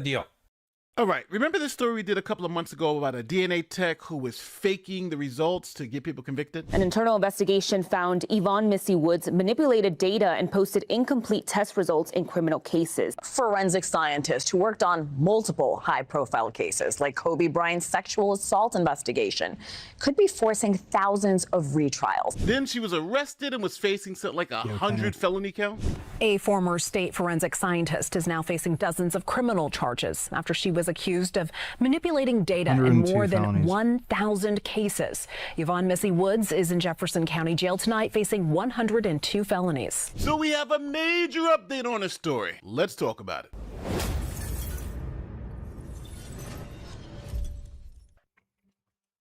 deal. All right, remember the story we did a couple of months ago about a DNA tech who was faking the results to get people convicted? An internal investigation found Yvonne Missy Woods manipulated data and posted incomplete test results in criminal cases. Forensic scientist who worked on multiple high-profile cases, like Kobe Bryant's sexual assault investigation, could be forcing thousands of retrials. Then she was arrested and was facing something like 100 felony counts? A former state forensic scientist is now facing dozens of criminal charges after she was accused of manipulating data in more than 1,000 cases. Yvonne Missy Woods is in Jefferson County Jail tonight facing 102 felonies. So we have a major update on the story. Let's talk about it.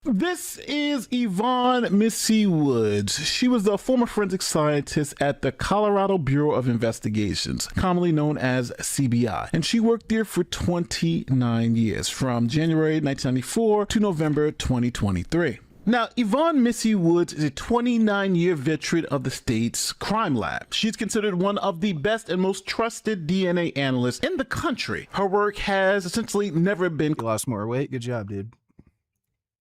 This is Yvonne Missy Woods. She was the former forensic scientist at the Colorado Bureau of Investigations, commonly known as CBI, and she worked there for 29 years, from January 1994 to November 2023. Now, Yvonne Missy Woods is a 29-year veteran of the state's crime lab. She's considered one of the best and most trusted DNA analysts in the country. Her work has essentially never been... You lost more weight. Good job, dude.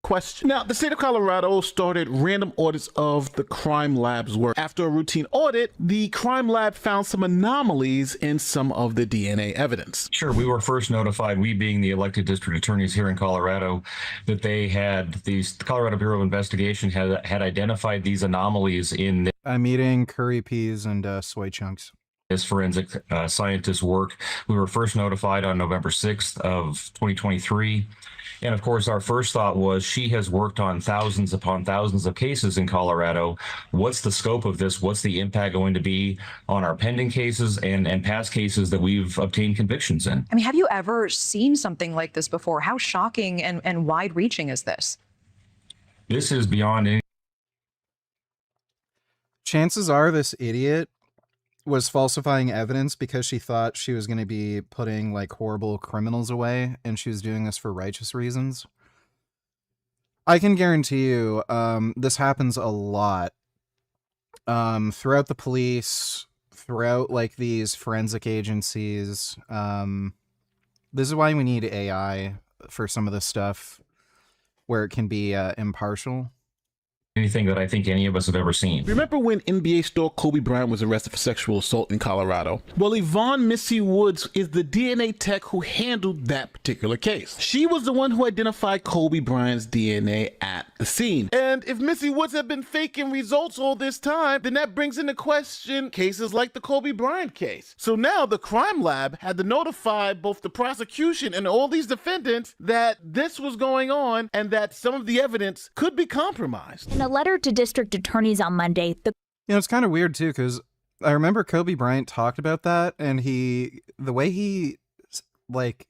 Question. Now, the state of Colorado started random audits of the crime lab's work. After a routine audit, the crime lab found some anomalies in some of the DNA evidence. Sure, we were first notified, we being the elected district attorneys here in Colorado, that they had the Colorado Bureau of Investigation had identified these anomalies in I'm eating curry peas and soy chunks. This forensic scientist work. We were first notified on November 6th of 2023. And of course, our first thought was she has worked on thousands upon thousands of cases in Colorado. What's the scope of this? What's the impact going to be on our pending cases and past cases that we've obtained convictions in? I mean, have you ever seen something like this before? How shocking and wide-reaching is this? This is beyond any... Chances are this idiot was falsifying evidence because she thought she was going to be putting like horrible criminals away, and she was doing this for righteous reasons. I can guarantee you this happens a lot throughout the police, throughout like these forensic agencies. This is why we need AI for some of this stuff where it can be impartial. Anything that I think any of us have ever seen. Remember when NBA star Kobe Bryant was arrested for sexual assault in Colorado? Well, Yvonne Missy Woods is the DNA tech who handled that particular case. She was the one who identified Kobe Bryant's DNA at the scene. And if Missy Woods had been faking results all this time, then that brings into question cases like the Kobe Bryant case. So now the crime lab had to notify both the prosecution and all these defendants that this was going on and that some of the evidence could be compromised. In a letter to district attorneys on Monday, It's kind of weird too, because I remember Kobe Bryant talked about that, and the way he like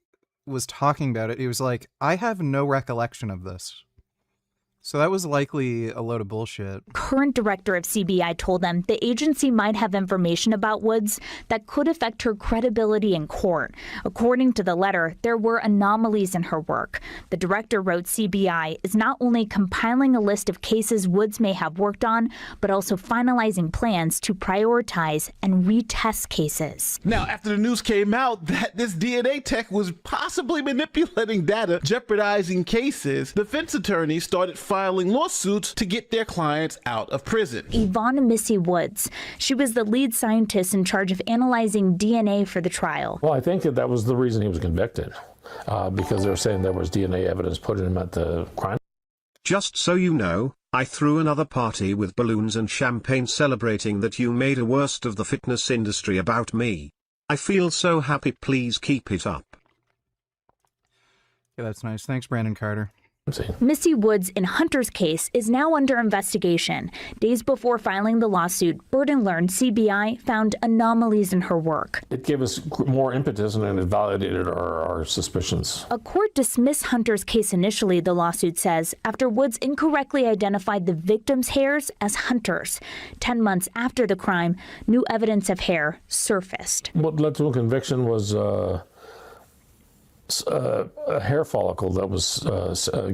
was talking about it, he was like, I have no recollection of this. So that was likely a load of bullshit. Current director of CBI told them the agency might have information about Woods that could affect her credibility in court. According to the letter, there were anomalies in her work. The director wrote CBI is not only compiling a list of cases Woods may have worked on, but also finalizing plans to prioritize and retest cases. Now, after the news came out that this DNA tech was possibly manipulating data, jeopardizing cases, defense attorneys started filing lawsuits to get their clients out of prison. Yvonne Missy Woods. She was the lead scientist in charge of analyzing DNA for the trial. Well, I think that was the reason he was convicted, because they were saying there was DNA evidence putting him at the crime. Just so you know, I threw another party with balloons and champagne celebrating that you made a worst of the fitness industry about me. I feel so happy. Please keep it up. Yeah, that's nice. Thanks, Brandon Carter. Missy Woods in Hunter's case is now under investigation. Days before filing the lawsuit, Burden learned CBI found anomalies in her work. It gave us more impetus and it validated our suspicions. A court dismissed Hunter's case initially, the lawsuit says, after Woods incorrectly identified the victim's hairs as Hunter's. 10 months after the crime, new evidence of hair surfaced. What led to a conviction was a hair follicle that was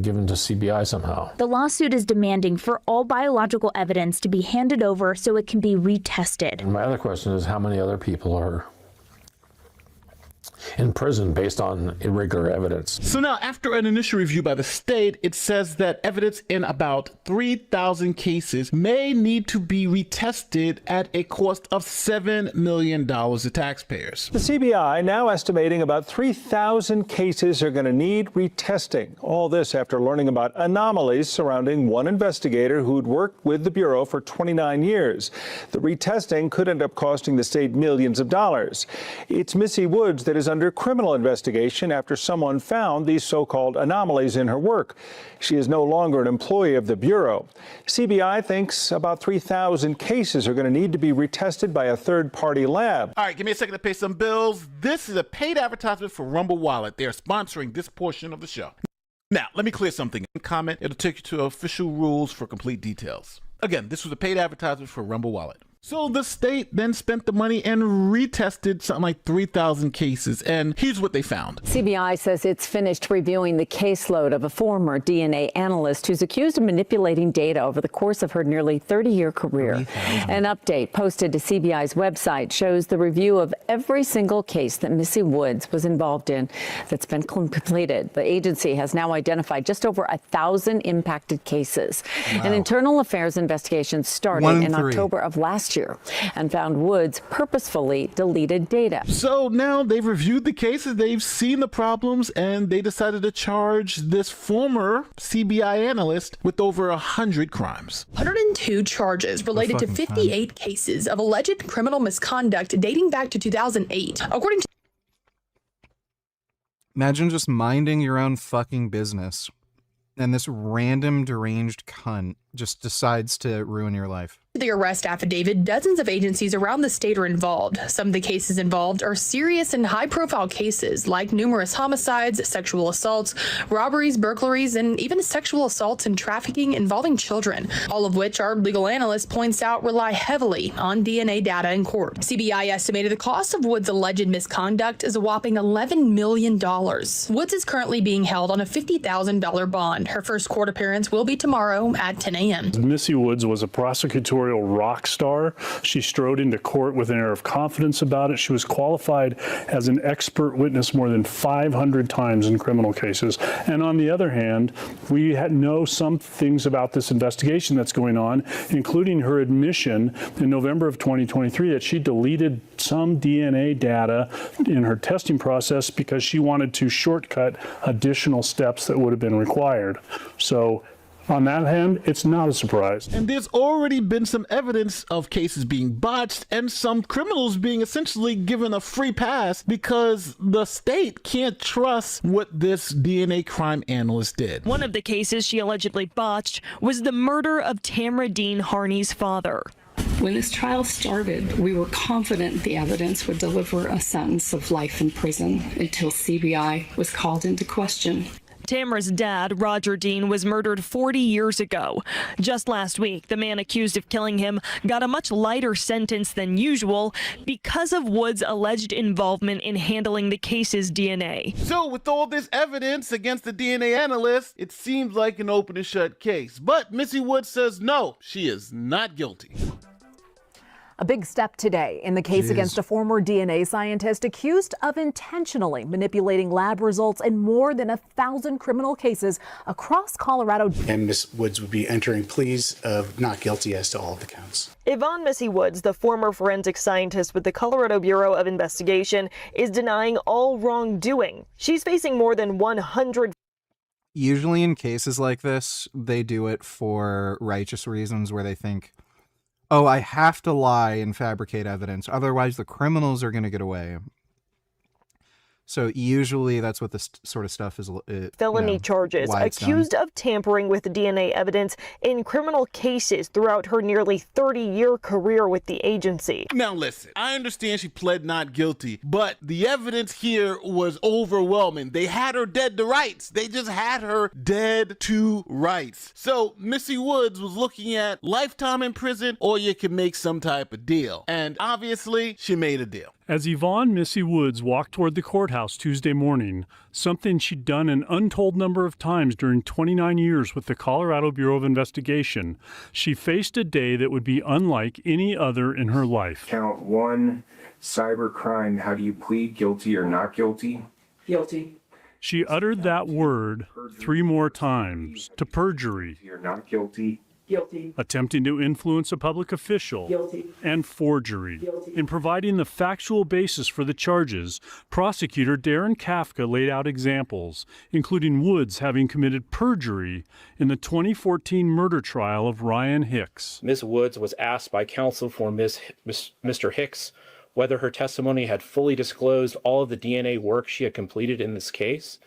given to CBI somehow. The lawsuit is demanding for all biological evidence to be handed over so it can be retested. And my other question is, how many other people are in prison based on irregular evidence. So now, after an initial review by the state, it says that evidence in about 3,000 cases may need to be retested at a cost of $7 million to taxpayers. The CBI now estimating about 3,000 cases are going to need retesting. All this after learning about anomalies surrounding one investigator who'd worked with the Bureau for 29 years. The retesting could end up costing the state millions of dollars. It's Missy Woods that is under criminal investigation after someone found these so-called anomalies in her work. She is no longer an employee of the Bureau. CBI thinks about 3,000 cases are going to need to be retested by a third-party lab. All right, give me a second to pay some bills. This is a paid advertisement for Rumble Wallet. They're sponsoring this portion of the show. Now, let me clear something. Comment, it'll take you to official rules for complete details. Again, this was a paid advertisement for Rumble Wallet. So the state then spent the money and retested something like 3,000 cases, and here's what they found. CBI says it's finished reviewing the caseload of a former DNA analyst who's accused of manipulating data over the course of her nearly 30-year career. An update posted to CBI's website shows the review of every single case that Missy Woods was involved in that's been completed. The agency has now identified just over 1,000 impacted cases. Wow. An internal affairs investigation started in October of last year and found Woods purposefully deleted data. So now they've reviewed the cases, they've seen the problems, and they decided to charge this former CBI analyst with over 100 crimes. 102 charges related to 58 cases of alleged criminal misconduct dating back to 2008. According to Imagine just minding your own fucking business, and this random deranged cunt just decides to ruin your life. the arrest affidavit, dozens of agencies around the state are involved. Some of the cases involved are serious and high-profile cases like numerous homicides, sexual assaults, robberies, burglaries, and even sexual assaults and trafficking involving children, all of which our legal analyst points out rely heavily on DNA data in court. CBI estimated the cost of Woods' alleged misconduct is a whopping $11 million. Woods is currently being held on a $50,000 bond. Her first court appearance will be tomorrow at 10 a.m. Missy Woods was a prosecutorial rock star. She strode into court with an air of confidence about it. She was qualified as an expert witness more than 500 times in criminal cases. And on the other hand, we know some things about this investigation that's going on, including her admission in November of 2023 that she deleted some DNA data in her testing process because she wanted to shortcut additional steps that would have been required. So on that hand, it's not a surprise. And there's already been some evidence of cases being botched and some criminals being essentially given a free pass because the state can't trust what this DNA crime analyst did. One of the cases she allegedly botched was the murder of Tamra Dean Harney's father. When this trial started, we were confident the evidence would deliver a sentence of life in prison until CBI was called into question. Tamra's dad, Roger Dean, was murdered 40 years ago. Just last week, the man accused of killing him got a much lighter sentence than usual because of Woods' alleged involvement in handling the case's DNA. So with all this evidence against the DNA analyst, it seems like an open and shut case. But Missy Woods says no, she is not guilty. A big step today in the case against a former DNA scientist accused of intentionally manipulating lab results in more than 1,000 criminal cases across Colorado. And Ms. Woods would be entering pleas of not guilty as to all of the counts. Yvonne Missy Woods, the former forensic scientist with the Colorado Bureau of Investigation, is denying all wrongdoing. She's facing more than 100. Usually in cases like this, they do it for righteous reasons where they think, oh, I have to lie and fabricate evidence, otherwise the criminals are going to get away. So usually that's what this sort of stuff is. Felony charges, accused of tampering with DNA evidence in criminal cases throughout her nearly 30-year career with the agency. Now listen, I understand she pled not guilty, but the evidence here was overwhelming. They had her dead to rights. They just had her dead to rights. So Missy Woods was looking at lifetime in prison, or you can make some type of deal. And obviously she made a deal. As Yvonne Missy Woods walked toward the courthouse Tuesday morning, something she'd done an untold number of times during 29 years with the Colorado Bureau of Investigation, she faced a day that would be unlike any other in her life. Count 1, cybercrime. How do you plead, guilty or not guilty? Guilty. She uttered that word 3 more times, to perjury. You're not guilty. Guilty. Attempting to influence a public official. Guilty. And forgery. Guilty. In providing the factual basis for the charges, prosecutor Darren Kafka laid out examples, including Woods having committed perjury in the 2014 murder trial of Ryan Hicks. Ms. Woods was asked by counsel for Mr. Hicks whether her testimony had fully disclosed all of the DNA work she had completed in this case.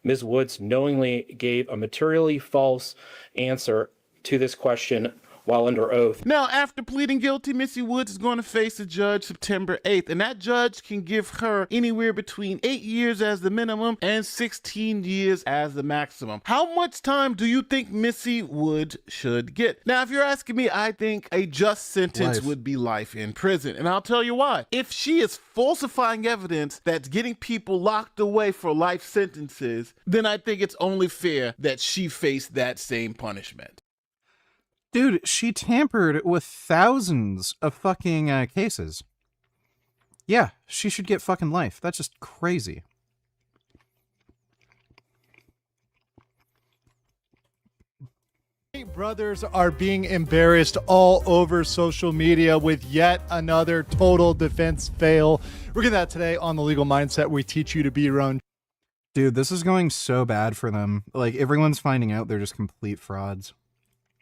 Ms. Woods knowingly gave a materially false answer to this question while under oath. Now, after pleading guilty, Missy Woods is going to face a judge September 8th, and that judge can give her anywhere between 8 years as the minimum and 16 years as the maximum. How much time do you think Missy Woods should get? Now, if you're asking me, I think a just sentence would be life in prison, and I'll tell you why. If she is falsifying evidence that's getting people locked away for life sentences, then I think it's only fair that she face that same punishment. Dude, she tampered with thousands of fucking cases. Yeah, she should get fucking life. That's just crazy. Brothers are being embarrassed all over social media with yet another total defense fail. We're getting that today on The Legal Mindset. We teach you to be your own. Dude, this is going so bad for them. Like, everyone's finding out they're just complete frauds.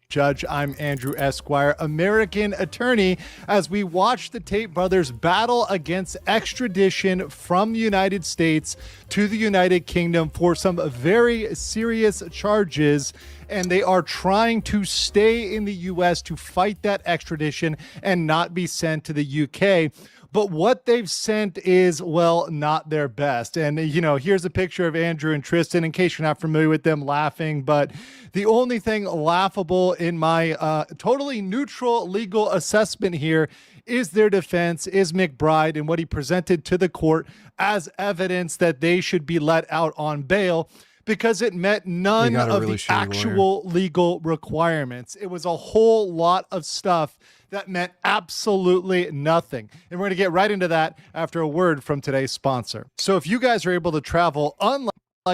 Judge, I'm Andrew Esquire, American attorney, as we watch the Tate brothers battle against extradition from the United States to the United Kingdom for some very serious charges. And they are trying to stay in the U.S. to fight that extradition and not be sent to the U.K. But what they've sent is, well, not their best. And, you know, here's a picture of Andrew and Tristan, in case you're not familiar with them, laughing. But the only thing laughable in my totally neutral legal assessment here is their defense, is McBride, and what he presented to the court as evidence that they should be let out on bail, because it met none of the actual legal requirements. It was a whole lot of stuff that meant absolutely nothing. And we're going to get right into that after a word from today's sponsor. So if you guys are able to travel, unlike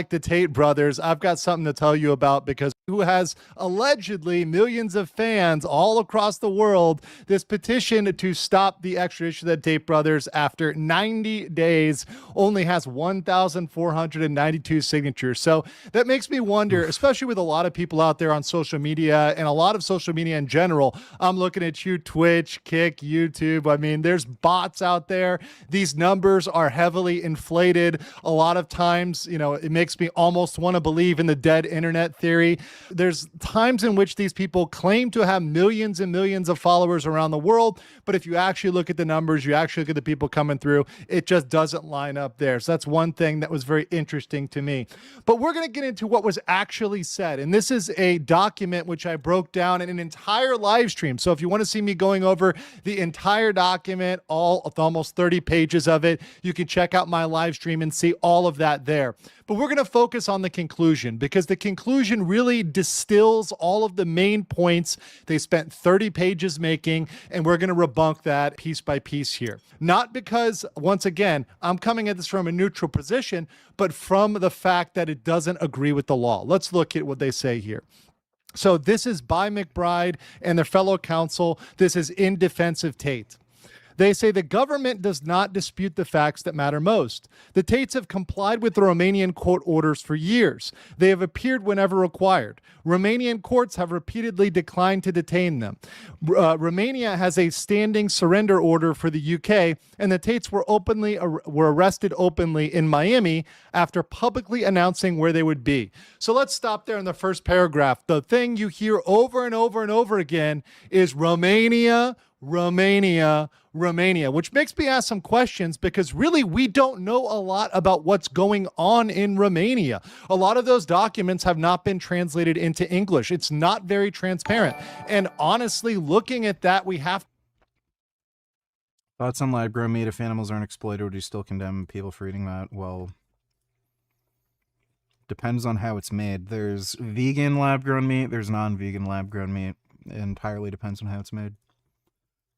the Tate brothers, I've got something to tell you about, because who has allegedly millions of fans all across the world, this petition to stop the extradition of the Tate brothers after 90 days only has 1,492 signatures. So that makes me wonder, especially with a lot of people out there on social media and a lot of social media in general. I'm looking at you, Twitch, Kick, YouTube. I mean, there's bots out there. These numbers are heavily inflated. A lot of times, you know, it makes me almost want to believe in the dead internet theory. There's times in which these people claim to have millions and millions of followers around the world, but if you actually look at the numbers, you actually look at the people coming through, it just doesn't line up there. So that's one thing that was very interesting to me. But we're going to get into what was actually said, and this is a document which I broke down in an entire live stream. So if you want to see me going over the entire document, almost 30 pages of it, you can check out my live stream and see all of that there. But we're going to focus on the conclusion, because the conclusion really distills all of the main points they spent 30 pages making, and we're going to debunk that piece by piece here. Not because, once again, I'm coming at this from a neutral position, but from the fact that it doesn't agree with the law. Let's look at what they say here. So this is by McBride and their fellow counsel. This is in defense of Tate. They say the government does not dispute the facts that matter most. The Tates have complied with the Romanian court orders for years. They have appeared whenever required. Romanian courts have repeatedly declined to detain them. Romania has a standing surrender order for the UK, and the Tates were arrested openly in Miami after publicly announcing where they would be. So let's stop there in the first paragraph. The thing you hear over and over and over again is Romania, Romania, Romania, which makes me ask some questions, because really we don't know a lot about what's going on in Romania. A lot of those documents have not been translated into English. It's not very transparent. And honestly, looking at that, we have Thoughts on lab-grown meat? If animals aren't exploited, would you still condemn people for eating that? Well, depends on how it's made. There's vegan lab-grown meat. There's non-vegan lab-grown meat. It entirely depends on how it's made.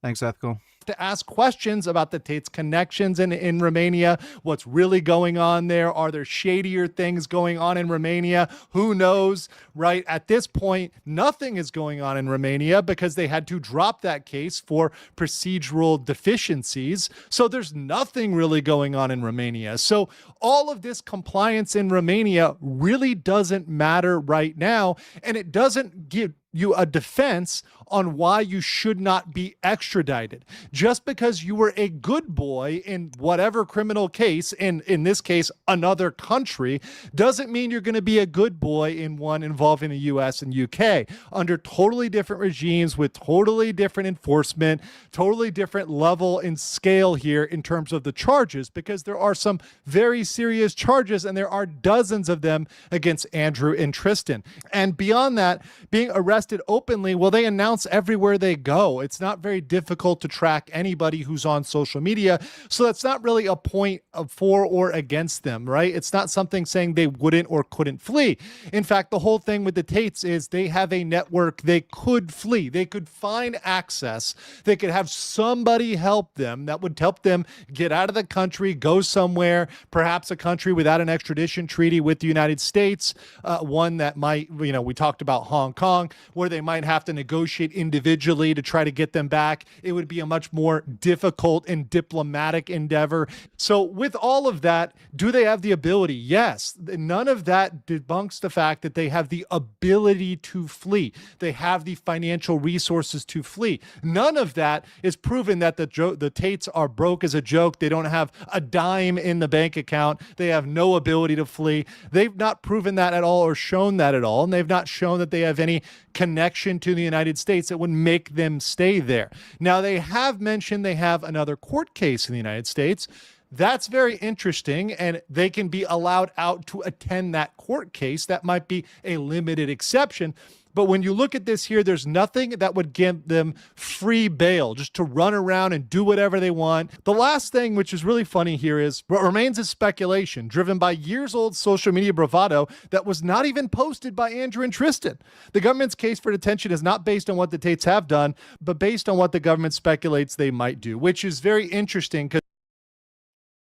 Thanks, Ethical. To ask questions about the Tates connections in Romania, what's really going on there. Are there shadier things going on in Romania? Who knows, right? At this point, nothing is going on in Romania because they had to drop that case for procedural deficiencies. So there's nothing really going on in Romania. So all of this compliance in Romania really doesn't matter right now, and it doesn't give you a defense on why you should not be extradited. Just because you were a good boy in whatever criminal case, in this case, another country, doesn't mean you're going to be a good boy in one involving the US and UK. Under totally different regimes with totally different enforcement, totally different level and scale here in terms of the charges, because there are some very serious charges and there are dozens of them against Andrew and Tristan. And beyond that, being arrested openly, well, they announce everywhere they go. It's not very difficult to track anybody who's on social media. So that's not really a point of for or against them, right? It's not something saying they wouldn't or couldn't flee. In fact, the whole thing with the Tates is they have a network. They could flee. They could find access. They could have somebody help them that would help them get out of the country, go somewhere, perhaps a country without an extradition treaty with the United States, one that might, we talked about Hong Kong, where they might have to negotiate individually to try to get them back. It would be a much more difficult and diplomatic endeavor. So with all of that, do they have the ability? Yes. None of that debunks the fact that they have the ability to flee. They have the financial resources to flee. None of that is proven that the Tates are broke as a joke. They don't have a dime in the bank account. They have no ability to flee. They've not proven that at all or shown that at all. And they've not shown that they have any connection to the United States that would make them stay there. Now, they have mentioned they have another court case in the United States. That's very interesting, and they can be allowed out to attend that court case. That might be a limited exception. But when you look at this here, there's nothing that would give them free bail just to run around and do whatever they want. The last thing, which is really funny here, is what remains is speculation driven by years-old social media bravado that was not even posted by Andrew and Tristan. The government's case for detention is not based on what the Tates have done, but based on what the government speculates they might do, which is very interesting because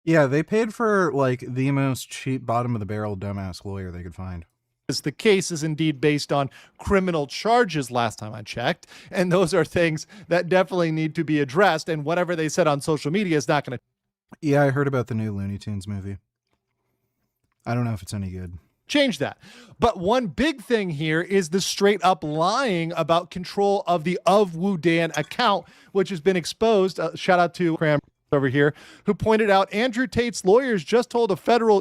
yeah, they paid for like the most cheap bottom of the barrel dumbass lawyer they could find. The case is indeed based on criminal charges last time I checked, and those are things that definitely need to be addressed, and whatever they said on social media is not going to... Yeah, I heard about the new Looney Tunes movie. I don't know if it's any good. Change that. But one big thing here is the straight up lying about control of the Of Wudan account, which has been exposed. Shout out to Cram over here, who pointed out Andrew Tate's lawyers just told a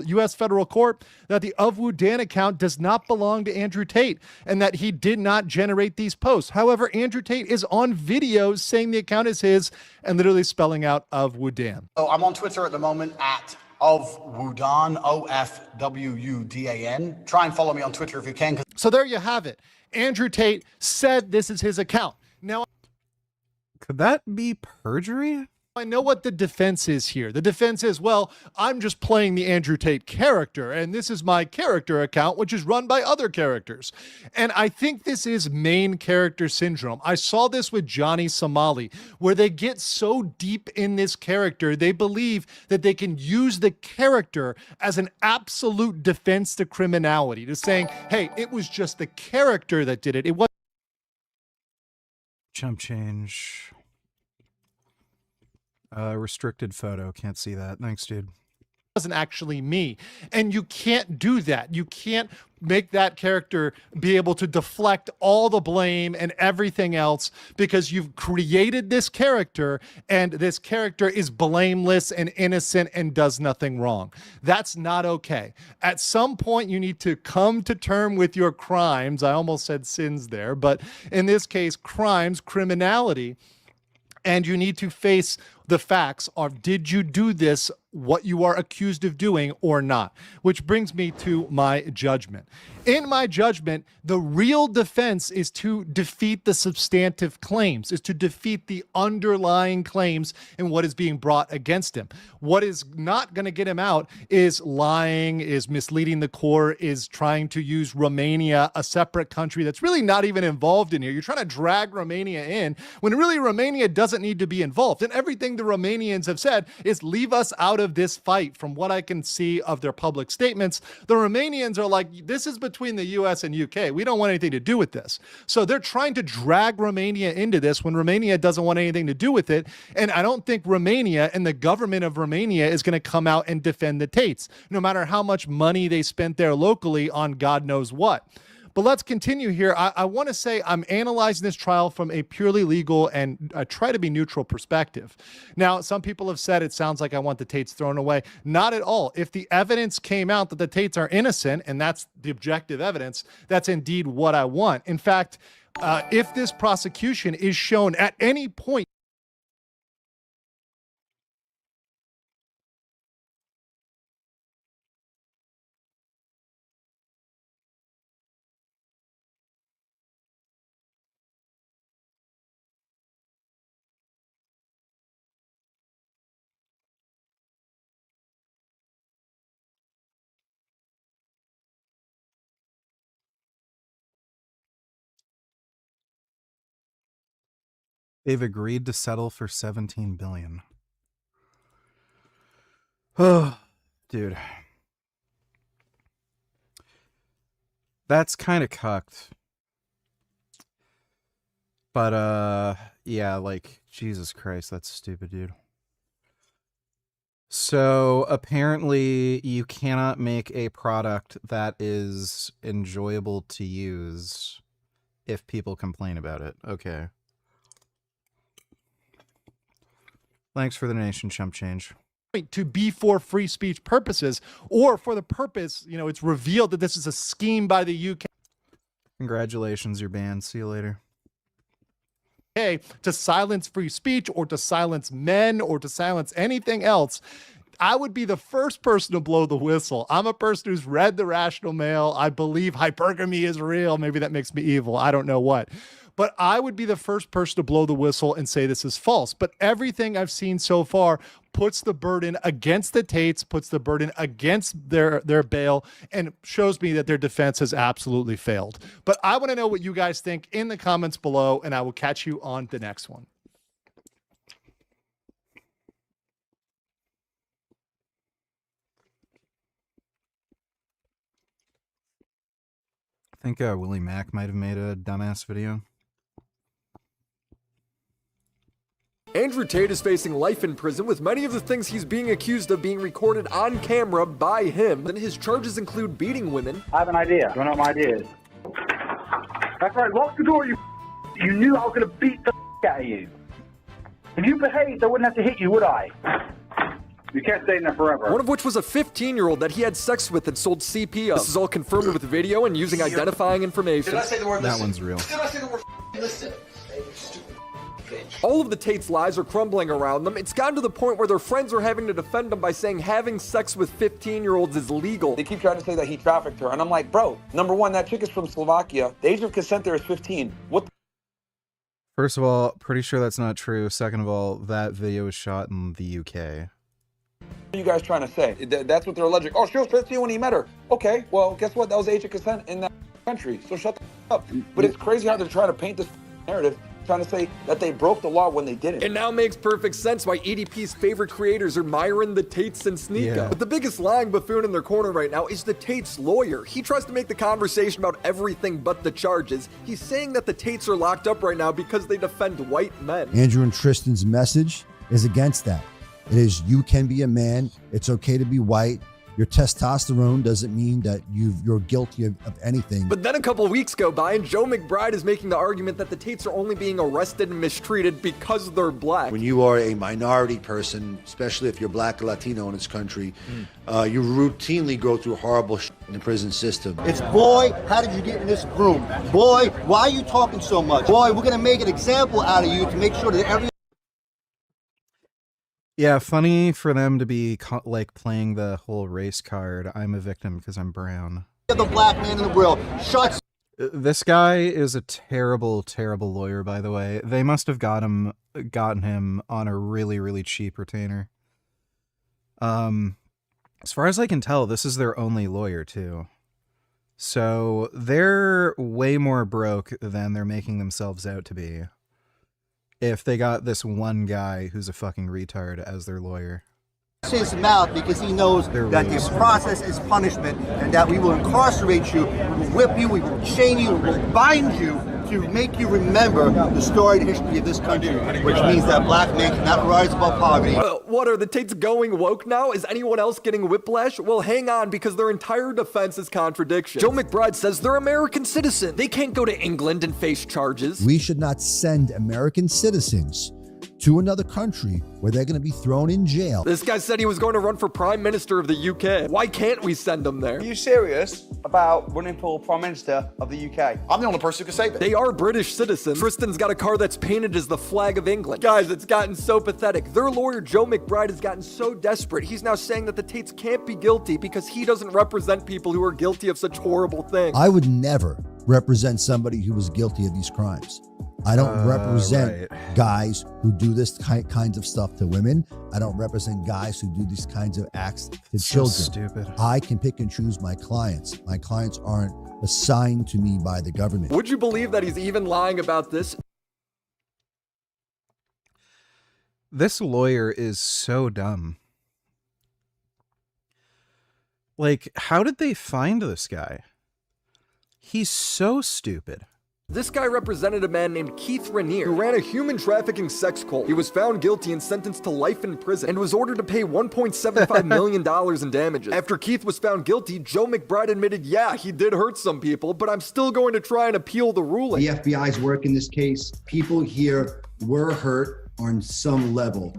U.S. federal court that the Of Wudan account does not belong to Andrew Tate and that he did not generate these posts. However, Andrew Tate is on video saying the account is his and literally spelling out Of Wudan. So I'm on Twitter at the moment at Of Wudan, OFWUDAN. Try and follow me on Twitter if you can. So there you have it. Andrew Tate said this is his account. Now, could that be perjury? I know what the defense is here. The defense is, well, I'm just playing the Andrew Tate character, and this is my character account, which is run by other characters. And I think this is main character syndrome. I saw this with Johnny Somali, where they get so deep in this character, they believe that they can use the character as an absolute defense to criminality, to saying, hey, it was just the character that did it. It was Jump change. Restricted photo. Can't see that. Thanks, dude. Wasn't actually me. And you can't do that. You can't make that character be able to deflect all the blame and everything else because you've created this character and this character is blameless and innocent and does nothing wrong. That's not okay. At some point, you need to come to term with your crimes. I almost said sins there, but in this case, crimes, criminality. And you need to face the facts of, did you do this what you are accused of doing or not, which brings me to my judgment. In my judgment, the real defense is to defeat the substantive claims, is to defeat the underlying claims and what is being brought against him. What is not going to get him out is lying, is misleading the court, is trying to use Romania, a separate country that's really not even involved in here. You're trying to drag Romania in when really Romania doesn't need to be involved. And everything the Romanians have said is leave us out of this fight. From what I can see of their public statements, the Romanians are like, this is between the US and UK. We don't want anything to do with this. So they're trying to drag Romania into this when Romania doesn't want anything to do with it. And I don't think Romania and the government of Romania is going to come out and defend the Tates, no matter how much money they spent there locally on God knows what. But let's continue here. I want to say I'm analyzing this trial from a purely legal and I try to be neutral perspective. Now, some people have said it sounds like I want the Tates thrown away. Not at all. If the evidence came out that the Tates are innocent, and that's the objective evidence, that's indeed what I want. In fact, if this prosecution is shown at any point they've agreed to settle for $17 billion. Oh, dude. That's kind of cucked. But, yeah, like, Jesus Christ, that's stupid, dude. So, apparently, you cannot make a product that is enjoyable to use if people complain about it. Okay. Thanks for the donation, chump change. To be for free speech purposes, or for the purpose, you know, it's revealed that this is a scheme by the UK. Congratulations, you're banned. See you later. To silence free speech, or to silence men, or to silence anything else, I would be the first person to blow the whistle. I'm a person who's read The Rational Male. I believe hypergamy is real. Maybe that makes me evil. I don't know what. But I would be the first person to blow the whistle and say this is false. But everything I've seen so far puts the burden against the Tates, puts the burden against their bail, and shows me that their defense has absolutely failed. But I want to know what you guys think in the comments below, and I will catch you on the next one. I think Willie Mack might have made a dumbass video. Andrew Tate is facing life in prison, with many of the things he's being accused of being recorded on camera by him. And his charges include beating women. I have an idea. You know what my idea is? That's right, lock the door, you knew I was going to beat the out of you. If you behaved, I wouldn't have to hit you, would I? You can't stay in there forever. One of which was a 15-year-old that he had sex with and sold CP of. This is all confirmed with video and using identifying information. Did I say the word That listen? one's real. Did I say the word listen? All of the Tate's lies are crumbling around them. It's gotten to the point where their friends are having to defend them by saying having sex with 15-year-olds is legal. They keep trying to say that he trafficked her, and I'm like, bro, number one, that chick is from Slovakia. The age of consent there is 15. What? First of all, pretty sure that's not true. Second of all, that video was shot in the UK. What are you guys trying to say? That's what they're alleging. Oh, she was 15 when he met her. Okay, well, guess what? That was the age of consent in that country. So shut the up. But it's crazy how they're trying to paint this narrative, trying to say that they broke the law when they didn't. It now makes perfect sense why EDP's favorite creators are Myron, the Tates, and Sneaka. Yeah. But the biggest lying buffoon in their corner right now is the Tates' lawyer. He tries to make the conversation about everything but the charges. He's saying that the Tates are locked up right now because they defend white men. Andrew and Tristan's message is against that. It is, you can be a man. It's okay to be white. Your testosterone doesn't mean that you're guilty of anything. But then a couple weeks go by and Joe McBride is making the argument that the Tates are only being arrested and mistreated because they're black. When you are a minority person, especially if you're black or Latino in this country, you routinely go through horrible shit in the prison system. It's, boy, how did you get in this room? Boy, why are you talking so much? Boy, we're going to make an example out of you to make sure that every Yeah, funny for them to be like playing the whole race card. I'm a victim because I'm brown. The black man in the world. Shut. This guy is a terrible, terrible lawyer, by the way. They must have gotten him on a really, really cheap retainer. As far as I can tell, this is their only lawyer, too. So they're way more broke than they're making themselves out to be if they got this one guy who's a fucking retard as their lawyer. His mouth because he knows that this process is punishment and that we will incarcerate you, we will whip you, we will chain you, we will bind you to make you remember the storied history of this country, which means that black men cannot rise above poverty. What, are the Tates going woke now? Is anyone else getting whiplash? Well, hang on, because their entire defense is contradiction. Joe McBride says they're American citizens. They can't go to England and face charges. We should not send American citizens to another country where they're going to be thrown in jail. This guy said he was going to run for Prime Minister of the UK. Why can't we send him there? Are you serious about running for Prime Minister of the UK? I'm the only person who can say that. They are British citizens. Tristan's got a car that's painted as the flag of England. Guys, it's gotten so pathetic. Their lawyer, Joe McBride, has gotten so desperate. He's now saying that the Tates can't be guilty because he doesn't represent people who are guilty of such horrible things. I would never represent somebody who was guilty of these crimes. I don't represent guys who do this kinds of stuff to women. I don't represent guys who do these kinds of acts to children. Stupid. I can pick and choose my clients. My clients aren't assigned to me by the government. Would you believe that he's even lying about this? This lawyer is so dumb. Like, how did they find this guy? He's so stupid. This guy represented a man named Keith Rainier, who ran a human trafficking sex cult. He was found guilty and sentenced to life in prison and was ordered to pay $1.75 million in damages. After Keith was found guilty, Joe McBride admitted, yeah, he did hurt some people, but I'm still going to try and appeal the ruling. The FBI's work in this case, people here were hurt on some level.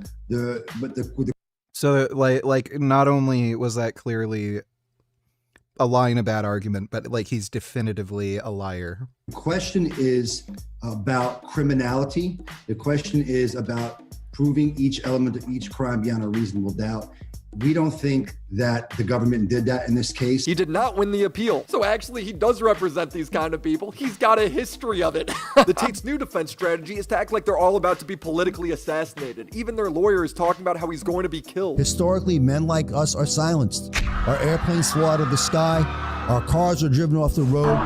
So like not only was that clearly a lie and a bad argument, but like he's definitively a liar. The question is about criminality. The question is about proving each element of each crime beyond a reasonable doubt. We don't think that the government did that in this case. He did not win the appeal. So actually, he does represent these kind of people. He's got a history of it. The Tate's new defense strategy is to act like they're all about to be politically assassinated. Even their lawyer is talking about how he's going to be killed. Historically, men like us are silenced. Our airplanes fly out of the sky. Our cars are driven off the road.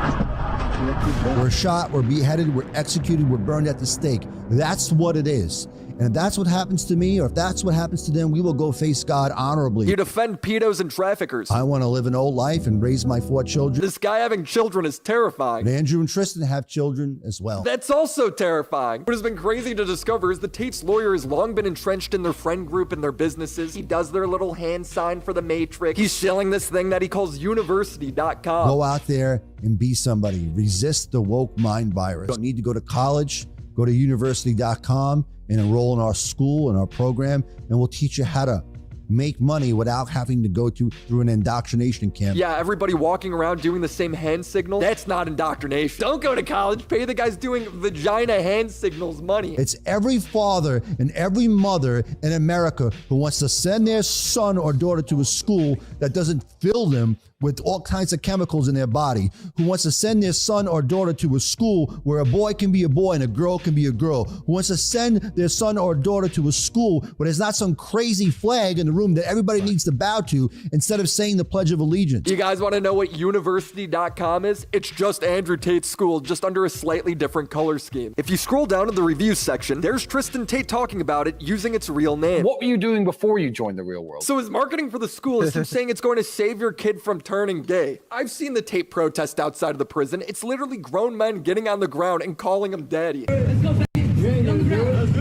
We're shot, we're beheaded, we're executed, we're burned at the stake. That's what it is. And if that's what happens to me, or if that's what happens to them, we will go face God honorably. You defend pedos and traffickers. I want to live an old life and raise my 4 children. This guy having children is terrifying. But Andrew and Tristan have children as well. That's also terrifying. What has been crazy to discover is the Tate's lawyer has long been entrenched in their friend group and their businesses. He does their little hand sign for the Matrix. He's shilling this thing that he calls university.com. Go out there and be somebody. Resist the woke mind virus. You don't need to go to college. Go to university.com and enroll in our school and our program, and we'll teach you how to make money without having to go through an indoctrination camp. Yeah, everybody walking around doing the same hand signal, that's not indoctrination. Don't go to college, pay the guys doing vagina hand signals money. It's every father and every mother in America who wants to send their son or daughter to a school that doesn't fill them with all kinds of chemicals in their body, who wants to send their son or daughter to a school where a boy can be a boy and a girl can be a girl, who wants to send their son or daughter to a school where there's not some crazy flag in the room that everybody needs to bow to instead of saying the Pledge of Allegiance. You guys want to know what university.com is? It's just Andrew Tate's school, just under a slightly different color scheme. If you scroll down to the reviews section, there's Tristan Tate talking about it using its real name. What were you doing before you joined the real world? So his marketing for the school is him saying it's going to save your kid from turning gay. I've seen the Tate protest outside of the prison. It's literally grown men getting on the ground and calling him daddy. Let's go back. Get on the ground.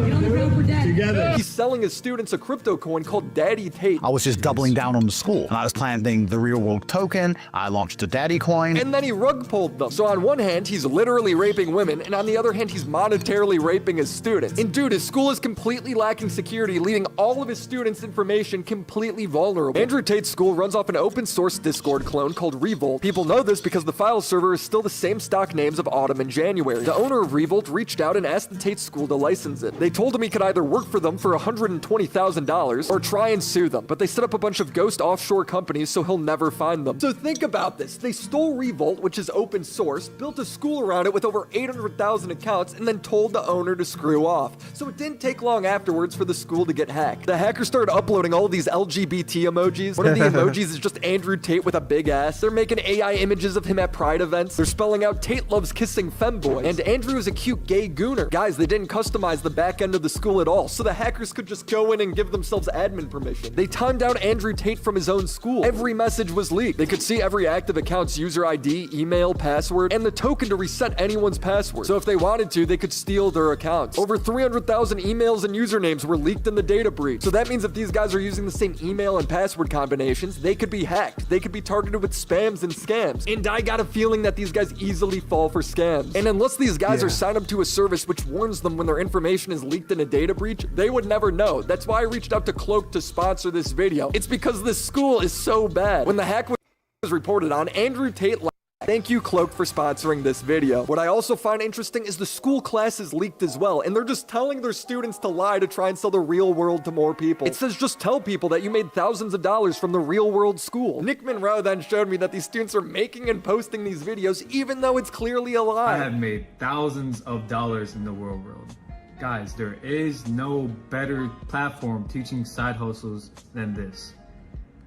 Get on the ground for daddy. Together. He's selling his students a crypto coin called Daddy Tate. I was just doubling down on the school. And I was planting the real world token. I launched a daddy coin. And then he rug pulled them. So on one hand, he's literally raping women, and on the other hand, he's monetarily raping his students. And dude, his school is completely lacking security, leaving all of his students' information completely vulnerable. Andrew Tate's school runs off an open source Discord clone called Revolt. People know this because the file server is still the same stock names of Autumn and January. The owner of Revolt reached out and asked the Tate school to license it. They told him he could either work work for them for $120,000 or try and sue them. But they set up a bunch of ghost offshore companies so he'll never find them. So think about this. They stole Revolt, which is open source, built a school around it with over 800,000 accounts, and then told the owner to screw off. So it didn't take long afterwards for the school to get hacked. The hackers started uploading all of these LGBT emojis. One of the emojis is just Andrew Tate with a big ass. They're making AI images of him at pride events. They're spelling out Tate loves kissing femboy. And Andrew is a cute gay gooner. Guys, they didn't customize the back end of the school at all, so the hackers could just go in and give themselves admin permission. They timed out Andrew Tate from his own school. Every message was leaked. They could see every active account's user ID, email, password, and the token to reset anyone's password. So if they wanted to, they could steal their accounts. Over 300,000 emails and usernames were leaked in the data breach. So that means if these guys are using the same email and password combinations, they could be hacked. They could be targeted with spams and scams. And I got a feeling that these guys easily fall for scams. And unless these guys are signed up to a service which warns them when their information is leaked in a data breach, they would never know. That's why I reached out to Cloak to sponsor this video. It's because this school is so bad. When the hack was reported on, Andrew Tate lied. Thank you, Cloak, for sponsoring this video. What I also find interesting is the school class is leaked as well, and they're just telling their students to lie to try and sell the real world to more people. It says just tell people that you made thousands of dollars from the real world school. Nick Monroe then showed me that these students are making and posting these videos even though it's clearly a lie. I have made thousands of dollars in the real world. Guys, there is no better platform teaching side hustles than this.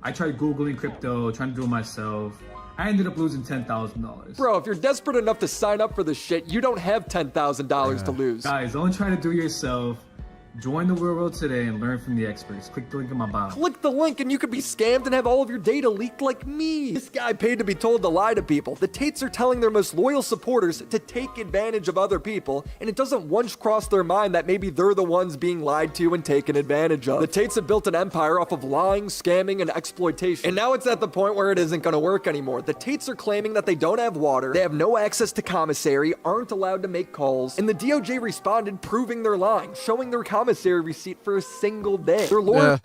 I tried Googling crypto, trying to do it myself. I ended up losing $10,000. Bro, if you're desperate enough to sign up for this shit, you don't have $10,000 to lose. Guys, don't try to do it yourself. Join the real world today and learn from the experts. Click the link in my bio. Click the link and you could be scammed and have all of your data leaked like me. This guy paid to be told to lie to people. The Tates are telling their most loyal supporters to take advantage of other people, and it doesn't once cross their mind that maybe they're the ones being lied to and taken advantage of. The Tates have built an empire off of lying, scamming, and exploitation. And now it's at the point where it isn't going to work anymore. The Tates are claiming that they don't have water, they have no access to commissary, aren't allowed to make calls, and the DOJ responded proving they're lying, showing their commissary receipt for a single day. Their lawyer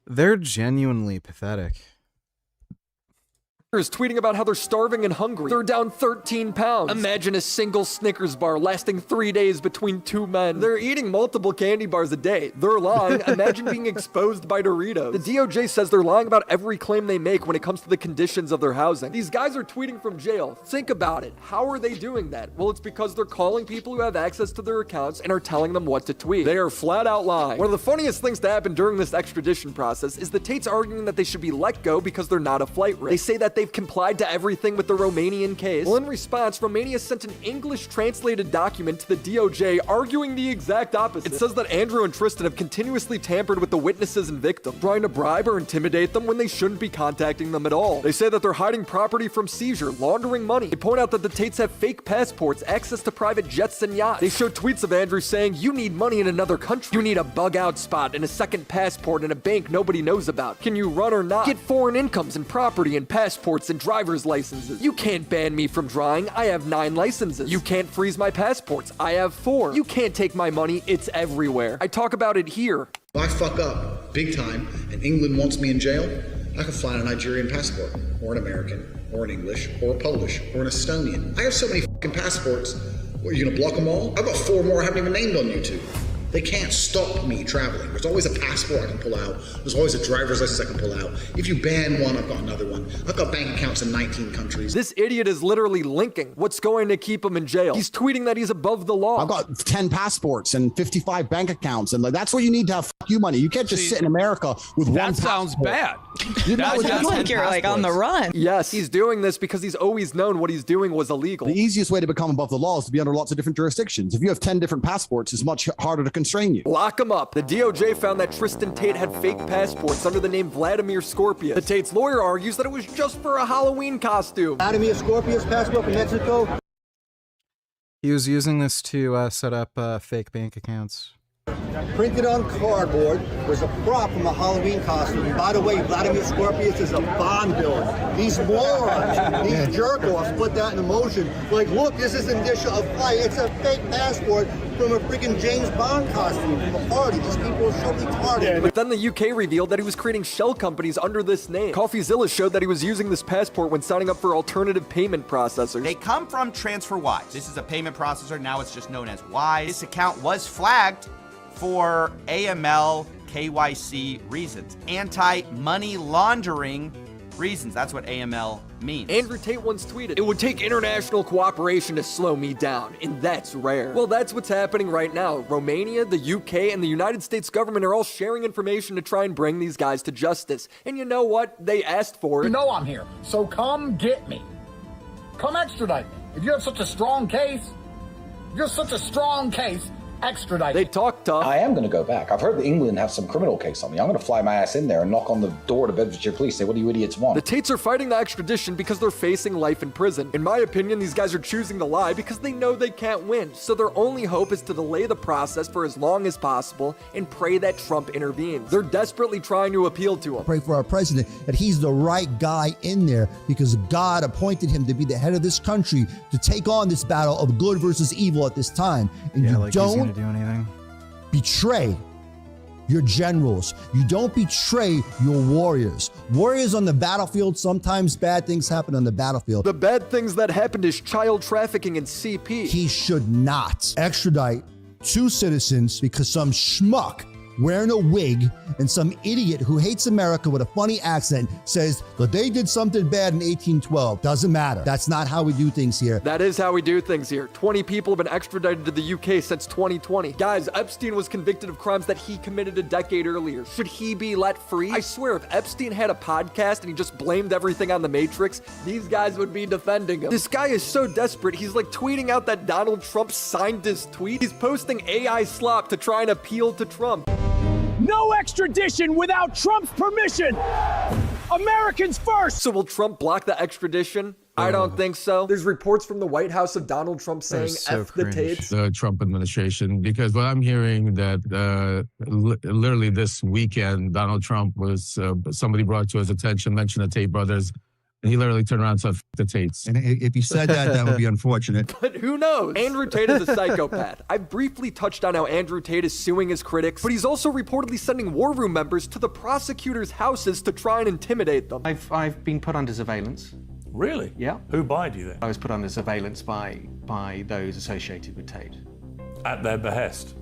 they're genuinely pathetic. is tweeting about how they're starving and hungry. They're down 13 pounds. Imagine a single Snickers bar lasting 3 days between two men. They're eating multiple candy bars a day. They're lying. Imagine being exposed by Doritos. The DOJ says they're lying about every claim they make when it comes to the conditions of their housing. These guys are tweeting from jail. Think about it. How are they doing that? Well, it's because they're calling people who have access to their accounts and are telling them what to tweet. They are flat out lying. One of the funniest things to happen during this extradition process is the Tates arguing that they should be let go because they're not a flight risk. They say that they've complied to everything with the Romanian case. Well, in response, Romania sent an English translated document to the DOJ arguing the exact opposite. It says that Andrew and Tristan have continuously tampered with the witnesses and victims, trying to bribe or intimidate them when they shouldn't be contacting them at all. They say that they're hiding property from seizure, laundering money. They point out that the Tates have fake passports, access to private jets and yachts. They show tweets of Andrew saying, "You need money in another country. You need a bug out spot and a second passport in a bank nobody knows about. Can you run or not? Get foreign incomes and property and passports and driver's licenses. You can't ban me from drawing. I have 9 licenses. You can't freeze my passports. I have 4. You can't take my money. It's everywhere. I talk about it here." If I fuck up big time and England wants me in jail, I can fly on a Nigerian passport, or an American, or an English, or a Polish, or an Estonian. I have so many fucking passports. What, are you gonna block them all? I've got 4 more I haven't even named on YouTube. They can't stop me traveling. There's always a passport I can pull out. There's always a driver's license I can pull out. If you ban one, I've got another one. I've got bank accounts in 19 countries. This idiot is literally linking what's going to keep him in jail. He's tweeting that he's above the law. I've got 10 passports and 55 bank accounts, and that's what you need to have you money. You can't just sit in America with one passport. That sounds bad. That sounds like you're like on the run. Yes, he's doing this because he's always known what he's doing was illegal. The easiest way to become above the law is to be under lots of different jurisdictions. If you have 10 different passports, it's much harder to constrain you. Lock him up. The DOJ found that Tristan Tate had fake passports under the name Vladimir Scorpius. The Tate's lawyer argues that it was just for a Halloween costume. Vladimir Scorpius passport from Mexico. He was using this to set up fake bank accounts. Printed on cardboard was a prop from a Halloween costume. And by the way, Vladimir Scorpius is a Bond villain. These morons, these jerk-offs put that in motion. Like, look, this is an indicia of flight. It's a fake passport. from a freaking James Bond costume from a party. These people are so retarded. But then the UK revealed that he was creating shell companies under this name. CoffeeZilla showed that he was using this passport when signing up for alternative payment processors. They come from TransferWise. This is a payment processor. Now it's just known as Wise. This account was flagged for AML KYC reasons, anti-money laundering reasons. That's what AML means. Andrew Tate once tweeted, "It would take international cooperation to slow me down, and that's rare." Well, that's what's happening right now. Romania, the UK, and the United States government are all sharing information to try and bring these guys to justice. And you know what? They asked for it. You know I'm here, so come get me. Come extradite me. If you have such a strong case, extradite. They talk tough. I am going to go back. I've heard that England have some criminal case on me. I'm going to fly my ass in there and knock on the door to Bedfordshire Police, say, what do you idiots want? The Tates are fighting the extradition because they're facing life in prison. In my opinion, these guys are choosing to lie because they know they can't win. So their only hope is to delay the process for as long as possible and pray that Trump intervenes. They're desperately trying to appeal to him. Pray for our president that he's the right guy in there because God appointed him to be the head of this country to take on this battle of good versus evil at this time. And Yeah, you like don't he's gonna do anything. betray your generals. You don't betray your warriors. Warriors on the battlefield, sometimes bad things happen on the battlefield. The bad things that happened is child trafficking and CP. He should not extradite two citizens because some schmuck wearing a wig and some idiot who hates America with a funny accent says that they did something bad in 1812. Doesn't matter. That's not how we do things here. That is how we do things here. 20 people have been extradited to the UK since 2020. Guys, Epstein was convicted of crimes that he committed a decade earlier. Should he be let free? I swear, if Epstein had a podcast and he just blamed everything on the Matrix, these guys would be defending him. This guy is so desperate, he's like tweeting out that Donald Trump signed his tweet. He's posting AI slop to try and appeal to Trump. No extradition without Trump's permission. Americans first. So will Trump block the extradition? I don't think so. There's reports from the White House of Donald Trump saying F the Tates. The Trump administration, because what I'm hearing that literally this weekend, Donald Trump was, somebody brought to his attention, mentioned the Tate brothers, and he literally turned around and said, the Tates. And if he said that, that would be unfortunate. But who knows? Andrew Tate is a psychopath. I briefly touched on how Andrew Tate is suing his critics, but he's also reportedly sending war room members to the prosecutors' houses to try and intimidate them. I've been put under surveillance. Really? Yeah. Who by you then? I was put under surveillance by those associated with Tate. At their behest?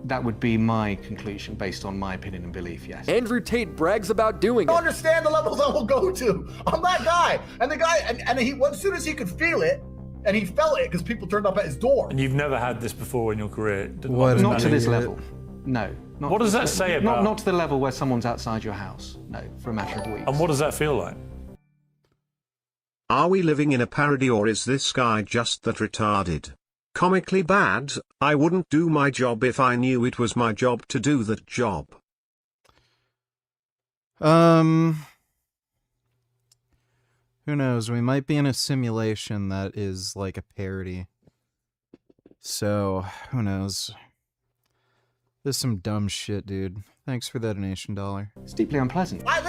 That would be my conclusion based on my opinion and belief, yes. Andrew Tate brags about doing it. I understand the levels I will go to. I'm that guy. And the guy, and he, as soon as he could feel it, and he felt it because people turned up at his door. And you've never had this before in your career? Not to this level. No. What does that say about? Not to the level where someone's outside your house. No, for a matter of weeks. And what does that feel like? Are we living in a parody, or is this guy just that retarded? Comically bad. I wouldn't do my job if I knew it was my job to do that job. Who knows? We might be in a simulation that is like a parody. So, who knows? This is some dumb shit, dude. Thanks for the donation dollar. It's deeply unpleasant. I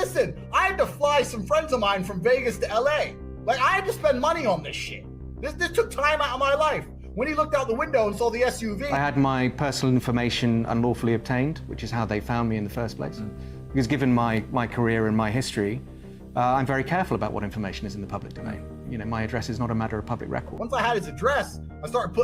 had to fly some friends of mine from Vegas to LA. Like, I had to spend money on this shit. This took time out of my life. When he looked out the window and saw the SUV. I had my personal information unlawfully obtained, which is how they found me in the first place. Because given my career and my history, I'm very careful about what information is in the public domain. You know, my address is not a matter of public record. Once I had his address, I started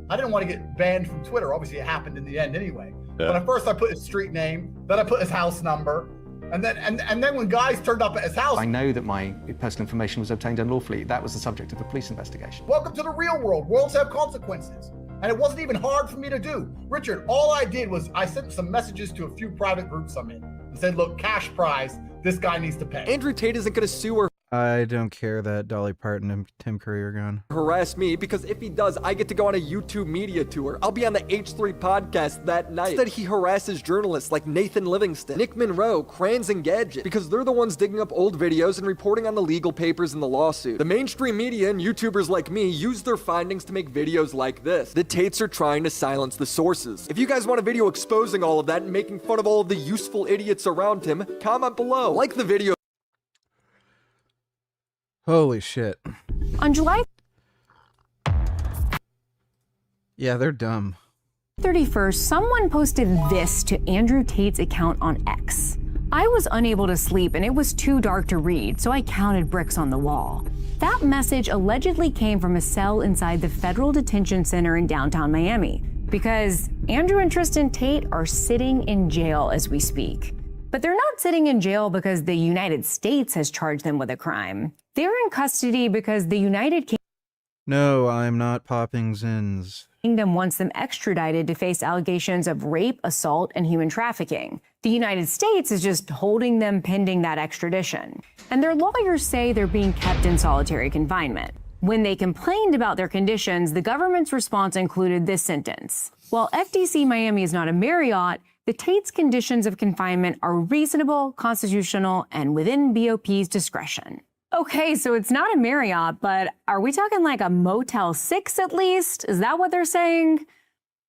I didn't want to get banned from Twitter. Obviously, it happened in the end anyway. Yeah. But at first, I put his street name, then I put his house number, and then when guys turned up at his house. I know that my personal information was obtained unlawfully. That was the subject of a police investigation. Welcome to the real world. Worlds have consequences. And it wasn't even hard for me to do. Richard, all I did was I sent some messages to a few private groups I'm in and said, look, cash prize, this guy needs to pay. Andrew Tate isn't going to sue or I don't care that Dolly Parton and Tim Curry are gone. harass me, because if he does, I get to go on a YouTube media tour. I'll be on the H3 podcast that night. Instead, he harasses journalists like Nathan Livingston, Nick Monroe, Kranz, and Gadget, because they're the ones digging up old videos and reporting on the legal papers in the lawsuit. The mainstream media and YouTubers like me use their findings to make videos like this. The Tates are trying to silence the sources. If you guys want a video exposing all of that and making fun of all of the useful idiots around him, comment below. Like the video. Holy shit. On July... Yeah, they're dumb. 31st, someone posted this to Andrew Tate's account on X. I was unable to sleep and it was too dark to read, so I counted bricks on the wall. That message allegedly came from a cell inside the federal detention center in downtown Miami, because Andrew and Tristan Tate are sitting in jail as we speak. But they're not sitting in jail because the United States has charged them with a crime. They're in custody because the United Kingdom No, I'm not popping Zins. wants them extradited to face allegations of rape, assault, and human trafficking. The United States is just holding them pending that extradition. And their lawyers say they're being kept in solitary confinement. When they complained about their conditions, the government's response included this sentence: while FDC Miami is not a Marriott, the Tate's conditions of confinement are reasonable, constitutional, and within BOP's discretion. Okay, so it's not a Marriott, but are we talking like a Motel 6 at least? Is that what they're saying?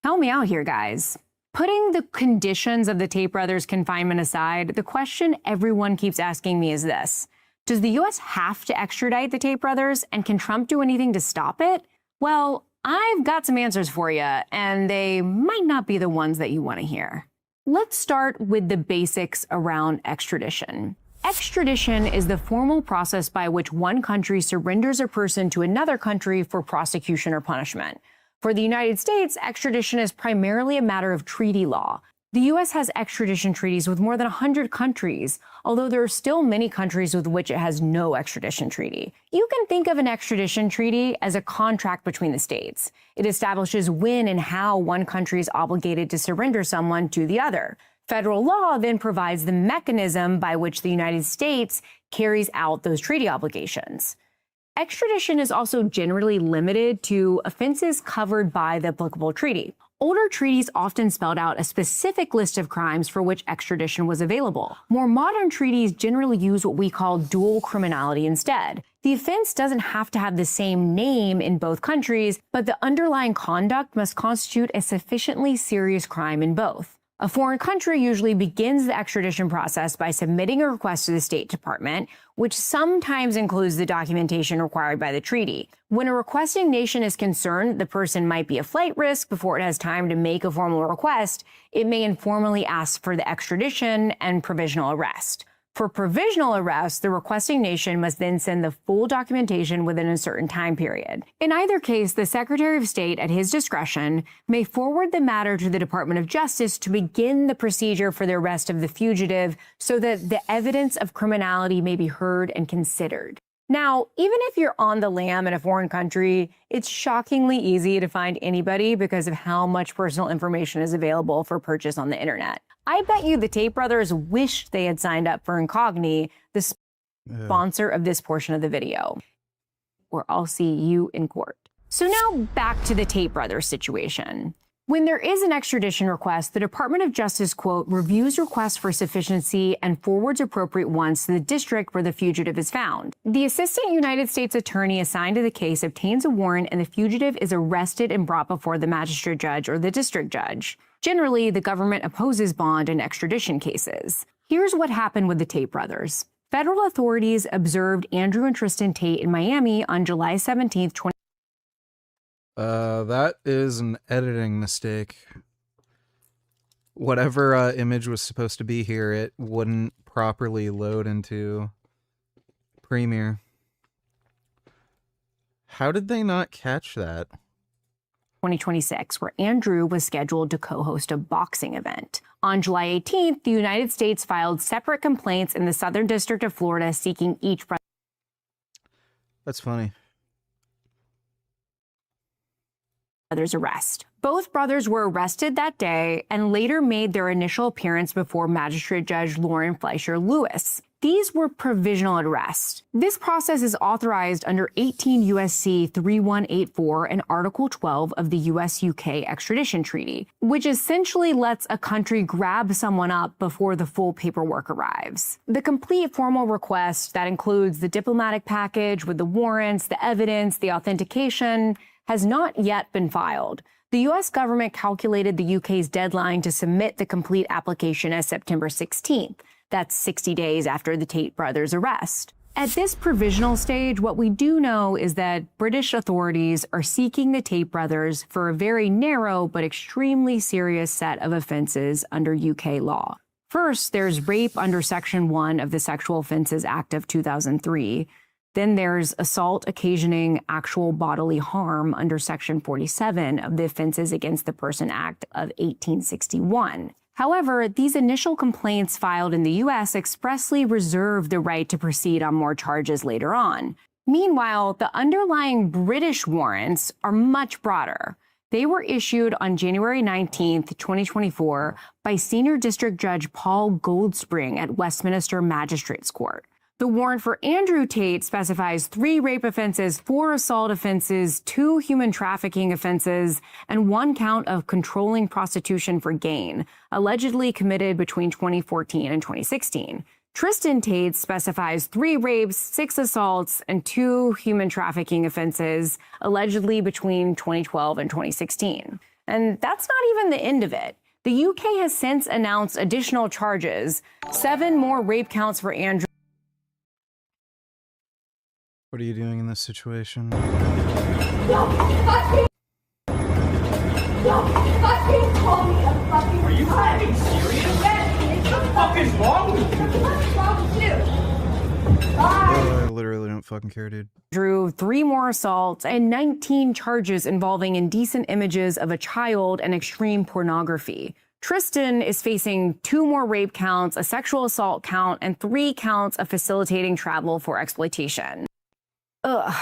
Help me out here, guys. Putting the conditions of the Tate brothers' confinement aside, the question everyone keeps asking me is this: does the U.S. have to extradite the Tate brothers, and can Trump do anything to stop it? Well, I've got some answers for you, and they might not be the ones that you want to hear. Let's start with the basics around extradition. Extradition is the formal process by which one country surrenders a person to another country for prosecution or punishment. For the United States, extradition is primarily a matter of treaty law. The U.S. has extradition treaties with more than 100 countries, although there are still many countries with which it has no extradition treaty. You can think of an extradition treaty as a contract between the states. It establishes when and how one country is obligated to surrender someone to the other. Federal law then provides the mechanism by which the United States carries out those treaty obligations. Extradition is also generally limited to offenses covered by the applicable treaty. Older treaties often spelled out a specific list of crimes for which extradition was available. More modern treaties generally use what we call dual criminality instead. The offense doesn't have to have the same name in both countries, but the underlying conduct must constitute a sufficiently serious crime in both. A foreign country usually begins the extradition process by submitting a request to the State Department, which sometimes includes the documentation required by the treaty. When a requesting nation is concerned the person might be a flight risk before it has time to make a formal request, it may informally ask for the extradition and provisional arrest. For provisional arrest, the requesting nation must then send the full documentation within a certain time period. In either case, the Secretary of State, at his discretion, may forward the matter to the Department of Justice to begin the procedure for the arrest of the fugitive so that the evidence of criminality may be heard and considered. Now, even if you're on the lam in a foreign country, it's shockingly easy to find anybody because of how much personal information is available for purchase on the internet. I bet you the Tate brothers wished they had signed up for Incogni, the sponsor of this portion of the video, or I'll see you in court. So now back to the Tate brothers situation. When there is an extradition request, the Department of Justice, quote, reviews requests for sufficiency and forwards appropriate ones to the district where the fugitive is found. The Assistant United States Attorney assigned to the case obtains a warrant and the fugitive is arrested and brought before the magistrate judge or the district judge. Generally, the government opposes bond in extradition cases. Here's what happened with the Tate brothers. Federal authorities observed Andrew and Tristan Tate in Miami on July 17th, 2020. That is an editing mistake. Whatever image was supposed to be here, it wouldn't properly load into Premiere. How did they not catch that? 2026, where Andrew was scheduled to co-host a boxing event. On July 18th, the United States filed separate complaints in the Southern District of Florida seeking each That's funny. brother's arrest. Both brothers were arrested that day and later made their initial appearance before Magistrate Judge Lauren Fleischer Lewis. These were provisional arrests. This process is authorized under 18 U.S.C. 3184 and Article 12 of the U.S.-UK extradition treaty, which essentially lets a country grab someone up before the full paperwork arrives. The complete formal request that includes the diplomatic package with the warrants, the evidence, the authentication, has not yet been filed. The U.S. government calculated the UK's deadline to submit the complete application as September 16th. That's 60 days after the Tate brothers' arrest. At this provisional stage, what we do know is that British authorities are seeking the Tate brothers for a very narrow but extremely serious set of offenses under UK law. First, there's rape under Section 1 of the Sexual Offences Act of 2003. Then there's assault occasioning actual bodily harm under Section 47 of the Offenses Against the Person Act of 1861. However, these initial complaints filed in the U.S. expressly reserve the right to proceed on more charges later on. Meanwhile, the underlying British warrants are much broader. They were issued on January 19, 2024, by Senior District Judge Paul Goldspring at Westminster Magistrates Court. The warrant for Andrew Tate specifies 3 rape offenses, 4 assault offenses, 2 human trafficking offenses, and 1 count of controlling prostitution for gain, allegedly committed between 2014 and 2016. Tristan Tate specifies 3 rapes, 6 assaults, and 2 human trafficking offenses, allegedly between 2012 and 2016. And that's not even the end of it. The UK has since announced additional charges, 7 more rape counts for Andrew. What are you doing in this situation? Don't fucking call me a fucking. Are you fucking serious? Yes, what the fuck is wrong with you? What's wrong with you? I literally don't fucking care, dude. Drew 3 more assaults and 19 charges involving indecent images of a child and extreme pornography. Tristan is facing 2 more rape counts, a sexual assault count, and 3 counts of facilitating travel for exploitation. Ugh.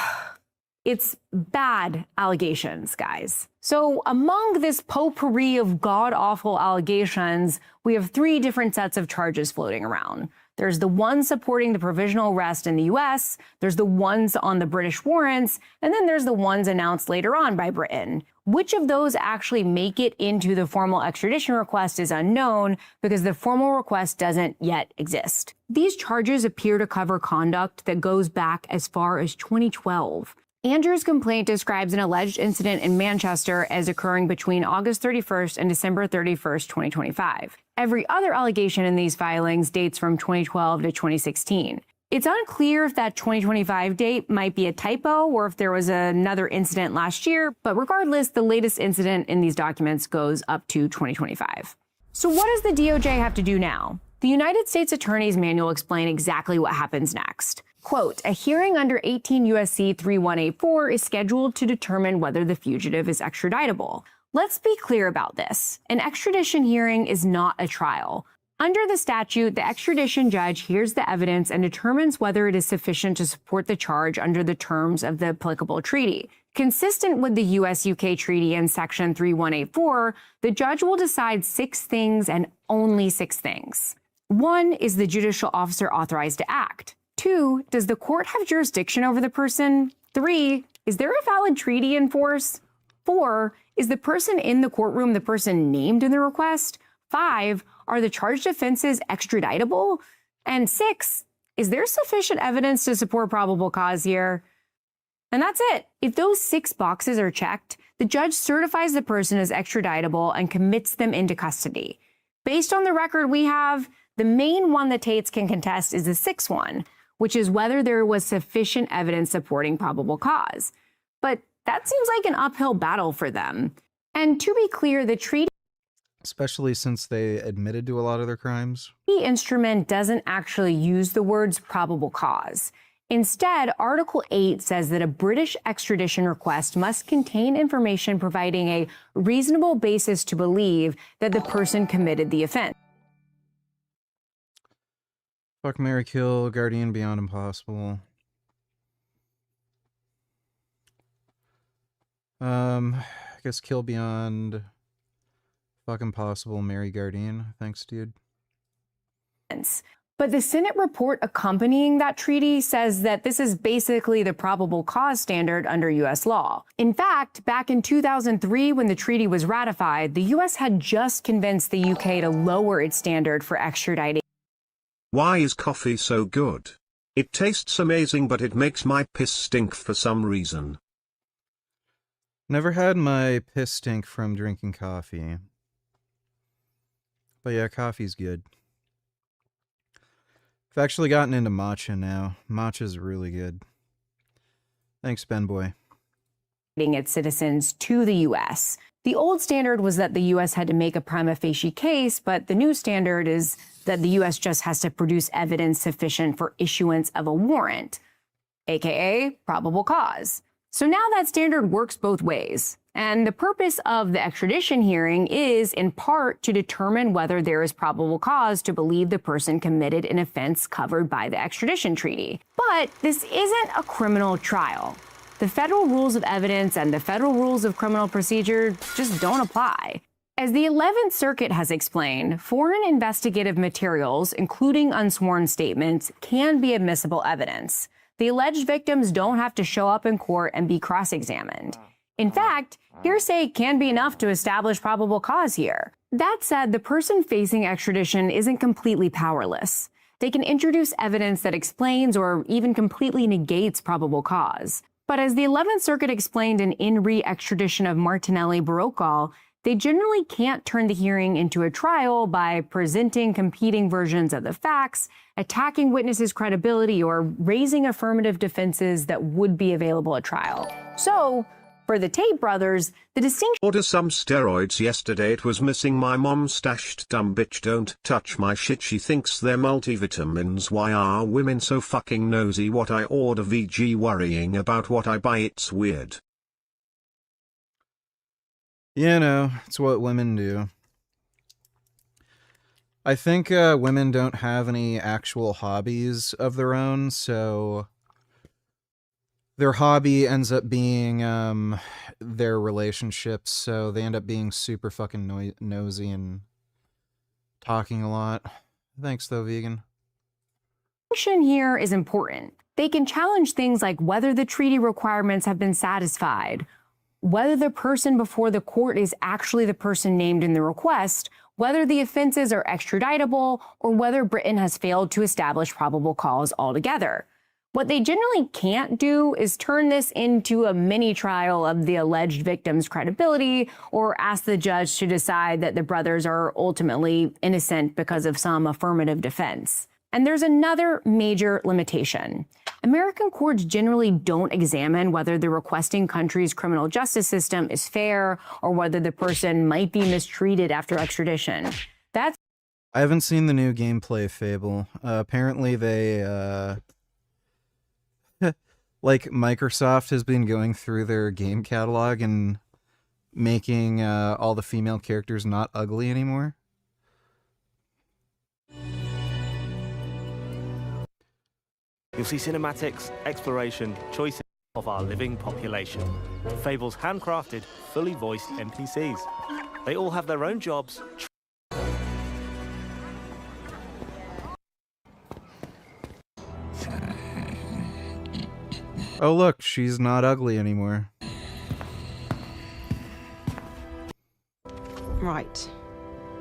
It's bad allegations, guys. So among this potpourri of god-awful allegations, we have 3 different sets of charges floating around. There's the ones supporting the provisional arrest in the US, there's the ones on the British warrants, and then there's the ones announced later on by Britain. Which of those actually make it into the formal extradition request is unknown because the formal request doesn't yet exist. These charges appear to cover conduct that goes back as far as 2012. Andrew's complaint describes an alleged incident in Manchester as occurring between August 31st and December 31st, 2025. Every other allegation in these filings dates from 2012 to 2016. It's unclear if that 2025 date might be a typo or if there was another incident last year, but regardless, the latest incident in these documents goes up to 2025. So what does the DOJ have to do now? The United States Attorney's Manual explains exactly what happens next. Quote, a hearing under 18 U.S.C. 3184 is scheduled to determine whether the fugitive is extraditable. Let's be clear about this. An extradition hearing is not a trial. Under the statute, the extradition judge hears the evidence and determines whether it is sufficient to support the charge under the terms of the applicable treaty. Consistent with the U.S.-UK treaty in Section 3184, the judge will decide 6 things and only 6 things. 1, is the judicial officer authorized to act? 2, does the court have jurisdiction over the person? 3, is there a valid treaty in force? 4, is the person in the courtroom the person named in the request? 5, are the charged offenses extraditable? And 6, is there sufficient evidence to support probable cause here? And that's it. If those 6 boxes are checked, the judge certifies the person as extraditable and commits them into custody. Based on the record we have, the main one that Tates can contest is the 6th one, which is whether there was sufficient evidence supporting probable cause. But that seems like an uphill battle for them. And to be clear, the treaty Especially since they admitted to a lot of their crimes. The instrument doesn't actually use the words probable cause. Instead, Article 8 says that a British extradition request must contain information providing a reasonable basis to believe that the person committed the offense. Fuck, marry, kill, Guardian Beyond Impossible. I guess kill Beyond, fuck Impossible, marry Guardian. Thanks, dude. But the Senate report accompanying that treaty says that this is basically the probable cause standard under U.S. law. In fact, back in 2003, when the treaty was ratified, the U.S. had just convinced the UK to lower its standard for extraditing. Why is coffee so good? It tastes amazing, but it makes my piss stink for some reason. Never had my piss stink from drinking coffee. But yeah, coffee's good. I've actually gotten into matcha now. Matcha's really good. Thanks, Ben Boy. Its citizens to the U.S. The old standard was that the U.S. had to make a prima facie case, but the new standard is that the U.S. just has to produce evidence sufficient for issuance of a warrant, aka probable cause. So now that standard works both ways. And the purpose of the extradition hearing is, in part, to determine whether there is probable cause to believe the person committed an offense covered by the extradition treaty. But this isn't a criminal trial. The federal rules of evidence and the federal rules of criminal procedure just don't apply. As the 11th Circuit has explained, foreign investigative materials, including unsworn statements, can be admissible evidence. The alleged victims don't have to show up in court and be cross-examined. In fact, hearsay can be enough to establish probable cause here. That said, the person facing extradition isn't completely powerless. They can introduce evidence that explains or even completely negates probable cause. But as the 11th Circuit explained in re extradition of Martinelli Baroccal, they generally can't turn the hearing into a trial by presenting competing versions of the facts, attacking witnesses' credibility, or raising affirmative defenses that would be available at trial. So, for the Tate brothers, the distinction— Order some steroids yesterday, it was missing, my mom stashed, dumb bitch, don't touch my shit, she thinks they're multivitamins, why are women so fucking nosy, what I order VG worrying about what I buy, it's weird. You know, it's what women do. I think women don't have any actual hobbies of their own, so their hobby ends up being their relationships, so they end up being super fucking nosy and talking a lot. Thanks, though, vegan. The distinction here is important. They can challenge things like whether the treaty requirements have been satisfied, whether the person before the court is actually the person named in the request, whether the offenses are extraditable, or whether Britain has failed to establish probable cause altogether. What they generally can't do is turn this into a mini trial of the alleged victim's credibility or ask the judge to decide that the brothers are ultimately innocent because of some affirmative defense. And there's another major limitation. American courts generally don't examine whether the requesting country's criminal justice system is fair or whether the person might be mistreated after extradition. I haven't seen the new gameplay Fable. Apparently they, like, Microsoft has been going through their game catalog and making all the female characters not ugly anymore. You'll see cinematics, exploration, choices of our living population. Fable's handcrafted, fully voiced NPCs. They all have their own jobs. Oh look, she's not ugly anymore. Right.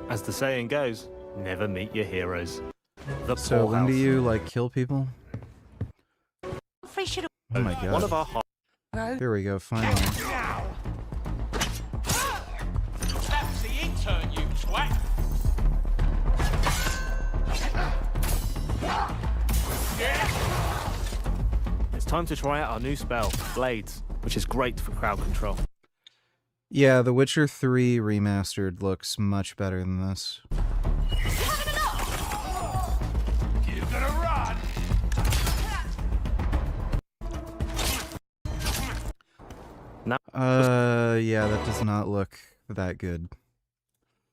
As the saying goes, never meet your heroes. So when do you, like, kill people? Oh my god. One of our there we go, finally. That's the intern, you twat! It's time to try out our new spell, Blades, which is great for crowd control. Yeah, The Witcher 3 Remastered looks much better than this. You gonna run? Yeah, that does not look that good.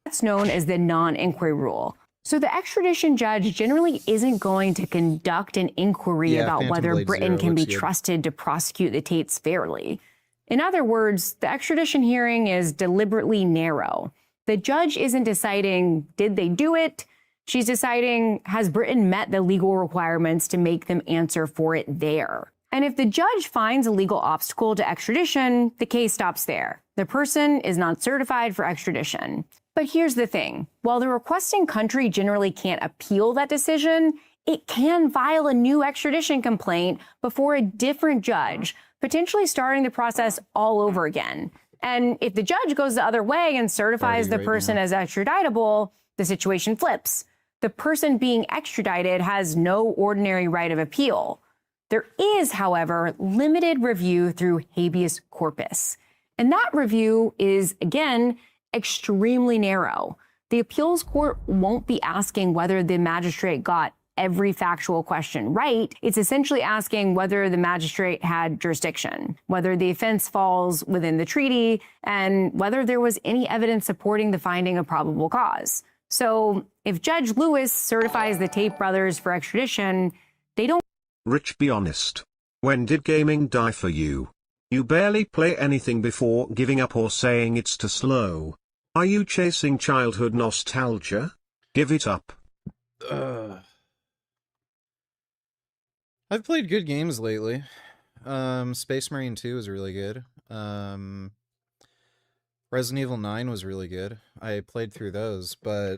That's known as the non-inquiry rule. So the extradition judge generally isn't going to conduct an inquiry about Phantom whether Blade Britain Zero can be looks good. trusted to prosecute the Tates fairly. In other words, the extradition hearing is deliberately narrow. The judge isn't deciding, did they do it? She's deciding, has Britain met the legal requirements to make them answer for it there? And if the judge finds a legal obstacle to extradition, the case stops there. The person is not certified for extradition. But here's the thing. While the requesting country generally can't appeal that decision, it can file a new extradition complaint before a different judge, potentially starting the process all over again. And if the judge goes the other way and certifies the person as extraditable, the situation flips. The person being extradited has no ordinary right of appeal. There is, however, limited review through habeas corpus. And that review is, again, extremely narrow. The appeals court won't be asking whether the magistrate got every factual question right. It's essentially asking whether the magistrate had jurisdiction, whether the offense falls within the treaty, and whether there was any evidence supporting the finding of probable cause. So if Judge Lewis certifies the Tate brothers for extradition, they don't. Rich, be honest. When did gaming die for you? You barely play anything before giving up or saying it's too slow. Are you chasing childhood nostalgia? Give it up. I've played good games lately. Space Marine 2 was really good. Resident Evil 9 was really good. I played through those, but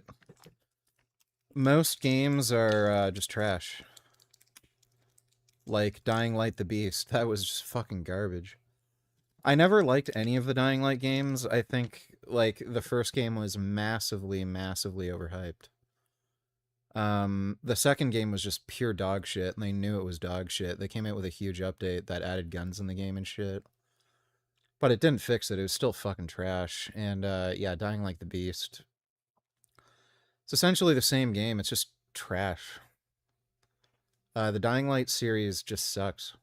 most games are just trash. Like Dying Light the Beast, that was just fucking garbage. I never liked any of the Dying Light games. I think, like, the first game was massively, massively overhyped. The second game was just pure dog shit, and they knew it was dog shit. They came out with a huge update that added guns in the game and shit. But it didn't fix it. It was still fucking trash. And, yeah, Dying Like the Beast. It's essentially the same game. It's just trash. The Dying Light series just sucks.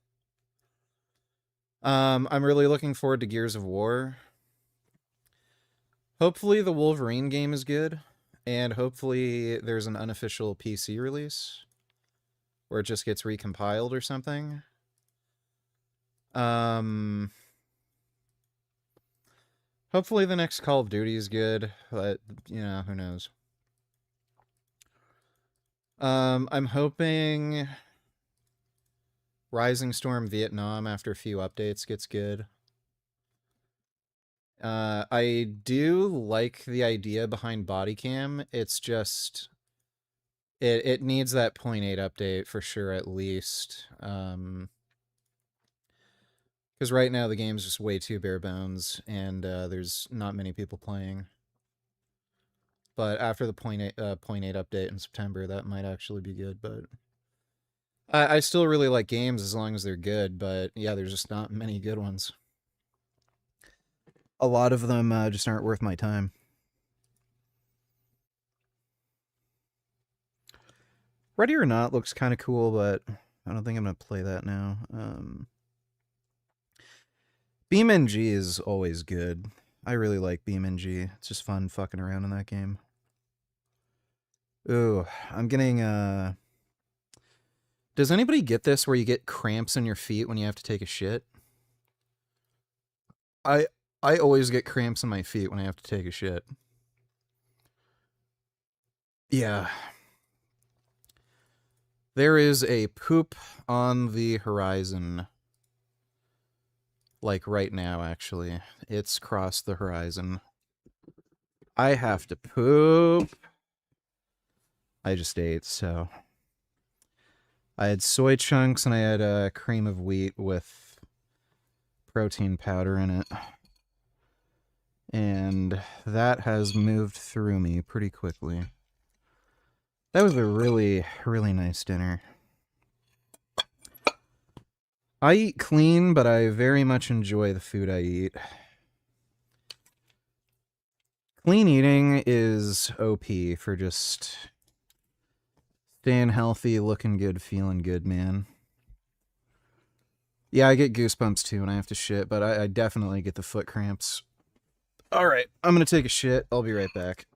I'm really looking forward to Gears of War. Hopefully the Wolverine game is good. And hopefully there's an unofficial PC release. Where it just gets recompiled or something. Hopefully the next Call of Duty is good, but, you know, who knows. I'm hoping Rising Storm Vietnam, after a few updates, gets good. I do like the idea behind body cam. It's just... It needs that 0.8 update for sure, at least. Because right now the game's just way too bare bones, and there's not many people playing. But after the 0.8 update in September, that might actually be good. But I still really like games as long as they're good. But yeah, there's just not many good ones. A lot of them just aren't worth my time. Ready or Not looks kind of cool, but I don't think I'm going to play that now. BeamNG is always good. I really like BeamNG. It's just fun fucking around in that game. Ooh, I'm getting, Does anybody get this where you get cramps in your feet when you have to take a shit? I always get cramps in my feet when I have to take a shit. Yeah. There is a poop on the horizon. Like right now, actually. It's crossed the horizon. I have to poop. I just ate, so... I had soy chunks and I had a cream of wheat with protein powder in it. And that has moved through me pretty quickly. That was a really, really nice dinner. I eat clean, but I very much enjoy the food I eat. Clean eating is OP for just staying healthy, looking good, feeling good, man. Yeah, I get goosebumps too when I have to shit, but I definitely get the foot cramps. Alright, I'm gonna take a shit. I'll be right back.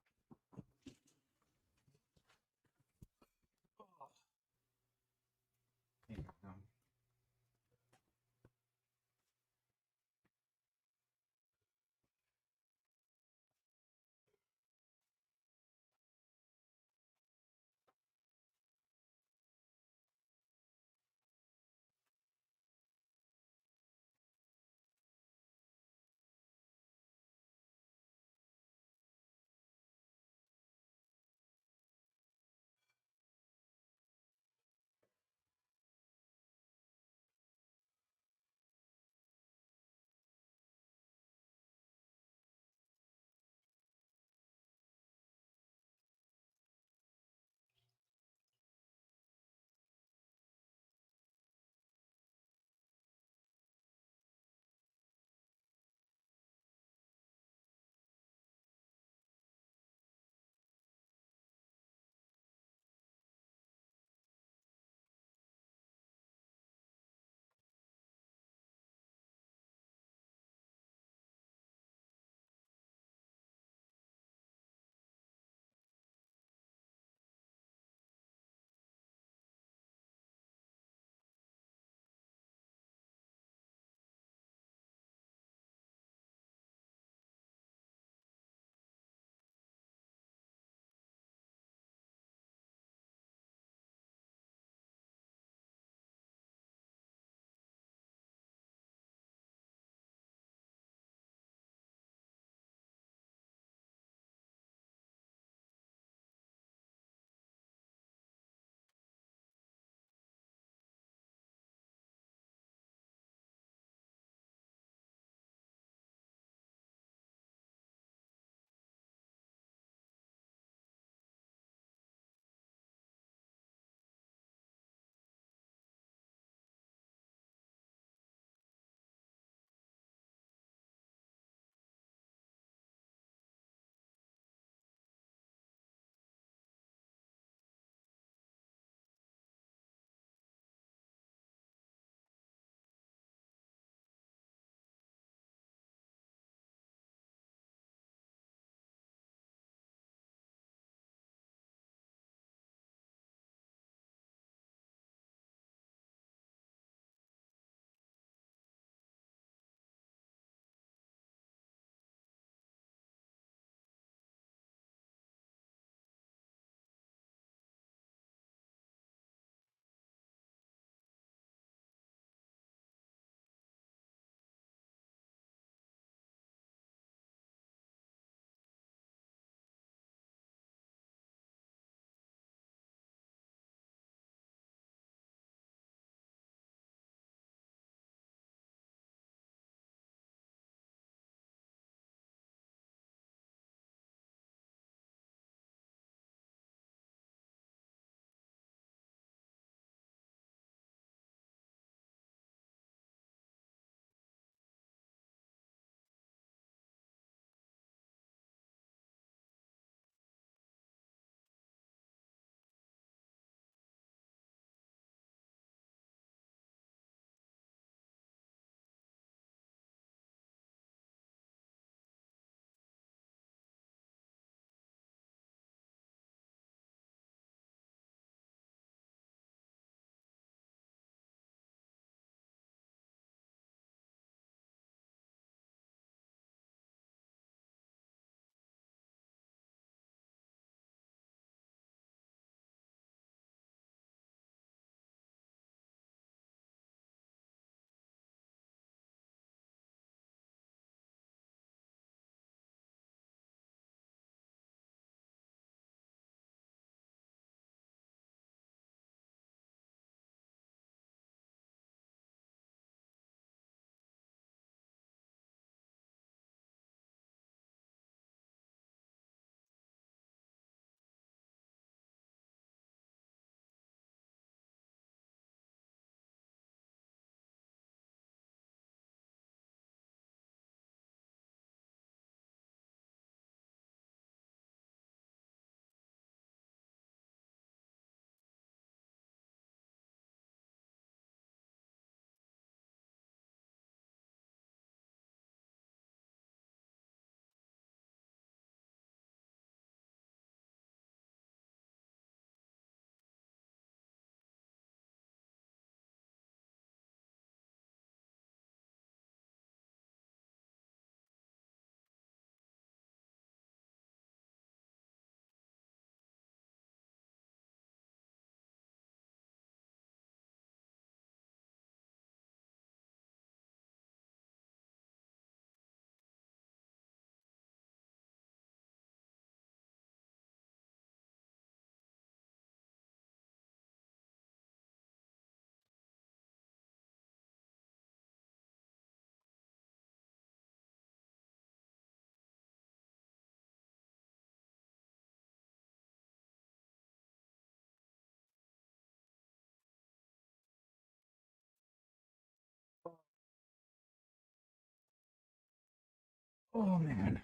Oh man.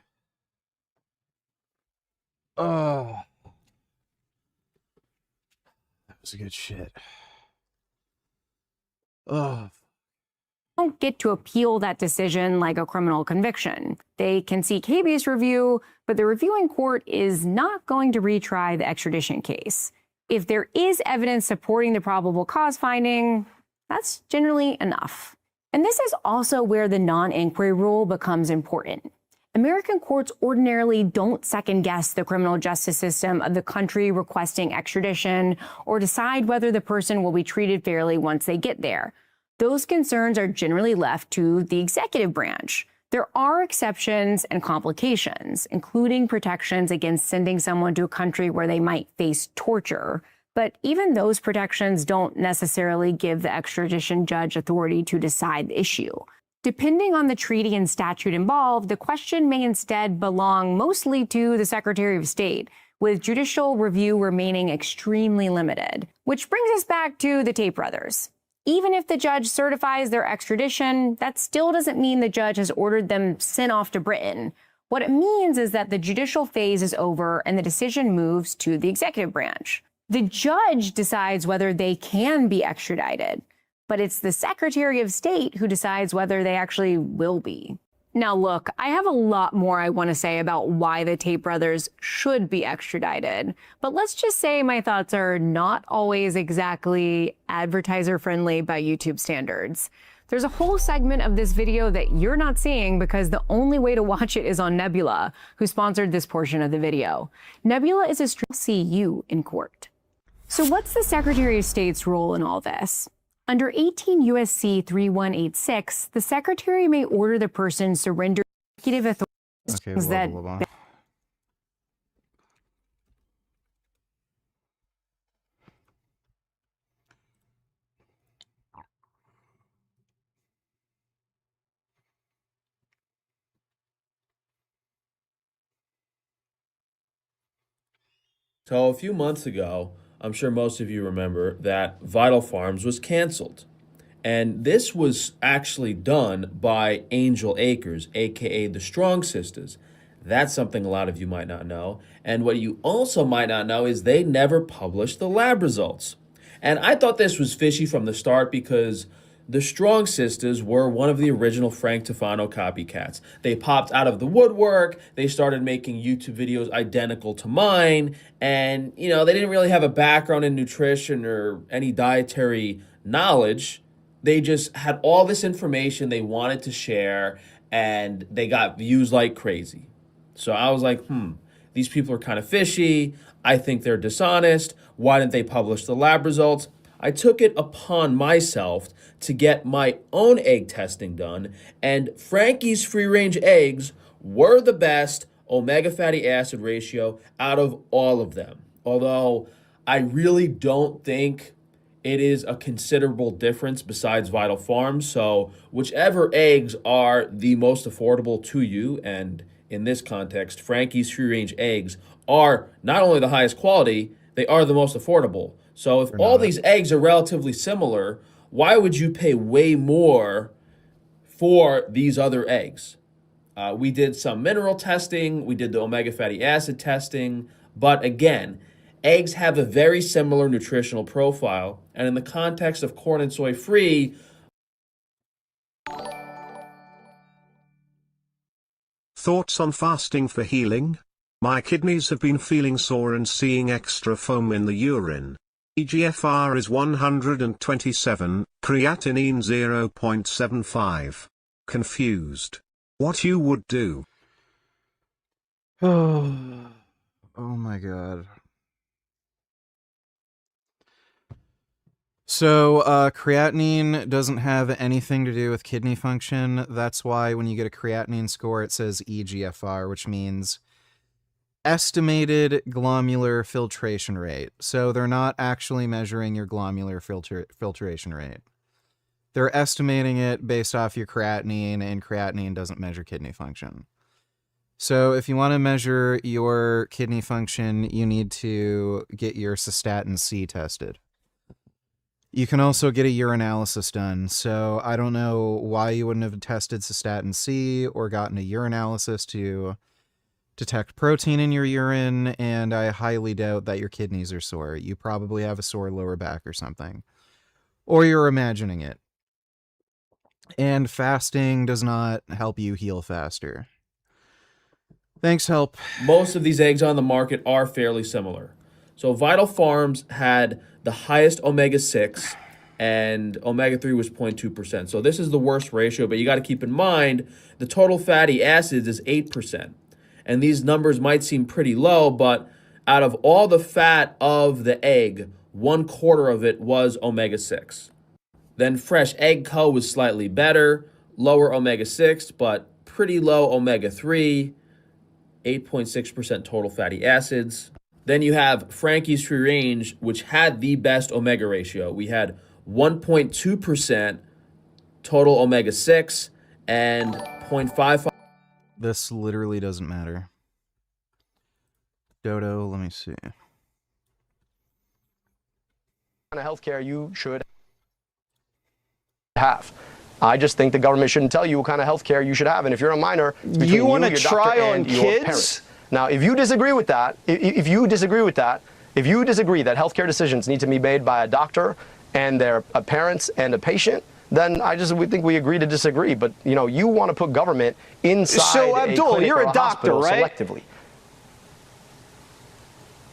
Oh. That was a good shit. Oh. Don't get to appeal that decision like a criminal conviction. They can seek habeas review, but the reviewing court is not going to retry the extradition case. If there is evidence supporting the probable cause finding, that's generally enough. And this is also where the non-inquiry rule becomes important. American courts ordinarily don't second-guess the criminal justice system of the country requesting extradition or decide whether the person will be treated fairly once they get there. Those concerns are generally left to the executive branch. There are exceptions and complications, including protections against sending someone to a country where they might face torture. But even those protections don't necessarily give the extradition judge authority to decide the issue. Depending on the treaty and statute involved, the question may instead belong mostly to the Secretary of State, with judicial review remaining extremely limited. Which brings us back to the Tate brothers. Even if the judge certifies their extradition, that still doesn't mean the judge has ordered them sent off to Britain. What it means is that the judicial phase is over and the decision moves to the executive branch. The judge decides whether they can be extradited, but it's the Secretary of State who decides whether they actually will be. Now look, I have a lot more I want to say about why the Tate brothers should be extradited, but let's just say my thoughts are not always exactly advertiser-friendly by YouTube standards. There's a whole segment of this video that you're not seeing because the only way to watch it is on Nebula, who sponsored this portion of the video. Nebula is a see you in court. So what's the Secretary of State's role in all this? Under 18 U.S.C. 3186, the Secretary may order the person surrender executive authorities that. So a few months ago, I'm sure most of you remember that Vital Farms was canceled. And this was actually done by Angel Acres, aka the Strong Sisters. That's something a lot of you might not know. And what you also might not know is they never published the lab results. And I thought this was fishy from the start because the Strong Sisters were one of the original Frank Tufano copycats. They popped out of the woodwork, they started making YouTube videos identical to mine, and they didn't really have a background in nutrition or any dietary knowledge. They just had all this information they wanted to share, and they got views like crazy. So I was like, these people are kind of fishy. I think they're dishonest. Why didn't they publish the lab results? I took it upon myself to get my own egg testing done, and Frankie's free-range eggs were the best omega fatty acid ratio out of all of them. Although I really don't think it is a considerable difference besides Vital Farms. So whichever eggs are the most affordable to you, and in this context, Frankie's free-range eggs are not only the highest quality, they are the most affordable. So if all these eggs are relatively similar, why would you pay way more for these other eggs? We did some mineral testing, we did the omega fatty acid testing, but again, eggs have a very similar nutritional profile, and in the context of corn and soy free, Thoughts on fasting for healing? My kidneys have been feeling sore and seeing extra foam in the urine. eGFR is 127, creatinine 0.75. Confused. What you would do? Oh my god. So, creatinine doesn't have anything to do with kidney function. That's why when you get a creatinine score, it says eGFR, which means estimated glomerular filtration rate. So they're not actually measuring your glomerular filtration rate. They're estimating it based off your creatinine, and creatinine doesn't measure kidney function. So if you want to measure your kidney function, you need to get your cystatin C tested. You can also get a urinalysis done. So I don't know why you wouldn't have tested cystatin C or gotten a urinalysis to detect protein in your urine, and I highly doubt that your kidneys are sore. You probably have a sore lower back or something. Or you're imagining it. And fasting does not help you heal faster. Thanks, help. Most of these eggs on the market are fairly similar. So Vital Farms had the highest omega-6 and omega-3 was 0.2%. So this is the worst ratio, but you got to keep in mind the total fatty acids is 8%. And these numbers might seem pretty low, but out of all the fat of the egg, 1/4 of it was omega-6. Then Fresh Egg Co. was slightly better, lower omega-6, but pretty low omega-3, 8.6% total fatty acids. Then you have Frankie's Free Range, which had the best omega ratio. We had 1.2% total omega-6 and 0.55. This literally doesn't matter. Dodo, let me see. Kind of healthcare you should have. I just think the government shouldn't tell you what kind of healthcare you should have. And if you're a minor, it's between You want to your doctor try on and your kids? parent. Now, if you disagree with that, if you disagree that healthcare decisions need to be made by a doctor and their parents and a patient, then we think we agree to disagree. But you want to put government inside. So, Abdul, a clinic you're or a doctor, hospital right? Selectively.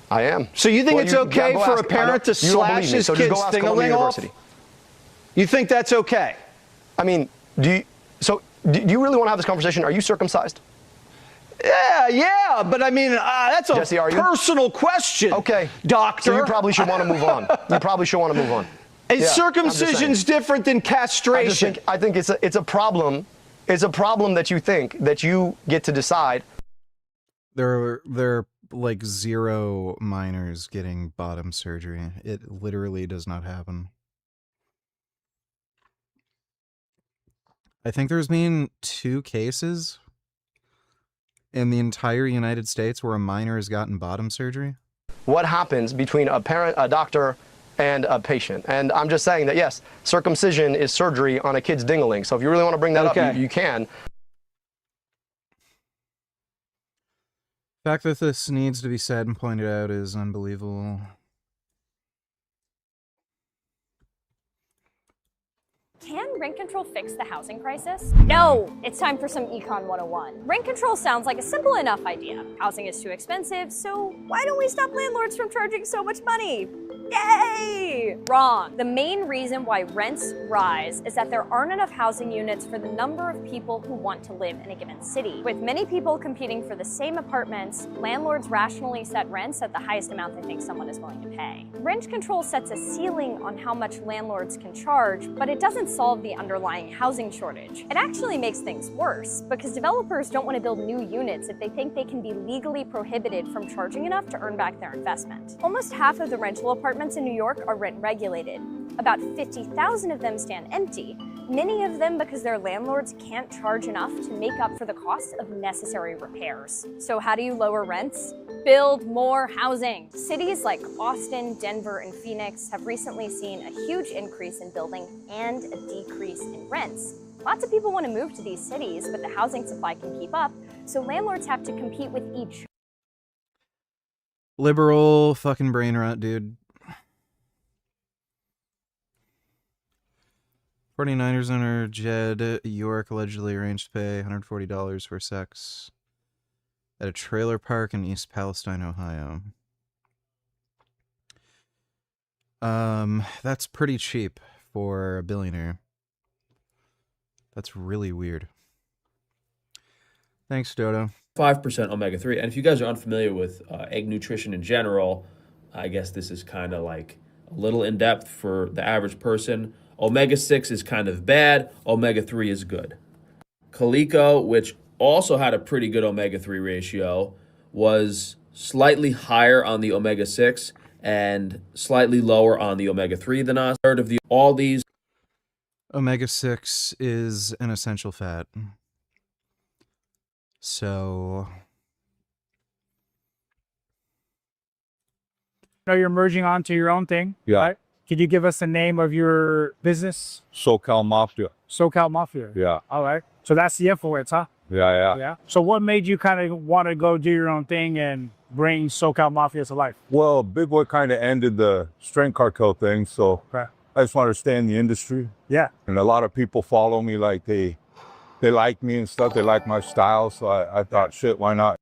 I am. So you think it's okay for a parent to slash his kid's thingling off? You think that's okay? I mean, do you really want to have this conversation? Are you circumcised? Yeah, but I mean, that's a Jesse, personal question. Okay, doctor. So you probably should want to move on. Is circumcision's different than castration? I think it's a problem. It's a problem that you think that you get to decide. There are like 0 minors getting bottom surgery. It literally does not happen. I think there's been 2 cases in the entire United States where a minor has gotten bottom surgery. What happens between a parent, a doctor, and a patient? And I'm just saying that, yes, circumcision is surgery on a kid's dingling. So if you really want to bring that up, you can. The fact that this needs to be said and pointed out is unbelievable. Can rent control fix the housing crisis? No! It's time for some Econ 101. Rent control sounds like a simple enough idea. Housing is too expensive, so why don't we stop landlords from charging so much money? Yay! Wrong. The main reason why rents rise is that there aren't enough housing units for the number of people who want to live in a given city. With many people competing for the same apartments, landlords rationally set rents at the highest amount they think someone is willing to pay. Rent control sets a ceiling on how much landlords can charge, but it doesn't solve the underlying housing shortage. It actually makes things worse, because developers don't want to build new units if they think they can be legally prohibited from charging enough to earn back their investment. Almost half of the rental apartments in New York are rent regulated. About 50,000 of them stand empty, many of them because their landlords can't charge enough to make up for the cost of necessary repairs. So how do you lower rents? Build more housing. Cities like Austin, Denver, and Phoenix have recently seen a huge increase in building and a decrease in rents. Lots of people want to move to these cities, but the housing supply can keep up, so landlords have to compete with each. Liberal fucking brain rot, dude. 49ers owner Jed York allegedly arranged to pay $140 for sex at a trailer park in East Palestine, Ohio. That's pretty cheap for a billionaire. That's really weird. Thanks, Dodo. 5% omega-3. And if you guys are unfamiliar with egg nutrition in general, I guess this is kind of like a little in-depth for the average person. Omega-6 is kind of bad. Omega-3 is good. Calico, which also had a pretty good omega-3 ratio, was slightly higher on the omega-6 and slightly lower on the omega-3 than us. Third of all these. Omega-6 is an essential fat. So You're merging onto your own thing. Yeah. Right? Could you give us the name of your business? SoCal Mafia. SoCal Mafia. Yeah. All right. So that's the influence, huh? Yeah. Yeah. So what made you kind of want to go do your own thing and bring SoCal Mafia to life? Well, Big Boy kind of ended the strength cartel thing, so Okay. I just wanted to stay in the industry. Yeah. And a lot of people follow me, like they like me and stuff. They like my style, so I thought, shit, why not?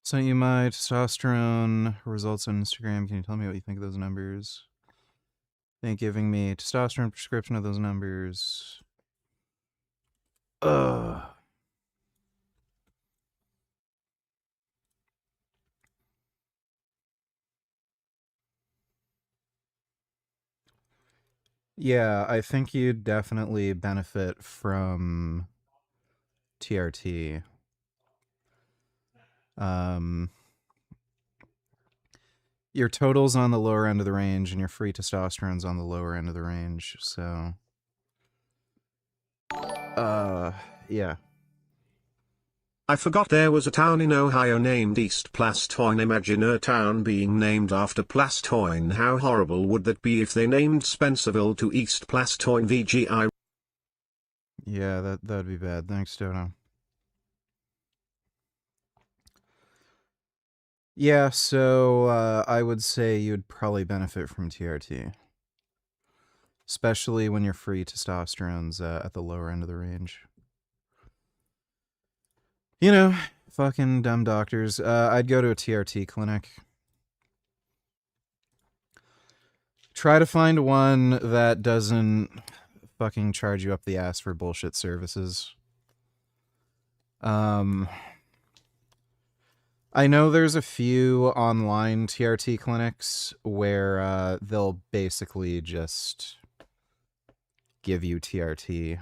Sent you my testosterone results on Instagram. Can you tell me what you think of those numbers? Thank giving me testosterone prescription of those numbers. Yeah, I think you'd definitely benefit from TRT. Your total's on the lower end of the range, and your free testosterone's on the lower end of the range, so... yeah. I forgot there was a town in Ohio named East Plastoin. Imagine a town being named after Plastoin. How horrible would that be if they named Spencerville to East Plastoin VGI? Yeah, that'd be bad. Thanks, Dono. Yeah, so I would say you'd probably benefit from TRT. Especially when your free testosterone's at the lower end of the range. You know, fucking dumb doctors. I'd go to a TRT clinic. Try to find one that doesn't fucking charge you up the ass for bullshit services. I know there's a few online TRT clinics where they'll basically just give you TRT.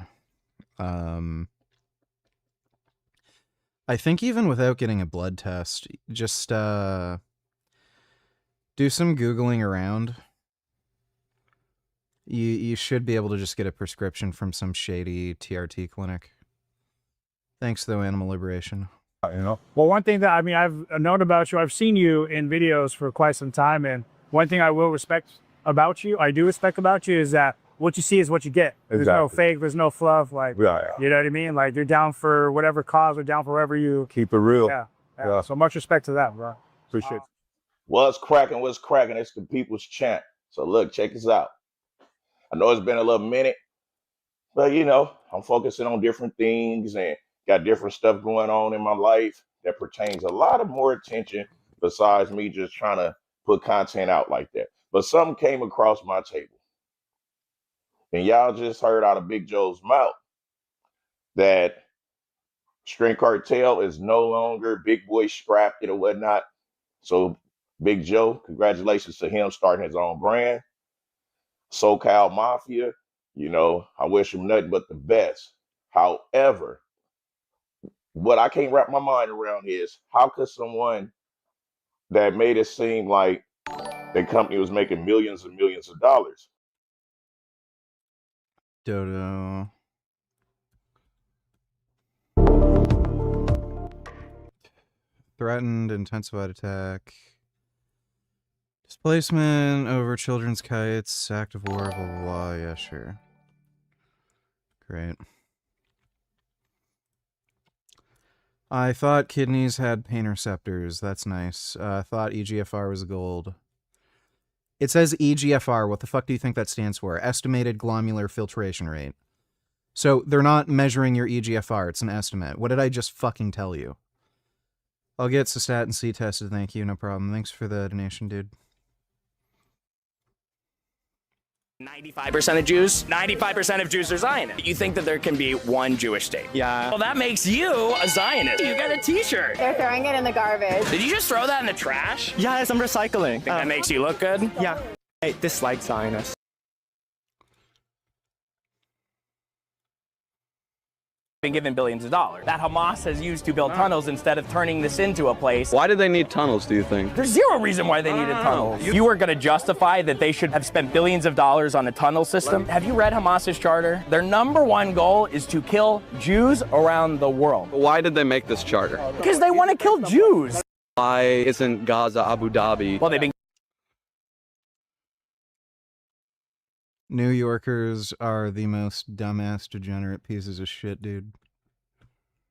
I think even without getting a blood test, just do some Googling around. You should be able to just get a prescription from some shady TRT clinic. Thanks, though, Animal Liberation. You know? Well, one thing that, I mean, I've known about you, I've seen you in videos for quite some time, and one thing I will respect about you, I do respect about you, is that what you see is what you get. There's no fake, there's no fluff, like, you know what I mean? Like, you're down for whatever cause or down for whatever you... Keep it real. Yeah. So much respect to that, bro. Appreciate it. What's cracking? What's cracking? It's the people's champ. So look, check this out. I know it's been a little minute, but you know, I'm focusing on different things and got different stuff going on in my life that pertains a lot of more attention besides me just trying to put content out like that. But something came across my table. And y'all just heard out of Big Joe's mouth that Strength Cartel is no longer Big Boy Scrapped it or whatnot. So Big Joe, congratulations to him starting his own brand. SoCal Mafia, you know, I wish him nothing but the best. However, what I can't wrap my mind around is how could someone that made it seem like the company was making millions and millions of dollars? Dodo. Threatened, intensified attack. Displacement over children's kites, act of war, blah, blah, blah. Yeah, sure. Great. I thought kidneys had pain receptors. That's nice. I thought EGFR was gold. It says EGFR. What the fuck do you think that stands for? Estimated glomerular filtration rate. So they're not measuring your EGFR. It's an estimate. What did I just fucking tell you? I'll get Cystatin C tested. Thank you. No problem. Thanks for the donation, dude. 95% of Jews, 95% of Jews are Zionists. You think that there can be one Jewish state? Yeah. Well, that makes you a Zionist. You got a t-shirt. They're throwing it in the garbage. Did you just throw that in the trash? Yes, I'm recycling. Think that makes you look good? Yeah. I dislike Zionists. Been given billions of dollars that Hamas has used to build tunnels instead of turning this into a place. Why did they need tunnels, do you think? There's zero reason why they needed tunnels. You were going to justify that they should have spent billions of dollars on a tunnel system. Have you read Hamas's charter? Their number one goal is to kill Jews around the world. Why did they make this charter? Because they want to kill Jews. Why isn't Gaza Abu Dhabi? Well, they've been New Yorkers are the most dumbass, degenerate pieces of shit, dude.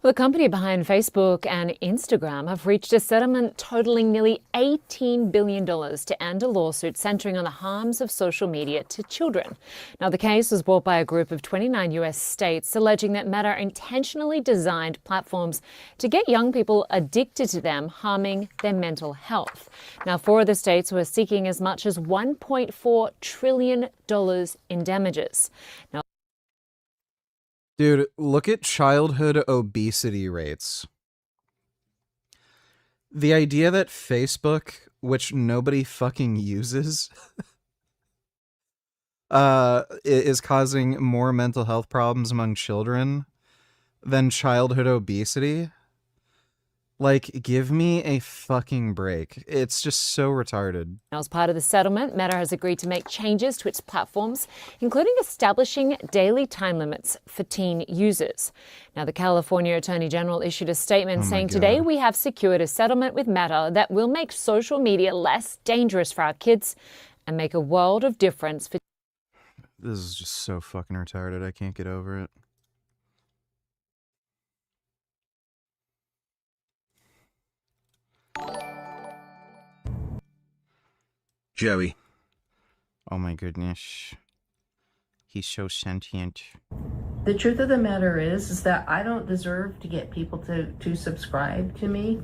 The company behind Facebook and Instagram have reached a settlement totaling nearly $18 billion to end a lawsuit centering on the harms of social media to children. Now, the case was brought by a group of 29 U.S. states alleging that Meta intentionally designed platforms to get young people addicted to them, harming their mental health. Now, 4 of the states were seeking as much as $1.4 trillion in damages. Now, dude, look at childhood obesity rates. The idea that Facebook, which nobody fucking uses, is causing more mental health problems among children than childhood obesity. Like, give me a fucking break. It's just so retarded. Now, as part of the settlement, Meta has agreed to make changes to its platforms, including establishing daily time limits for teen users. Now, the California Attorney General issued a statement saying, "Today we have secured a settlement with Meta that will make social media less dangerous for our kids and make a world of difference for..." This is just so fucking retarded. I can't get over it. Joey. Oh my goodness. He's so sentient. The truth of the matter is that I don't deserve to get people to subscribe to me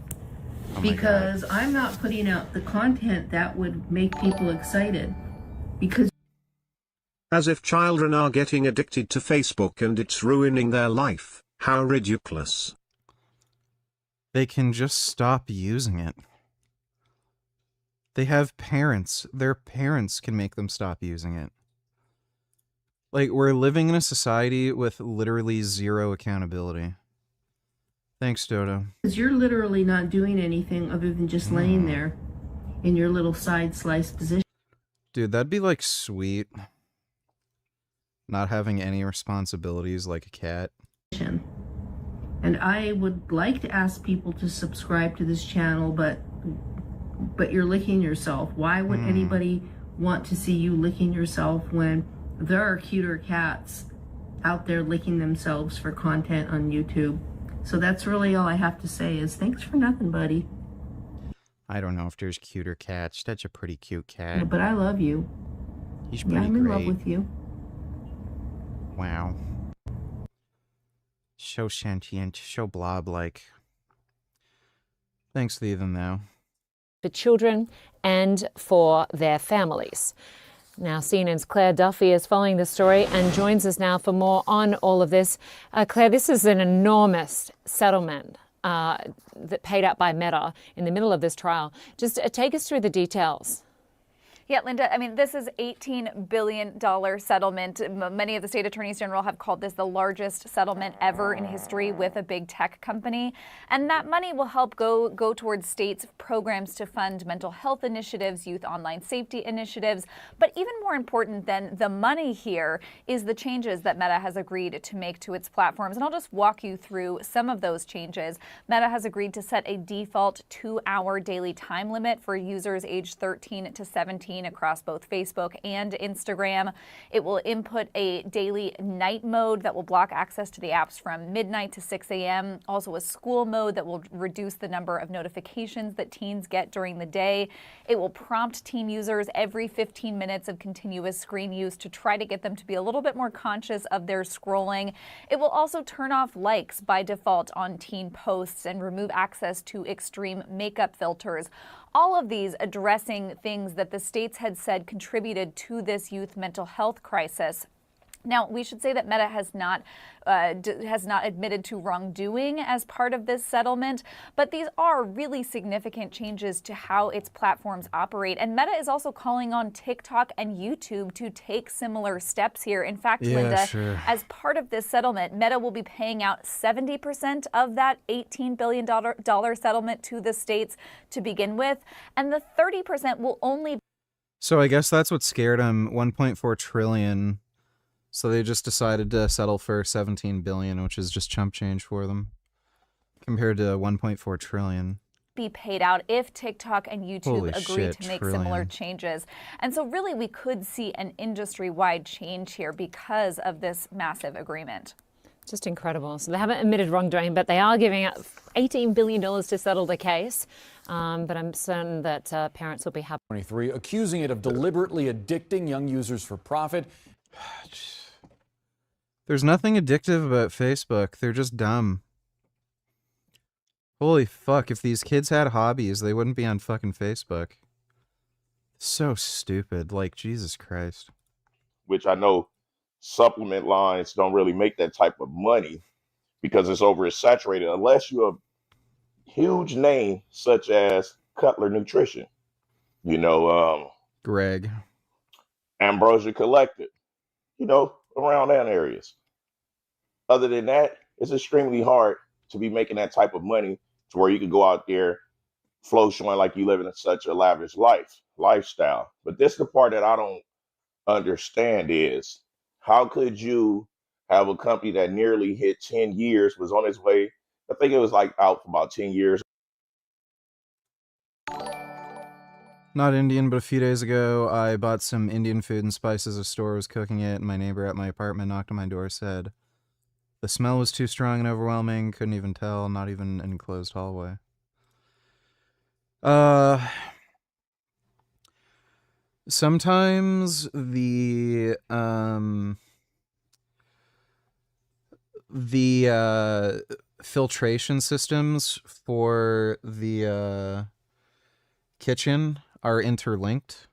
because I'm not putting out the content that would make people excited. Because as if children are getting addicted to Facebook and it's ruining their life. How ridiculous. They can just stop using it. They have parents. Their parents can make them stop using it. Like, we're living in a society with literally zero accountability. Thanks, Dodo. Because you're literally not doing anything other than just laying there in your little side slice position. Dude, that'd be like sweet. Not having any responsibilities like a cat. And I would like to ask people to subscribe to this channel, but you're licking yourself. Why would anybody want to see you licking yourself when there are cuter cats out there licking themselves for content on YouTube? So that's really all I have to say is thanks for nothing, buddy. I don't know if there's cuter cats. That's a pretty cute cat. Yeah, but I love you. He's pretty I'm in great. love with you. Wow. So sentient, so blob-like. Thanks, Ethan, though. For children and for their families. Now, CNN's Claire Duffy is following the story and joins us now for more on all of this. Claire, this is an enormous settlement that paid out by Meta in the middle of this trial. Just take us through the details. Yeah, Linda, I mean, this is $18 billion settlement. Many of the state attorneys general have called this the largest settlement ever in history with a big tech company. And that money will help go towards states' programs to fund mental health initiatives, youth online safety initiatives. But even more important than the money here is the changes that Meta has agreed to make to its platforms. And I'll just walk you through some of those changes. Meta has agreed to set a default 2-hour daily time limit for users aged 13 to 17 across both Facebook and Instagram. It will input a daily night mode that will block access to the apps from midnight to 6 a.m. Also a school mode that will reduce the number of notifications that teens get during the day. It will prompt teen users every 15 minutes of continuous screen use to try to get them to be a little bit more conscious of their scrolling. It will also turn off likes by default on teen posts and remove access to extreme makeup filters. All of these addressing things that the states had said contributed to this youth mental health crisis. Now, we should say that Meta has not admitted to wrongdoing as part of this settlement, but these are really significant changes to how its platforms operate. And Meta is also calling on TikTok and YouTube to take similar steps here. In fact, Linda, as part of this settlement, Meta will be paying out 70% of that $18 billion settlement to the states to begin with, and the 30% will only... So I guess that's what scared him, 1.4 trillion. So they just decided to settle for 17 billion, which is just chump change for them, compared to 1.4 trillion. be paid out if TikTok and YouTube Holy agree shit, to make trillion. similar changes. And so really we could see an industry-wide change here because of this massive agreement. Just incredible. So they haven't admitted wrongdoing, but they are giving out $18 billion to settle the case. But I'm certain that parents will be happy. 23, accusing it of deliberately addicting young users for profit. There's nothing addictive about Facebook. They're just dumb. Holy fuck, if these kids had hobbies, they wouldn't be on fucking Facebook. So stupid. Like, Jesus Christ. Which I know supplement lines don't really make that type of money because it's oversaturated unless you're a huge name such as Cutler Nutrition. You know, Greg. Ambrosia Collective. You know, around that areas. Other than that, it's extremely hard to be making that type of money to where you can go out there, flow showing like you live in such a lavish lifestyle. But this is the part that I don't understand is how could you have a company that nearly hit 10 years, was on its way, I think it was like out for about 10 years. Not Indian, but a few days ago, I bought some Indian food and spices. A store was cooking it, and my neighbor at my apartment knocked on my door, said the smell was too strong and overwhelming, couldn't even tell, not even in enclosed hallway. Sometimes the filtration systems for the kitchen are interlinked.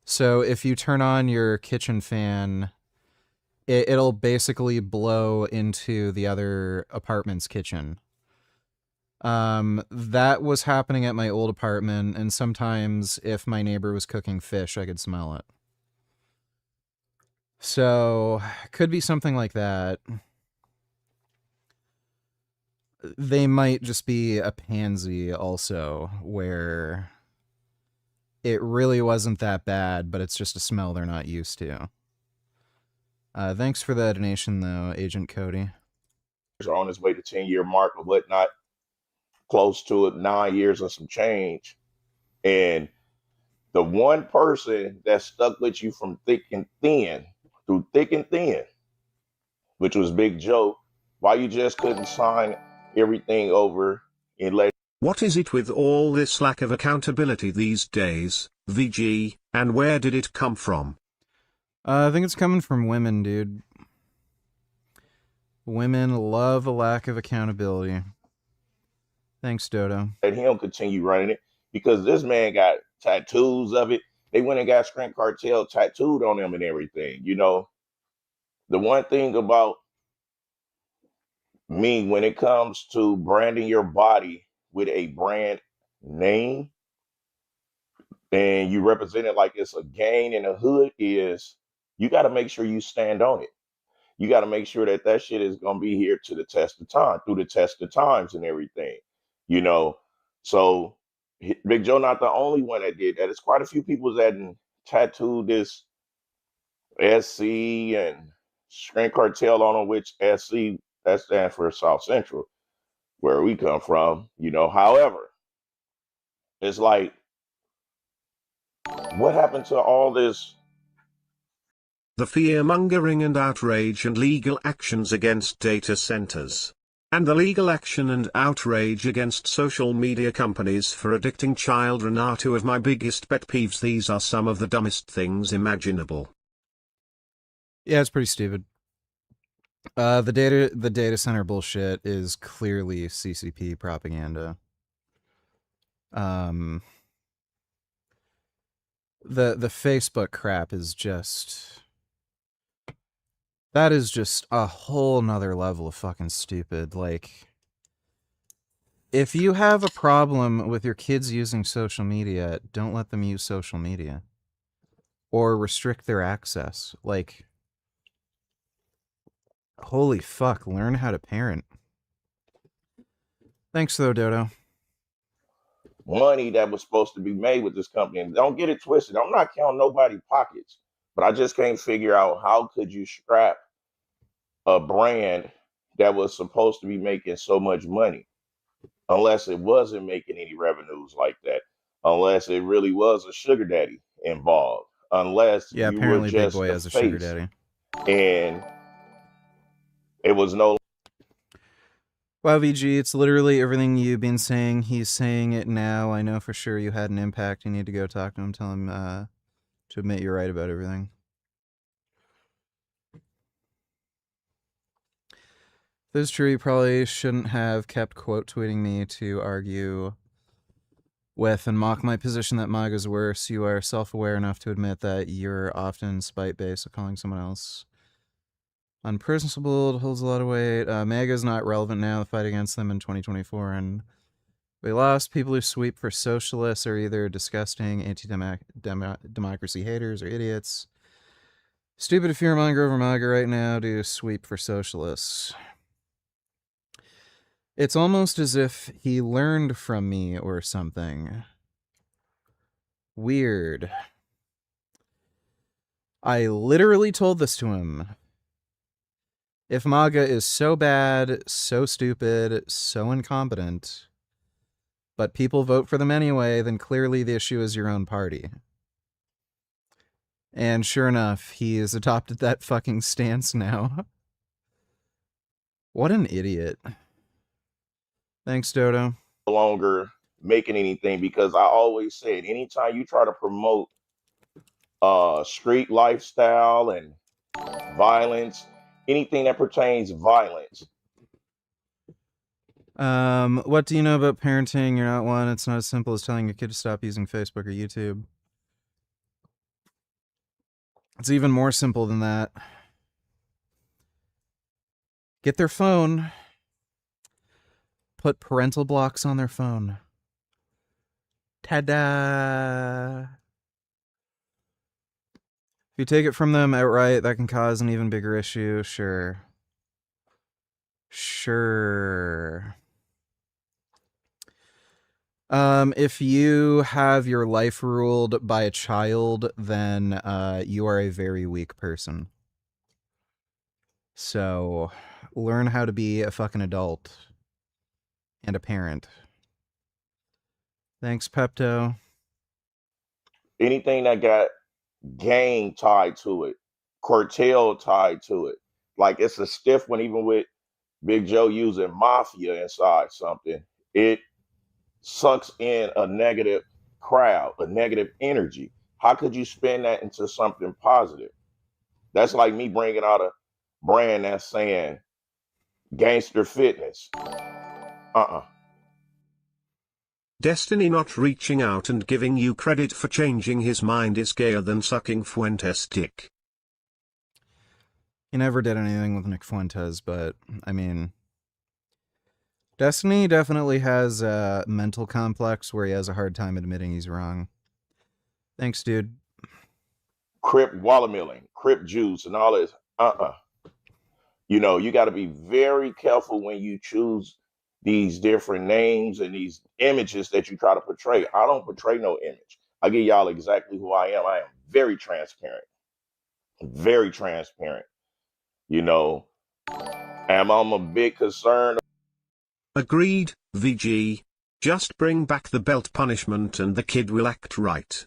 So if you turn on your kitchen fan, it'll basically blow into the other apartment's kitchen. That was happening at my old apartment, and sometimes if my neighbor was cooking fish, I could smell it. So, could be something like that. They might just be a pansy also, where it really wasn't that bad, but it's just a smell they're not used to. Thanks for the donation, though, Agent Cody. Are on his way to 10-year mark or whatnot, close to it, 9 years and some change. And the one person that stuck with you from thick and thin, through thick and thin, which was Big Joe, why you just couldn't sign everything over and let. What is it with all this lack of accountability these days, VG, and where did it come from? I think it's coming from women, dude. Women love a lack of accountability. Thanks, Dodo. Let him continue running it because this man got tattoos of it. They went and got Strength Cartel tattooed on them and everything. You know, the one thing about me when it comes to branding your body with a brand name and you represent it like it's a gang in the hood is you got to make sure you stand on it. You got to make sure that that shit is going to be here to the test of time, through the test of times and everything, you know? So Big Joe not the only one that did that. It's quite a few people that tattooed this SC and Strength Cartel on them, which SC, that stands for South Central, where we come from, you know? However, it's like, what happened to all this? The fear-mongering and outrage and legal actions against data centers. And the legal action and outrage against social media companies for addicting children are two of my biggest pet peeves. These are some of the dumbest things imaginable. Yeah, it's pretty stupid. The data center bullshit is clearly CCP propaganda. The Facebook crap is just... That is just a whole nother level of fucking stupid. Like, if you have a problem with your kids using social media, don't let them use social media. Or restrict their access. Like, holy fuck, learn how to parent. Thanks though, Dodo. Money that was supposed to be made with this company. And don't get it twisted. I'm not counting nobody's pockets, but I just can't figure out how could you strap a brand that was supposed to be making so much money unless it wasn't making any revenues like that, unless it really was a sugar daddy involved, unless Yeah, you were apparently Big just Boy the has a sugar face daddy. and it was no. Wow, VG, it's literally everything you've been saying. He's saying it now. I know for sure you had an impact. You need to go talk to him. Tell him to admit you're right about everything. If this is true, you probably shouldn't have kept quote tweeting me to argue with and mock my position that MAGA's worse. You are self-aware enough to admit that you're often spite-based, so calling someone else unprincipled holds a lot of weight. MAGA is not relevant now. The fight against them in 2024, and we lost. People who sweep for socialists are either disgusting anti-democracy haters or idiots. Stupid if you're a monger over MAGA right now to sweep for socialists. It's almost as if he learned from me or something. Weird. I literally told this to him. If MAGA is so bad, so stupid, so incompetent, but people vote for them anyway, then clearly the issue is your own party. And sure enough, he has adopted that fucking stance now. What an idiot. Thanks, Dodo. No longer making anything, because I always said anytime you try to promote street lifestyle and violence, anything that pertains violence. What do you know about parenting? You're not one. It's not as simple as telling your kid to stop using Facebook or YouTube. It's even more simple than that. Get their phone. Put parental blocks on their phone. Ta-da! If you take it from them outright, that can cause an even bigger issue. Sure. Sure. If you have your life ruled by a child, then you are a very weak person. So, learn how to be a fucking adult. And a parent. Thanks, Pepto. Anything that got gang tied to it, cartel tied to it. Like it's a stiff one, even with Big Joe using mafia inside something. It sucks in a negative crowd, a negative energy. How could you spin that into something positive? That's like me bringing out a brand that's saying gangster fitness. Destiny not reaching out and giving you credit for changing his mind is gayer than sucking Fuentes' dick. He never did anything with Nick Fuentes, but, I mean... Destiny definitely has a mental complex where he has a hard time admitting he's wrong. Thanks, dude. Crip watermelon, Crip juice, and all this. You know, you got to be very careful when you choose these different names and these images that you try to portray. I don't portray no image. I give y'all exactly who I am. I am very transparent. Very transparent. You know, and I'm a big concern. Agreed, VG. Just bring back the belt punishment and the kid will act right.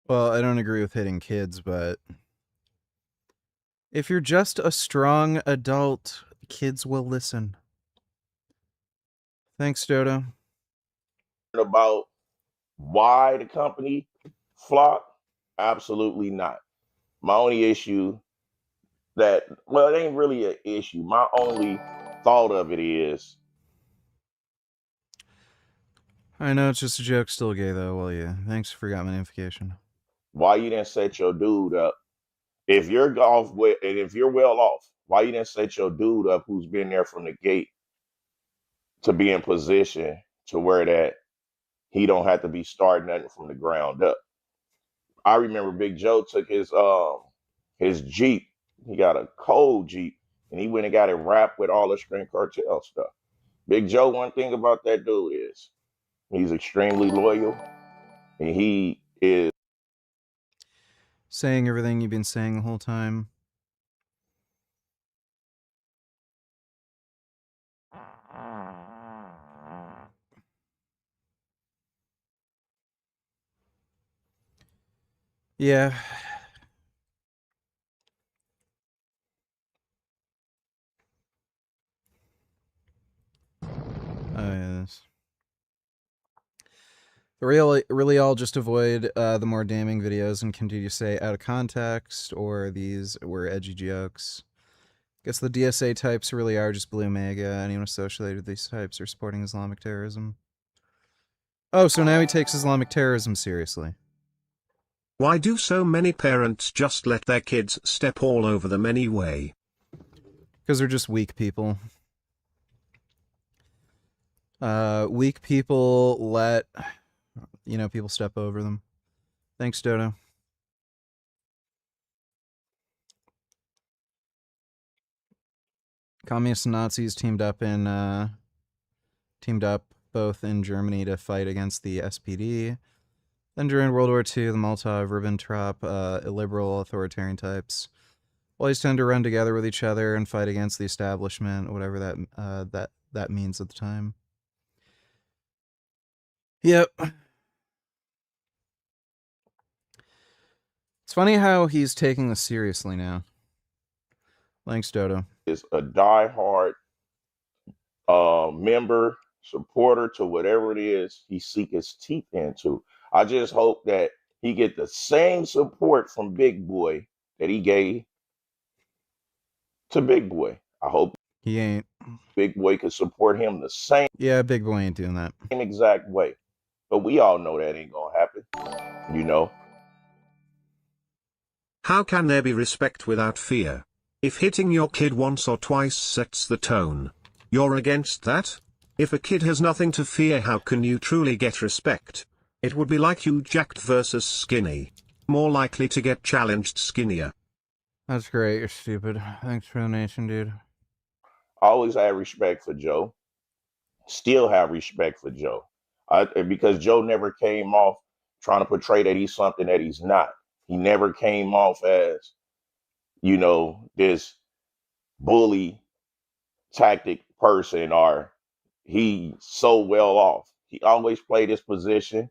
Well, I don't agree with hitting kids, but... if you're just a strong adult, kids will listen. Thanks, Dodo. About why the company flopped? Absolutely not. My only issue that, well, it ain't really an issue. My only thought of it is... I know it's just a joke, still gay though. Well, yeah. Thanks for got my notification. Why you didn't set your dude up? If you're off with, and if you're well off, why you didn't set your dude up who's been there from the gate to be in position to where that he don't have to be starting nothing from the ground up? I remember Big Joe took his Jeep. He got a cold Jeep, and he went and got it wrapped with all the string cartel stuff. Big Joe, one thing about that dude is he's extremely loyal, and he is saying everything you've been saying the whole time. Yeah. Oh, yes. Really all just avoid the more damning videos and continue to say out of context or these were edgy jokes. Guess the DSA types really are just blue mega. Anyone associated with these types are supporting Islamic terrorism. Oh, so now he takes Islamic terrorism seriously. Why do so many parents just let their kids step all over them anyway? Because they're just weak people. Weak people let, people step over them. Thanks, Dodo. Communists and Nazis teamed up both in Germany to fight against the SPD. Then during World War II, the Molotov-Ribbentrop, illiberal authoritarian types always tend to run together with each other and fight against the establishment, whatever that means at the time. Yep. It's funny how he's taking this seriously now. Thanks, Dodo. Is a diehard member, supporter to whatever it is he seek his teeth into. I just hope that he get the same support from Big Boy that he gave to Big Boy. I hope he ain't. Big Boy could support him the same. Yeah, Big Boy ain't doing that. Same exact way. But we all know that ain't gonna happen, How can there be respect without fear? If hitting your kid once or twice sets the tone, you're against that? If a kid has nothing to fear, how can you truly get respect? It would be like you jacked versus skinny. More likely to get challenged skinnier. That's great, you're stupid. Thanks for the nation, dude. I always had respect for Joe. Still have respect for Joe. Because Joe never came off trying to portray that he's something that he's not. He never came off as, this bully tactic person or he so well off. He always played his position.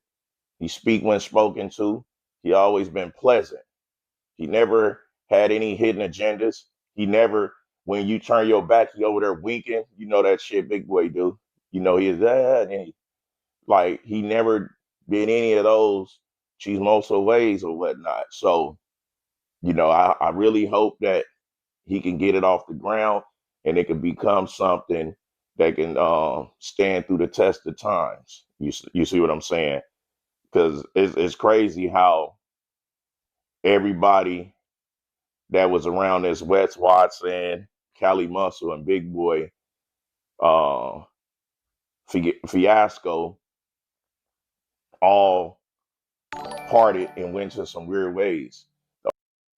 He speak when spoken to. He always been pleasant. He never had any hidden agendas. He never, when you turn your back, he over there winking. You know that shit Big Boy do. He is that. And he never did any of those chismoso ways or whatnot. So, I really hope that he can get it off the ground and it can become something that can stand through the test of times. You see what I'm saying? Because it's crazy how everybody that was around this Wes Watson, Cali Muscle, and Big Boy fiasco all parted and went to some weird ways.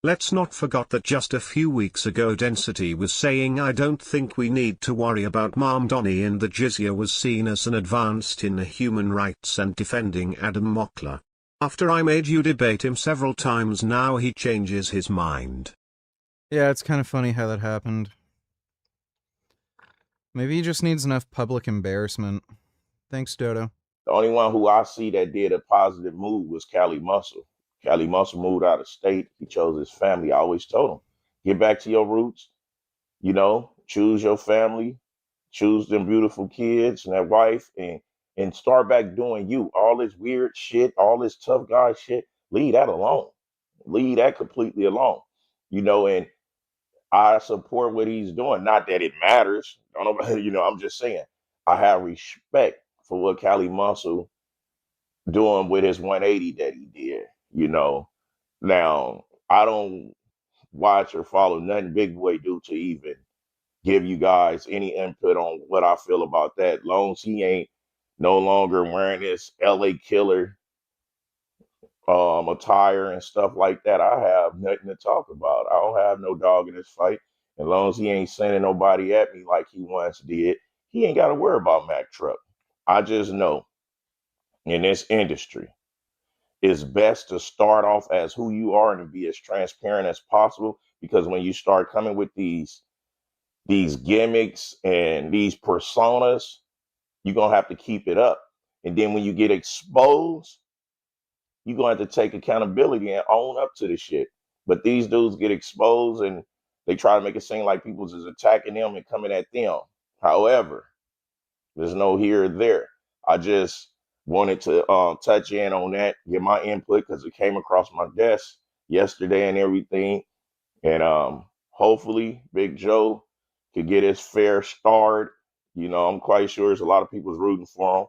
Let's not forget that just a few weeks ago Density was saying I don't think we need to worry about Mom Donnie, and the jizya was seen as an advanced in human rights and defending Adam Mockler. After I made you debate him several times, now he changes his mind. Yeah, it's kind of funny how that happened. Maybe he just needs enough public embarrassment. Thanks, Dodo. The only one who I see that did a positive move was Cali Muscle. Cali Muscle moved out of state. He chose his family. I always told him, get back to your roots. Choose your family, choose them beautiful kids and that wife, and start back doing you. All this weird shit, all this tough guy shit, leave that alone. Leave that completely alone. And I support what he's doing. Not that it matters. I don't know, I'm just saying I have respect for what Cali Muscle doing with his 180 that he did. Now I don't watch or follow nothing Big Boy do to even give you guys any input on what I feel about that. Long as he ain't no longer wearing this LA Killer attire and stuff like that, I have nothing to talk about. I don't have no dog in this fight. As long as he ain't sending nobody at me like he once did, he ain't got to worry about Mack Truck. I just know in this industry, it's best to start off as who you are and to be as transparent as possible, because when you start coming with these gimmicks and these personas, you're going to have to keep it up. And then when you get exposed, you're going to have to take accountability and own up to the shit. But these dudes get exposed and they try to make it seem like people's is attacking them and coming at them. However, there's no here or there. I just wanted to touch in on that, get my input because it came across my desk yesterday and everything. And hopefully Big Joe could get his fair start. You know, I'm quite sure there's a lot of people's rooting for him.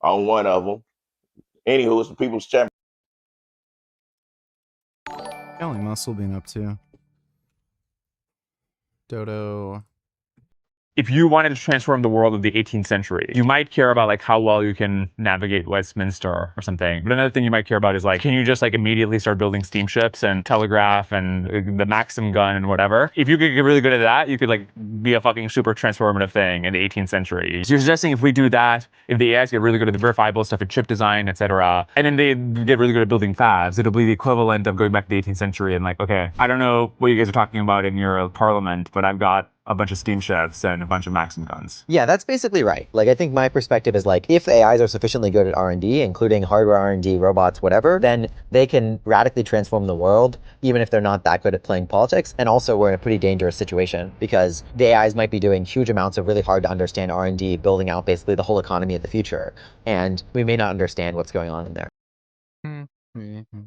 I'm one of them. Anywho, it's the People's Champion. Kelly Muscle been up to? Dodo. If you wanted to transform the world of the 18th century, you might care about like how well you can navigate Westminster or something. But another thing you might care about is like, can you just like immediately start building steamships and telegraph and the Maxim gun and whatever? If you could get really good at that, you could like be a fucking super transformative thing in the 18th century. So you're suggesting if we do that, if the AIs get really good at the verifiable stuff in chip design, etc., and then they get really good at building fabs, it'll be the equivalent of going back to the 18th century and like, okay, I don't know what you guys are talking about in your parliament, but I've got a bunch of steamships and a bunch of Maxim guns. Yeah, that's basically right. Like, I think my perspective is like, if AIs are sufficiently good at R&D, including hardware R&D, robots, whatever, then they can radically transform the world, even if they're not that good at playing politics. And also, we're in a pretty dangerous situation because the AIs might be doing huge amounts of really hard to understand R&D, building out basically the whole economy of the future. And we may not understand what's going on in there. Mm-hmm.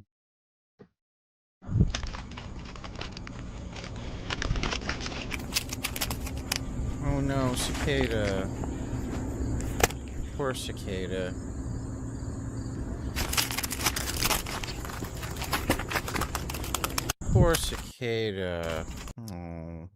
Oh no, cicada. Poor cicada. Poor cicada. Oh.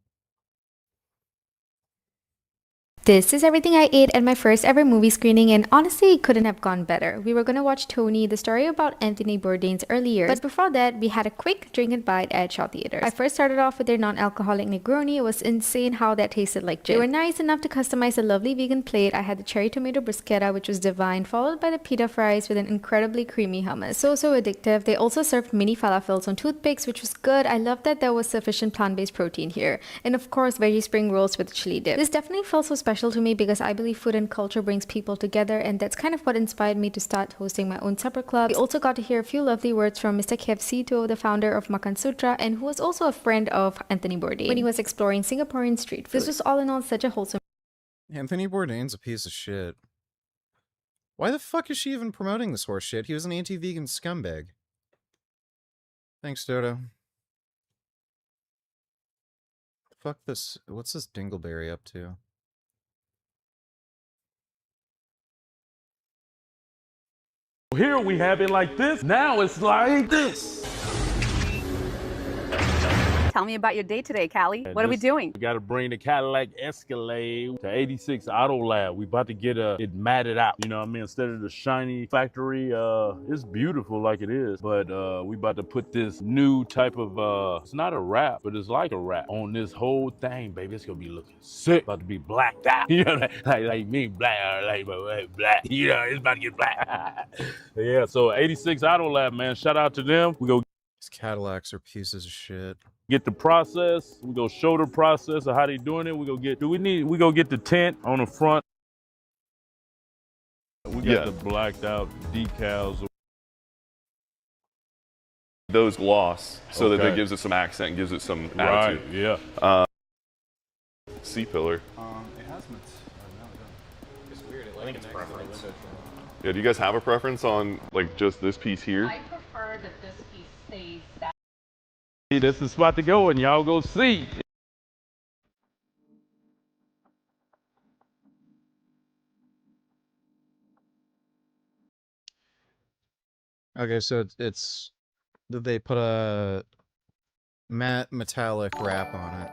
This is everything I ate at my first ever movie screening, and honestly it couldn't have gone better. We were gonna watch Tony, the story about Anthony Bourdain's early years, but before that we had a quick drink and bite at Shaw Theaters. I first started off with their non-alcoholic Negroni. It was insane how that tasted like gin. They were nice enough to customize a lovely vegan plate. I had the cherry tomato bruschetta, which was divine, followed by the pita fries with an incredibly creamy hummus. So addictive. They also served mini falafels on toothpicks, which was good. I loved that there was sufficient plant-based protein here. And of course, veggie spring rolls with chili dip. This definitely felt so special to me because I believe food and culture brings people together, and that's kind of what inspired me to start hosting my own supper club. We also got to hear a few lovely words from Mr. KFC, the founder of Makan Sutra, and who was also a friend of Anthony Bourdain when he was exploring Singaporean street food. This was all in all such a wholesome. Anthony Bourdain's a piece of shit. Why the fuck is she even promoting this horse shit? He was an anti-vegan scumbag. Thanks, Dodo. Fuck this. What's this Dingleberry up to? Here we have it like this. Now it's like this. Tell me about your day today, Callie. What are we doing? We got to bring the Cadillac Escalade to 86 Auto Lab. We about to get it matted out. You know what I mean? Instead of the shiny factory, it's beautiful like it is. But we about to put this new type of, it's not a wrap, but it's like a wrap on this whole thing, baby. It's going to be looking sick. About to be blacked out. You know, like me, black, like black. You know, it's about to get black. Yeah, so 86 Auto Lab, man. Shout out to them. We go. These Cadillacs are pieces of shit. Get the process. We go show the process of how they doing it. We go get. We go get the tent on the front. We got the blacked out decals. Those gloss so that it gives it some accent and gives it some attitude. Right. Yeah. C-pillar. It has it's weird. I think it's preference. Yeah. Do you guys have a preference on like just this piece here? I prefer that this piece stays that. This is the spot to go, and y'all go see. Okay, so it's did they put a matte metallic wrap on it?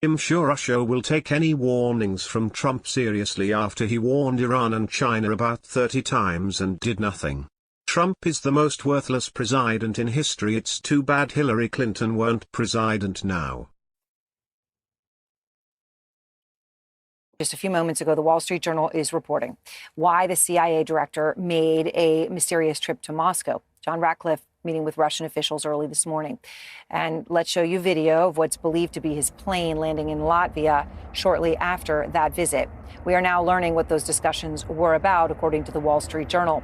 I'm sure Russia will take any warnings from Trump seriously after he warned Iran and China about 30 times and did nothing. Trump is the most worthless president in history. It's too bad Hillary Clinton weren't president now. Just a few moments ago, the Wall Street Journal is reporting why the CIA director made a mysterious trip to Moscow. John Ratcliffe meeting with Russian officials early this morning. And let's show you video of what's believed to be his plane landing in Latvia shortly after that visit. We are now learning what those discussions were about, according to the Wall Street Journal.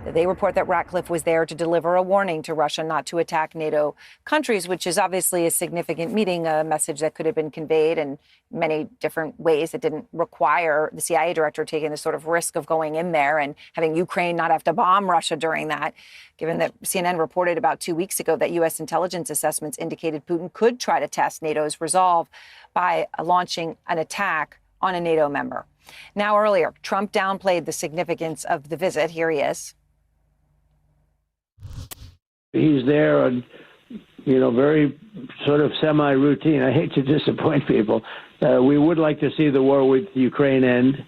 They report that Ratcliffe was there to deliver a warning to Russia not to attack NATO countries, which is obviously a significant meeting, a message that could have been conveyed in many different ways. It didn't require the CIA director taking the sort of risk of going in there and having Ukraine not have to bomb Russia during that, given that CNN reported about 2 weeks ago that U.S. intelligence assessments indicated Putin could try to test NATO's resolve by launching an attack on a NATO member. Now, earlier, Trump downplayed the significance of the visit. Here he is. He's there on, very sort of semi-routine. I hate to disappoint people. We would like to see the war with Ukraine end.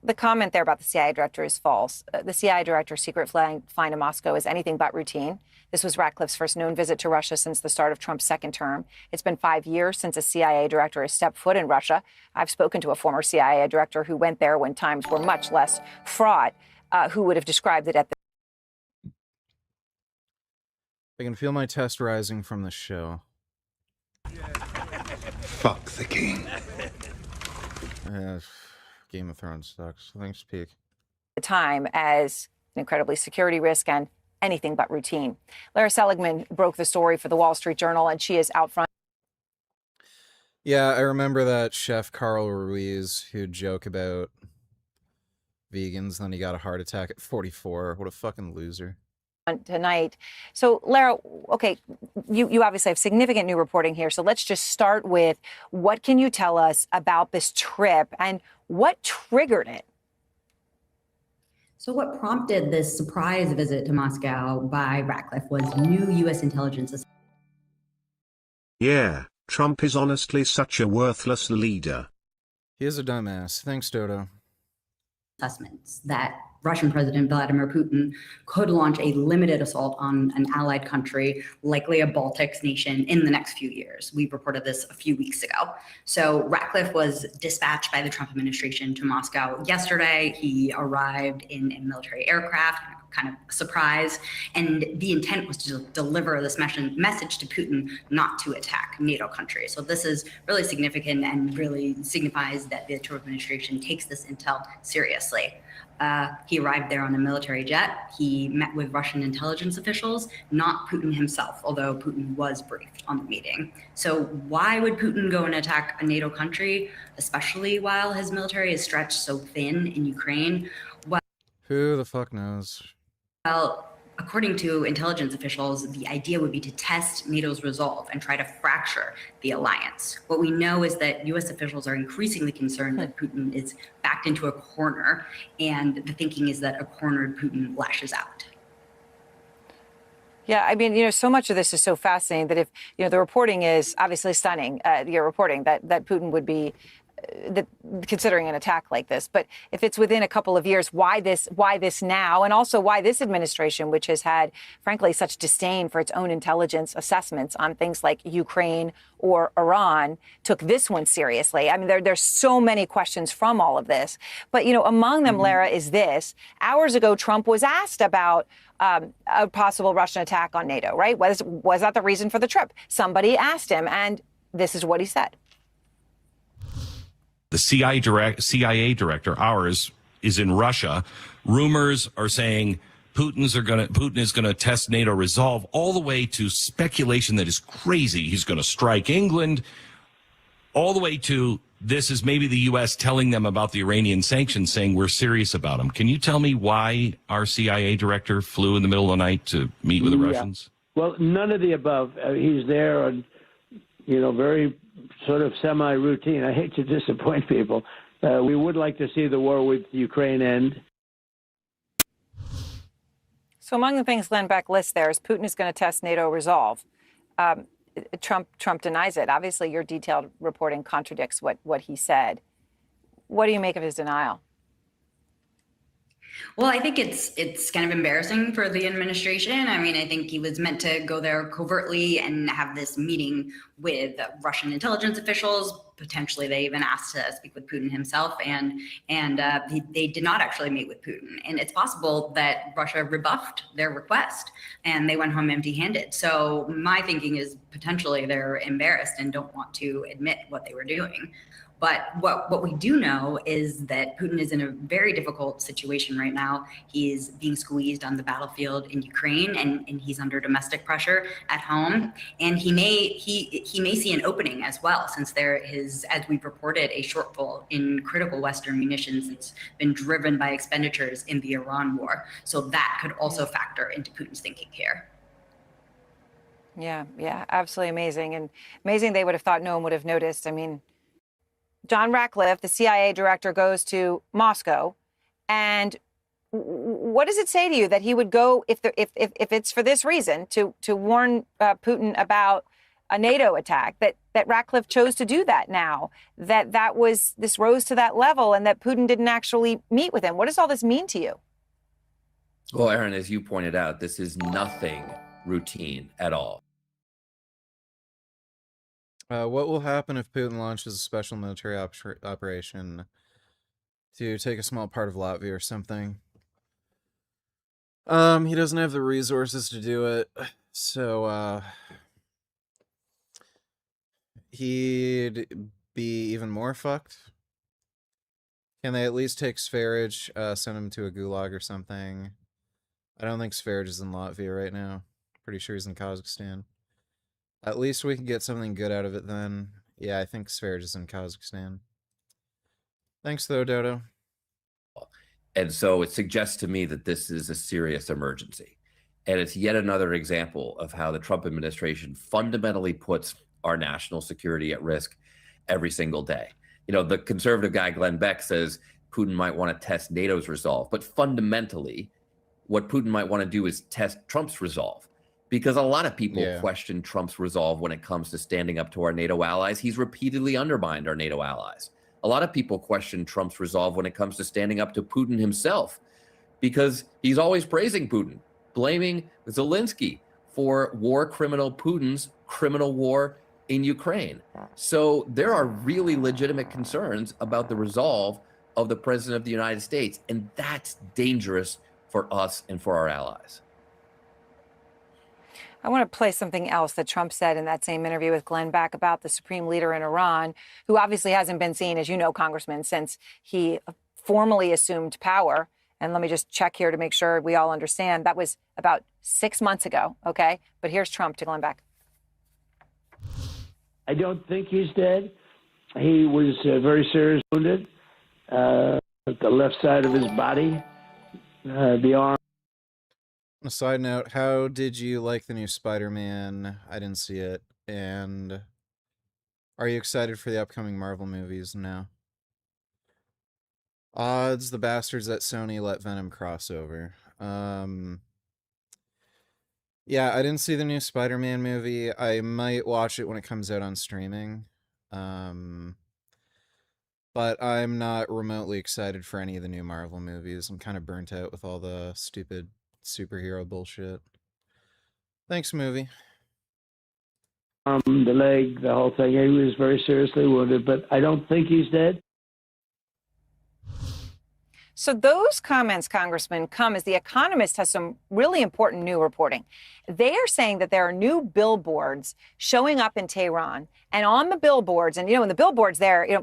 The comment there about the CIA director is false. The CIA director's secret flying to Moscow is anything but routine. This was Ratcliffe's first known visit to Russia since the start of Trump's second term. It's been 5 years since a CIA director has stepped foot in Russia. I've spoken to a former CIA director who went there when times were much less fraught, who would have described it at the... I can feel my test rising from the show. Fuck the king. Game of Thrones sucks. Thanks, Peak. time as an incredibly security risk and anything but routine. Lara Seligman broke the story for the Wall Street Journal, and she is out front. Yeah, I remember that chef Carl Ruiz who'd joke about vegans, then he got a heart attack at 44. What a fucking loser. Tonight. So, Lara, okay, you obviously have significant new reporting here. So let's just start with what can you tell us about this trip and what triggered it? So what prompted this surprise visit to Moscow by Ratcliffe was new U.S. intelligence. Yeah, Trump is honestly such a worthless leader. He is a dumbass. Thanks, Dodo. Assessments that Russian President Vladimir Putin could launch a limited assault on an allied country, likely a Baltic nation, in the next few years. We reported this a few weeks ago. So Ratcliffe was dispatched by the Trump administration to Moscow yesterday. He arrived in a military aircraft, kind of a surprise. And the intent was to deliver this message to Putin not to attack NATO countries. So this is really significant and really signifies that the Trump administration takes this intel seriously. He arrived there on a military jet. He met with Russian intelligence officials, not Putin himself, although Putin was briefed on the meeting. So why would Putin go and attack a NATO country, especially while his military is stretched so thin in Ukraine? Well, who the fuck knows? Well, according to intelligence officials, the idea would be to test NATO's resolve and try to fracture the alliance. What we know is that U.S. officials are increasingly concerned that Putin is backed into a corner, and the thinking is that a cornered Putin lashes out. Yeah, I mean, so much of this is so fascinating that if, the reporting is obviously stunning, you're reporting that Putin would be considering an attack like this. But if it's within a couple of years, why this now? And also why this administration, which has had, frankly, such disdain for its own intelligence assessments on things like Ukraine or Iran, took this one seriously. I mean, there's so many questions from all of this. But, among them, Lara, is this. Hours ago, Trump was asked about a possible Russian attack on NATO, right? Was that the reason for the trip? Somebody asked him, and this is what he said. The CIA director, ours, is in Russia. Rumors are saying Putin is gonna test NATO resolve, all the way to speculation that is crazy. He's going to strike England, all the way to this is maybe the U.S. telling them about the Iranian sanctions, saying we're serious about them. Can you tell me why our CIA director flew in the middle of the night to meet with the Russians? Well, none of the above. He's there on, very sort of semi-routine. I hate to disappoint people. We would like to see the war with Ukraine end. So among the things Glenn Beck lists there is Putin is going to test NATO resolve. Trump denies it. Obviously, your detailed reporting contradicts what he said. What do you make of his denial? Well, I think it's kind of embarrassing for the administration. I mean, I think he was meant to go there covertly and have this meeting with Russian intelligence officials. Potentially, they even asked to speak with Putin himself, and they did not actually meet with Putin. And it's possible that Russia rebuffed their request and they went home empty-handed. So my thinking is potentially they're embarrassed and don't want to admit what they were doing. But what we do know is that Putin is in a very difficult situation right now. He's being squeezed on the battlefield in Ukraine, and he's under domestic pressure at home. And he may see an opening as well, since there is, as we've reported, a shortfall in critical Western munitions that's been driven by expenditures in the Iran war. So that could also factor into Putin's thinking here. Yeah, absolutely amazing. And amazing they would have thought no one would have noticed. I mean, John Ratcliffe, the CIA director, goes to Moscow, and what does it say to you that he would go, if it's for this reason, to warn Putin about a NATO attack, that Ratcliffe chose to do that now, that this rose to that level, and that Putin didn't actually meet with him? What does all this mean to you? Well, Aaron, as you pointed out, this is nothing routine at all. What will happen if Putin launches a special military operation to take a small part of Latvia or something? He doesn't have the resources to do it, so he'd be even more fucked. Can they at least take Sverige, send him to a gulag or something? I don't think Sverige is in Latvia right now. Pretty sure he's in Kazakhstan. At least we can get something good out of it then. Yeah, I think Sverige is in Kazakhstan. Thanks, though, Dodo. And so it suggests to me that this is a serious emergency. And it's yet another example of how the Trump administration fundamentally puts our national security at risk every single day. You know, the conservative guy, Glenn Beck, says Putin might want to test NATO's resolve. But fundamentally, what Putin might want to do is test Trump's resolve. Because a lot of people question Trump's resolve when it comes to standing up to our NATO allies. He's repeatedly undermined our NATO allies. A lot of people question Trump's resolve when it comes to standing up to Putin himself, because he's always praising Putin, blaming Zelensky for war criminal Putin's criminal war in Ukraine. So there are really legitimate concerns about the resolve of the President of the United States, and that's dangerous for us and for our allies. I want to play something else that Trump said in that same interview with Glenn Beck about the supreme leader in Iran, who obviously hasn't been seen, as you know, Congressman, since he formally assumed power. And let me just check here to make sure we all understand. That was about 6 months ago, okay? But here's Trump to Glenn Beck. I don't think he's dead. He was very seriously wounded at the left side of his body, the arm. On a side note, how did you like the new Spider-Man? I didn't see it. And are you excited for the upcoming Marvel movies now? Odds the bastards that Sony let Venom crossover. Yeah, I didn't see the new Spider-Man movie. I might watch it when it comes out on streaming. But I'm not remotely excited for any of the new Marvel movies. I'm kind of burnt out with all the stupid superhero bullshit. Thanks, movie. The leg, the whole thing. He was very seriously wounded, but I don't think he's dead. So those comments, Congressman, come as The Economist has some really important new reporting. They are saying that there are new billboards showing up in Tehran, and on the billboards, and in the billboards there,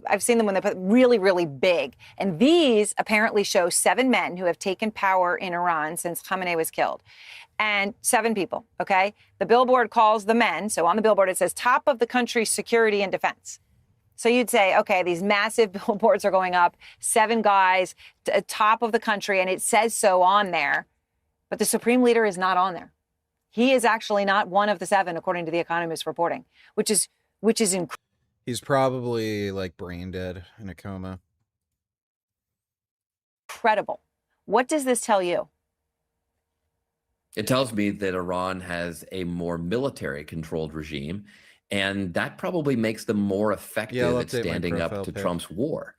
I've seen them when they put really, really big. And these apparently show 7 men who have taken power in Iran since Khamenei was killed. And 7 people, okay? The billboard calls the men. So on the billboard, it says top of the country's security and defense. So you'd say, okay, these massive billboards are going up, 7 guys, top of the country, and it says so on there. But the supreme leader is not on there. He is actually not one of the 7, according to The Economist reporting, which is incredible. He's probably like brain dead in a coma. Incredible. What does this tell you? It tells me that Iran has a more military-controlled regime, and that probably makes them more effective at standing up to Trump's war.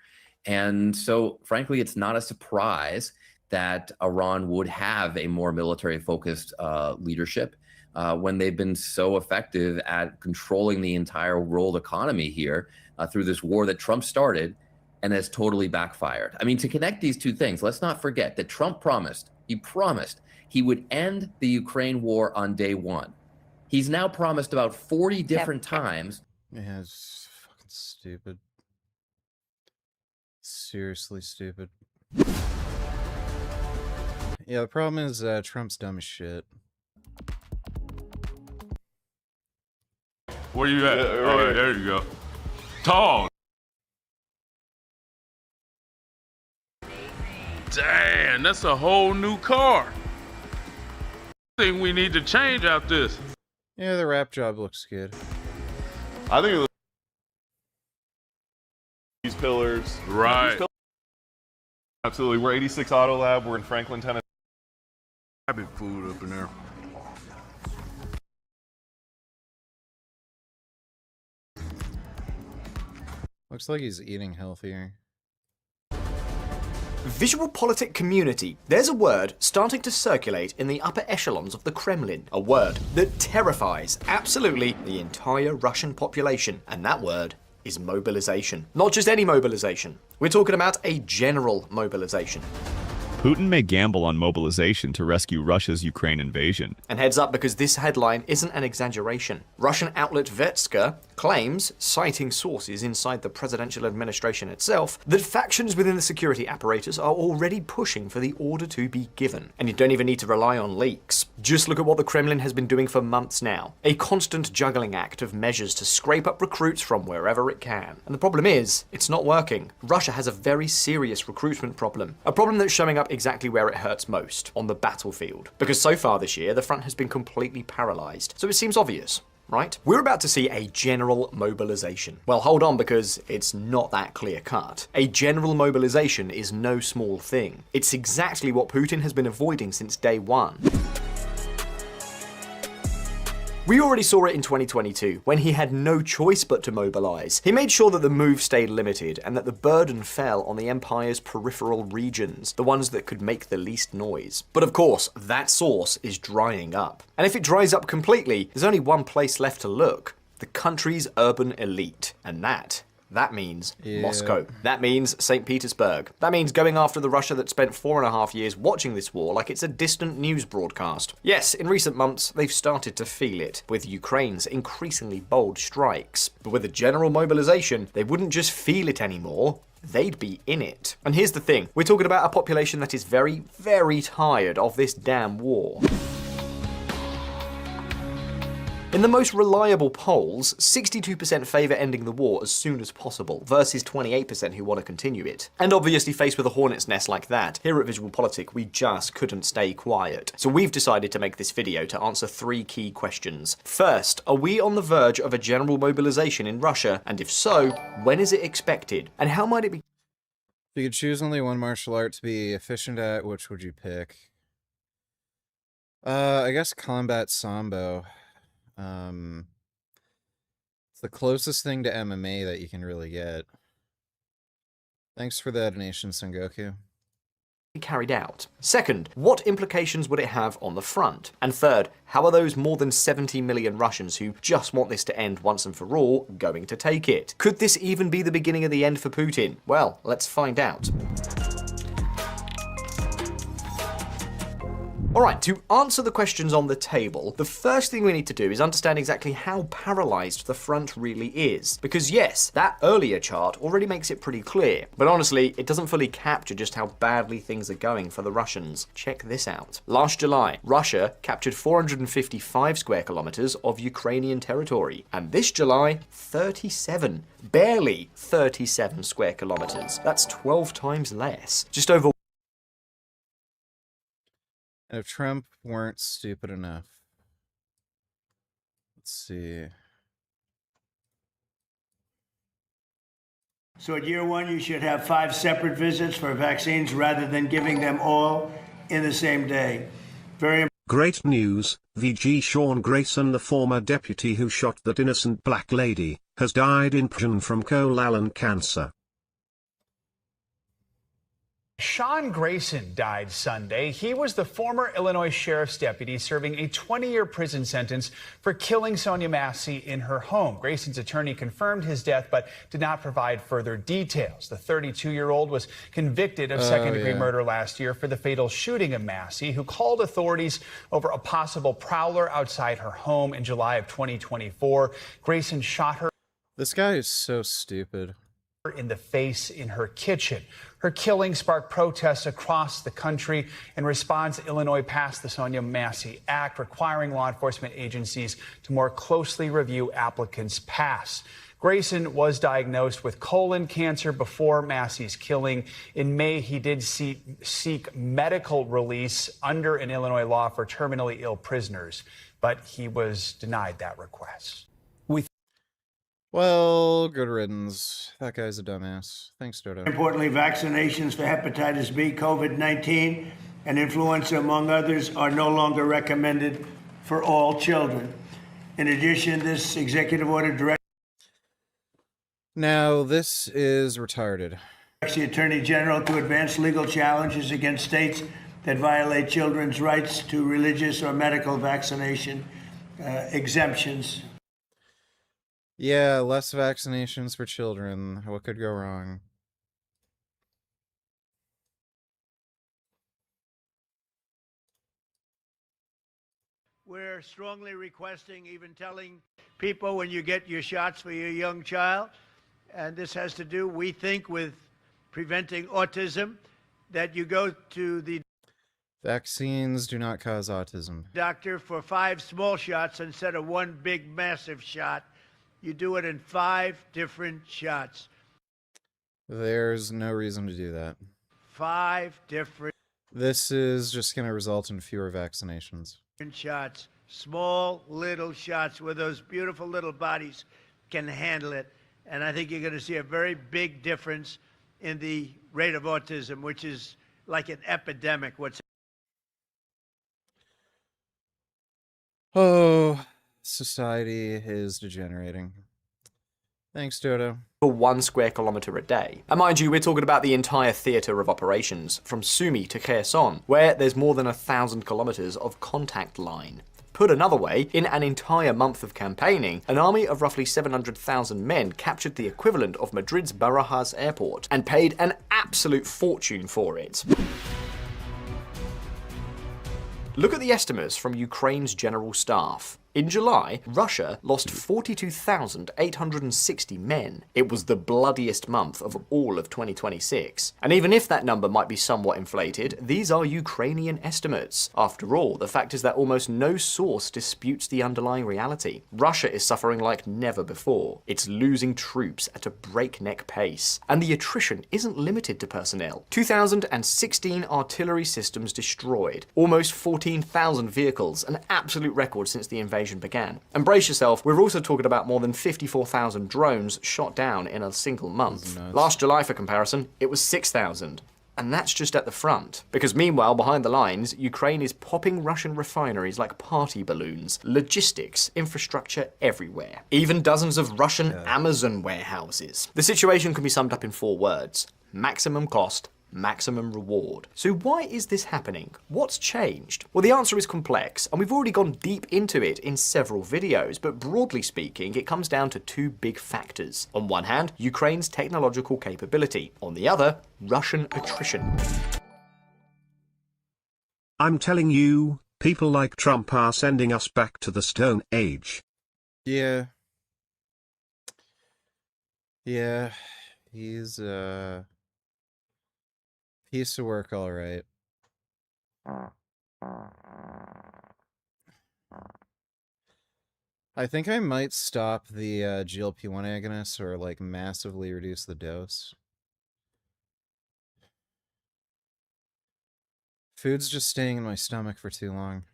And so, frankly, it's not a surprise that Iran would have a more military-focused leadership when they've been so effective at controlling the entire world economy here through this war that Trump started and has totally backfired. I mean, to connect these two things, let's not forget that Trump promised he would end the Ukraine war on day one. He's now promised about 40 different times. Yeah, it's fucking stupid. Seriously stupid. Yeah, the problem is Trump's dumb as shit. Where you at? Oh, there you go. Tall. Damn, that's a whole new car. I think we need to change out this. Yeah, the wrap job looks good. I think it looks these pillars. Right. Absolutely. We're 86 Auto Lab. We're in Franklin, Tennessee. Rabbit food up in there. Looks like he's eating healthier. Visual politic community. There's a word starting to circulate in the upper echelons of the Kremlin. A word that terrifies absolutely the entire Russian population. And that word is mobilization. Not just any mobilization. We're talking about a general mobilization. Putin may gamble on mobilization to rescue Russia's Ukraine invasion. And heads up, because this headline isn't an exaggeration. Russian outlet Vetska claims, citing sources inside the presidential administration itself, that factions within the security apparatus are already pushing for the order to be given. And you don't even need to rely on leaks. Just look at what the Kremlin has been doing for months now. A constant juggling act of measures to scrape up recruits from wherever it can. And the problem is, it's not working. Russia has a very serious recruitment problem. A problem that's showing up exactly where it hurts most, on the battlefield. Because so far this year, the front has been completely paralyzed. So it seems obvious, right? We're about to see a general mobilization. Well, hold on, because it's not that clear cut. A general mobilization is no small thing. It's exactly what Putin has been avoiding since day one. We already saw it in 2022, when he had no choice but to mobilize. He made sure that the move stayed limited, and that the burden fell on the empire's peripheral regions, the ones that could make the least noise. But of course, that source is drying up. And if it dries up completely, there's only one place left to look: the country's urban elite. And that means Moscow. That means St. Petersburg. That means going after the Russia that spent 4.5 years watching this war like it's a distant news broadcast. Yes, in recent months, they've started to feel it, with Ukraine's increasingly bold strikes. But with a general mobilization, they wouldn't just feel it anymore, they'd be in it. And here's the thing, we're talking about a population that is very, very tired of this damn war. In the most reliable polls, 62% favour ending the war as soon as possible, versus 28% who want to continue it. And obviously, faced with a hornet's nest like that, here at Visual Politic we just couldn't stay quiet. So we've decided to make this video to answer 3 key questions. First, are we on the verge of a general mobilisation in Russia? And if so, when is it expected? And how might it be? If you could choose only one martial art to be efficient at, which would you pick? I guess combat sambo. It's the closest thing to MMA that you can really get. Thanks for the donation, Sengoku. Carried out. Second, what implications would it have on the front? And third, how are those more than 70 million Russians who just want this to end once and for all going to take it? Could this even be the beginning of the end for Putin? Well, let's find out. Alright, to answer the questions on the table, the first thing we need to do is understand exactly how paralysed the front really is. Because yes, that earlier chart already makes it pretty clear, but honestly, it doesn't fully capture just how badly things are going for the Russians. Check this out. Last July, Russia captured 455 square kilometers of Ukrainian territory, and this July, 37. Barely 37 square kilometers. That's 12 times less. Just over. And if Trump weren't stupid enough. Let's see. So at year 1, you should have 5 separate visits for vaccines rather than giving them all in the same day. Very Great news, VG Sean Grayson, the former deputy who shot that innocent black lady, has died in prison from colon cancer. Sean Grayson died Sunday. He was the former Illinois sheriff's deputy serving a 20-year prison sentence for killing Sonia Massey in her home. Grayson's attorney confirmed his death but did not provide further details. The 32-year-old was convicted of second-degree murder last year for the fatal shooting of Massey, who called authorities over a possible prowler outside her home in July of 2024. Grayson shot her. This guy is so stupid. In the face in her kitchen. Her killing sparked protests across the country. In response, Illinois passed the Sonia Massey Act, requiring law enforcement agencies to more closely review applicants' past. Grayson was diagnosed with colon cancer before Massey's killing. In May, he did seek medical release under an Illinois law for terminally ill prisoners, but he was denied that request. Well, good riddance. That guy's a dumbass. Thanks, Dodo. Importantly, vaccinations for hepatitis B, COVID-19, and influenza, among others, are no longer recommended for all children. In addition, this executive order directs Now, this is retarded. the Attorney General to advance legal challenges against states that violate children's rights to religious or medical vaccination exemptions. Yeah, less vaccinations for children. What could go wrong? We're strongly requesting, even telling people when you get your shots for your young child, and this has to do, we think, with preventing autism, that you go to the Vaccines do not cause autism. doctor for 5 small shots instead of 1 big, massive shot. You do it in 5 different shots. There's no reason to do that. 5 different This is just going to result in fewer vaccinations. shots. Small, little shots where those beautiful little bodies can handle it. And I think you're going to see a very big difference in the rate of autism, which is like an epidemic. Oh, society is degenerating. Thanks, Dodo. For 1 square kilometre a day. And mind you, we're talking about the entire theatre of operations, from Sumy to Kherson, where there's more than 1,000 kilometres of contact line. Put another way, in an entire month of campaigning, an army of roughly 700,000 men captured the equivalent of Madrid's Barajas airport and paid an absolute fortune for it. Look at the estimates from Ukraine's general staff. In July, Russia lost 42,860 men. It was the bloodiest month of all of 2026. And even if that number might be somewhat inflated, these are Ukrainian estimates. After all, the fact is that almost no source disputes the underlying reality. Russia is suffering like never before. It's losing troops at a breakneck pace. And the attrition isn't limited to personnel. 2,016 artillery systems destroyed. Almost 14,000 vehicles, an absolute record since the invasion began. And brace yourself, we're also talking about more than 54,000 drones shot down in a single month. Last July, for comparison, it was 6,000. And that's just at the front. Because meanwhile, behind the lines, Ukraine is popping Russian refineries like party balloons, logistics, infrastructure everywhere. Even dozens of Russian Amazon warehouses. The situation can be summed up in 4 words. Maximum cost, maximum reward. So why is this happening? What's changed? Well, the answer is complex, and we've already gone deep into it in several videos, but broadly speaking, it comes down to 2 big factors. On one hand, Ukraine's technological capability. On the other, Russian attrition. I'm telling you, people like Trump are sending us back to the Stone Age. Yeah. Yeah. He's, piece of work, all right. I think I might stop the GLP-1 agonists or like massively reduce the dose. Food's just staying in my stomach for too long.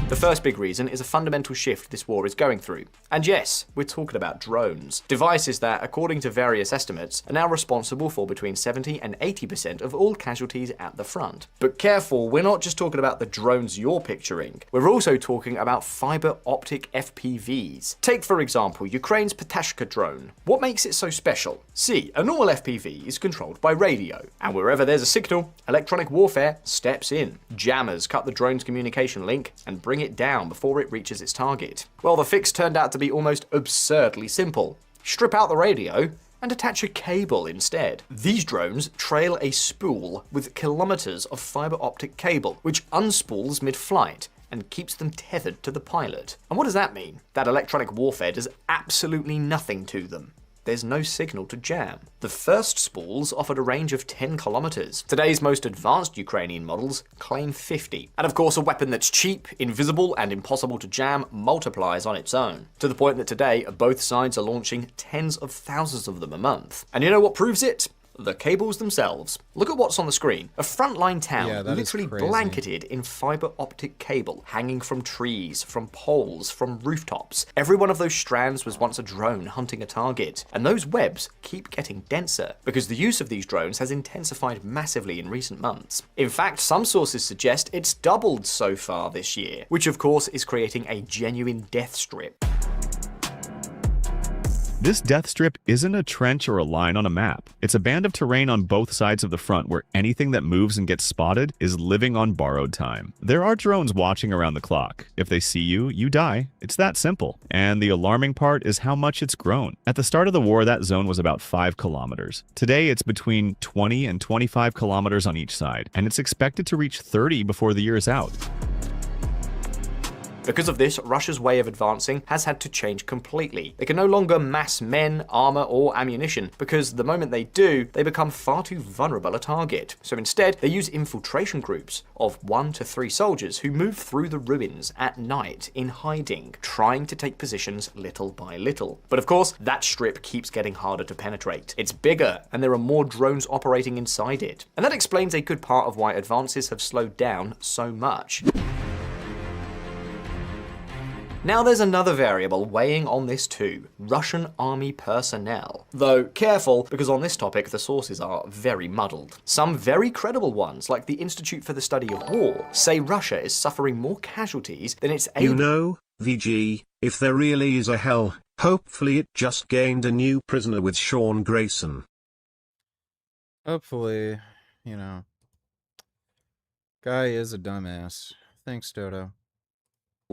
The first big reason is a fundamental shift this war is going through. And yes, we're talking about drones. Devices that, according to various estimates, are now responsible for between 70 and 80% of all casualties at the front. But careful, we're not just talking about the drones you're picturing. We're also talking about fiber optic FPVs. Take, for example, Ukraine's Patashka drone. What makes it so special? See, a normal FPV is controlled by radio, and wherever there's a signal, electronic warfare steps in. Jammers cut the drone's communication link and bring it down before it reaches its target. Well, the fix turned out to be almost absurdly simple. Strip out the radio and attach a cable instead. These drones trail a spool with kilometers of fiber optic cable, which unspools mid-flight and keeps them tethered to the pilot. And what does that mean? That electronic warfare does absolutely nothing to them. There's no signal to jam. The first spools offered a range of 10 kilometers. Today's most advanced Ukrainian models claim 50. And of course, a weapon that's cheap, invisible, and impossible to jam multiplies on its own, to the point that today both sides are launching tens of thousands of them a month. And you know what proves it? The cables themselves. Look at what's on the screen. A frontline town literally blanketed in fiber optic cable, hanging from trees, from poles, from rooftops. Every one of those strands was once a drone hunting a target, and those webs keep getting denser because the use of these drones has intensified massively in recent months. In fact, some sources suggest it's doubled so far this year, which of course is creating a genuine death strip. This death strip isn't a trench or a line on a map. It's a band of terrain on both sides of the front where anything that moves and gets spotted is living on borrowed time. There are drones watching around the clock. If they see you, you die. It's that simple. And the alarming part is how much it's grown. At the start of the war, that zone was about 5 kilometers. Today, it's between 20 and 25 kilometers on each side, and it's expected to reach 30 before the year is out. Because of this, Russia's way of advancing has had to change completely. They can no longer mass men, armor, or ammunition, because the moment they do, they become far too vulnerable a target. So instead, they use infiltration groups of 1 to 3 soldiers who move through the ruins at night in hiding, trying to take positions little by little. But of course, that strip keeps getting harder to penetrate. It's bigger, and there are more drones operating inside it. And that explains a good part of why advances have slowed down so much. Now there's another variable weighing on this too, Russian army personnel. Though careful, because on this topic the sources are very muddled. Some very credible ones, like the Institute for the Study of War, say Russia is suffering more casualties than it's able— You know, VG, if there really is a hell, hopefully it just gained a new prisoner with Sean Grayson. Hopefully, you know. Guy is a dumbass. Thanks, Dodo.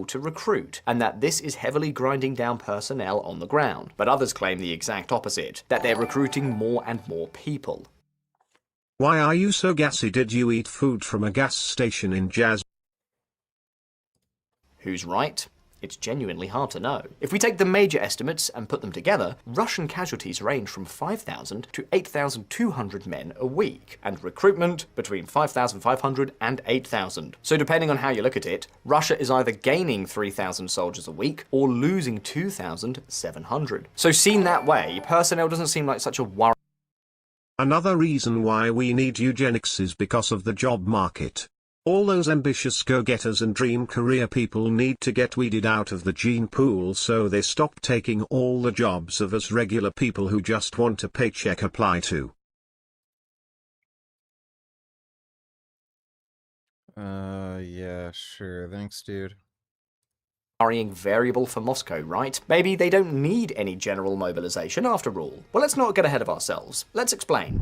To recruit, and that this is heavily grinding down personnel on the ground. But others claim the exact opposite, that they're recruiting more and more people. Why are you so gassy? Did you eat food from a gas station in Jazz? Who's right? It's genuinely hard to know. If we take the major estimates and put them together, Russian casualties range from 5,000 to 8,200 men a week, and recruitment between 5,500 and 8,000. So depending on how you look at it, Russia is either gaining 3,000 soldiers a week or losing 2,700. So seen that way, personnel doesn't seem like such a worry. Another reason why we need eugenics is because of the job market. All those ambitious go-getters and dream career people need to get weeded out of the gene pool so they stop taking all the jobs of us regular people who just want a paycheck apply to. Yeah, sure. Thanks, dude. Worrying variable for Moscow, right? Maybe they don't need any general mobilization after all. Well, let's not get ahead of ourselves. Let's explain.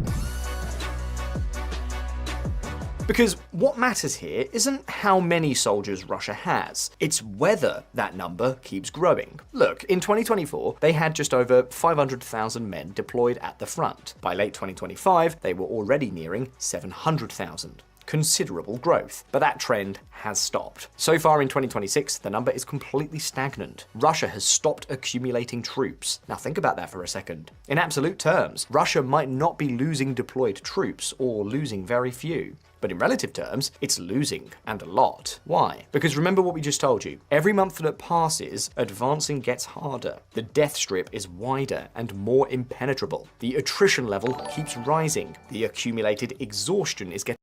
Because what matters here isn't how many soldiers Russia has, it's whether that number keeps growing. Look, in 2024, they had just over 500,000 men deployed at the front. By late 2025, they were already nearing 700,000. Considerable growth, but that trend has stopped. So far in 2026, the number is completely stagnant. Russia has stopped accumulating troops. Now think about that for a second. In absolute terms, Russia might not be losing deployed troops or losing very few. But in relative terms, it's losing, and a lot. Why? Because remember what we just told you. Every month that passes, advancing gets harder. The death strip is wider and more impenetrable. The attrition level keeps rising. The accumulated exhaustion is getting—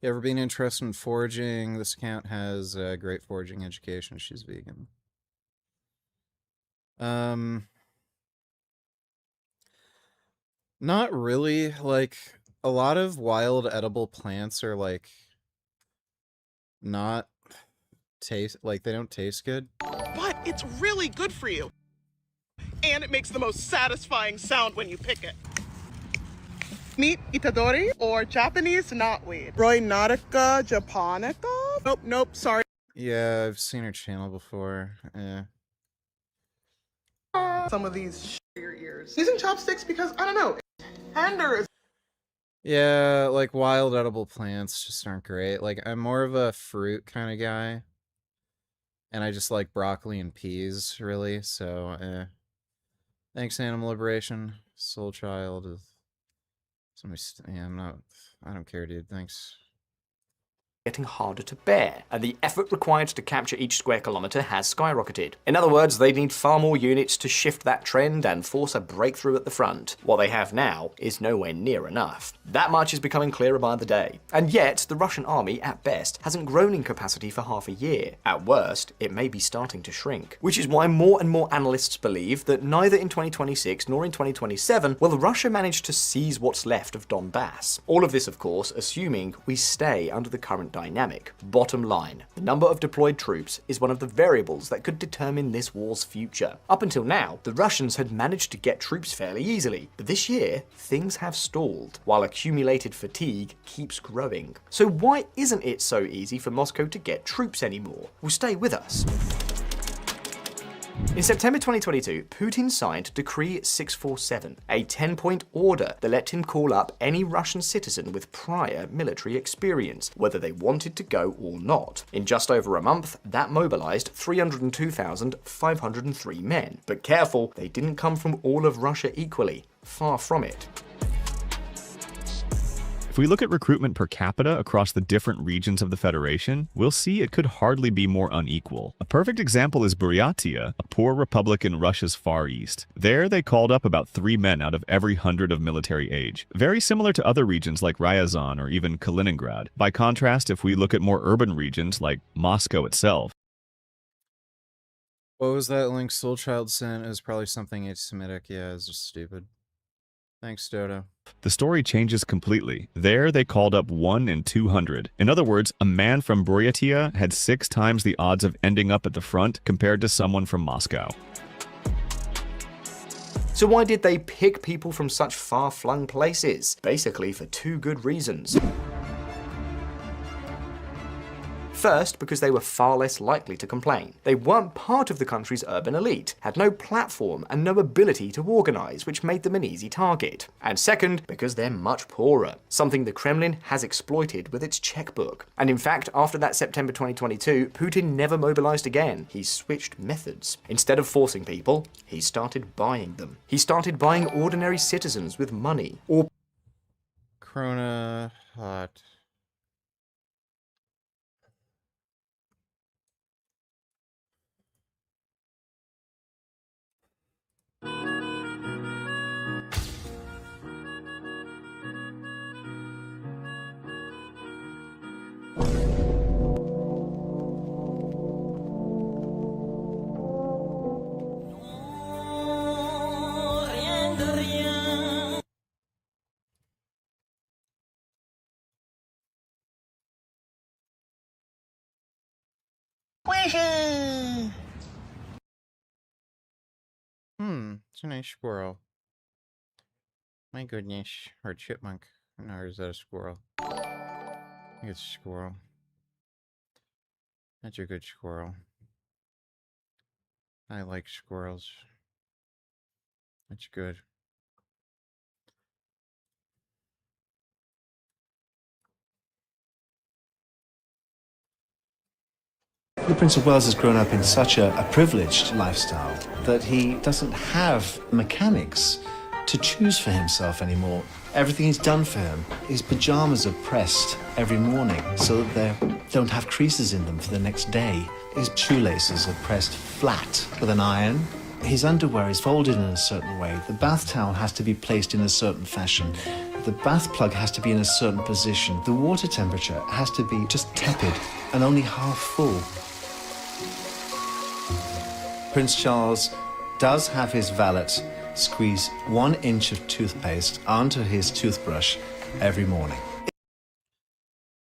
You ever been interested in foraging? This account has a great foraging education. She's vegan. Not really. Like, a lot of wild edible plants are, like, not they don't taste good. But it's really good for you. And it makes the most satisfying sound when you pick it. Meet Itadori, or Japanese knotweed. Rhoenatica japonica? Nope, sorry. Yeah, I've seen her channel before. Some of these your ears. Using chopsticks because, I don't know, tender. Yeah, like, wild edible plants just aren't great. Like, I'm more of a fruit kind of guy. And I just like broccoli and peas, really, so, Thanks, Animal Liberation. Soul Child. Yeah, I don't care, dude. Thanks. Getting harder to bear, and the effort required to capture each square kilometre has skyrocketed. In other words, they need far more units to shift that trend and force a breakthrough at the front. What they have now is nowhere near enough. That much is becoming clearer by the day. And yet, the Russian army, at best, hasn't grown in capacity for half a year. At worst, it may be starting to shrink. Which is why more and more analysts believe that neither in 2026 nor in 2027 will Russia manage to seize what's left of Donbass. All of this, of course, assuming we stay under the current dynamic. Bottom line, the number of deployed troops is one of the variables that could determine this war's future. Up until now, the Russians had managed to get troops fairly easily, but this year, things have stalled, while accumulated fatigue keeps growing. So why isn't it so easy for Moscow to get troops anymore? Well, stay with us. In September 2022, Putin signed Decree 647, a 10-point order that let him call up any Russian citizen with prior military experience, whether they wanted to go or not. In just over a month, that mobilized 302,503 men. But careful, they didn't come from all of Russia equally. Far from it. If we look at recruitment per capita across the different regions of the Federation, we'll see it could hardly be more unequal. A perfect example is Buryatia, a poor republic in Russia's far east. There, they called up about 3 men out of every 100 of military age. Very similar to other regions like Ryazan or even Kaliningrad. By contrast, if we look at more urban regions like Moscow itself, What was that link Soulchild sent? It was probably something anti-Semitic. Yeah, it's just stupid. Thanks, Dodo. the story changes completely. There, they called up 1 in 200. In other words, a man from Buryatia had 6 times the odds of ending up at the front compared to someone from Moscow. So why did they pick people from such far-flung places? Basically for 2 good reasons. First, because they were far less likely to complain. They weren't part of the country's urban elite, had no platform and no ability to organize, which made them an easy target. And second, because they're much poorer, something the Kremlin has exploited with its checkbook. And in fact, after that September 2022, Putin never mobilized again. He switched methods. Instead of forcing people, he started buying them. He started buying ordinary citizens with money, or Krona hot. It's a nice squirrel. My goodness. Or a chipmunk. Or is that a squirrel? I think it's a squirrel. That's a good squirrel. I like squirrels. That's good. The Prince of Wales has grown up in such a privileged lifestyle that he doesn't have mechanics to choose for himself anymore. Everything is done for him. His pajamas are pressed every morning so that they don't have creases in them for the next day. His shoelaces are pressed flat with an iron. His underwear is folded in a certain way. The bath towel has to be placed in a certain fashion. The bath plug has to be in a certain position. The water temperature has to be just tepid and only half full. Prince Charles does have his valet squeeze 1 inch of toothpaste onto his toothbrush every morning.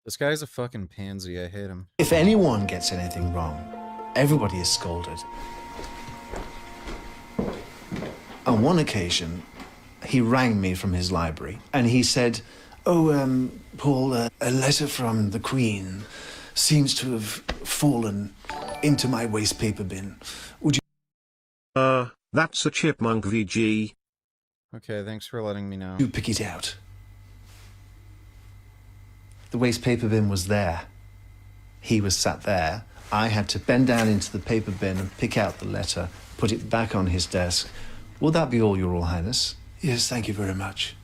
This guy's a fucking pansy. I hate him. If anyone gets anything wrong, everybody is scolded. On one occasion, he rang me from his library and he said, "Oh, Paul, a letter from the Queen seems to have fallen into my waste paper bin. Would you..." That's a chipmunk VG. Okay, thanks for letting me know. "You pick it out." The waste paper bin was there. He was sat there. I had to bend down into the paper bin and pick out the letter, put it back on his desk. "Will that be all, Your Royal Highness?" "Yes, thank you very much."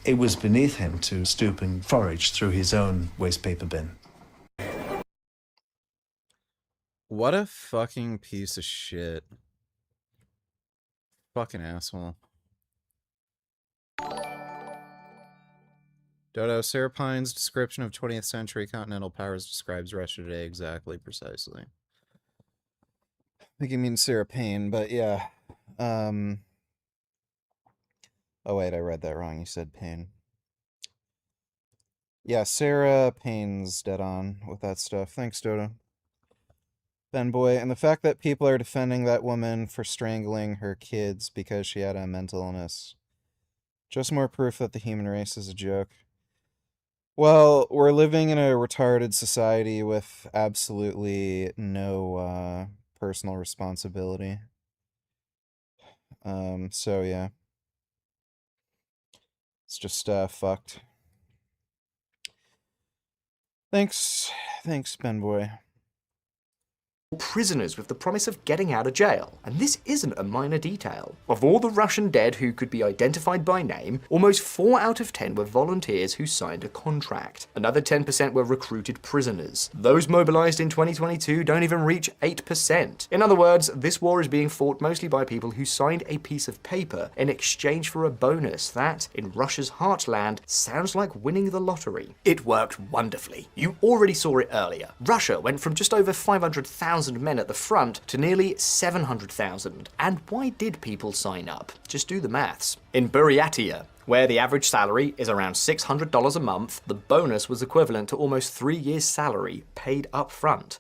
It was beneath him to stoop and forage through his own waste paper bin. What a fucking piece of shit. Fucking asshole. Dodo, Sarah Pine's description of 20th century continental powers describes Russia today exactly, precisely. I think he means Sarah Payne, but yeah. Oh wait, I read that wrong. You said Payne. Yeah, Sarah Payne's dead on with that stuff. Thanks, Dodo. Ben Boy, and the fact that people are defending that woman for strangling her kids because she had a mental illness. Just more proof that the human race is a joke. Well, we're living in a retarded society with absolutely no personal responsibility. So yeah. It's just fucked. Thanks, Ben Boy. Prisoners with the promise of getting out of jail. And this isn't a minor detail. Of all the Russian dead who could be identified by name, almost 4 out of 10 were volunteers who signed a contract. Another 10% were recruited prisoners. Those mobilized in 2022 don't even reach 8%. In other words, this war is being fought mostly by people who signed a piece of paper in exchange for a bonus that, in Russia's heartland, sounds like winning the lottery. It worked wonderfully. You already saw it earlier. Russia went from just over 500,000 men at the front to nearly 700,000. And why did people sign up? Just do the maths. In Buryatia, where the average salary is around $600 a month, the bonus was equivalent to almost 3 years' salary paid up front.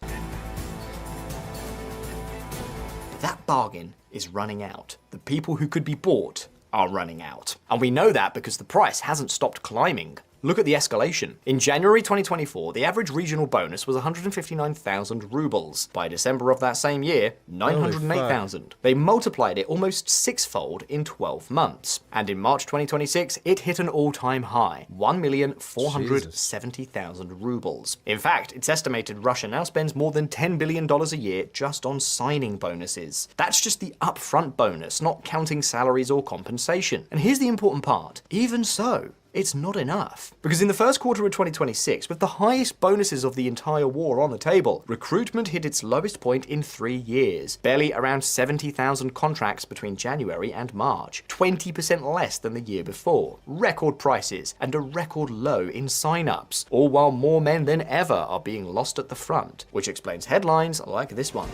That bargain is running out. The people who could be bought are running out. And we know that because the price hasn't stopped climbing. Look at the escalation. In January 2024, the average regional bonus was 159,000 rubles. By December of that same year, 908,000. They multiplied it almost 6-fold in 12 months. And in March 2026, it hit an all-time high, 1,470,000 rubles. In fact, it's estimated Russia now spends more than $10 billion a year just on signing bonuses. That's just the upfront bonus, not counting salaries or compensation. And here's the important part. Even so, it's not enough. Because in the first quarter of 2026, with the highest bonuses of the entire war on the table, recruitment hit its lowest point in 3 years. Barely around 70,000 contracts between January and March, 20% less than the year before. Record prices and a record low in sign-ups, all while more men than ever are being lost at the front, which explains headlines like this one.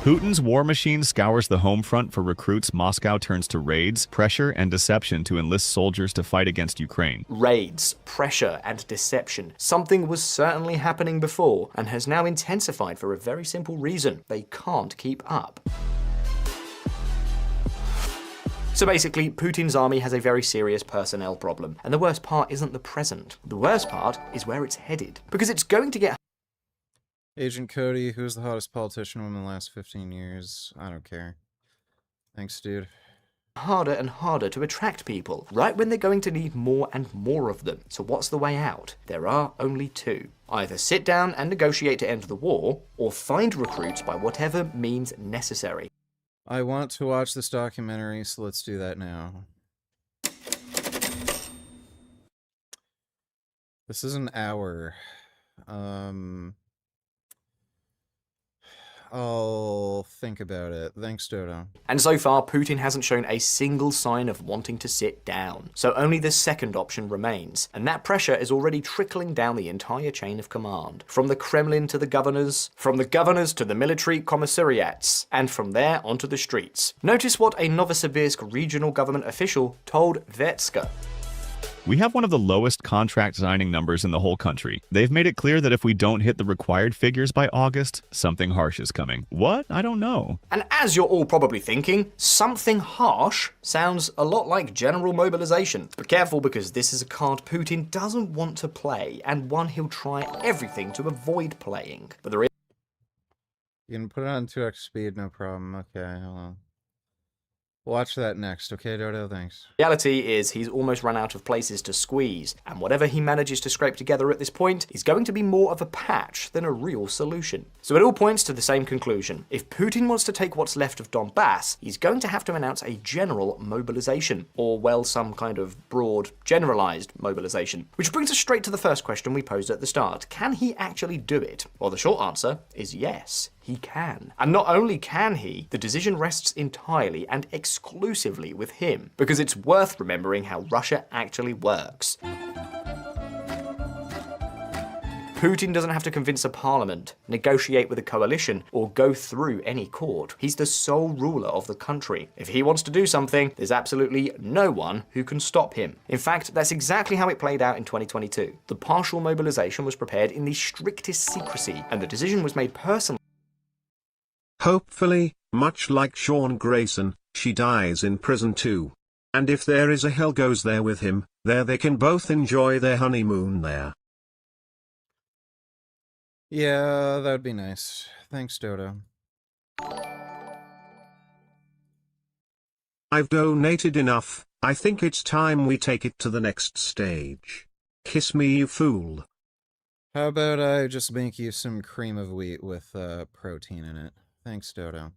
Putin's war machine scours the home front for recruits. Moscow turns to raids, pressure, and deception to enlist soldiers to fight against Ukraine. Raids, pressure, and deception. Something was certainly happening before and has now intensified for a very simple reason. They can't keep up. So basically, Putin's army has a very serious personnel problem. And the worst part isn't the present. The worst part is where it's headed. Because it's going to get Agent Cody, who's the hottest politician woman in the last 15 years? I don't care. Thanks, dude. harder and harder to attract people, right when they're going to need more and more of them. So what's the way out? There are only two. Either sit down and negotiate to end the war, or find recruits by whatever means necessary. I want to watch this documentary, so let's do that now. This is an hour. I'll think about it. Thanks, Dodo. And so far, Putin hasn't shown a single sign of wanting to sit down. So only the second option remains. And that pressure is already trickling down the entire chain of command. From the Kremlin to the governors, from the governors to the military commissariats, and from there onto the streets. Notice what a Novosibirsk regional government official told Vetska. We have one of the lowest contract signing numbers in the whole country. They've made it clear that if we don't hit the required figures by August, something harsh is coming. What? I don't know. And as you're all probably thinking, something harsh sounds a lot like general mobilization. But careful, because this is a card Putin doesn't want to play, and one he'll try everything to avoid playing. But there is... You can put it on 2x speed, no problem. Okay, hold on. Watch that next, okay, Dodo? Thanks. Reality is he's almost run out of places to squeeze, and whatever he manages to scrape together at this point is going to be more of a patch than a real solution. So it all points to the same conclusion. If Putin wants to take what's left of Donbass, he's going to have to announce a general mobilization, or, well, some kind of broad, generalized mobilization. Which brings us straight to the first question we posed at the start. Can he actually do it? Well, the short answer is yes. He can. And not only can he, the decision rests entirely and exclusively with him, because it's worth remembering how Russia actually works. Putin doesn't have to convince a parliament, negotiate with a coalition, or go through any court. He's the sole ruler of the country. If he wants to do something, there's absolutely no one who can stop him. In fact, that's exactly how it played out in 2022. The partial mobilization was prepared in the strictest secrecy, and the decision was made personally. Hopefully, much like Sean Grayson, she dies in prison too. And if there is a hell goes there with him, there they can both enjoy their honeymoon there. Yeah, that'd be nice. Thanks, Dodo. I've donated enough. I think it's time we take it to the next stage. Kiss me, you fool. How about I just make you some cream of wheat with protein in it? Thanks, Dodo.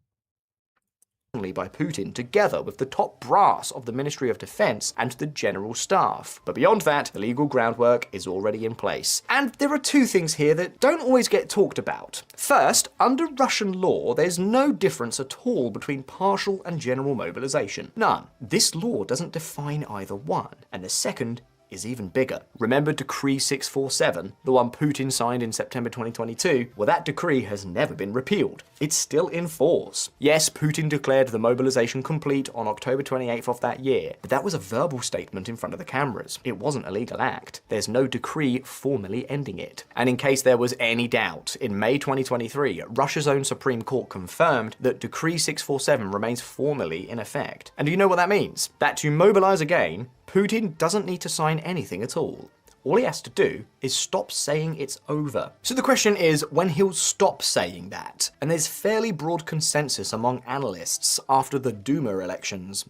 By Putin, together with the top brass of the Ministry of Defense and the General Staff. But beyond that, the legal groundwork is already in place. And there are two things here that don't always get talked about. First, under Russian law, there's no difference at all between partial and general mobilization. None. This law doesn't define either one. And the second is even bigger. Remember Decree 647, the one Putin signed in September 2022? Well, that decree has never been repealed. It's still in force. Yes, Putin declared the mobilization complete on October 28th of that year, but that was a verbal statement in front of the cameras. It wasn't a legal act. There's no decree formally ending it. And in case there was any doubt, in May 2023, Russia's own Supreme Court confirmed that Decree 647 remains formally in effect. And do you know what that means? That to mobilize again, Putin doesn't need to sign anything at all. All he has to do is stop saying it's over. So the question is when he'll stop saying that. And there's fairly broad consensus among analysts after the Duma elections.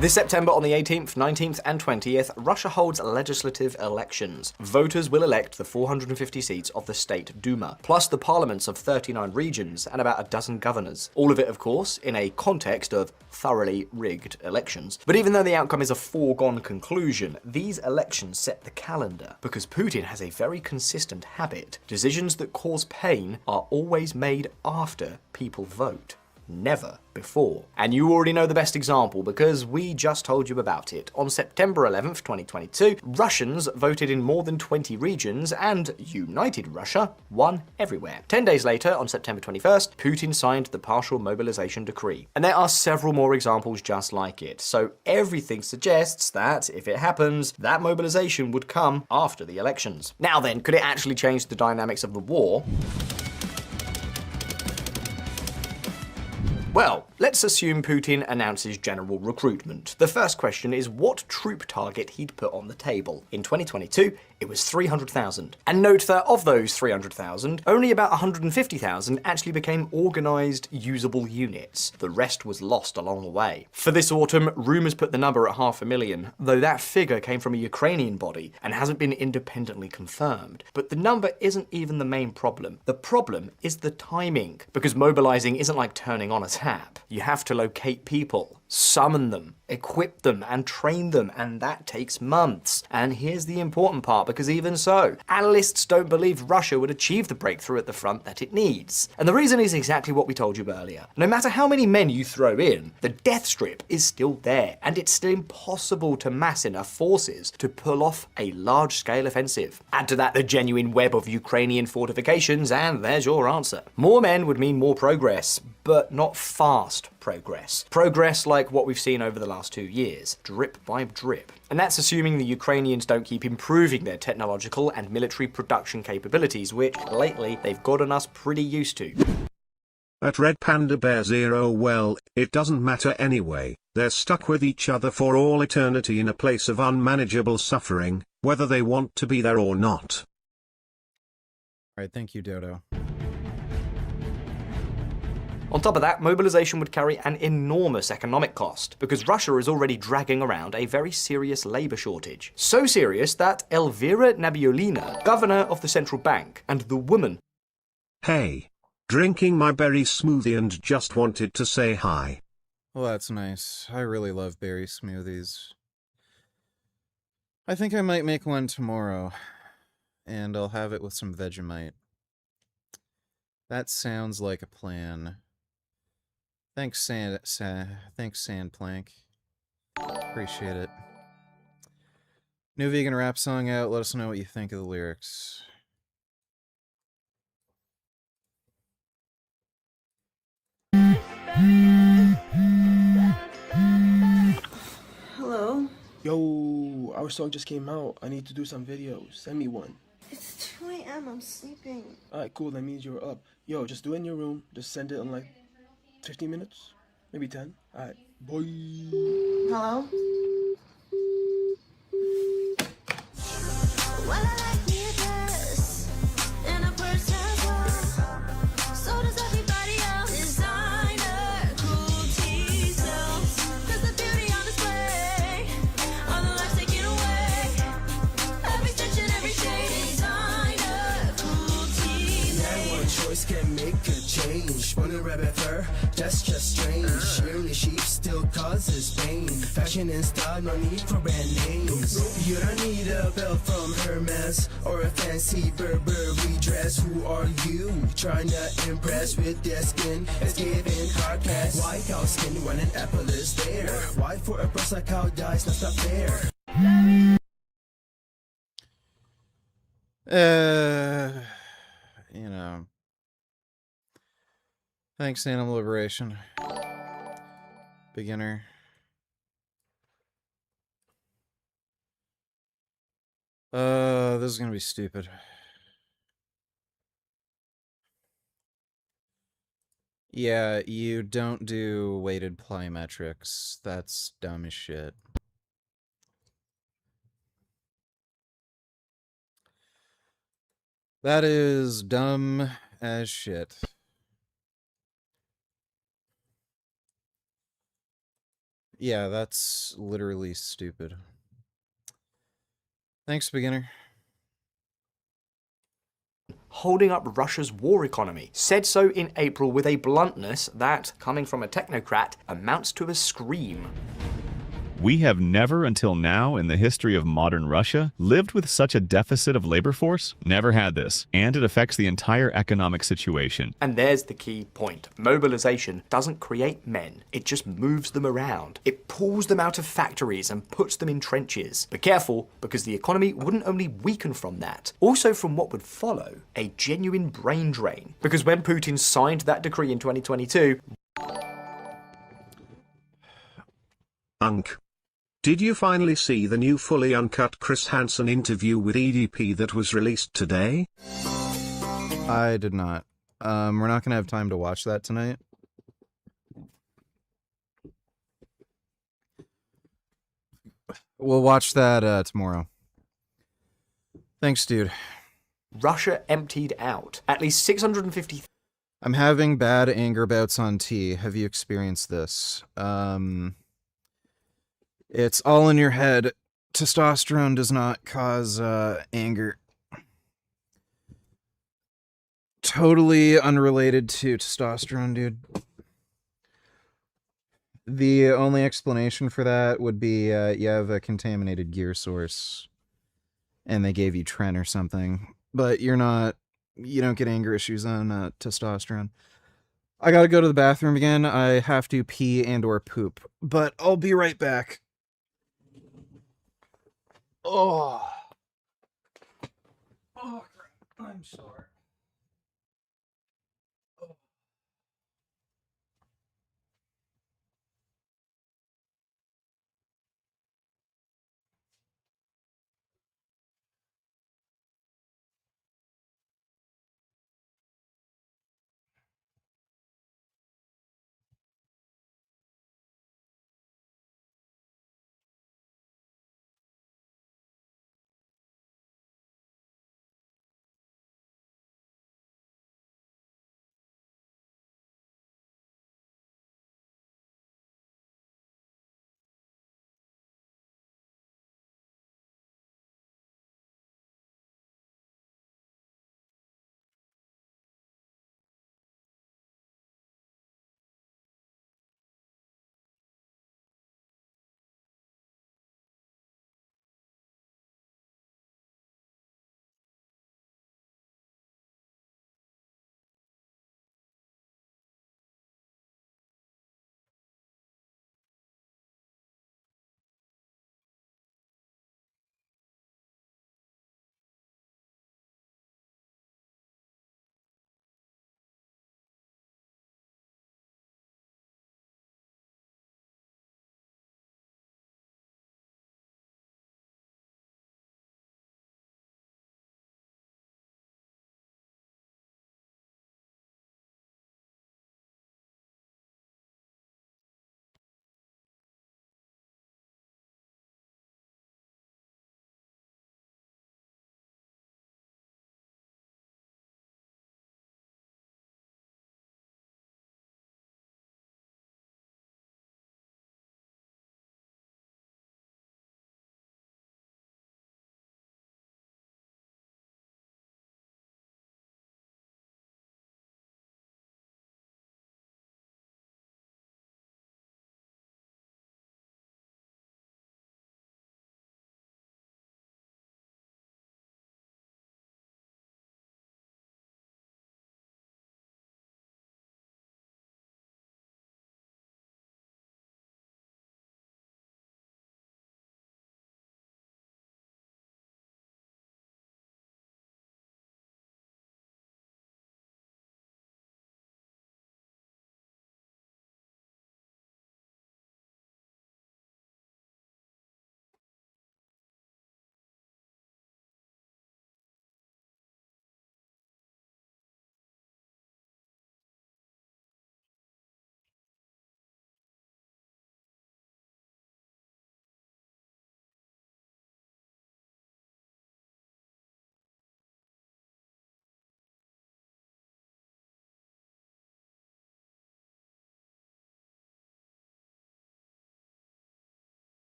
This September on the 18th, 19th and 20th, Russia holds legislative elections. Voters will elect the 450 seats of the State Duma, plus the parliaments of 39 regions and about a dozen governors. All of it, of course, in a context of thoroughly rigged elections. But even though the outcome is a foregone conclusion, these elections set the calendar, because Putin has a very consistent habit. Decisions that cause pain are always made after people vote. Never before. And you already know the best example because we just told you about it. On September 11th, 2022, Russians voted in more than 20 regions and united Russia won everywhere. 10 days later, on September 21st, Putin signed the partial mobilization decree. And there are several more examples just like it. So everything suggests that if it happens, that mobilization would come after the elections. Now then, could it actually change the dynamics of the war? Well, let's assume Putin announces general recruitment. The first question is what troop target he'd put on the table. In 2022, it was 300,000. And note that of those 300,000, only about 150,000 actually became organized, usable units. The rest was lost along the way. For this autumn, rumors put the number at 500,000, though that figure came from a Ukrainian body and hasn't been independently confirmed. But the number isn't even the main problem. The problem is the timing, because mobilizing isn't like turning on a tap. You have to locate people. summon them, equip them, and train them, and that takes months. And here's the important part, because even so, analysts don't believe Russia would achieve the breakthrough at the front that it needs. And the reason is exactly what we told you earlier. No matter how many men you throw in, the death strip is still there, and it's still impossible to mass enough forces to pull off a large-scale offensive. Add to that the genuine web of Ukrainian fortifications, and there's your answer. More men would mean more progress, but not fast progress. Progress like what we've seen over the last 2 years, drip by drip. And that's assuming the Ukrainians don't keep improving their technological and military production capabilities, which, lately, they've gotten us pretty used to. At Red Panda Bear Zero, well, it doesn't matter anyway. They're stuck with each other for all eternity in a place of unmanageable suffering, whether they want to be there or not. Alright, thank you, Dodo. On top of that, mobilization would carry an enormous economic cost, because Russia is already dragging around a very serious labor shortage. So serious that Elvira Nabiulina, governor of the central bank, and the woman... Hey, drinking my berry smoothie and just wanted to say hi. Well, that's nice. I really love berry smoothies. I think I might make one tomorrow, and I'll have it with some Vegemite. That sounds like a plan. Thanks, Sandplank. Appreciate it. New vegan rap song out. Let us know what you think of the lyrics. Hello? Yo, our song just came out. I need to do some videos. Send me one. It's 2 a.m. I'm sleeping. Alright, cool. That means you're up. Yo, just do it in your room. Just send it in like 15 minutes? Maybe 10? Alright, boy. Hello? Can make a change. Wanna rabbit fur, that's just strange. Surely sheep still causes pain. Fashion and style, no need for brand names. You don't need a belt from Hermes or a fancy Burberry dress. Who are you? Trying to impress with their skin? It's giving hard pass. White cow skin when an apple is there. Why for a price like cow dies? That's not fair. You know. Thanks, Animal Liberation. Beginner. This is gonna be stupid. Yeah, you don't do weighted plyometrics. That's dumb as shit. That is dumb as shit. Yeah, that's literally stupid. Thanks, beginner. Holding up Russia's war economy. Said so in April with a bluntness that, coming from a technocrat, amounts to a scream. We have never until now in the history of modern Russia lived with such a deficit of labor force. Never had this. And it affects the entire economic situation. And there's the key point. Mobilization doesn't create men. It just moves them around. It pulls them out of factories and puts them in trenches. But careful, because the economy wouldn't only weaken from that, also from what would follow, a genuine brain drain. Because when Putin signed that decree in 2022... Did you finally see the new fully uncut Chris Hansen interview with EDP that was released today? I did not. We're not gonna have time to watch that tonight. We'll watch that tomorrow. Thanks, dude. Russia emptied out at least 650... I'm having bad anger bouts on tea. Have you experienced this? It's all in your head. Testosterone does not cause anger. Totally unrelated to testosterone, dude. The only explanation for that would be you have a contaminated gear source and they gave you Tren or something. But you don't get anger issues on testosterone. I gotta go to the bathroom again. I have to pee and or poop. But I'll be right back. Oh. Oh, crap. I'm sorry.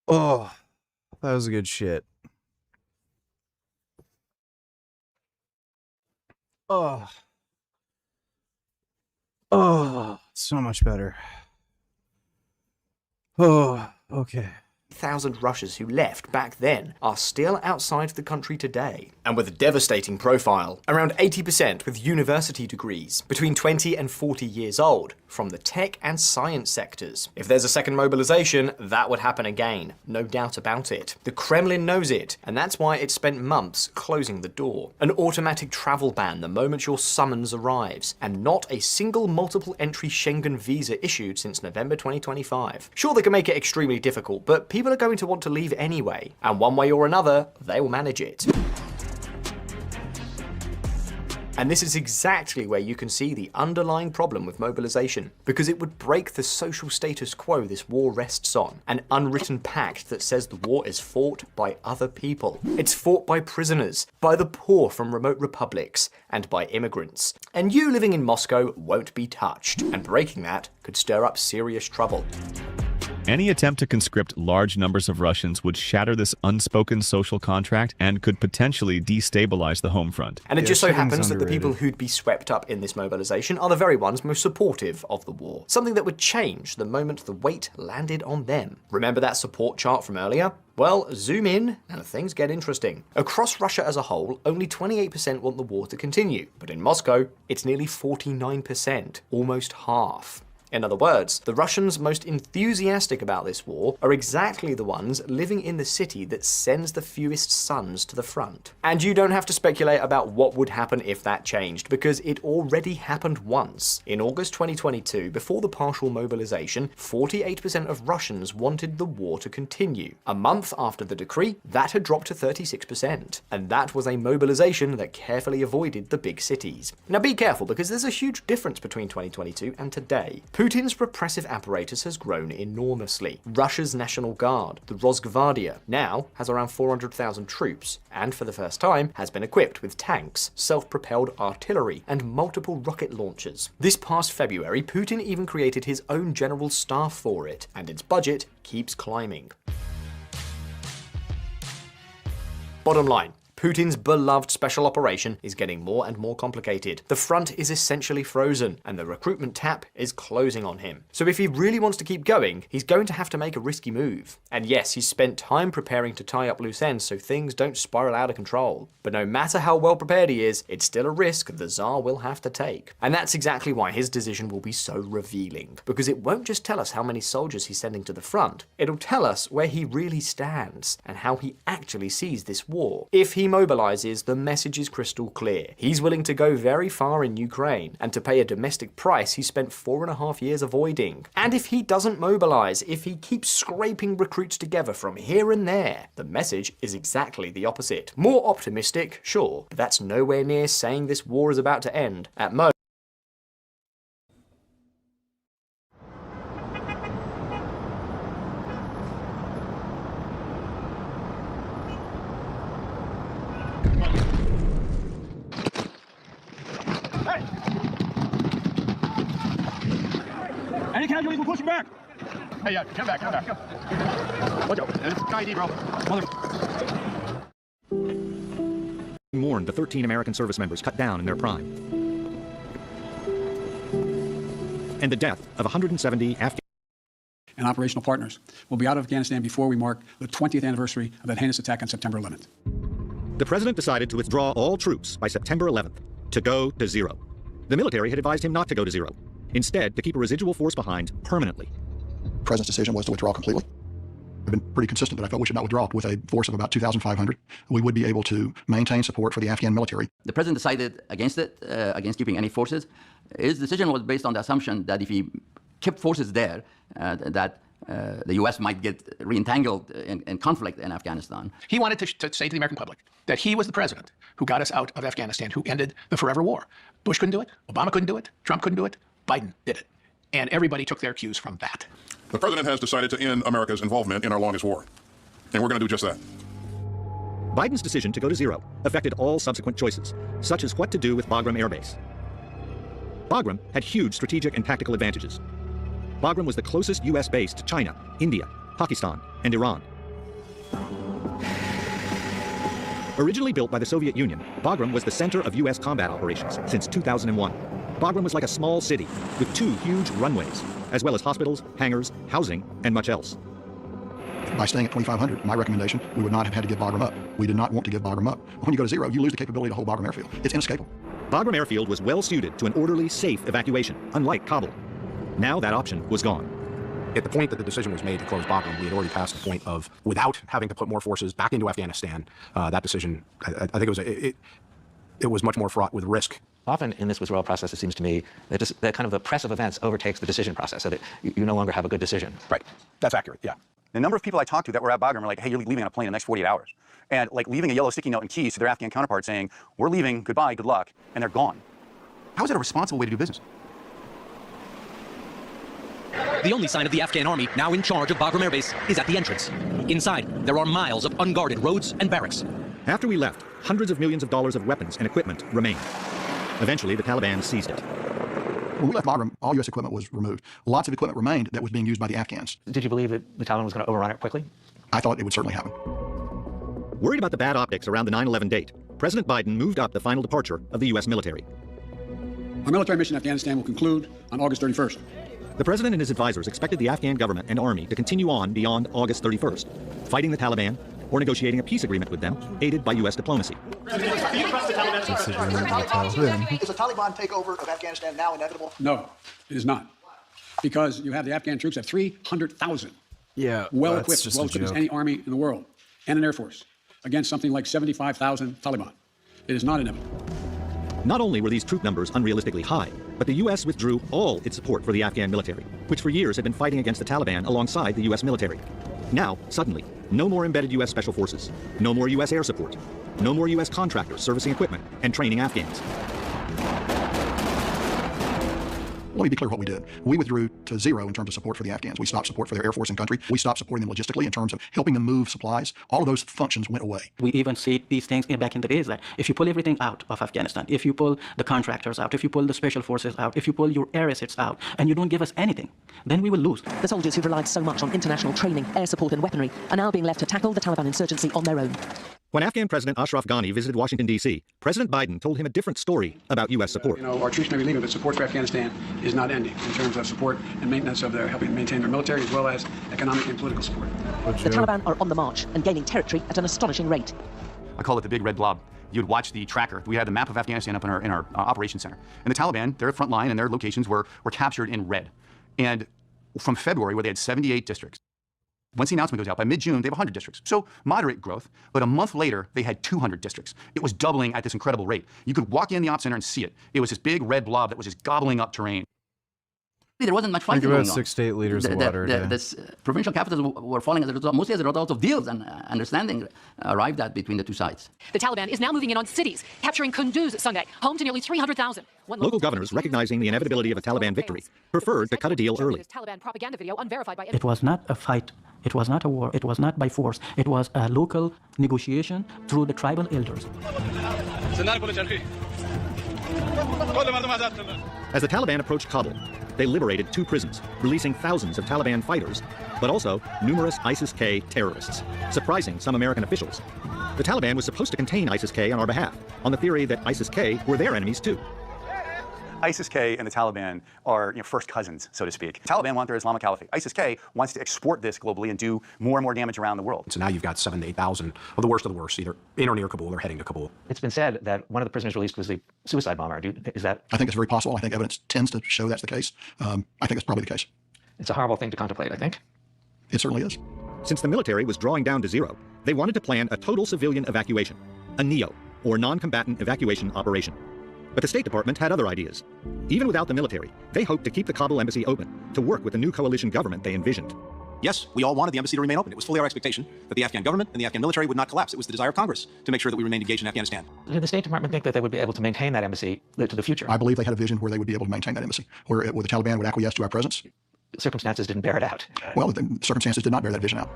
Oh, that was good shit. Oh. Oh, so much better. Oh, okay. 1,000 Russians who left back then are still outside the country today, and with a devastating profile. Around 80% with university degrees, between 20 and 40 years old, from the tech and science sectors. If there's a second mobilization, that would happen again, no doubt about it. The Kremlin knows it, and that's why it spent months closing the door. An automatic travel ban the moment your summons arrives, and not a single multiple entry Schengen visa issued since November 2025. Sure, they can make it extremely difficult, but people are going to want to leave anyway, and one way or another, they will manage it. And this is exactly where you can see the underlying problem with mobilization, because it would break the social status quo this war rests on, an unwritten pact that says the war is fought by other people. It's fought by prisoners, by the poor from remote republics, and by immigrants. And you living in Moscow won't be touched, and breaking that could stir up serious trouble. Any attempt to conscript large numbers of Russians would shatter this unspoken social contract and could potentially destabilize the home front. And it just so happens that the people who'd be swept up in this mobilization are the very ones most supportive of the war. Something that would change the moment the weight landed on them. Remember that support chart from earlier? Well, zoom in and things get interesting. Across Russia as a whole, only 28% want the war to continue. But in Moscow, it's nearly 49%, almost half. In other words, the Russians most enthusiastic about this war are exactly the ones living in the city that sends the fewest sons to the front. And you don't have to speculate about what would happen if that changed, because it already happened once. In August 2022, before the partial mobilization, 48% of Russians wanted the war to continue. A month after the decree, that had dropped to 36%. And that was a mobilization that carefully avoided the big cities. Now be careful, because there's a huge difference between 2022 and today. Putin's repressive apparatus has grown enormously. Russia's National Guard, the Rosgvardia, now has around 400,000 troops, and for the first time has been equipped with tanks, self-propelled artillery, and multiple rocket launchers. This past February, Putin even created his own general staff for it, and its budget keeps climbing. Bottom line, Putin's beloved special operation is getting more and more complicated. The front is essentially frozen, and the recruitment tap is closing on him. So if he really wants to keep going, he's going to have to make a risky move. And yes, he's spent time preparing to tie up loose ends so things don't spiral out of control. But no matter how well prepared he is, it's still a risk the Tsar will have to take. And that's exactly why his decision will be so revealing. Because it won't just tell us how many soldiers he's sending to the front, it'll tell us where he really stands, and how he actually sees this war. If he mobilizes, the message is crystal clear. He's willing to go very far in Ukraine, and to pay a domestic price he spent 4.5 years avoiding. And if he doesn't mobilize, if he keeps scraping recruits together from here and there, the message is exactly the opposite. More optimistic, sure, but that's nowhere near saying this war is about to end. At most, Any casualties, we're pushing back. Hey, yeah, come back, come back. Watch out. It's ID, bro. Mourned the 13 American service members cut down in their prime. And the death of 170 Afghan and operational partners will be out of Afghanistan before we mark the 20th anniversary of that heinous attack on September 11th. The president decided to withdraw all troops by September 11th, to go to zero. The military had advised him not to go to zero. Instead, to keep a residual force behind permanently. The president's decision was to withdraw completely. I've been pretty consistent that I felt we should not withdraw. With a force of about 2,500, we would be able to maintain support for the Afghan military. The president decided against it, against keeping any forces. His decision was based on the assumption that if he kept forces there, that the U.S. might get reentangled in conflict in Afghanistan. He wanted to say to the American public that he was the president who got us out of Afghanistan, who ended the forever war. Bush couldn't do it. Obama couldn't do it. Trump couldn't do it. Biden did it. And everybody took their cues from that. The president has decided to end America's involvement in our longest war. And we're going to do just that. Biden's decision to go to zero affected all subsequent choices, such as what to do with Bagram Air Base. Bagram had huge strategic and tactical advantages. Bagram was the closest U.S. base to China, India, Pakistan, and Iran. Originally built by the Soviet Union, Bagram was the center of U.S. combat operations since 2001. Bagram was like a small city with 2 huge runways, as well as hospitals, hangars, housing, and much else. By staying at 2,500, my recommendation, we would not have had to give Bagram up. We did not want to give Bagram up. When you go to zero, you lose the capability to hold Bagram Airfield. It's inescapable. Bagram Airfield was well suited to an orderly, safe evacuation, unlike Kabul. Now that option was gone. At the point that the decision was made to close Bagram, we had already passed the point of, without having to put more forces back into Afghanistan, that decision, I think it was much more fraught with risk. Often in this withdrawal process, it seems to me that just that kind of the press of events overtakes the decision process, so that you no longer have a good decision. Right. That's accurate, yeah. The number of people I talked to that were at Bagram were like, hey, you're leaving on a plane in the next 48 hours. And like leaving a yellow sticky note and keys to their Afghan counterparts saying, we're leaving, goodbye, good luck, and they're gone. How is that a responsible way to do business? The only sign of the Afghan army now in charge of Bagram Air Base is at the entrance. Inside, there are miles of unguarded roads and barracks. After we left, hundreds of millions of dollars of weapons and equipment remained. Eventually, the Taliban seized it. When we left Bagram, all U.S. equipment was removed. Lots of equipment remained that was being used by the Afghans. Did you believe that the Taliban was going to overrun it quickly? I thought it would certainly happen. Worried about the bad optics around the 9/11 date, President Biden moved up the final departure of the U.S. military. Our military mission in Afghanistan will conclude on August 31st. The president and his advisors expected the Afghan government and army to continue on beyond August 31st, fighting the Taliban or negotiating a peace agreement with them, aided by U.S. diplomacy. Is a Taliban takeover of Afghanistan now inevitable? No, it is not. Because you have the Afghan troops at 300,000. Yeah, well-equipped, well-equipped as any army in the world, and an air force, against something like 75,000 Taliban. It is not inevitable. Not only were these troop numbers unrealistically high, but the U.S. withdrew all its support for the Afghan military, which for years had been fighting against the Taliban alongside the U.S. military. Now, suddenly, no more embedded U.S. special forces, no more U.S. air support, no more U.S. contractors servicing equipment and training Afghans. Let me be clear what we did. We withdrew to zero in terms of support for the Afghans. We stopped support for their air force and country. We stopped supporting them logistically in terms of helping them move supplies. All of those functions went away. We even see these things back in the days that if you pull everything out of Afghanistan, if you pull the contractors out, if you pull the special forces out, if you pull your air assets out, and you don't give us anything, then we will lose. The soldiers who've relied so much on international training, air support and weaponry are now being left to tackle the Taliban insurgency on their own. When Afghan President Ashraf Ghani visited Washington, D.C., President Biden told him a different story about U.S. support. You know, our troops may be leaving, but support for Afghanistan is not ending in terms of support and maintenance of their helping maintain their military as well as economic and political support. The Taliban are on the march and gaining territory at an astonishing rate. I call it the big red blob. You'd watch the tracker. We had the map of Afghanistan up in our operations center. And the Taliban, their front line and their locations were captured in red. And from February, where they had 78 districts, once the announcement goes out, by mid-June, they have 100 districts. So moderate growth, but a month later, they had 200 districts. It was doubling at this incredible rate. You could walk in the ops center and see it. It was this big red blob that was just gobbling up terrain. There wasn't much fighting Think going about on. 6 to 8 liters of water a day. Provincial capitals were falling as a result, mostly as a result of deals and understanding arrived at between the two sides. The Taliban is now moving in on cities, capturing Kunduz Sunday, home to nearly 300,000. Local governors, recognizing the inevitability of a Taliban victory, preferred to cut a deal early. Taliban propaganda video unverified by. It was not a fight. It was not a war. It was not by force. It was a local negotiation through the tribal elders. As the Taliban approached Kabul, they liberated 2 prisons, releasing thousands of Taliban fighters, but also numerous ISIS-K terrorists, surprising some American officials. The Taliban was supposed to contain ISIS-K on our behalf, on the theory that ISIS-K were their enemies too. ISIS-K and the Taliban are first cousins, so to speak. The Taliban want their Islamic Caliphate. ISIS-K wants to export this globally and do more and more damage around the world. So now you've got 7,000 to 8,000 of the worst, either in or near Kabul or heading to Kabul. It's been said that one of the prisoners released was the suicide bomber. Is that? I think it's very possible. I think evidence tends to show that's the case. I think that's probably the case. It's a horrible thing to contemplate, I think. It certainly is. Since the military was drawing down to zero, they wanted to plan a total civilian evacuation, a NEO, or non-combatant evacuation operation. But the State Department had other ideas. Even without the military, they hoped to keep the Kabul embassy open, to work with the new coalition government they envisioned. Yes, we all wanted the embassy to remain open. It was fully our expectation that the Afghan government and the Afghan military would not collapse. It was the desire of Congress to make sure that we remained engaged in Afghanistan. Did the State Department think that they would be able to maintain that embassy to the future? I believe they had a vision where they would be able to maintain that embassy, where the Taliban would acquiesce to our presence. Circumstances didn't bear it out. Well, the circumstances did not bear that vision out.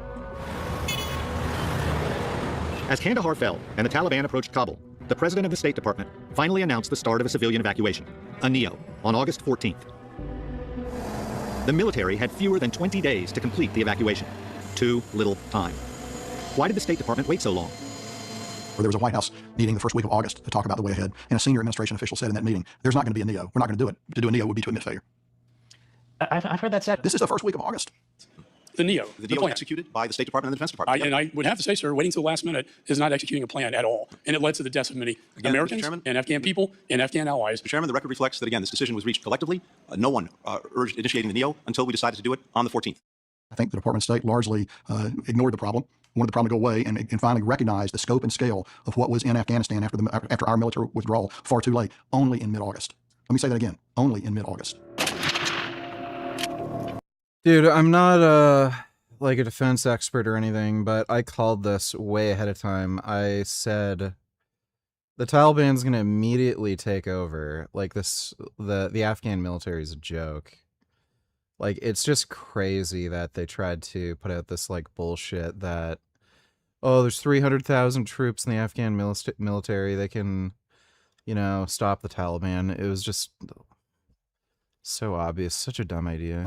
As Kandahar fell and the Taliban approached Kabul, the president of the State Department finally announced the start of a civilian evacuation, a NEO, on August 14th. The military had fewer than 20 days to complete the evacuation. Too little time. Why did the State Department wait so long? There was a White House meeting the first week of August to talk about the way ahead, and a senior administration official said in that meeting, there's not going to be a NEO. We're not going to do it. To do a NEO would be to admit failure. I've heard that said. This is the first week of August. The NEO. The deal was executed by the State Department and the Defense Department. And I would have to say, sir, waiting till the last minute is not executing a plan at all. And it led to the deaths of many Americans and Afghan people and Afghan allies. Mr. Chairman, the record reflects that, again, this decision was reached collectively. No one urged initiating the NEO until we decided to do it on the 14th. I think the Department of State largely ignored the problem, wanted the problem to go away, and finally recognized the scope and scale of what was in Afghanistan after our military withdrawal far too late, only in mid-August. Let me say that again, only in mid-August. Dude, I'm not like a defense expert or anything, but I called this way ahead of time. I said the Taliban's going to immediately take over. Like the Afghan military is a joke. Like, it's just crazy that they tried to put out this, like, bullshit that, oh, there's 300,000 troops in the Afghan military. They can, you know, stop the Taliban. It was just so obvious. Such a dumb idea.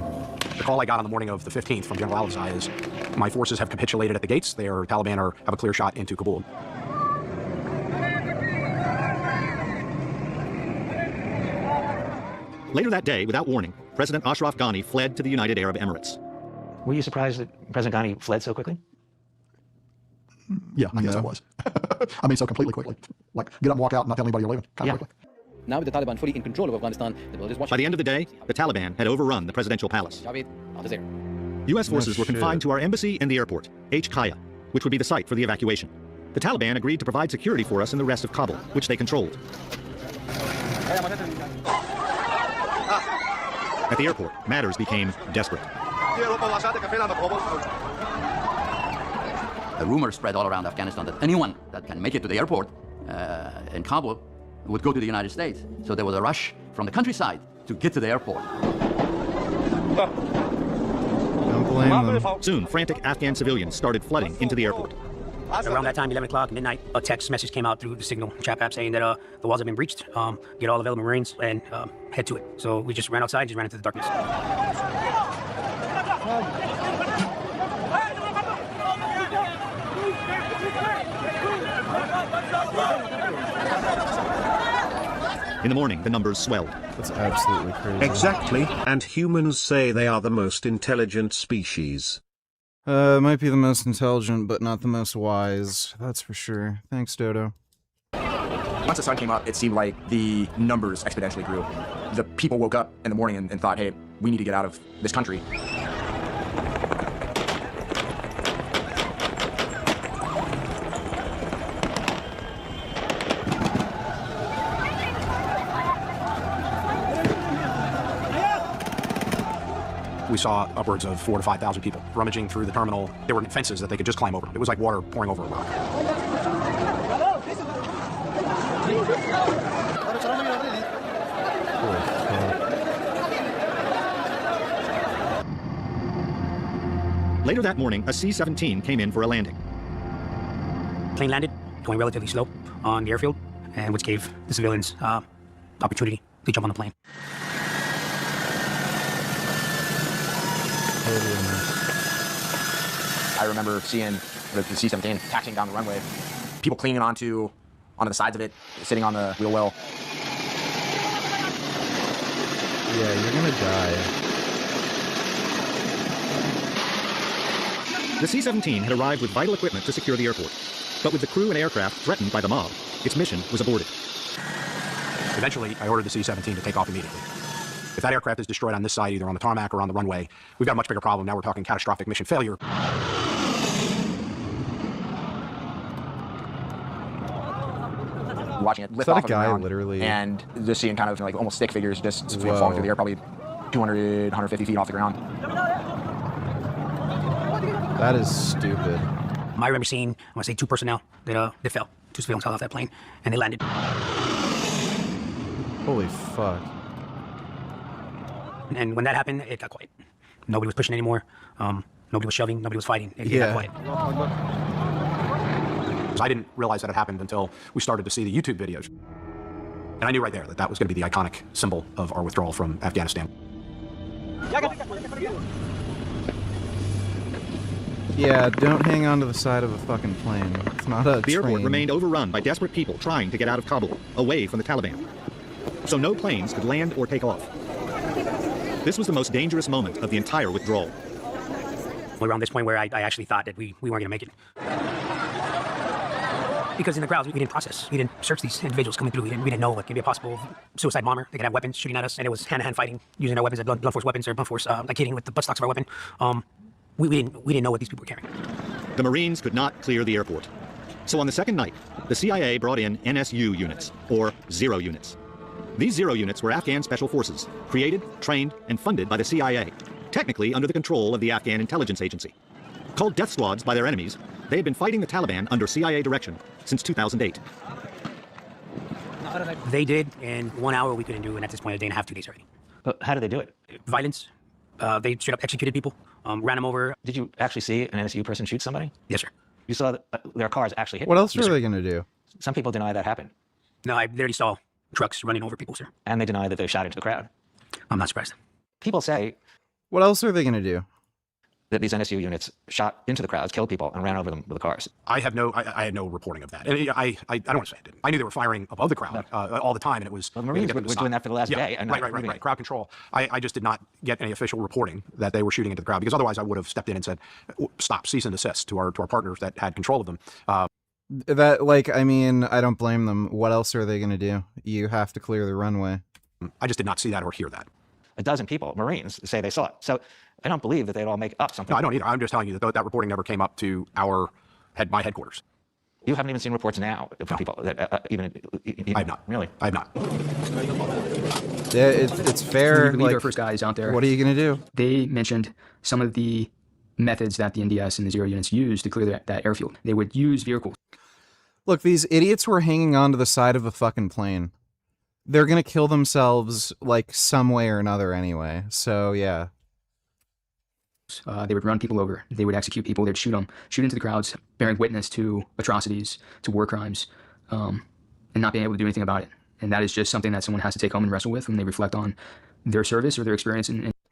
The call I got on the morning of the 15th from General Alizai is, my forces have capitulated at the gates. Taliban have a clear shot into Kabul. Later that day, without warning, President Ashraf Ghani fled to the United Arab Emirates. Were you surprised that President Ghani fled so quickly? Yeah, I guess I was. I mean, so completely quickly. Like, get up and walk out and not tell anybody you're leaving. Kind of quickly. Now with the Taliban fully in control of Afghanistan, the world is watching. By the end of the day, the Taliban had overrun the presidential palace. U.S. forces were confined to our embassy and the airport, H. Kaya, which would be the site for the evacuation. The Taliban agreed to provide security for us in the rest of Kabul, which they controlled. At the airport, matters became desperate. The rumor spread all around Afghanistan that anyone that can make it to the airport in Kabul would go to the United States. So there was a rush from the countryside to get to the airport. Don't blame them. Soon, frantic Afghan civilians started flooding into the airport. Around that time, 11 o'clock, midnight, a text message came out through the Signal chat app saying that the walls have been breached. Get all available Marines and head to it. So we just ran outside and just ran into the darkness. In the morning, the numbers swelled. That's absolutely crazy. Exactly, and humans say they are the most intelligent species. Might be the most intelligent, but not the most wise. That's for sure. Thanks, Dodo. Once the sun came up, it seemed like the numbers exponentially grew. The people woke up in the morning and thought, hey, we need to get out of this country. We saw upwards of 4,000 to 5,000 people rummaging through the terminal. There were fences that they could just climb over. It was like water pouring over a rock. Later that morning, a C-17 came in for a landing. Plane landed, going relatively slow on the airfield, and which gave the civilians opportunity to jump on the plane. I remember seeing the C-17 taxiing down the runway, people clinging onto the sides of it, sitting on the wheel well. Yeah, you're gonna die. The C-17 had arrived with vital equipment to secure the airport. But with the crew and aircraft threatened by the mob, its mission was aborted. Eventually, I ordered the C-17 to take off immediately. If that aircraft is destroyed on this side, either on the tarmac or on the runway, we've got a much bigger problem. Now we're talking catastrophic mission failure. Watching it lift off of the ground, and just seeing kind of like almost stick figures just falling through the air, probably 200, 150 feet off the ground. That is stupid. I remember seeing, I want to say, 2 personnel that fell. 2 civilians fell off that plane, and they landed. Holy fuck. And when that happened, it got quiet. Nobody was pushing anymore. Nobody was shoving. Nobody was fighting. It got quiet. Because I didn't realize that it happened until we started to see the YouTube videos. And I knew right there that that was going to be the iconic symbol of our withdrawal from Afghanistan. Yeah, don't hang on to the side of a fucking plane. It's not a The airport train. remained overrun by desperate people trying to get out of Kabul, away from the Taliban. So no planes could land or take off. This was the most dangerous moment of the entire withdrawal. Around this point where I actually thought that we weren't going to make it. Because in the crowds, we didn't process. We didn't search these individuals coming through. We didn't know what could be a possible suicide bomber. They could have weapons shooting at us, and it was hand-to-hand fighting, using our weapons as blunt force weapons or blunt force, like hitting with the buttstocks of our weapon. We didn't know what these people were carrying. The Marines could not clear the airport. So on the second night, the CIA brought in NSU units, or Zero units. These Zero units were Afghan special forces, created, trained, and funded by the CIA, technically under the control of the Afghan intelligence agency. Called death squads by their enemies, they had been fighting the Taliban under CIA direction since 2008. They did in 1 hour we couldn't do, and at this point, a day and a half, 2 days already. But how did they do it? Violence. They straight up executed people, ran them over. Did you actually see an NSU person shoot somebody? Yes, sir. You saw that, their cars actually hit What people? else are they going to do? Some people deny that happened. No, I literally saw trucks running over people, sir. And they deny that they shot into the crowd. I'm not surprised. People say What else are they going to do? that these NSU units shot into the crowds, killed people, and ran over them with the cars. I had no reporting of that. And I don't want to say I didn't. I knew they were firing above the crowd all the time, and it was. Well, the Marines were doing that for the last day. And Right. Crowd control. I just did not get any official reporting that they were shooting into the crowd, because otherwise I would have stepped in and said, "Stop, cease and desist" to our partners that had control of them. That, like, I mean, I don't blame them. What else are they going to do? You have to clear the runway. I just did not see that or hear that. A dozen people, Marines, say they saw it. So I don't believe that they'd all make up something. No, I don't either. I'm just telling you that that reporting never came up to my headquarters. You haven't even seen reports now from people that even. I have not. Really? I have not. Yeah, it's fair. We lead our first guys out there. What are you going to do? They mentioned some of the methods that the NDS and the Zero units used to clear that airfield. They would use vehicles. Look, these idiots were hanging on to the side of a fucking plane. They're going to kill themselves, like, some way or another anyway. So, yeah. They would run people over. They would execute people. They'd shoot into the crowds, bearing witness to atrocities, to war crimes, and not being able to do anything about it. And that is just something that someone has to take home and wrestle with when they reflect on their service or their experience.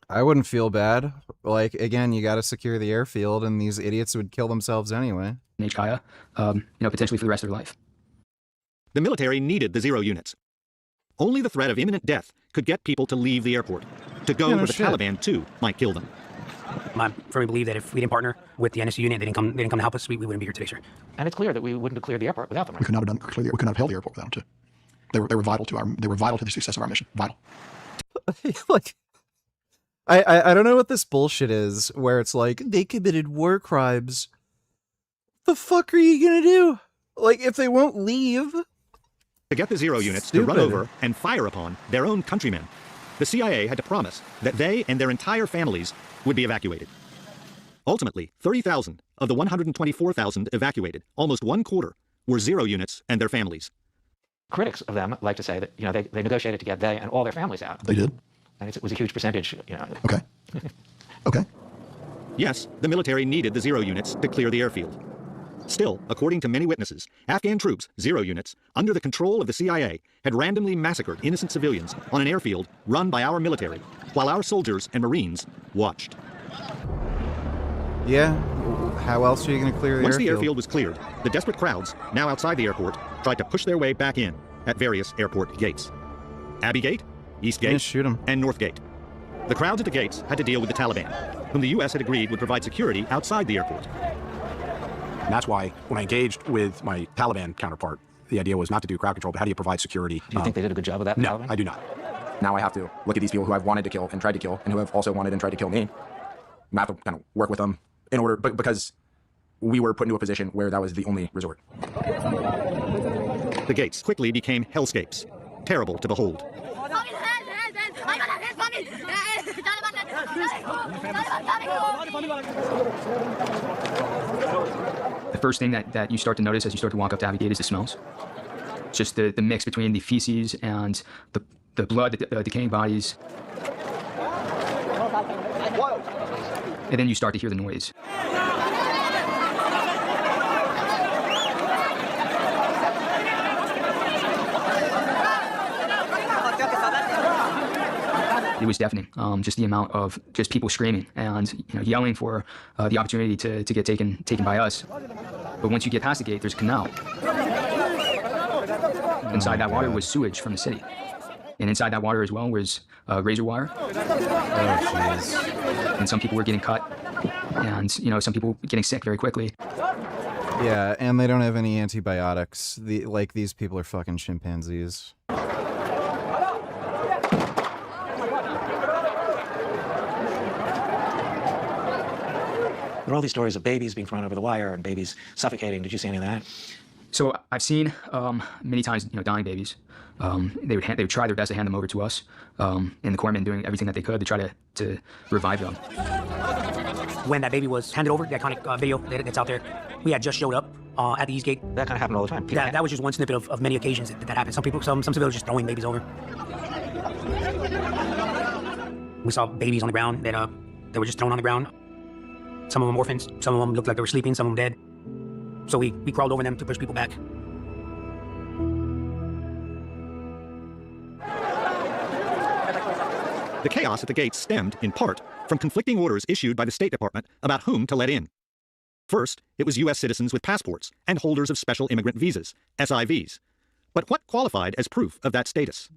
I wouldn't feel bad. Like, again, you got to secure the airfield, and these idiots would kill themselves anyway. HKIA, potentially for the rest of their life. The military needed the Zero units. Only the threat of imminent death could get people to leave the airport, to go where the Taliban, too, might kill them. I firmly believe that if we didn't partner with the NSU unit, they didn't come to help us, we wouldn't be here today, sir. And it's clear that we wouldn't have cleared the airport without them. We could not have held the airport without them, too. They were vital to the success of our mission. Vital. Like, I don't know what this bullshit is, where it's like, they committed war crimes. The fuck are you gonna do? Like, if they won't leave? To get the Zero units to run over and fire upon their own countrymen, the CIA had to promise that they and their entire families would be evacuated. Ultimately, 30,000 of the 124,000 evacuated, almost 1/4, were Zero units and their families. Critics of them like to say that they negotiated to get they and all their families out. They did. And it was a huge percentage. Okay. Okay. Yes, the military needed the Zero units to clear the airfield. Still, according to many witnesses, Afghan troops, Zero units, under the control of the CIA, had randomly massacred innocent civilians on an airfield run by our military, while our soldiers and Marines watched. Yeah, how else are you going to clear the Once airfield? the airfield was cleared, the desperate crowds, now outside the airport, tried to push their way back in at various airport gates. Abbey Gate, East Gate, and North Gate. The crowds at the gates had to deal with the Taliban, whom the U.S. had agreed would provide security outside the airport. And that's why when I engaged with my Taliban counterpart, the idea was not to do crowd control, but how do you provide security? Do you think they did a good job of that? No, I do not. Now I have to look at these people who I've wanted to kill and tried to kill, and who have also wanted and tried to kill me. I have to kind of work with them in order, because we were put into a position where that was the only resort. The gates quickly became hellscapes, terrible to behold. The first thing that you start to notice as you start to walk up to Abbey Gate is the smells. Just the mix between the feces and the blood, the decaying bodies. And then you start to hear the noise. It was deafening. Just the amount of just people screaming and yelling for the opportunity to get taken by us. But once you get past the gate, there's a canal. Inside that water was sewage from the city. And inside that water as well was razor wire. And some people were getting cut. And, some people getting sick very quickly. Yeah, and they don't have any antibiotics. These people are fucking chimpanzees. There are all these stories of babies being thrown over the wire and babies suffocating. Did you see any of that? So I've seen many times, dying babies. They would try their best to hand them over to us, and the corpsmen doing everything that they could to try to revive them. When that baby was handed over, the iconic video that's out there, we had just showed up at the East Gate. That kind of happened all the time. That was just one snippet of many occasions that happened. Some civilians just throwing babies over. We saw babies on the ground that were just thrown on the ground. Some of them orphans, some of them looked like they were sleeping, some of them dead. So we crawled over them to push people back. The chaos at the gates stemmed, in part, from conflicting orders issued by the State Department about whom to let in. First, it was U.S. citizens with passports and holders of special immigrant visas, SIVs. But what qualified as proof of that status?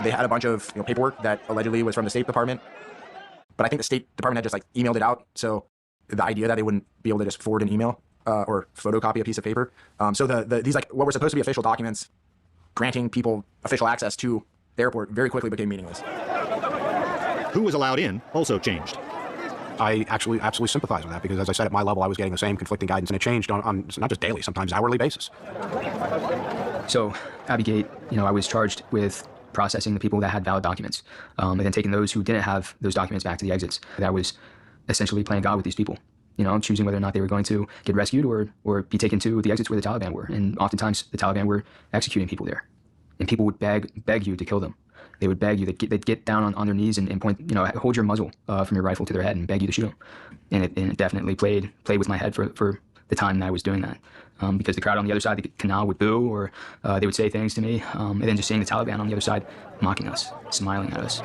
They had a bunch of paperwork that allegedly was from the State Department, but I think the State Department had just emailed it out. So the idea that they wouldn't be able to just forward an email or photocopy a piece of paper. So these what were supposed to be official documents granting people official access to the airport very quickly became meaningless. Who was allowed in also changed. I actually absolutely sympathize with that because, as I said, at my level, I was getting the same conflicting guidance, and it changed on not just daily, sometimes hourly basis. So, Abbey Gate, I was charged with processing the people that had valid documents, and then taking those who didn't have those documents back to the exits. That was essentially playing God with these people, choosing whether or not they were going to get rescued or be taken to the exits where the Taliban were. And oftentimes, the Taliban were executing people there, and people would beg you to kill them. They would beg you, they'd get down on their knees and point, hold your muzzle from your rifle to their head and beg you to shoot them. And it definitely played with my head for the time that I was doing that. Because the crowd on the other side of the canal would boo, or they would say things to me, and then just seeing the Taliban on the other side mocking us, smiling at us.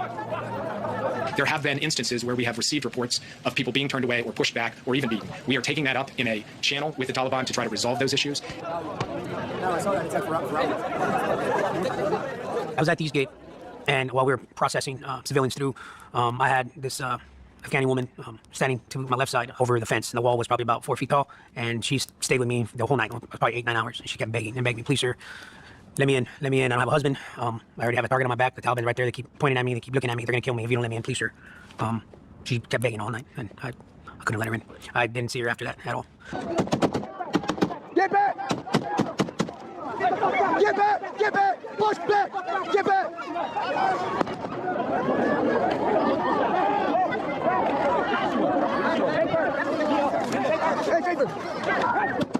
There have been instances where we have received reports of people being turned away or pushed back or even beaten. We are taking that up in a channel with the Taliban to try to resolve those issues. I was at the East Gate, and while we were processing civilians through, I had this Afghani woman standing to my left side over the fence, and the wall was probably about 4 feet tall, and she stayed with me the whole night, probably 8-9 hours, and she kept begging me, please sir, let me in, I don't have a husband, I already have a target on my back, the Taliban's right there, they keep pointing at me, they keep looking at me, they're gonna kill me if you don't let me in, please sir. She kept begging all night, and I couldn't let her in. I didn't see her after that at all. Get back! Get back! Get back! Push back! Get back! Hey, Jason!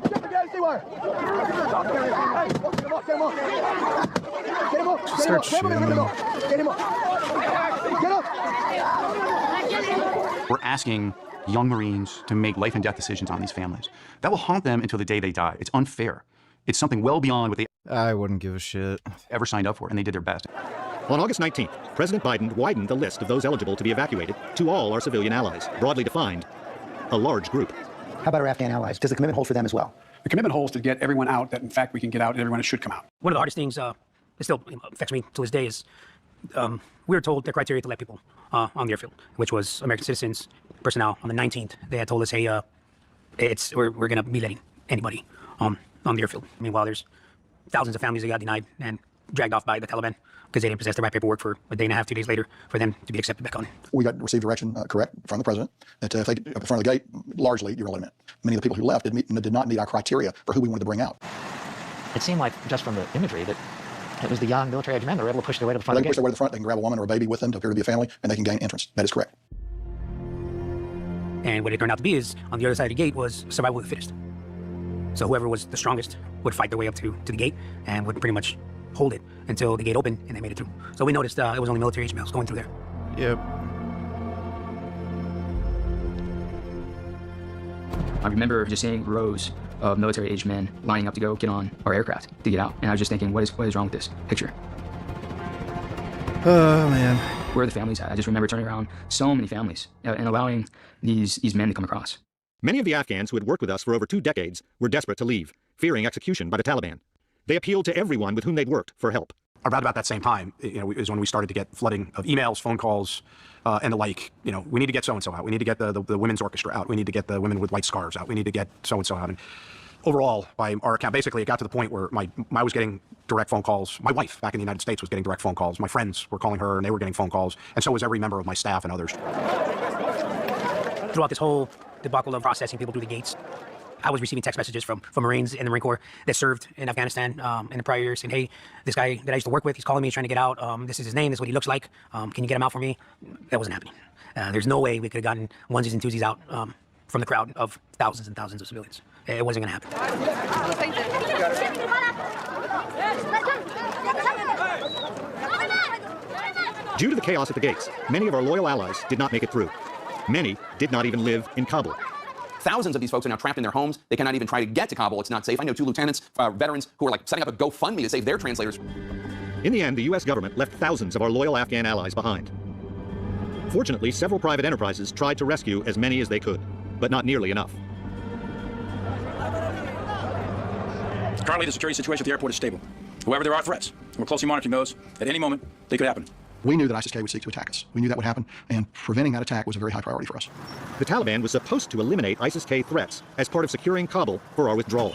Get the guy to wire! Get him up! Start shooting them. Get him up! Get up! We're asking young Marines to make life and death decisions on these families. That will haunt them until the day they die. It's unfair. It's something well beyond what they I wouldn't give a shit. ever signed up for, and they did their best. On August 19th, President Biden widened the list of those eligible to be evacuated to all our civilian allies, broadly defined, a large group. How about our Afghan allies? Does the commitment hold for them as well? The commitment holds to get everyone out that, in fact, we can get out and everyone that should come out. One of the hardest things that still affects me to this day is we were told the criteria to let people on the airfield, which was American citizens, personnel. On the 19th, they had told us, hey, we're going to be letting anybody on the airfield. Meanwhile, there's thousands of families that got denied and dragged off by the Taliban because they didn't possess the right paperwork for a day and a half, 2 days later, for them to be accepted back on. We received direction, correct, from the president, that if they up in front of the gate, largely, you're letting them in. Many of the people who left did not meet our criteria for who we wanted to bring out. It seemed like, just from the imagery, that it was the young military-aged men that were able to push their way to the front They of can the push gate. their way to the front, they can grab a woman or a baby with them to appear to be a family, and they can gain entrance. That is correct. And what it turned out to be is, on the other side of the gate was survival of the fittest. So whoever was the strongest would fight their way up to the gate and would pretty much hold it until the gate opened and they made it through. So we noticed it was only military-aged males going through there. Yep. I remember just seeing rows of military-aged men lining up to go get on our aircraft to get out. And I was just thinking, what is wrong with this picture? Oh, man. Where are the families at? I just remember turning around so many families and allowing these men to come across. Many of the Afghans who had worked with us for over 2 decades were desperate to leave, fearing execution by the Taliban. They appealed to everyone with whom they'd worked for help. Around about that same time, is when we started to get flooding of emails, phone calls, and the like. We need to get so-and-so out. We need to get the women's orchestra out. We need to get the women with white scarves out. We need to get so-and-so out. And overall, by our account, basically it got to the point where I was getting direct phone calls. My wife back in the United States was getting direct phone calls. My friends were calling her and they were getting phone calls. And so was every member of my staff and others. Throughout this whole debacle of processing people through the gates, I was receiving text messages from Marines in the Marine Corps that served in Afghanistan in the prior years saying, hey, this guy that I used to work with, he's calling me, he's trying to get out. This is his name, this is what he looks like. Can you get him out for me? That wasn't happening. There's no way we could have gotten onesies and twosies out from the crowd of thousands and thousands of civilians. It wasn't going to happen. Due to the chaos at the gates, many of our loyal allies did not make it through. Many did not even live in Kabul. Thousands of these folks are now trapped in their homes. They cannot even try to get to Kabul. It's not safe. I know 2 lieutenants, veterans, who are like setting up a GoFundMe to save their translators. In the end, the U.S. government left thousands of our loyal Afghan allies behind. Fortunately, several private enterprises tried to rescue as many as they could, but not nearly enough. Currently, the security situation at the airport is stable. However, there are threats, and we're closely monitoring those. At any moment, they could happen. We knew that ISIS-K would seek to attack us. We knew that would happen, and preventing that attack was a very high priority for us. The Taliban was supposed to eliminate ISIS-K threats as part of securing Kabul for our withdrawal.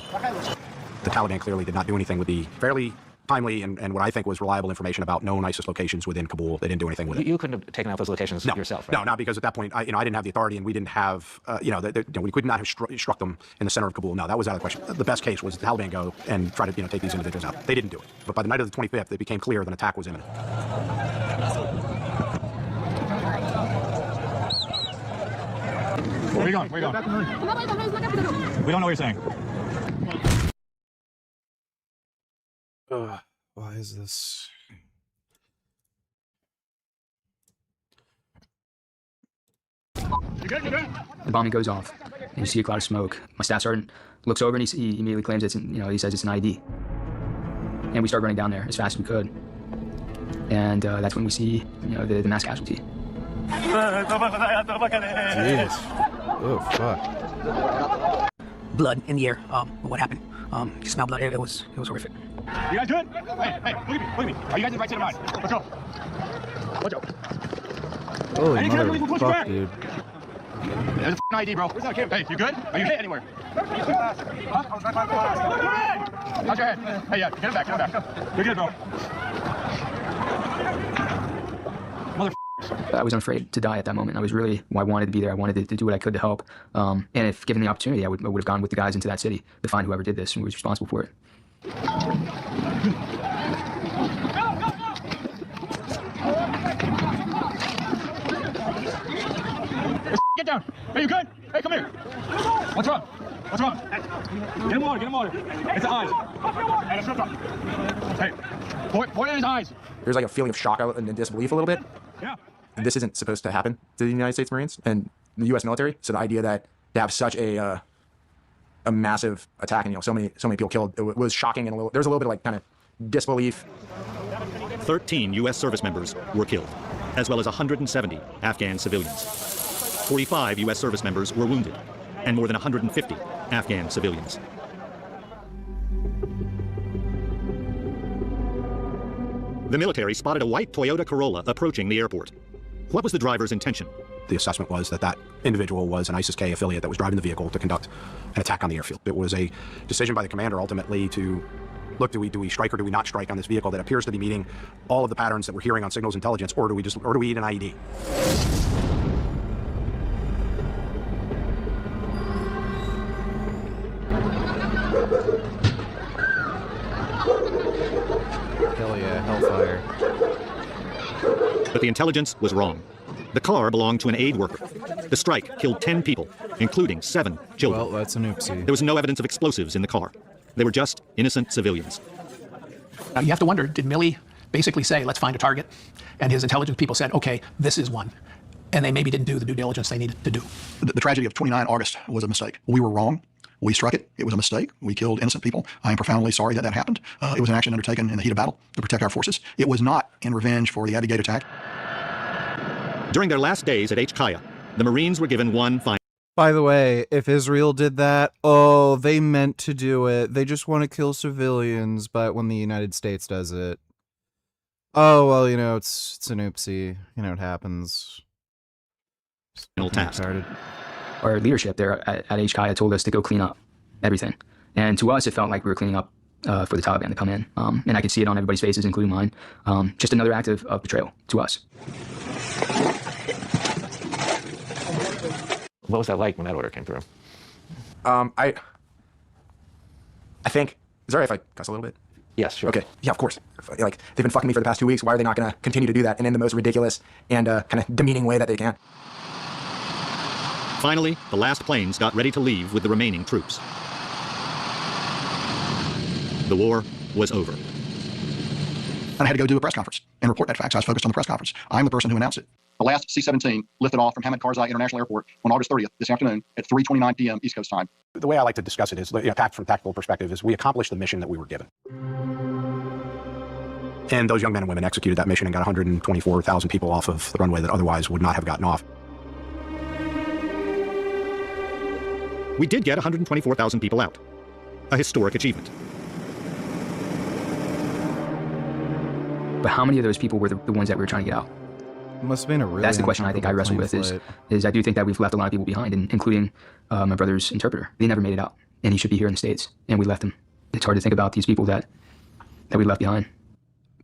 The Taliban clearly did not do anything with the fairly timely and what I think was reliable information about known ISIS locations within Kabul. They didn't do anything with it. You couldn't have taken out those locations yourself, right? No, not because at that point, I didn't have the authority, and we didn't have, we could not have struck them in the center of Kabul. No, that was out of the question. The best case was the Taliban go and try to, take these individuals out. They didn't do it. But by the night of the 25th, it became clear that an attack was imminent. Where are you going? Where are you going? We don't know what you're saying. Why is this? The bombing goes off, and you see a cloud of smoke. My staff sergeant looks over and he immediately claims it's, he says it's an ID. And we start running down there as fast as we could. And that's when we see, the mass casualty. Jeez. Oh, fuck. Blood in the air. What happened? You smell blood. It was horrific. You guys good? Hey, look at me. Are you guys in the right state of mind? Let's go. Let's go. Holy motherfucker, dude. There's a ID, bro. Hey, you good? Are you hit anywhere? Huh? How's your head? Hey, yeah, get him back. You're good, bro. I was unafraid to die at that moment. I wanted to be there. I wanted to do what I could to help. And if given the opportunity, I would have gone with the guys into that city to find whoever did this and was responsible for it. Get down. Hey, you good? Hey, come here. What's wrong? What's wrong? Get him water. It's the eyes. Hey, point in his eyes. There's like a feeling of shock and disbelief a little bit. Yeah. This isn't supposed to happen to the United States Marines and the U.S. military. So the idea that to have such a massive attack and so many people killed, it was shocking, and there's a little bit of kind of disbelief. 13 U.S. service members were killed, as well as 170 Afghan civilians. 45 U.S. service members were wounded, and more than 150 Afghan civilians. The military spotted a white Toyota Corolla approaching the airport. What was the driver's intention? The assessment was that individual was an ISIS-K affiliate that was driving the vehicle to conduct an attack on the airfield. It was a decision by the commander ultimately to look, do we strike or do we not strike on this vehicle that appears to be meeting all of the patterns that we're hearing on signals intelligence, or do we eat an IED? Hell yeah, hellfire. But the intelligence was wrong. The car belonged to an aid worker. The strike killed 10 people, including 7 children. Well, that's an oopsie. There was no evidence of explosives in the car. They were just innocent civilians. Now you have to wonder, did Milley basically say, let's find a target? And his intelligence people said, okay, this is one. And they maybe didn't do the due diligence they needed to do. The tragedy of 29 August was a mistake. We were wrong. We struck it. It was a mistake. We killed innocent people. I am profoundly sorry that that happened. It was an action undertaken in the heat of battle to protect our forces. It was not in revenge for the Abbey Gate attack. During their last days at HKIA, the Marines were given one final. By the way, if Israel did that, oh, they meant to do it. They just want to kill civilians, but when the United States does it, oh, well, you know, it's an oopsie. You know, it happens. Final task. Our leadership there at HKIA told us to go clean up everything. And to us, it felt like we were cleaning up for the Taliban to come in. And I could see it on everybody's faces, including mine. Just another act of betrayal to us. What was that like when that order came through? I think, is it all right if I cuss a little bit? Yes, sure. Okay, yeah, of course. Like, they've been fucking me for the past 2 weeks. Why are they not going to continue to do that and in the most ridiculous and kind of demeaning way that they can? Finally, the last planes got ready to leave with the remaining troops. The war was over. And I had to go do a press conference and report that fact, so I was focused on the press conference. I'm the person who announced it. The last C-17 lifted off from Hamid Karzai International Airport on August 30th this afternoon at 3:29 p.m. East Coast time. The way I like to discuss it is, from a tactical perspective, is we accomplished the mission that we were given. And those young men and women executed that mission and got 124,000 people off of the runway that otherwise would not have gotten off. We did get 124,000 people out. A historic achievement. But how many of those people were the ones that we were trying to get out? It must have been a really That's the question I think I wrestle with is I do think that we've left a lot of people behind, including my brother's interpreter. They never made it out, and he should be here in the States, and we left him. It's hard to think about these people that we left behind.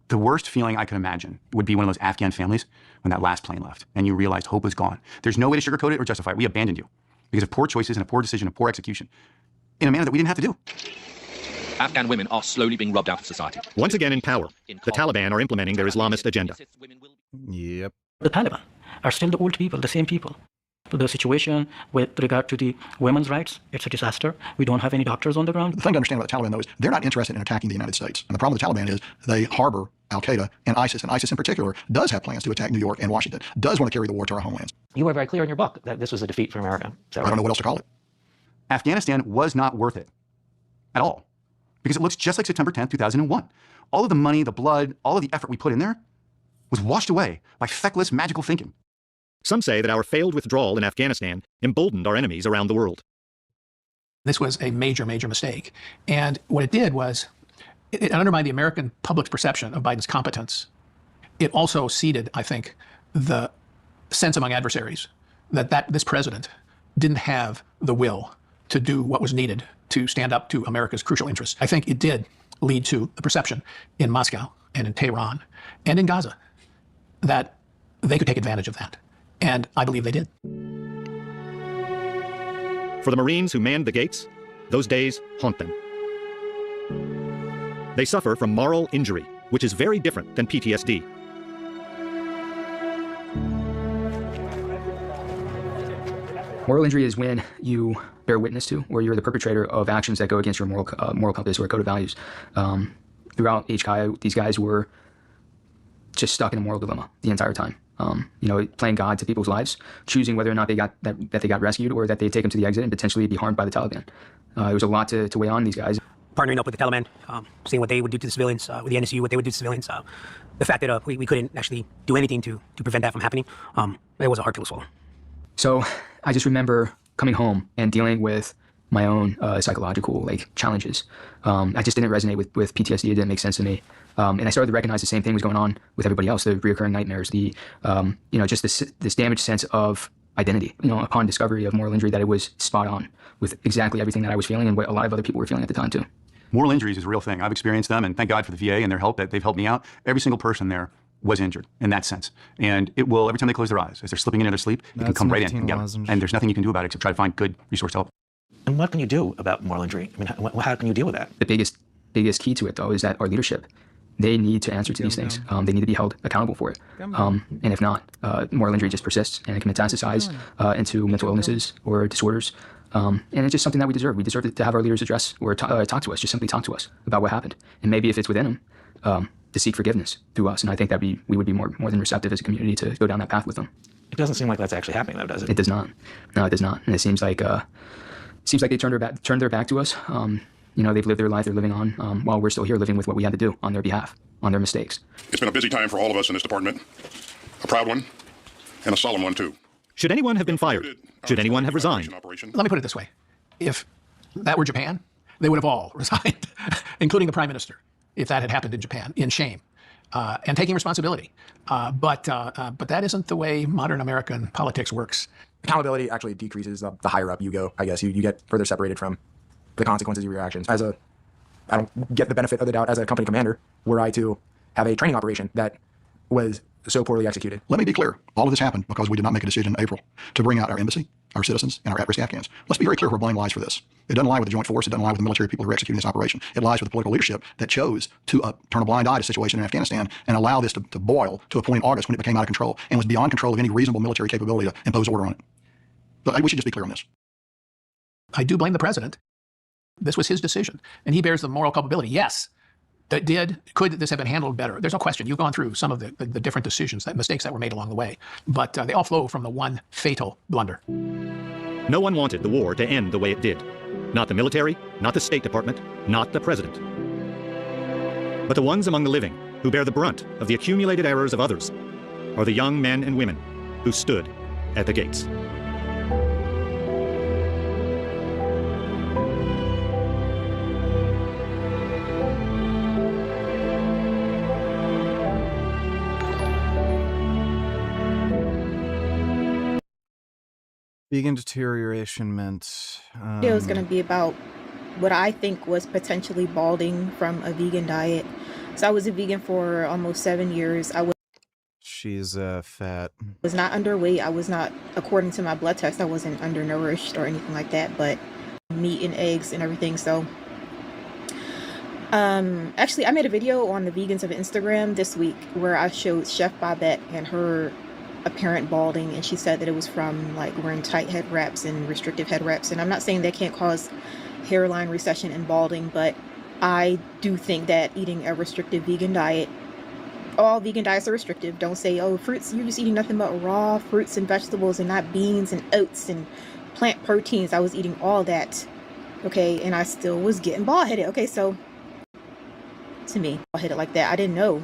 The worst feeling I could imagine would be one of those Afghan families when that last plane left and you realized hope was gone. There's no way to sugarcoat it or justify it. We abandoned you because of poor choices and a poor decision, a poor execution in a manner that we didn't have to do. Afghan women are slowly being rubbed out of society. Once again in power, the Taliban are implementing their Islamist agenda. Yep. The Taliban are still the old people, the same people. The situation with regard to the women's rights, it's a disaster. We don't have any doctors on the ground. The thing to understand about the Taliban, though, is they're not interested in attacking the United States. And the problem with the Taliban is they harbor al-Qaeda and ISIS in particular does have plans to attack New York and Washington, does want to carry the war to our homelands. You were very clear in your book that this was a defeat for America. I don't know what else to call it. Afghanistan was not worth it at all because it looks just like September 10th, 2001. All of the money, the blood, all of the effort we put in there was washed away by feckless, magical thinking. Some say that our failed withdrawal in Afghanistan emboldened our enemies around the world. This was a major, major mistake. And what it did was it undermined the American public's perception of Biden's competence. It also seeded, I think, the sense among adversaries that this president didn't have the will to do what was needed to stand up to America's crucial interests. I think it did lead to the perception in Moscow and in Tehran and in Gaza that they could take advantage of that. And I believe they did. For the Marines who manned the gates, those days haunt them. They suffer from moral injury, which is very different than PTSD. Moral injury is when you bear witness to, or you're the perpetrator of actions that go against your moral compass or code of values. Throughout HKIA, these guys were just stuck in a moral dilemma the entire time. Playing God to people's lives, choosing whether or not they got rescued or that they take them to the exit and potentially be harmed by the Taliban. It was a lot to weigh on these guys. Partnering up with the Taliban, seeing what they would do to the civilians, with the NSU, what they would do to civilians. The fact that we couldn't actually do anything to prevent that from happening, it was a hard pill to swallow. So I just remember coming home and dealing with my own psychological challenges. I just didn't resonate with PTSD. It didn't make sense to me. And I started to recognize the same thing was going on with everybody else, the reoccurring nightmares, just this damaged sense of identity, upon discovery of moral injury, that it was spot on with exactly everything that I was feeling and what a lot of other people were feeling at the time too. Moral injuries is a real thing. I've experienced them, and thank God for the VA and their help that they've helped me out. Every single person there was injured in that sense. And it will, every time they close their eyes, as they're slipping into their sleep, you can come right in and get them. And there's nothing you can do about it except try to find good resource help. And what can you do about moral injury? I mean, how can you deal with that? The biggest key to it, though, is that our leadership, they need to answer to these things. They need to be held accountable for it. And if not, moral injury just persists and it can metastasize into mental illnesses or disorders. And it's just something that we deserve. We deserve to have our leaders address or talk to us, just simply talk to us about what happened. And maybe if it's within them, to seek forgiveness through us. And I think that we would be more than receptive as a community to go down that path with them. It doesn't seem like that's actually happening, though, does it? It does not. No, it does not. And it seems like seems like they turned their back to us. They've lived their life, they're living on, while we're still here living with what we had to do on their behalf, on their mistakes. It's been a busy time for all of us in this department. A proud one, and a solemn one, too. Should anyone have been fired? Should anyone have resigned? Let me put it this way. If that were Japan, they would have all resigned, including the prime minister, if that had happened in Japan, in shame, and taking responsibility. But that isn't the way modern American politics works. Accountability actually decreases the higher up you go, I guess. You get further separated from the consequences of your actions. I don't get the benefit of the doubt as a company commander, were I to have a training operation that was so poorly executed. Let me be clear. All of this happened because we did not make a decision in April to bring out our embassy, our citizens, and our at-risk Afghans. Let's be very clear where blame lies for this. It doesn't lie with the joint force. It doesn't lie with the military people who are executing this operation. It lies with the political leadership that chose to turn a blind eye to the situation in Afghanistan and allow this to boil to a point in August when it became out of control and was beyond control of any reasonable military capability to impose order on it. But we should just be clear on this. I do blame the president. This was his decision, and he bears the moral culpability. Yes, could this have been handled better? There's no question. You've gone through some of the different decisions, mistakes that were made along the way, but they all flow from the one fatal blunder. No one wanted the war to end the way it did. Not the military, not the State Department, not the president. But the ones among the living who bear the brunt of the accumulated errors of others are the young men and women who stood at the gates. Vegan deterioration meant... It was going to be about what I think was potentially balding from a vegan diet. So I was a vegan for almost 7 years. She's fat. Was not underweight. I was not, according to my blood test, I wasn't undernourished or anything like that, but meat and eggs and everything. So actually, I made a video on the Vegans of Instagram this week where I showed Chef Babette and her apparent balding, and she said that it was from like wearing tight head wraps and restrictive head wraps. And I'm not saying that can't cause hairline recession and balding, but I do think that eating a restrictive vegan diet, all vegan diets are restrictive. Don't say, oh, fruits, you're just eating nothing but raw fruits and vegetables and not beans and oats and plant proteins. I was eating all that, okay, and I still was getting bald-headed. Okay, so to me, bald-headed like that, I didn't know.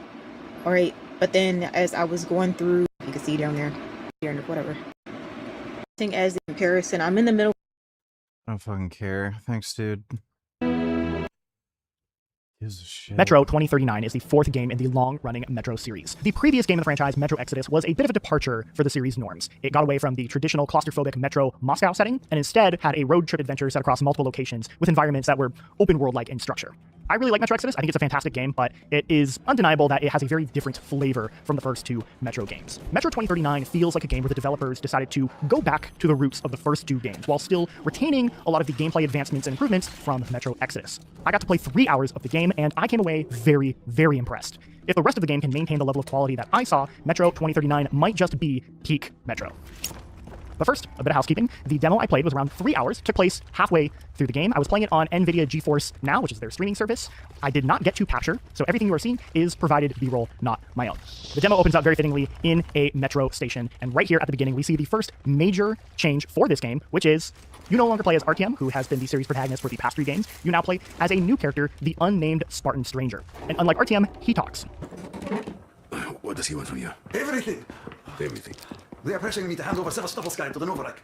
All right, but then as I was going through, you can see down there, whatever. As a comparison, I'm in the middle. I don't fucking care. Thanks, dude. Metro 2039 is the fourth game in the long-running Metro series. The previous game in the franchise, Metro Exodus, was a bit of a departure for the series' norms. It got away from the traditional claustrophobic Metro Moscow setting, and instead had a road trip adventure set across multiple locations with environments that were open-world-like in structure. I really like Metro Exodus. I think it's a fantastic game, but it is undeniable that it has a very different flavor from the first two Metro games. Metro 2039 feels like a game where the developers decided to go back to the roots of the first two games, while still retaining a lot of the gameplay advancements and improvements from Metro Exodus. I got to play 3 hours of the game, and I came away very, very impressed. If the rest of the game can maintain the level of quality that I saw, Metro 2039 might just be peak Metro. But first, a bit of housekeeping. The demo I played was around 3 hours, took place halfway through the game. I was playing it on NVIDIA GeForce Now, which is their streaming service. I did not get to capture, so everything you are seeing is provided B-roll, not my own. The demo opens up very fittingly in a Metro station, and right here at the beginning, we see the first major change for this game, which is you no longer play as RTM, who has been the series protagonist for the past 3 games. You now play as a new character, the unnamed Spartan Stranger. And unlike RTM, he talks. What does he want from you? Everything. Everything. They are pressuring me to hand over Sevastopolskaya to the Novarak.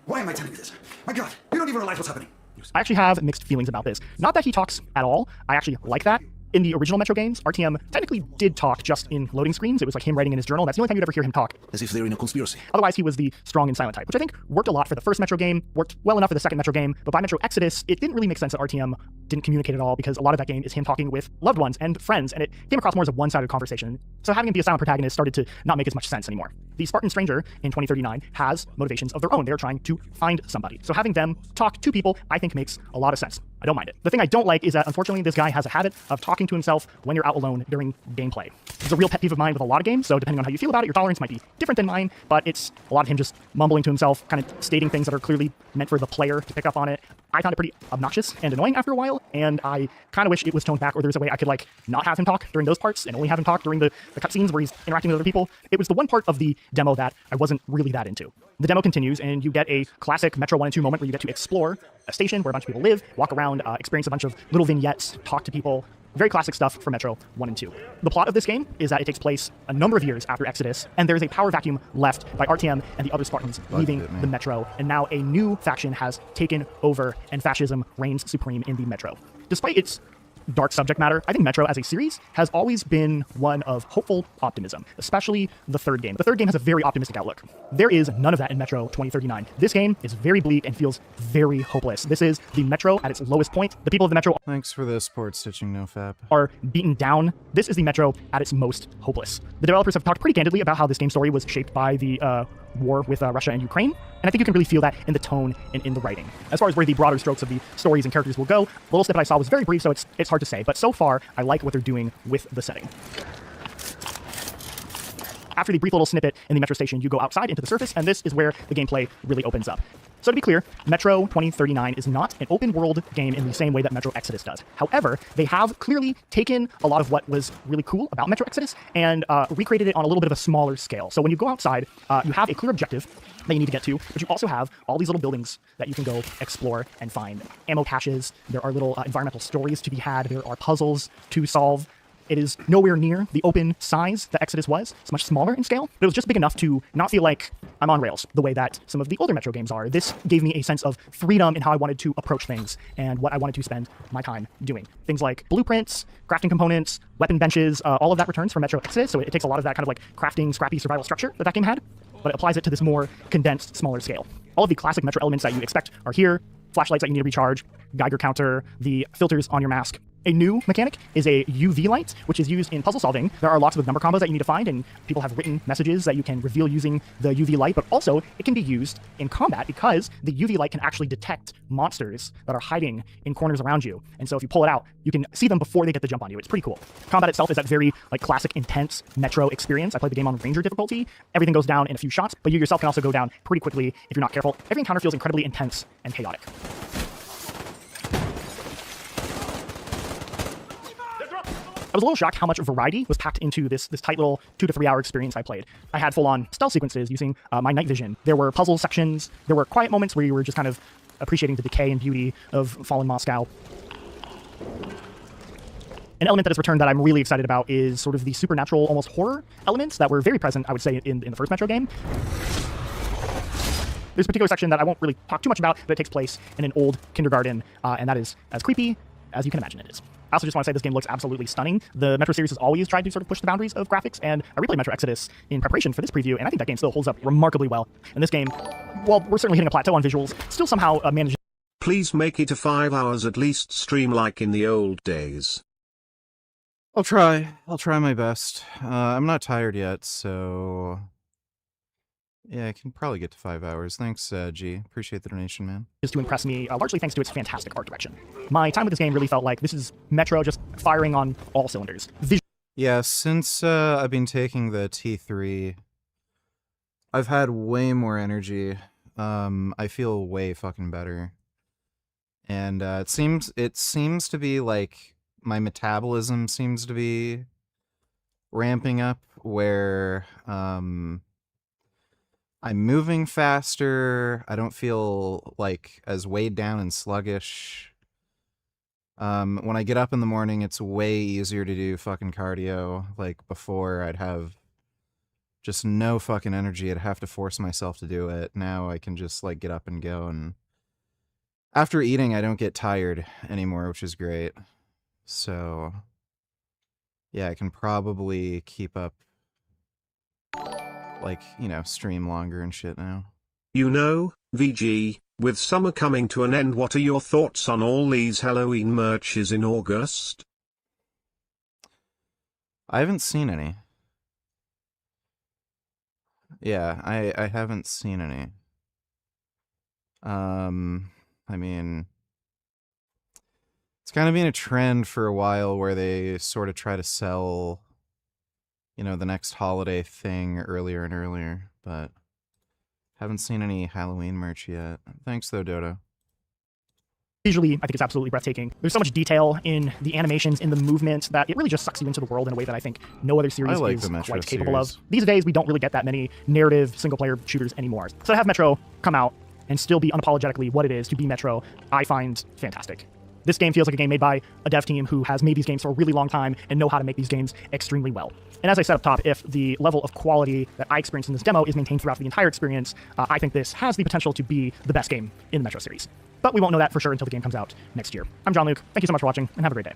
Why am I telling you this? My God, you don't even realize what's happening. I actually have mixed feelings about this. Not that he talks at all. I actually like that. In the original Metro games, RTM technically did talk just in loading screens. It was like him writing in his journal. That's the only time you'd ever hear him talk. As if they're in a conspiracy. Otherwise, he was the strong and silent type, which I think worked a lot for the first Metro game, worked well enough for the second Metro game, but by Metro Exodus, it didn't really make sense that RTM didn't communicate at all, because a lot of that game is him talking with loved ones and friends, and it came across more as a one-sided conversation. So having him be a silent protagonist started to not make as much sense anymore. The Spartan Stranger in 2039 has motivations of their own. They're trying to find somebody. So having them talk to people, I think makes a lot of sense. I don't mind it. The thing I don't like is that, unfortunately, this guy has a habit of talking to himself when you're out alone during gameplay. It's a real pet peeve of mine with a lot of games, so depending on how you feel about it, your tolerance might be different than mine, but it's a lot of him just mumbling to himself, kind of stating things that are clearly meant for the player to pick up on it. I found it pretty obnoxious and annoying after a while, and I kind of wish it was toned back, or there was a way I could like not have him talk during those parts and only have him talk during the cutscenes where he's interacting with other people. It was the one part of the demo that I wasn't really that into. The demo continues, and you get a classic Metro 1 and 2 moment where you get to explore a station where a bunch of people live, walk around, experience a bunch of little vignettes, talk to people. Very classic stuff for Metro 1 and 2. The plot of this game is that it takes place a number of years after Exodus, and there is a power vacuum left by RTM and the other Spartans leaving the Metro, and now a new faction has taken over, and fascism reigns supreme in the Metro. Despite its dark subject matter, I think Metro as a series has always been one of hopeful optimism, especially the third game. The third game has a very optimistic outlook. There is none of that in Metro 2039. This game is very bleak and feels very hopeless. This is the Metro at its lowest point. The people of the Metro Thanks for the support stitching, nofap. Are beaten down. This is the Metro at its most hopeless. The developers have talked pretty candidly about how this game's story was shaped by the war with Russia and Ukraine, and I think you can really feel that in the tone and in the writing. As far as where the broader strokes of the stories and characters will go, the little snippet I saw was very brief, so it's hard to say, but so far, I like what they're doing with the setting. After the brief little snippet in the Metro station, you go outside into the surface, and this is where the gameplay really opens up. So to be clear, Metro 2039 is not an open world game in the same way that Metro Exodus does. However, they have clearly taken a lot of what was really cool about Metro Exodus and recreated it on a little bit of a smaller scale. So when you go outside, you have a clear objective that you need to get to, but you also have all these little buildings that you can go explore and find. Ammo caches, there are little environmental stories to be had, there are puzzles to solve. It is nowhere near the open size that Exodus was. It's much smaller in scale, but it was just big enough to not feel like I'm on rails the way that some of the older Metro games are. This gave me a sense of freedom in how I wanted to approach things and what I wanted to spend my time doing. Things like blueprints, crafting components, weapon benches, all of that returns from Metro Exodus, so it takes a lot of that kind of like crafting, scrappy survival structure that game had, but it applies it to this more condensed, smaller scale. All of the classic Metro elements that you expect are here. Flashlights that you need to recharge, Geiger counter, the filters on your mask. A new mechanic is a UV light, which is used in puzzle solving. There are lots of number combos that you need to find, and people have written messages that you can reveal using the UV light, but also it can be used in combat because the UV light can actually detect monsters that are hiding in corners around you. And so if you pull it out, you can see them before they get the jump on you. It's pretty cool. Combat itself is that very like classic, intense Metro experience. I played the game on Ranger difficulty. Everything goes down in a few shots, but you yourself can also go down pretty quickly if you're not careful. Every encounter feels incredibly intense and chaotic. I was a little shocked how much variety was packed into this tight little 2 to 3 hour experience I played. I had full-on stealth sequences using my night vision. There were puzzle sections. There were quiet moments where you were just kind of appreciating the decay and beauty of fallen Moscow. An element that is returned that I'm really excited about is sort of the supernatural, almost horror elements that were very present, I would say, in the first Metro game. There's a particular section that I won't really talk too much about, but it takes place in an old kindergarten, and that is as creepy as you can imagine it is. I also just want to say this game looks absolutely stunning. The Metro series has always tried to sort of push the boundaries of graphics, and I replayed Metro Exodus in preparation for this preview, and I think that game still holds up remarkably well. And this game, well, we're certainly hitting a plateau on visuals, still somehow managing. Please make it a 5 hours at least stream like in the old days. I'll try my best. I'm not tired yet, so yeah, I can probably get to 5 hours. Thanks, G. Appreciate the donation, man. Just to impress me, largely thanks to its fantastic art direction. My time with this game really felt like this is Metro just firing on all cylinders. Yeah, since I've been taking the T3, I've had way more energy. I feel way fucking better. And it seems to be like my metabolism seems to be ramping up where I'm moving faster. I don't feel like as weighed down and sluggish. When I get up in the morning, it's way easier to do fucking cardio. Like before, I'd have just no fucking energy. I'd have to force myself to do it. Now I can just like get up and go. And after eating, I don't get tired anymore, which is great. So yeah, I can probably keep up, like, you know, stream longer and shit now. You know, VG, with summer coming to an end, what are your thoughts on all these Halloween merches in August? I haven't seen any. Yeah, I haven't seen any. I mean, it's kind of been a trend for a while where they sort of try to sell, you know, the next holiday thing earlier and earlier, but haven't seen any Halloween merch yet. Thanks though, Dodo. Visually, I think it's absolutely breathtaking. There's so much detail in the animations, in the movement, that it really just sucks you into the world in a way that I think no other series like is the Metro quite capable series. of. These days, we don't really get that many narrative single-player shooters anymore. So to have Metro come out and still be unapologetically what it is to be Metro, I find fantastic. This game feels like a game made by a dev team who has made these games for a really long time and know how to make these games extremely well. And as I said up top, if the level of quality that I experienced in this demo is maintained throughout the entire experience, I think this has the potential to be the best game in the Metro series. But we won't know that for sure until the game comes out next year. I'm John Luke. Thank you so much for watching, and have a great day.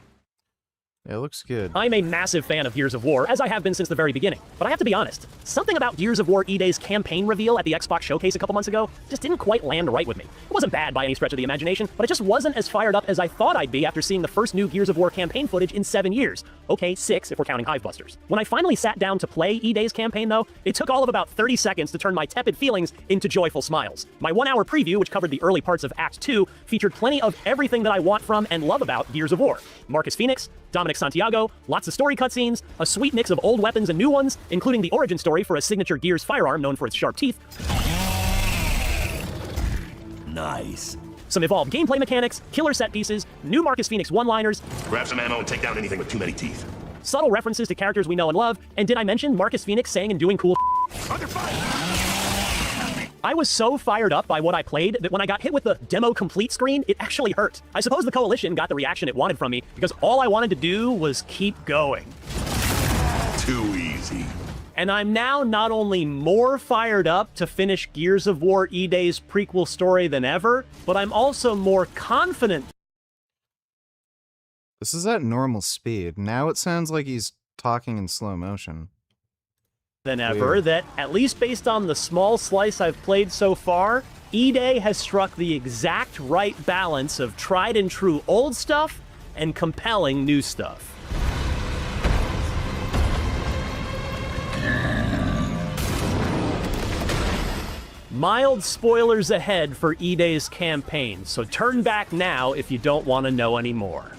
It looks good. I'm a massive fan of Gears of War, as I have been since the very beginning. But I have to be honest, something about Gears of War E-Day's campaign reveal at the Xbox Showcase a couple months ago just didn't quite land right with me. It wasn't bad by any stretch of the imagination, but it just wasn't as fired up as I thought I'd be after seeing the first new Gears of War campaign footage in 7 years. Okay, 6 if we're counting Hivebusters. When I finally sat down to play E-Day's campaign, though, it took all of about 30 seconds to turn my tepid feelings into joyful smiles. My 1-hour preview, which covered the early parts of Act 2, featured plenty of everything that I want from and love about Gears of War. Marcus Phoenix, Dominic Santiago, lots of story cutscenes, a sweet mix of old weapons and new ones, including the origin story for a signature Gears firearm known for its sharp teeth. Nice. Some evolved gameplay mechanics, killer set pieces, new Marcus Phoenix one-liners, Grab some ammo and take down anything with too many teeth. subtle references to characters we know and love, and did I mention Marcus Phoenix saying and doing cool Under fire! I was so fired up by what I played that when I got hit with the demo complete screen, it actually hurt. I suppose the Coalition got the reaction it wanted from me because all I wanted to do was keep going. Too easy. And I'm now not only more fired up to finish Gears of War E-Day's prequel story than ever, but I'm also more confident. This is at normal speed. Now it sounds like he's talking in slow motion. Than ever that, at least based on the small slice I've played so far, E-Day has struck the exact right balance of tried and true old stuff and compelling new stuff. Mild spoilers ahead for E-Day's campaign, so turn back now if you don't want to know anymore.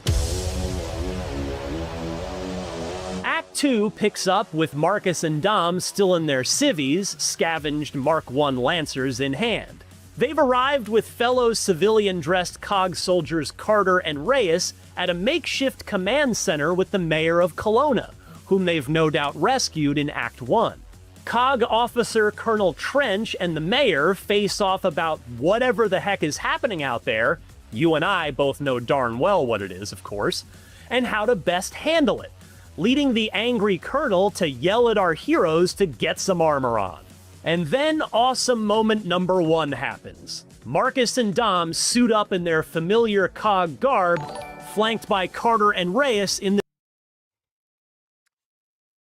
Act 2 picks up with Marcus and Dom still in their civvies, scavenged Mark I Lancers in hand. They've arrived with fellow civilian-dressed COG soldiers Carter and Reyes at a makeshift command center with the mayor of Kelowna, whom they've no doubt rescued in Act 1. COG officer Colonel Trench and the mayor face off about whatever the heck is happening out there. You and I both know darn well what it is, of course, and how to best handle it, leading the angry colonel to yell at our heroes to get some armor on. And then awesome moment number 1 happens. Marcus and Dom suit up in their familiar COG garb, flanked by Carter and Reyes in the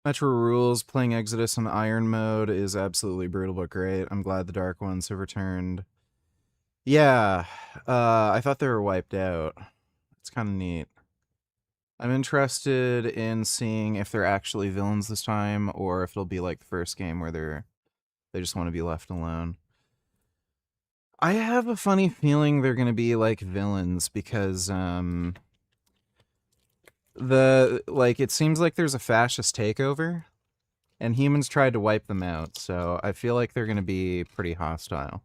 Metro rules. Playing Exodus in Iron mode is absolutely brutal but great. I'm glad the Dark Ones have returned. Yeah, I thought they were wiped out. It's kind of neat. I'm interested in seeing if they're actually villains this time, or if it'll be like the first game where they just want to be left alone. I have a funny feeling they're gonna be like villains because it seems like there's a fascist takeover, and humans tried to wipe them out. So I feel like they're gonna be pretty hostile.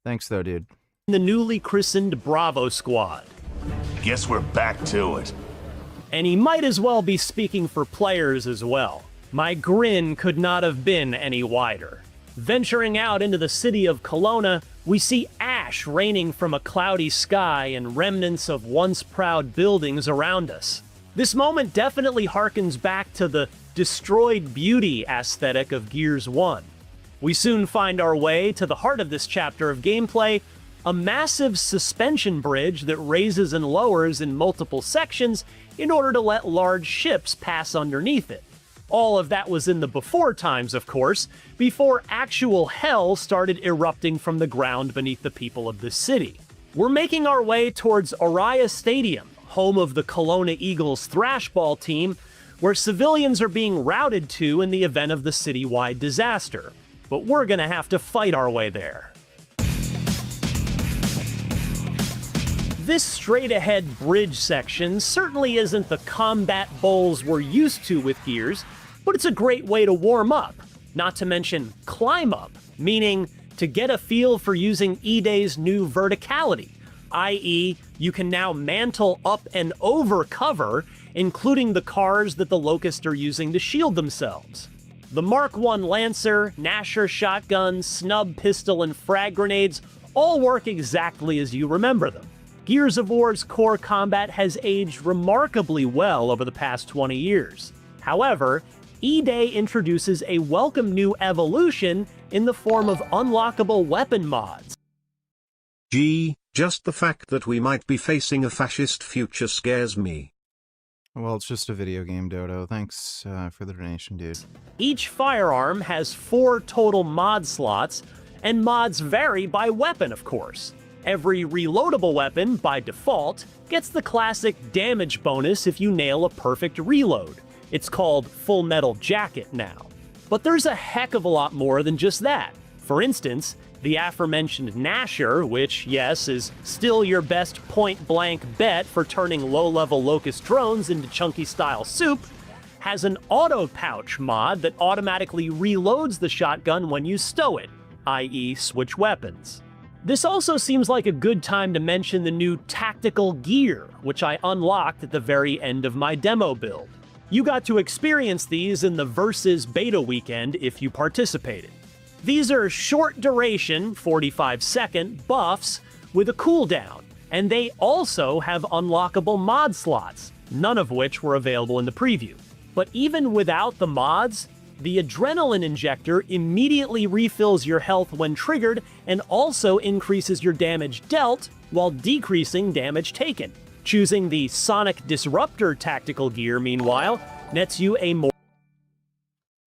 Thanks though, dude. The newly christened Bravo Squad. Guess we're back to it. And he might as well be speaking for players as well. My grin could not have been any wider. Venturing out into the city of Kelowna, we see ash raining from a cloudy sky and remnants of once proud buildings around us. This moment definitely harkens back to the destroyed beauty aesthetic of Gears 1. We soon find our way to the heart of this chapter of gameplay, a massive suspension bridge that raises and lowers in multiple sections in order to let large ships pass underneath it. All of that was in the before times, of course, before actual hell started erupting from the ground beneath the people of the city. We're making our way towards Oriya Stadium, home of the Kelowna Eagles thrashball team, where civilians are being routed to in the event of the citywide disaster. But we're gonna have to fight our way there. This straight-ahead bridge section certainly isn't the combat bowls we're used to with Gears, but it's a great way to warm up, not to mention climb up, meaning to get a feel for using E-Day's new verticality, i.e., you can now mantle up and over cover, including the cars that the Locusts are using to shield themselves. The Mark I Lancer, Nasher shotguns, snub pistol, and frag grenades all work exactly as you remember them. Gears of War's core combat has aged remarkably well over the past 20 years. However, E-Day introduces a welcome new evolution in the form of unlockable weapon mods. Just the fact that we might be facing a fascist future scares me. Well, it's just a video game, Dodo. Thanks for the donation, dude. Each firearm has 4 total mod slots, and mods vary by weapon, of course. Every reloadable weapon, by default, gets the classic damage bonus if you nail a perfect reload. It's called Full Metal Jacket now. But there's a heck of a lot more than just that. For instance, the aforementioned Nasher, which, yes, is still your best point-blank bet for turning low-level Locust drones into chunky-style soup, has an auto-pouch mod that automatically reloads the shotgun when you stow it, i.e. switch weapons. This also seems like a good time to mention the new tactical gear, which I unlocked at the very end of my demo build. You got to experience these in the Versus beta weekend if you participated. These are short duration, 45-second buffs with a cooldown, and they also have unlockable mod slots, none of which were available in the preview. But even without the mods, the adrenaline injector immediately refills your health when triggered and also increases your damage dealt while decreasing damage taken. Choosing the Sonic Disruptor tactical gear, meanwhile, nets you a more...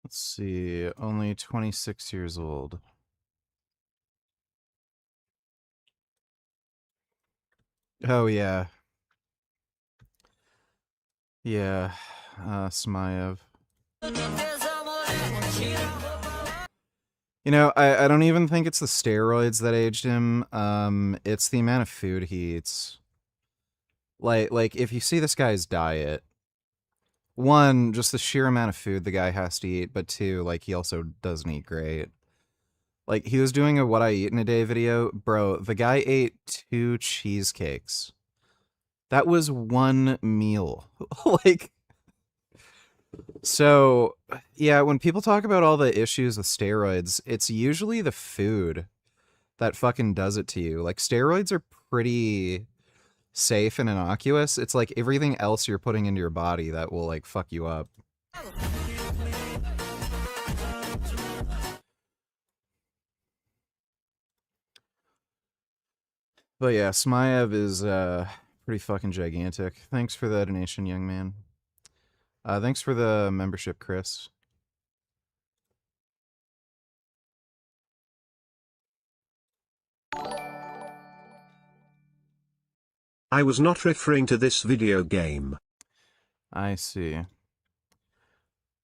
Let's see, only 26 years old. Oh, yeah. Yeah, Smayev. You know, I don't even think it's the steroids that aged him. It's the amount of food he eats. Like if you see this guy's diet, one, just the sheer amount of food the guy has to eat, but two, like, he also doesn't eat great. Like, he was doing a What I Eat in a Day video. Bro, the guy ate 2 cheesecakes. That was 1 meal. Like, so, yeah, when people talk about all the issues with steroids, it's usually the food that fucking does it to you. Like, steroids are pretty safe and innocuous. It's like everything else you're putting into your body that will, like, fuck you up. But yeah, Smayev is pretty fucking gigantic. Thanks for the donation, young man. Thanks for the membership, Chris. I was not referring to this video game. I see.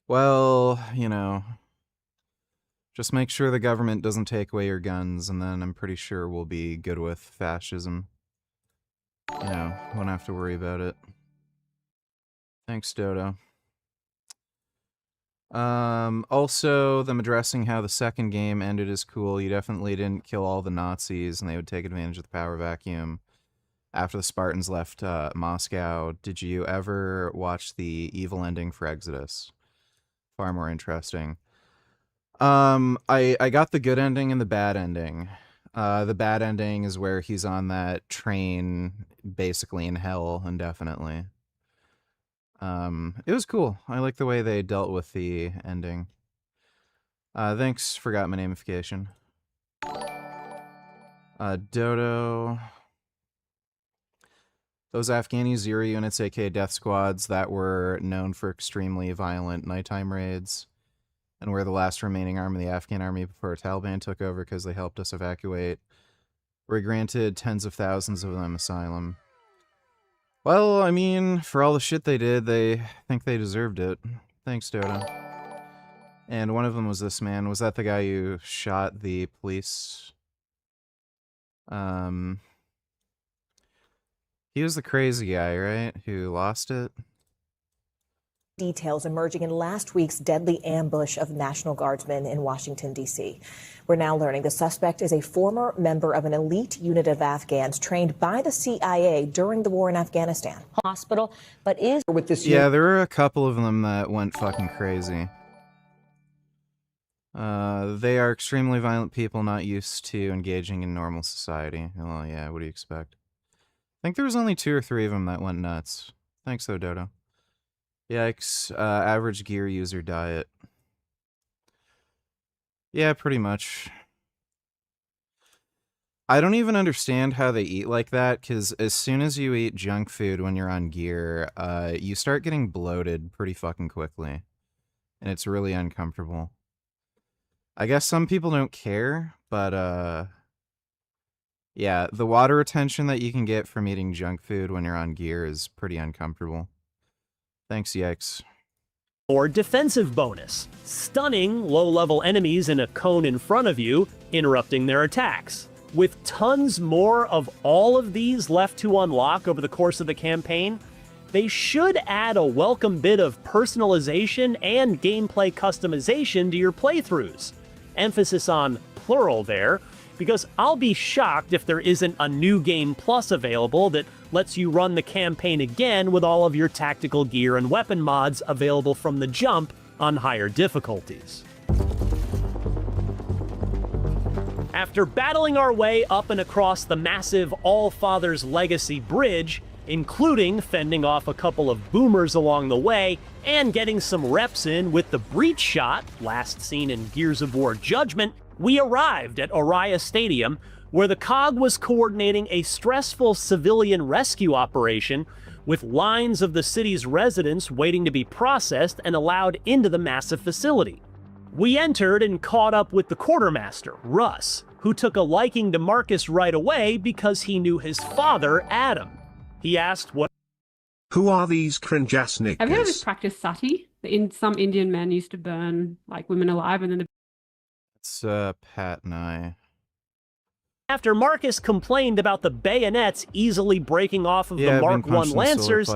Well, you know, just make sure the government doesn't take away your guns, and then I'm pretty sure we'll be good with fascism. You know, won't have to worry about it. Thanks, Dodo. Also, them addressing how the second game ended is cool. You definitely didn't kill all the Nazis, and they would take advantage of the power vacuum after the Spartans left Moscow. Did you ever watch the evil ending for Exodus? Far more interesting. I got the good ending and the bad ending. The bad ending is where he's on that train, basically in hell indefinitely. It was cool. I like the way they dealt with the ending. Thanks, forgot my namification. Dodo. Those Afghani Zero units, aka death squads, that were known for extremely violent nighttime raids, and were the last remaining arm of the Afghan army before Taliban took over because they helped us evacuate, were granted tens of thousands of them asylum. Well, I mean, for all the shit they did, they think they deserved it. Thanks, Dodo. And one of them was this man. Was that the guy who shot the police? He was the crazy guy, right? Who lost it? Details emerging in last week's deadly ambush of National Guardsmen in Washington, D.C. We're now learning the suspect is a former member of an elite unit of Afghans trained by the CIA during the war in Afghanistan. Hospital, but is with this. Yeah, there were a couple of them that went fucking crazy. They are extremely violent people not used to engaging in normal society. Well, yeah, what do you expect? I think there was only 2 or 3 of them that went nuts. Thanks, though, Dodo. Yikes. Average gear user diet. Yeah, pretty much. I don't even understand how they eat like that, because as soon as you eat junk food when you're on gear, you start getting bloated pretty fucking quickly. And it's really uncomfortable. I guess some people don't care, but, yeah, the water retention that you can get from eating junk food when you're on gear is pretty uncomfortable. Thanks, Yikes. Or defensive bonus, stunning low-level enemies in a cone in front of you, interrupting their attacks. With tons more of all of these left to unlock over the course of the campaign, they should add a welcome bit of personalization and gameplay customization to your playthroughs. Emphasis on plural there, because I'll be shocked if there isn't a new game plus available that lets you run the campaign again with all of your tactical gear and weapon mods available from the jump on higher difficulties. After battling our way up and across the massive All-Father's Legacy Bridge, including fending off a couple of boomers along the way and getting some reps in with the breach shot, last seen in Gears of War Judgment, we arrived at Oriya Stadium, where the COG was coordinating a stressful civilian rescue operation with lines of the city's residents waiting to be processed and allowed into the massive facility. We entered and caught up with the quartermaster, Russ, who took a liking to Marcus right away because he knew his father, Adam. He asked what... Who are these cringe-ass niggas? Have you heard of this practice sati? Some Indian men used to burn like women alive, and then the It's Pat and I. After Marcus complained about the bayonets easily breaking off of the Mark I Lancers,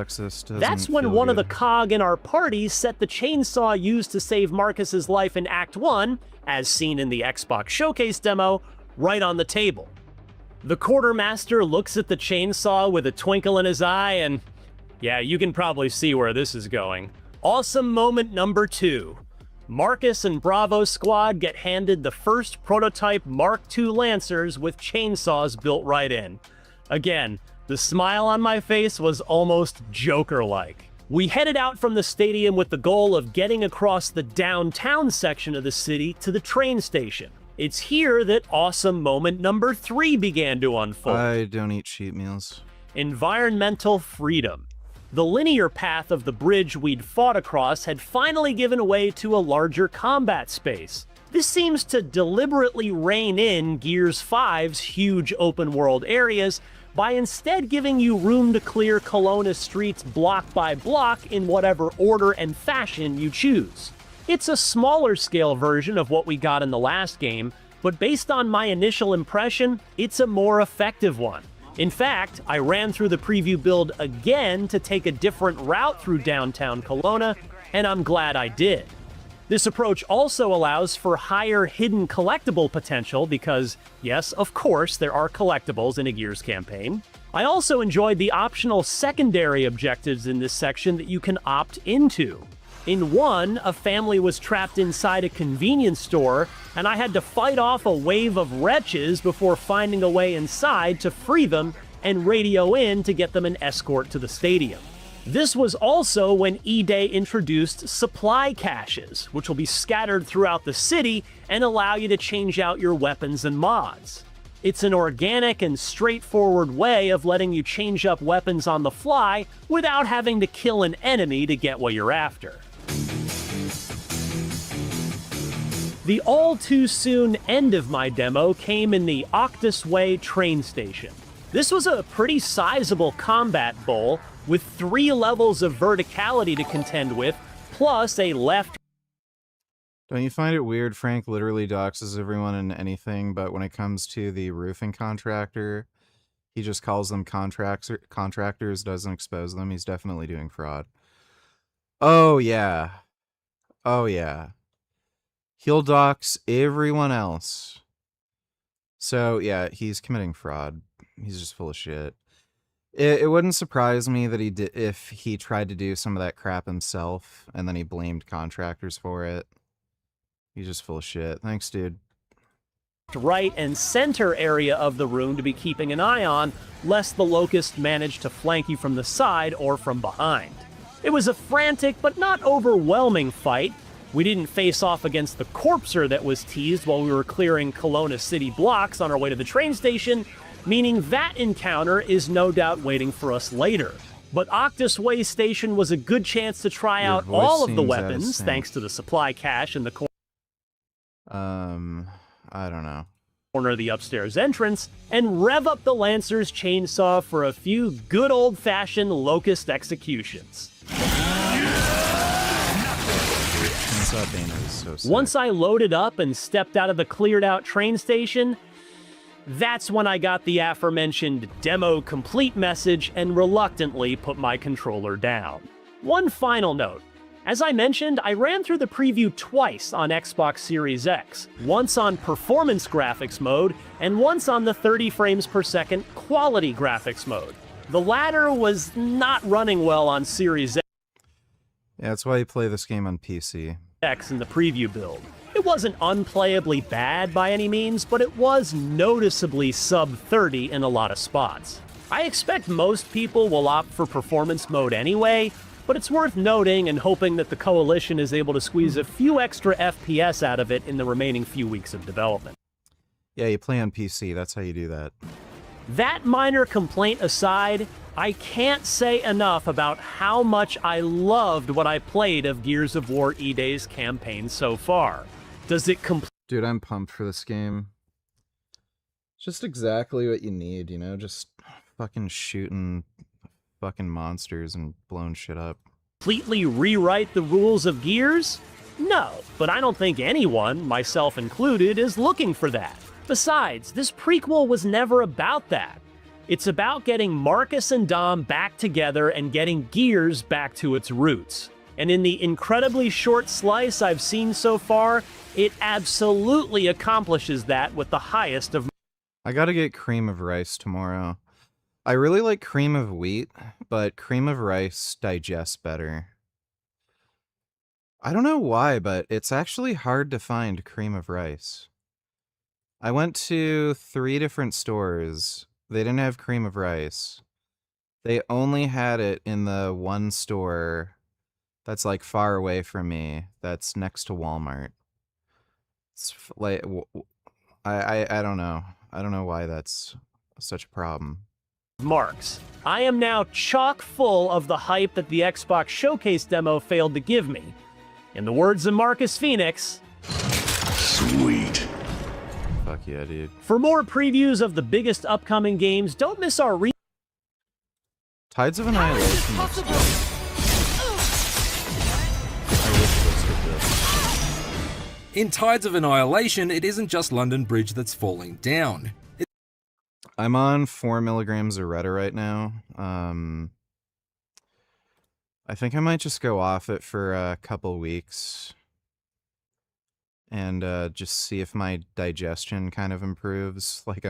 that's when one of the COG in our party set the chainsaw used to save Marcus's life in Act 1, as seen in the Xbox Showcase demo, right on the table. The quartermaster looks at the chainsaw with a twinkle in his eye and, yeah, you can probably see where this is going. Awesome moment number 2. Marcus and Bravo Squad get handed the first prototype Mark II Lancers with chainsaws built right in. Again, the smile on my face was almost Joker-like. We headed out from the stadium with the goal of getting across the downtown section of the city to the train station. It's here that awesome moment number 3 began to unfold. I don't eat cheat meals. Environmental freedom. The linear path of the bridge we'd fought across had finally given way to a larger combat space. This seems to deliberately rein in Gears 5's huge open-world areas by instead giving you room to clear Kelowna streets block by block in whatever order and fashion you choose. It's a smaller-scale version of what we got in the last game, but based on my initial impression, it's a more effective one. In fact, I ran through the preview build again to take a different route through downtown Kelowna, and I'm glad I did. This approach also allows for higher hidden collectible potential because, yes, of course, there are collectibles in a Gears campaign. I also enjoyed the optional secondary objectives in this section that you can opt into. In one, a family was trapped inside a convenience store, and I had to fight off a wave of wretches before finding a way inside to free them and radio in to get them an escort to the stadium. This was also when E-Day introduced supply caches, which will be scattered throughout the city and allow you to change out your weapons and mods. It's an organic and straightforward way of letting you change up weapons on the fly without having to kill an enemy to get what you're after. The all-too-soon end of my demo came in the Octus Way train station. This was a pretty sizable combat bowl with 3 levels of verticality to contend with, plus a left... Don't you find it weird Frank literally doxes everyone in anything, but when it comes to the roofing contractor, he just calls them contractors, doesn't expose them? He's definitely doing fraud. Oh yeah. Oh yeah. He'll dox everyone else. So yeah, he's committing fraud. He's just full of shit. It wouldn't surprise me that he did if he tried to do some of that crap himself and then he blamed contractors for it. He's just full of shit. Thanks, dude. Right and center area of the room to be keeping an eye on, lest the Locust manage to flank you from the side or from behind. It was a frantic but not overwhelming fight. We didn't face off against the Corpser that was teased while we were clearing Kelowna city blocks on our way to the train station, meaning that encounter is no doubt waiting for us later. But Octus Way Station was a good chance to try out all of the weapons, thanks to the supply cache in the corner. I don't know. Corner of the upstairs entrance, and rev up the Lancer's chainsaw for a few good old-fashioned Locust executions. Is so sick. Once I loaded up and stepped out of the cleared-out train station, that's when I got the aforementioned demo complete message and reluctantly put my controller down. One final note. As I mentioned, I ran through the preview twice on Xbox Series X, once on performance graphics mode, and once on the 30 frames per second quality graphics mode. The latter was not running well on Series Yeah, that's why you play this game on PC. X in the preview build. It wasn't unplayably bad by any means, but it was noticeably sub-30 in a lot of spots. I expect most people will opt for performance mode anyway, but it's worth noting and hoping that the Coalition is able to squeeze a few extra FPS out of it in the remaining few weeks of development. Yeah, you play on PC, that's how you do that. That minor complaint aside, I can't say enough about how much I loved what I played of Gears of War E-Day's campaign so far. Does it complete? Dude, I'm pumped for this game. Just exactly what you need, you know? Just fucking shooting fucking monsters and blowing shit up. Completely rewrite the rules of Gears? No, but I don't think anyone, myself included, is looking for that. Besides, this prequel was never about that. It's about getting Marcus and Dom back together and getting Gears back to its roots. And in the incredibly short slice I've seen so far, it absolutely accomplishes that with the highest of... I gotta get cream of rice tomorrow. I really like cream of wheat, but cream of rice digests better. I don't know why, but it's actually hard to find cream of rice. I went to 3 different stores. They didn't have cream of rice. They only had it in the one store that's like far away from me, that's next to Walmart. It's like, I don't know. I don't know why that's such a problem. Marks. I am now chock full of the hype that the Xbox Showcase demo failed to give me. In the words of Marcus Phoenix, sweet. Fuck yeah, dude. For more previews of the biggest upcoming games, don't miss our Tides of Annihilation. In Tides of Annihilation, it isn't just London Bridge that's falling down. I'm on 4 milligrams of Retta right now. I think I might just go off it for a couple weeks and just see if my digestion kind of improves. Like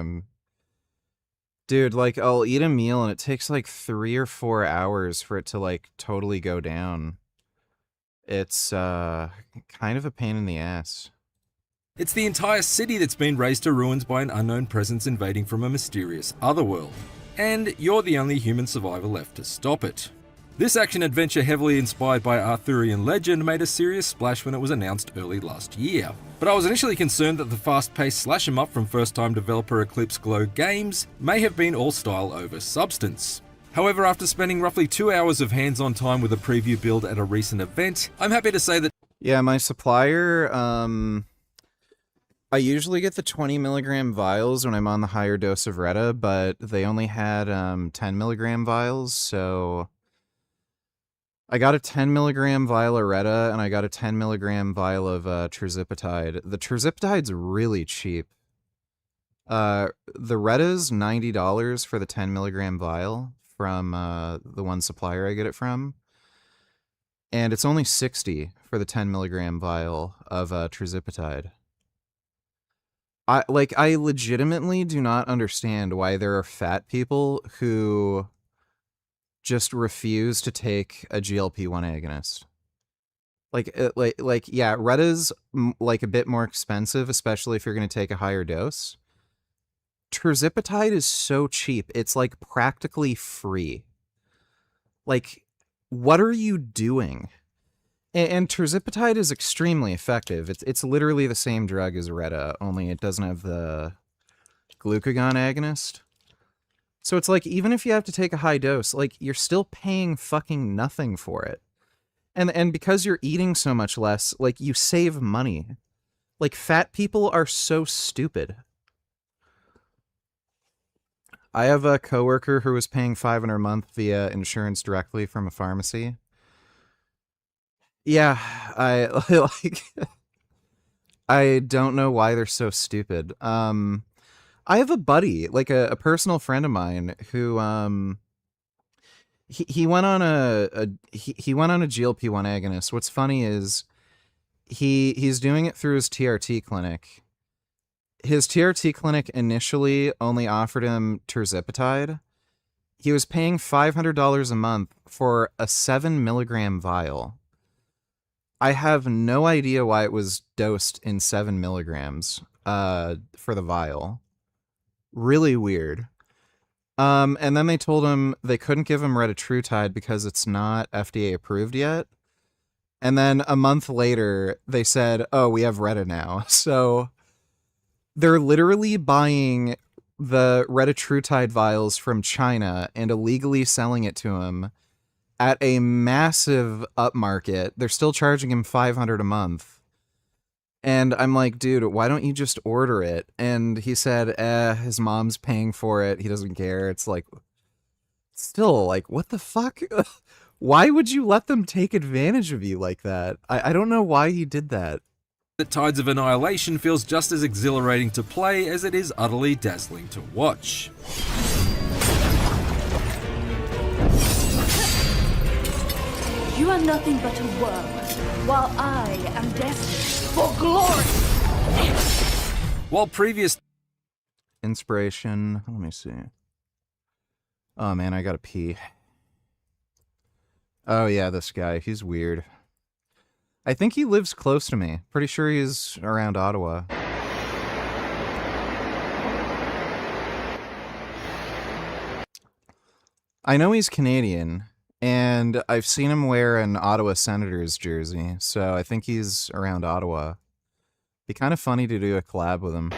dude, like I'll eat a meal and it takes like 3 or 4 hours for it to like totally go down. It's kind of a pain in the ass. It's the entire city that's been razed to ruins by an unknown presence invading from a mysterious otherworld, and you're the only human survivor left to stop it. This action-adventure, heavily inspired by Arthurian legend, made a serious splash when it was announced early last year. But I was initially concerned that the fast-paced slash-em-up from first-time developer Eclipse Glow Games may have been all style over substance. However, after spending roughly 2 hours of hands-on time with a preview build at a recent event, I'm happy to say that... Yeah, my supplier, I usually get the 20 milligram vials when I'm on the higher dose of Retta, but they only had 10 milligram vials, so I got a 10 milligram vial of Retta and I got a 10 milligram vial of Terzipatide. The Terzipatide's really cheap. The Retta's $90 for the 10 milligram vial from the one supplier I get it from. And it's only 60 for the 10 milligram vial of trizipatide. I legitimately do not understand why there are fat people who just refuse to take a GLP-1 agonist. Yeah, Retta's like a bit more expensive, especially if you're going to take a higher dose. Tirzepatide is so cheap. It's like practically free. Like, what are you doing? And tirzepatide is extremely effective. It's literally the same drug as Retta, only it doesn't have the glucagon agonist. So it's like, even if you have to take a high dose, like, you're still paying fucking nothing for it. And because you're eating so much less, like, you save money. Like, fat people are so stupid. I have a coworker who was paying $500 a month via insurance directly from a pharmacy. Yeah, I don't know why they're so stupid. I have a buddy, like a personal friend of mine, who he went on he went on a GLP-1 agonist. What's funny is he's doing it through his TRT clinic. His TRT clinic initially only offered him tirzepatide. He was paying $500 a month for a 7 milligram vial. I have no idea why it was dosed in 7 milligrams for the vial. Really weird. And then they told him they couldn't give him retatrutide because it's not FDA approved yet. And then a month later, they said, oh, we have Retta now. So they're literally buying the retatrutide vials from China and illegally selling it to him at a massive upmarket. They're still charging him $500 a month. And I'm like, dude, why don't you just order it? And he said, his mom's paying for it. He doesn't care. It's like, still, like, what the fuck? Why would you let them take advantage of you like that? I don't know why he did that. The Tides of Annihilation feels just as exhilarating to play as it is utterly dazzling to watch. You are nothing but a worm, while I am destined for glory. While previous inspiration, let me see. Oh man, I gotta pee. Oh yeah, this guy, he's weird. I think he lives close to me. Pretty sure he's around Ottawa. I know he's Canadian, and I've seen him wear an Ottawa Senators jersey, so I think he's around Ottawa. Be kind of funny to do a collab with him.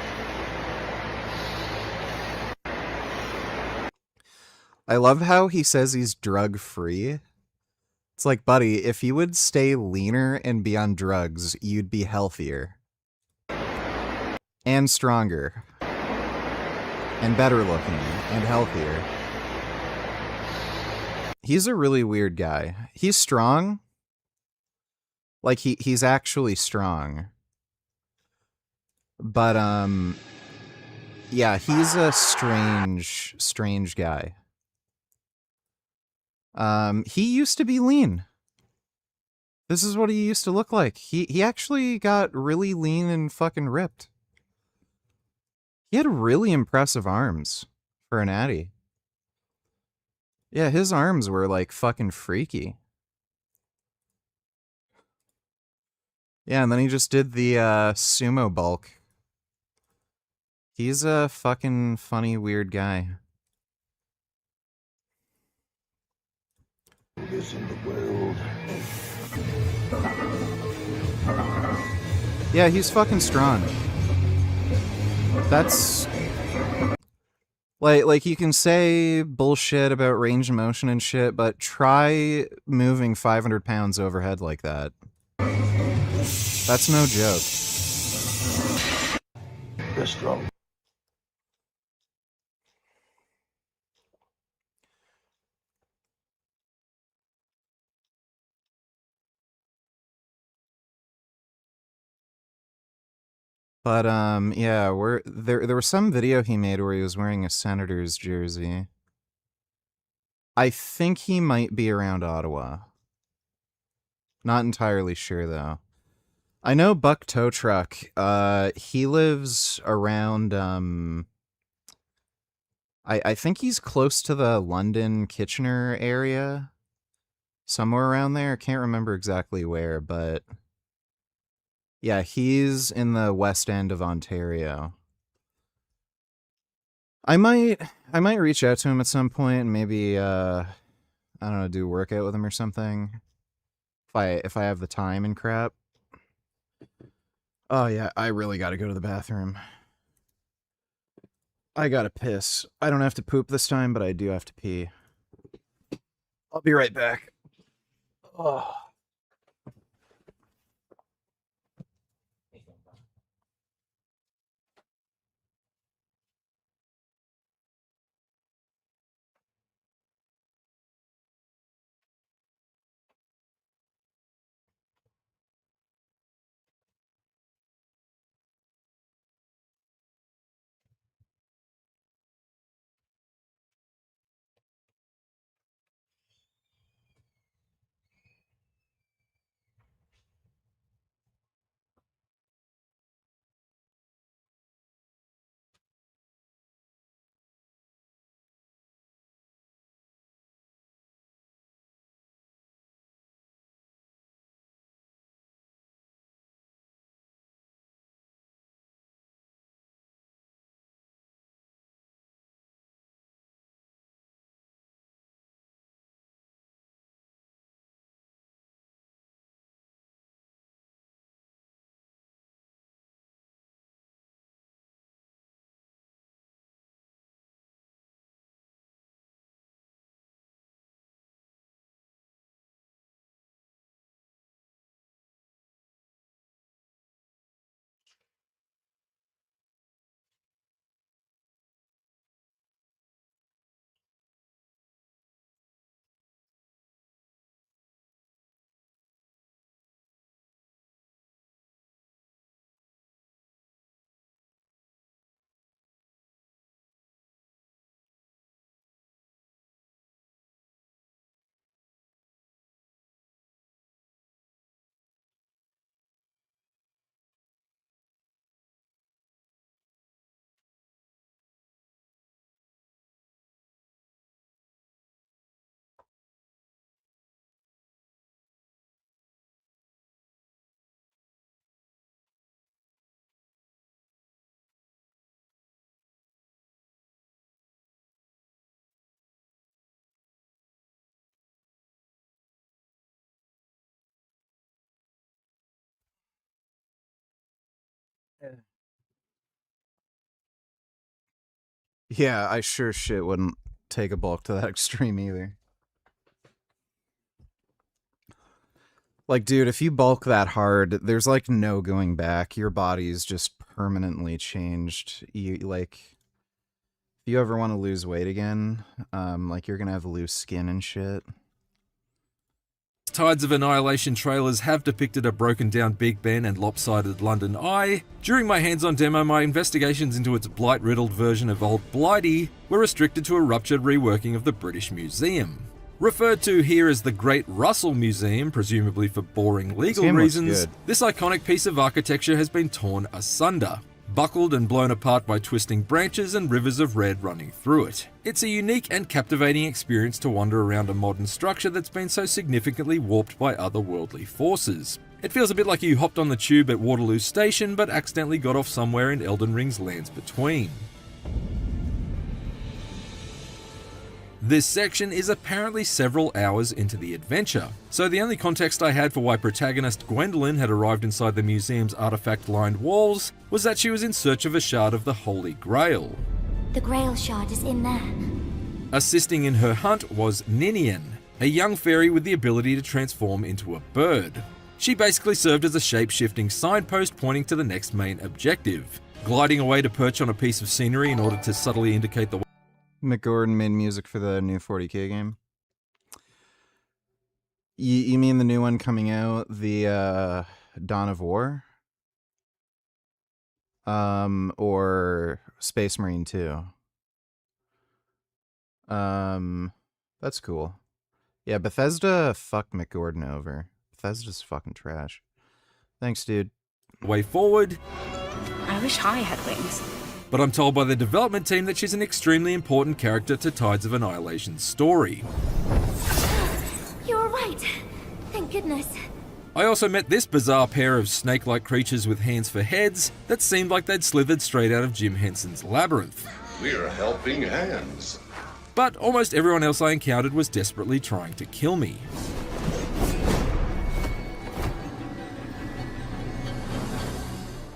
I love how he says he's drug-free. It's like, buddy, if you would stay leaner and be on drugs, you'd be healthier. And stronger. And better looking. And healthier. He's a really weird guy. He's strong. Like, he's actually strong. But, yeah, he's a strange guy. He used to be lean. This is what he used to look like. He actually got really lean and fucking ripped. He had really impressive arms for an Addy. Yeah, his arms were like fucking freaky. Yeah, and then he just did the sumo bulk. He's a fucking funny, weird guy. This in the world. Yeah, he's fucking strong. That's like you can say bullshit about range of motion and shit, but try moving 500 pounds overhead like that. That's no joke. You're strong. But yeah, there was some video he made where he was wearing a Senators jersey. I think he might be around Ottawa. Not entirely sure though. I know Buck Tow Truck. He lives around. I think he's close to the London Kitchener area, somewhere around there. I can't remember exactly where, but yeah, he's in the West End of Ontario. I might reach out to him at some point and maybe I don't know, do a workout with him or something. If I have the time and crap. Oh yeah, I really got to go to the bathroom. I gotta piss. I don't have to poop this time, but I do have to pee. I'll be right back. Oh. Yeah, I sure shit wouldn't take a bulk to that extreme either. Like, dude, if you bulk that hard, there's like no going back. Your body's just permanently changed. If you ever want to lose weight again, like you're gonna have loose skin and shit. Tides of Annihilation trailers have depicted a broken down Big Ben and lopsided London Eye. During my hands-on demo, my investigations into its blight-riddled version of Old Blighty were restricted to a ruptured reworking of the British Museum. Referred to here as the Great Russell Museum, presumably for boring legal reasons, this iconic piece of architecture has been torn asunder, buckled and blown apart by twisting branches and rivers of red running through it. It's a unique and captivating experience to wander around a modern structure that's been so significantly warped by otherworldly forces. It feels a bit like you hopped on the tube at Waterloo Station but accidentally got off somewhere in Elden Ring's Lands Between. This section is apparently several hours into the adventure, so the only context I had for why protagonist Gwendolyn had arrived inside the museum's artifact-lined walls was that she was in search of a shard of the Holy Grail. The Grail shard is in there. Assisting in her hunt was Ninian, a young fairy with the ability to transform into a bird. She basically served as a shape-shifting signpost pointing to the next main objective, gliding away to perch on a piece of scenery in order to subtly indicate the McGordon made music for the new 40K game. You mean the new one coming out, the Dawn of War? Or Space Marine 2? That's cool. Yeah, Bethesda fucked McGordon over. Bethesda's fucking trash. Thanks, dude. Way forward. I wish I had wings. But I'm told by the development team that she's an extremely important character to Tides of Annihilation's story. You're right. Thank goodness. I also met this bizarre pair of snake-like creatures with hands for heads that seemed like they'd slithered straight out of Jim Henson's Labyrinth. We're helping hands. But almost everyone else I encountered was desperately trying to kill me.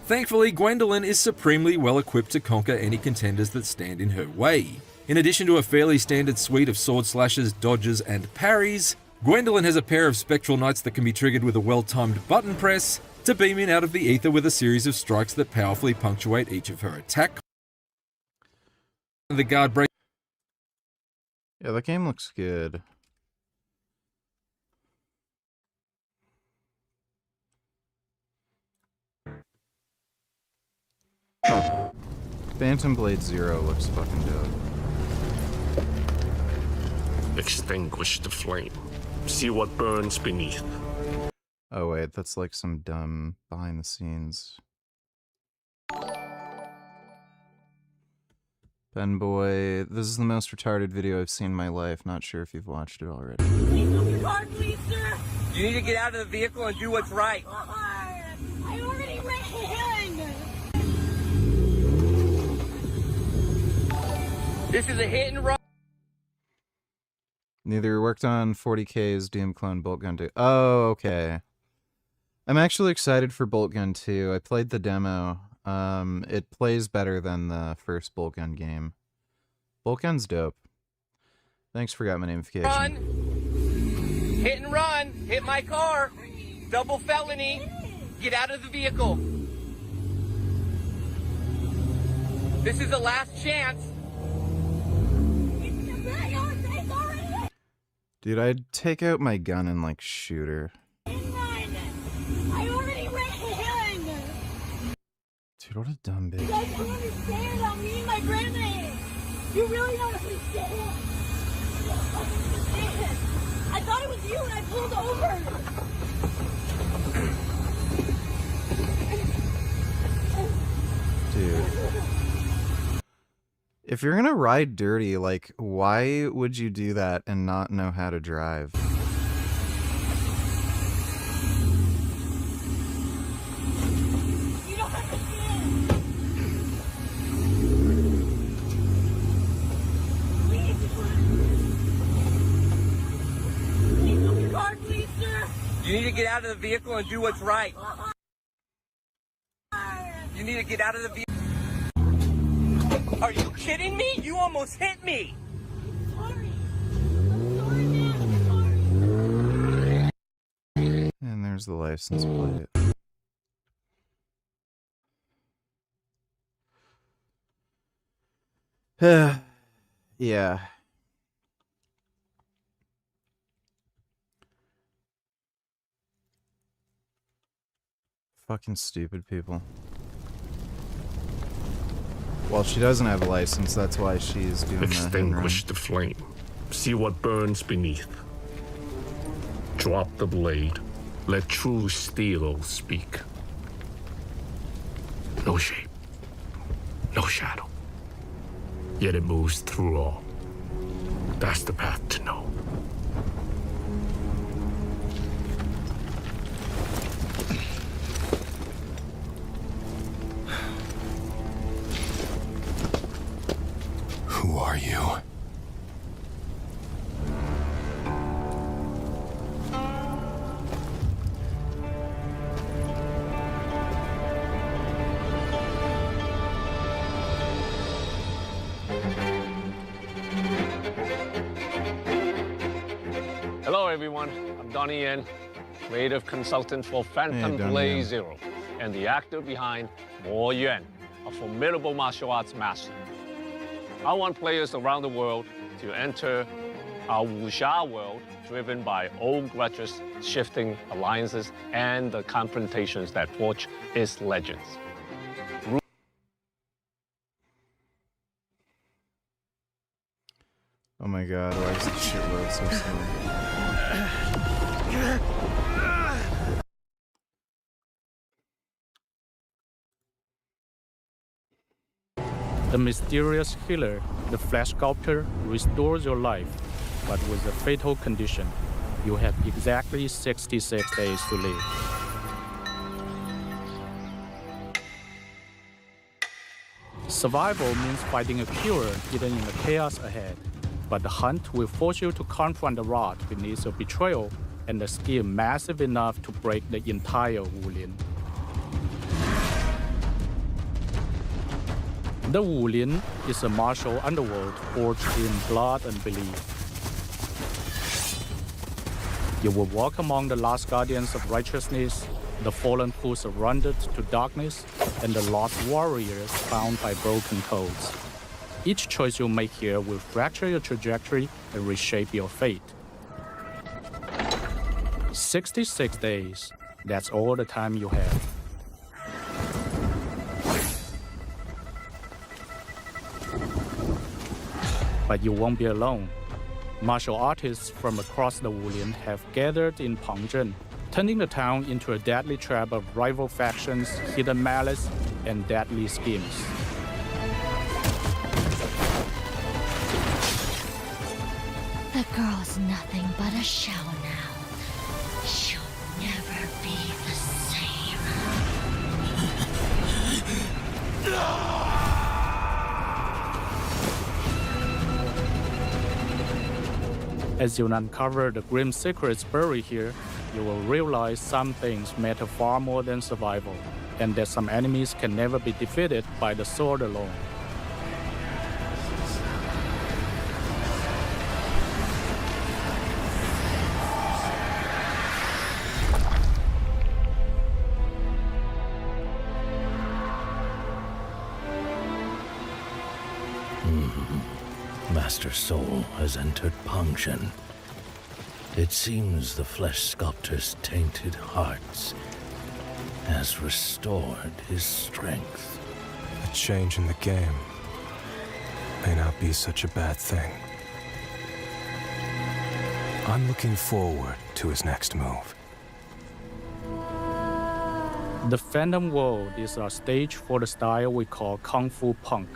Thankfully, Gwendolyn is supremely well equipped to conquer any contenders that stand in her way. In addition to a fairly standard suite of sword slashes, dodges, and parries, Gwendolyn has a pair of spectral knights that can be triggered with a well-timed button press to beam in out of the ether with a series of strikes that powerfully punctuate each of her attack. The guard break. Yeah, the game looks good. Phantom Blade Zero looks fucking dope. Extinguish the flame. See what burns beneath. Oh wait, that's like some dumb behind the scenes. Ben Boy, this is the most retarded video I've seen in my life. Not sure if you've watched it already. Please move your car, please, sir. You need to get out of the vehicle and do what's right. I already ran. This is a hit and run. Neither worked on 40K's Doom Clone Bolt Gun 2. Oh, okay. I'm actually excited for Bolt Gun 2. I played the demo. It plays better than the first Bolt Gun game. Bolt Gun's dope. Thanks for got my namification. Run. Hit and run. Hit my car. Double felony. Get out of the vehicle. This is the last chance. Dude, I'd take out my gun and, like, shoot her. I already ran. Dude, what a dumb bitch. You guys don't understand. I'm meeting my grandma. You really don't understand. You don't fucking understand. I thought it was you and I pulled over. Dude. If you're gonna ride dirty, like, why would you do that and not know how to drive? You don't understand. Please move your car, please, sir. You need to get out of the vehicle and do what's right. You need to get out of the vehicle. Are you kidding me? You almost hit me. And there's the license plate. Yeah. Fucking stupid people. Well, she doesn't have a license, that's why she's doing Extinguish the flame. See what burns beneath. Drop the blade. Let true steel speak. No shape. No shadow. Yet it moves through all. That's the path to know. Who are you? Hello, everyone. I'm Donnie Yen, creative consultant for Phantom Blade Zero, and the actor behind Mo Yuan, a formidable martial arts master. I want players around the world to enter our wuxia world driven by old grudges, shifting alliances, and the confrontations that forge its legends. Oh my god, why is this shit load so slow? The mysterious healer, the flesh sculptor, restores your life, but with a fatal condition. You have exactly 66 days to live. Survival means fighting a cure hidden in the chaos ahead, but the hunt will force you to confront the rot beneath your betrayal and a skill massive enough to break the entire Wulin. The Wulin is a martial underworld forged in blood and belief. You will walk among the last guardians of righteousness, the fallen who surrendered to darkness, and the lost warriors bound by broken codes. Each choice you make here will fracture your trajectory and reshape your fate. 66 days, that's all the time you have. But you won't be alone. Martial artists from across the Wulin have gathered in Pangzhen, turning the town into a deadly trap of rival factions, hidden malice, and deadly schemes. The girl's nothing but a shell now. She'll never be the same. As you uncover the grim secrets buried here, you will realize some things matter far more than survival, and that some enemies can never be defeated by the sword alone. Master Soul has entered Pangzhen. It seems the flesh sculptor's tainted hearts has restored his strength. A change in the game may not be such a bad thing. I'm looking forward to his next move. The Phantom World is a stage for the style we call Kung Fu Punk,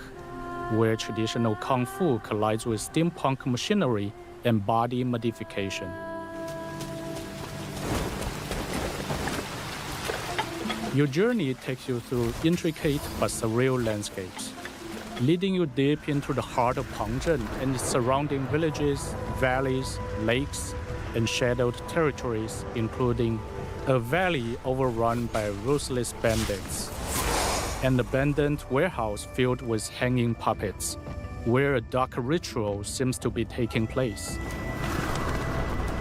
where traditional Kung Fu collides with steampunk machinery and body modification. Your journey takes you through intricate but surreal landscapes, leading you deep into the heart of Pangzhen and its surrounding villages, valleys, lakes, and shadowed territories, including a valley overrun by ruthless bandits, an abandoned warehouse filled with hanging puppets, where a dark ritual seems to be taking place.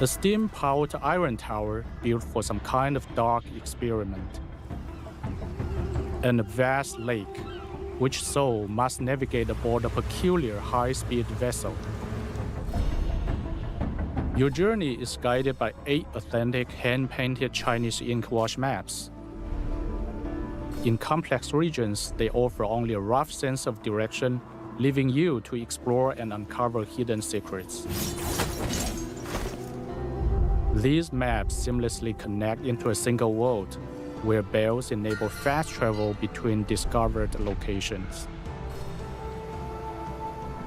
A steam-powered iron tower built for some kind of dark experiment. And a vast lake, which Soul must navigate aboard a peculiar high-speed vessel. Your journey is guided by 8 authentic hand-painted Chinese ink wash maps. In complex regions, they offer only a rough sense of direction, leaving you to explore and uncover hidden secrets. These maps seamlessly connect into a single world, where bells enable fast travel between discovered locations.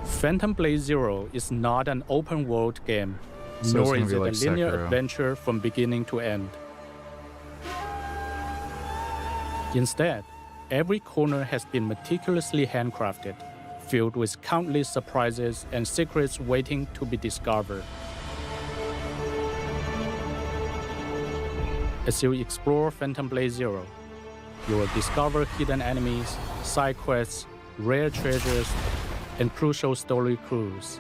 Phantom Blade Zero is not an open-world game, So nor it's is it gonna a be like linear Sekiro. adventure from beginning to end. Instead, every corner has been meticulously handcrafted, filled with countless surprises and secrets waiting to be discovered. As you explore Phantom Blade Zero, you will discover hidden enemies, side quests, rare treasures, and crucial story clues.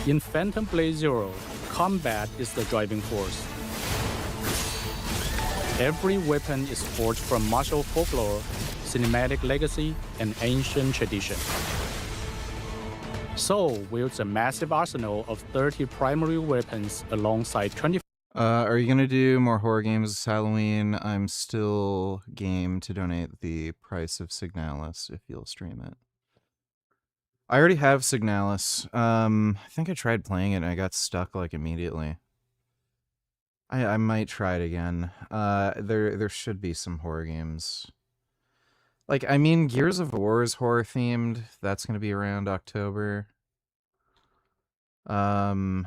In Phantom Blade Zero, combat is the driving force. Every weapon is forged from martial folklore, cinematic legacy, and ancient tradition. Soul wields a massive arsenal of 30 primary weapons alongside 20. Are you gonna do more horror games this Halloween? I'm still game to donate the price of Signalis if you'll stream it. I already have Signalis. I think I tried playing it and I got stuck like immediately. I might try it again. There should be some horror games. Like, I mean, Gears of War is horror themed. That's gonna be around October. Yeah,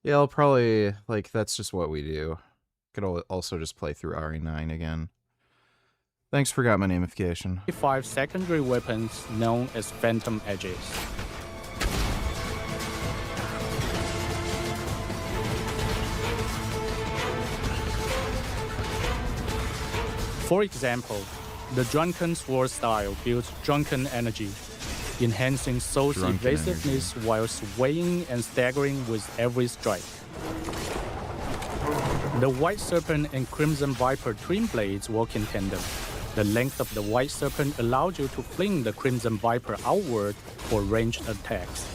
I'll probably, like, that's just what we do. Could also just play through RE9 again. Thanks for got my namification. 5 secondary weapons known as Phantom Edges. For example, the Drunken Sword style builds drunken energy, enhancing Soul's evasiveness while swaying and staggering with every strike. The White Serpent and Crimson Viper twin blades work in tandem. The length of the White Serpent allows you to fling the Crimson Viper outward for ranged attacks.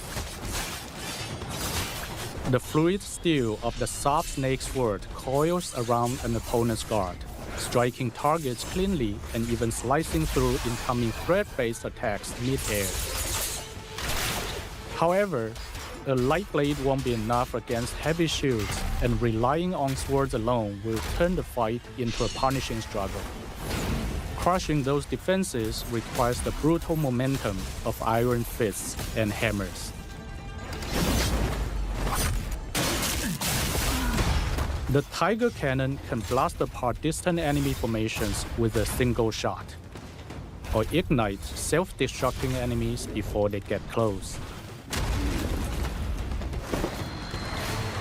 The fluid steel of the Soft Snake Sword coils around an opponent's guard, striking targets cleanly and even slicing through incoming threat-based attacks mid-air. However, a light blade won't be enough against heavy shields, and relying on swords alone will turn the fight into a punishing struggle. Crushing those defenses requires the brutal momentum of iron fists and hammers. The Tiger Cannon can blast apart distant enemy formations with a single shot, or ignite self-destructing enemies before they get close.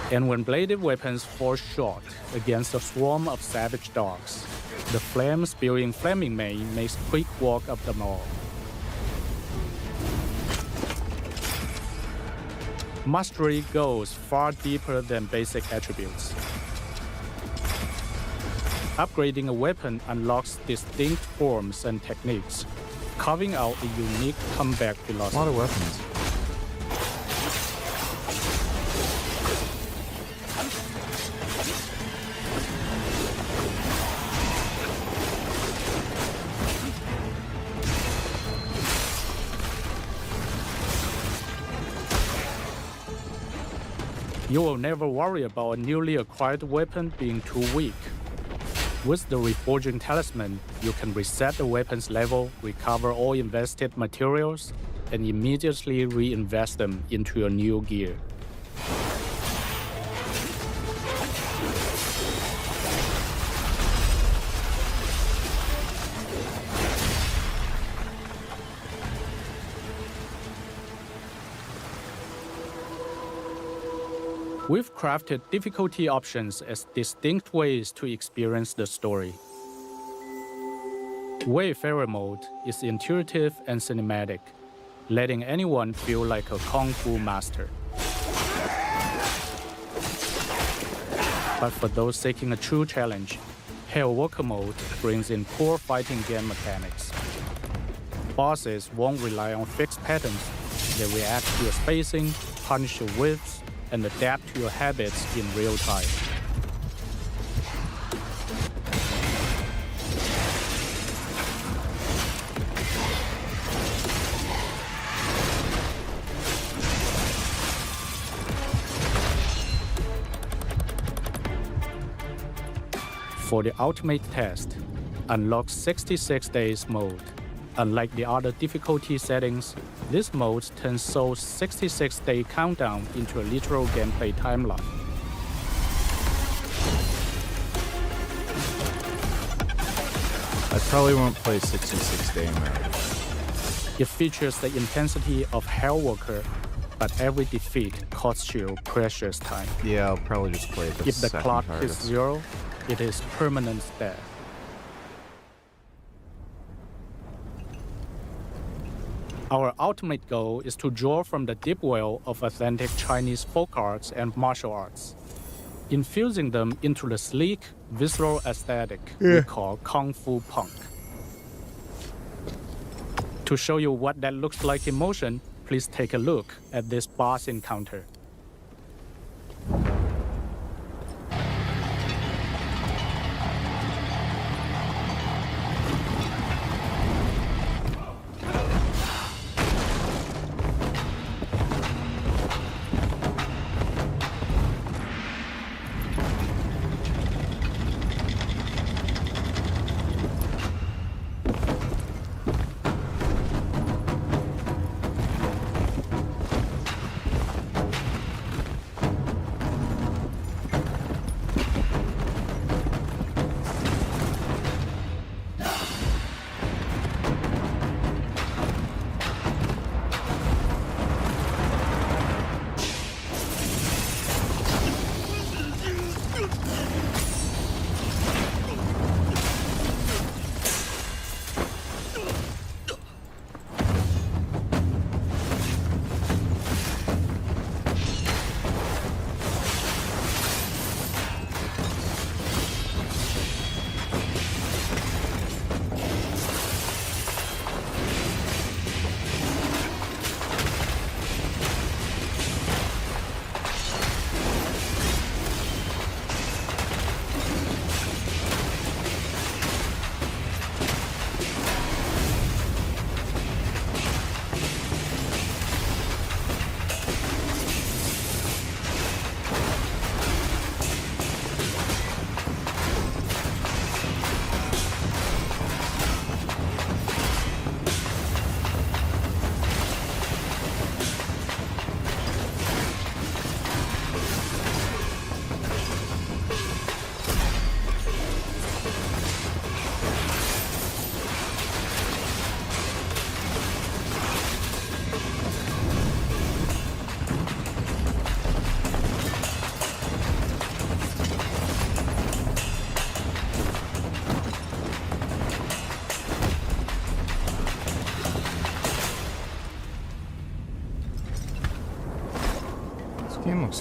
And when bladed weapons fall short against a swarm of savage dogs, the flame-spewing Flaming Mane makes quick work of them all. Mastery goes far deeper than basic attributes. Upgrading a weapon unlocks distinct forms and techniques, carving out a unique combat philosophy. A lot of weapons. You will never worry about a newly acquired weapon being too weak. With the Reforging Talisman, you can reset the weapon's level, recover all invested materials, and immediately reinvest them into your new gear. We've crafted difficulty options as distinct ways to experience the story. Wayfarer mode is intuitive and cinematic, letting anyone feel like a kung fu master. But for those seeking a true challenge, Hellwalker mode brings in core fighting game mechanics. Bosses won't rely on fixed patterns. They react to your spacing, punish your whiffs, and adapt to your habits in real time. For the ultimate test, unlock 66 days mode. Unlike the other difficulty settings, this mode turns Soul's 66-day countdown into a literal gameplay timeline. I probably won't play 66-day mode. It features the intensity of Hellwalker, but every defeat costs you precious time. Yeah, I'll probably just play the If the second clock hardest. is 0, it is permanent death. Our ultimate goal is to draw from the deep well of authentic Chinese folk arts and martial arts, infusing them into the sleek, visceral aesthetic we call Kung Fu Punk. To show you what that looks like in motion, please take a look at this boss encounter.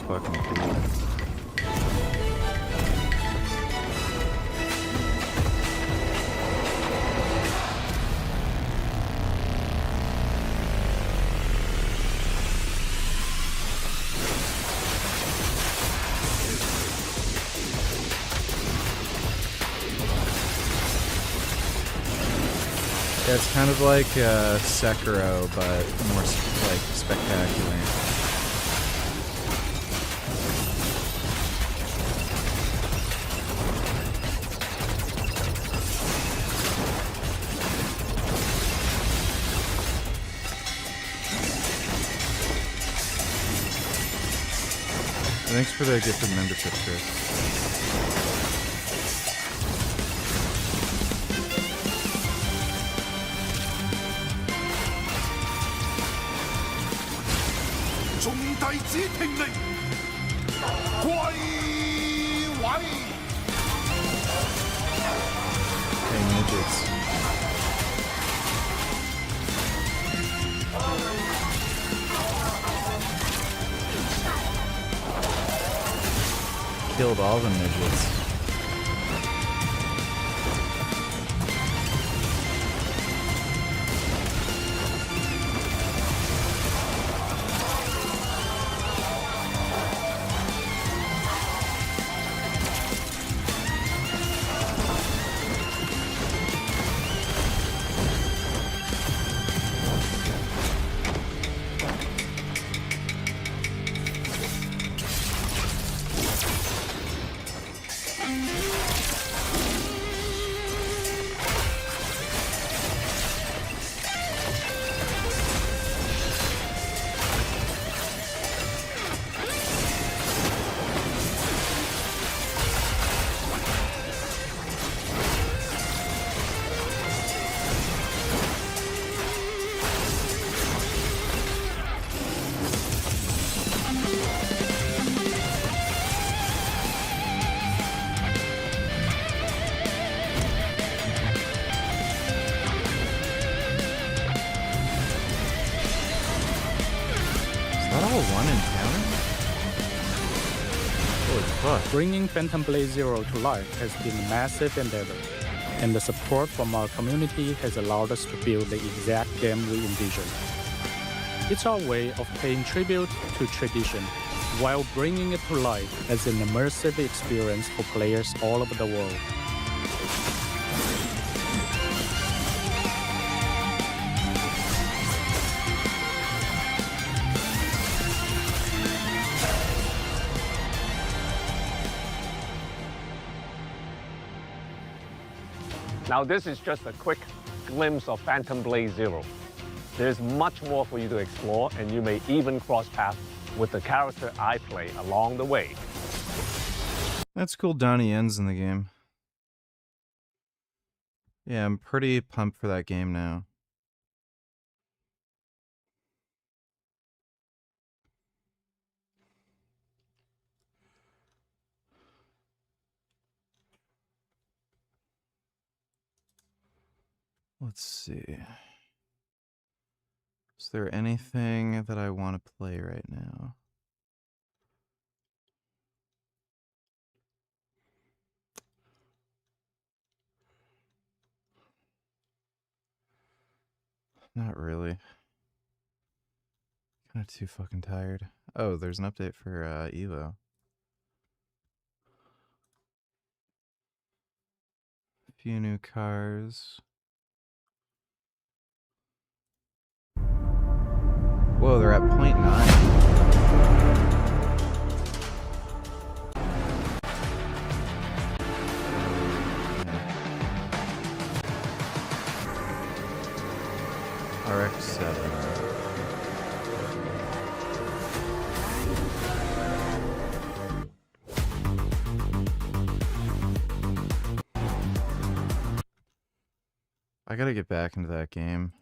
fucking cool. Yeah, it's kind of like Sekiro, but more like spectacular. Thanks for the gifted membership, Chris. Hey, midgets. Killed all the midgets. Bringing Phantom Blade Zero to life has been a massive endeavor, and the support from our community has allowed us to build the exact game we envisioned. It's our way of paying tribute to tradition while bringing it to life as an immersive experience for players all over the world. Now this is just a quick glimpse of Phantom Blade Zero. There's much more for you to explore, and you may even cross paths with the character I play along the way. That's cool. Donnie Yen's in the game. Yeah, I'm pretty pumped for that game now. Let's see. Is there anything that I want to play right now? Not really. Kind of too fucking tired. Oh, there's an update for Evo. A few new cars. Whoa, they're at 0.9. RX-7. I gotta get back into that game.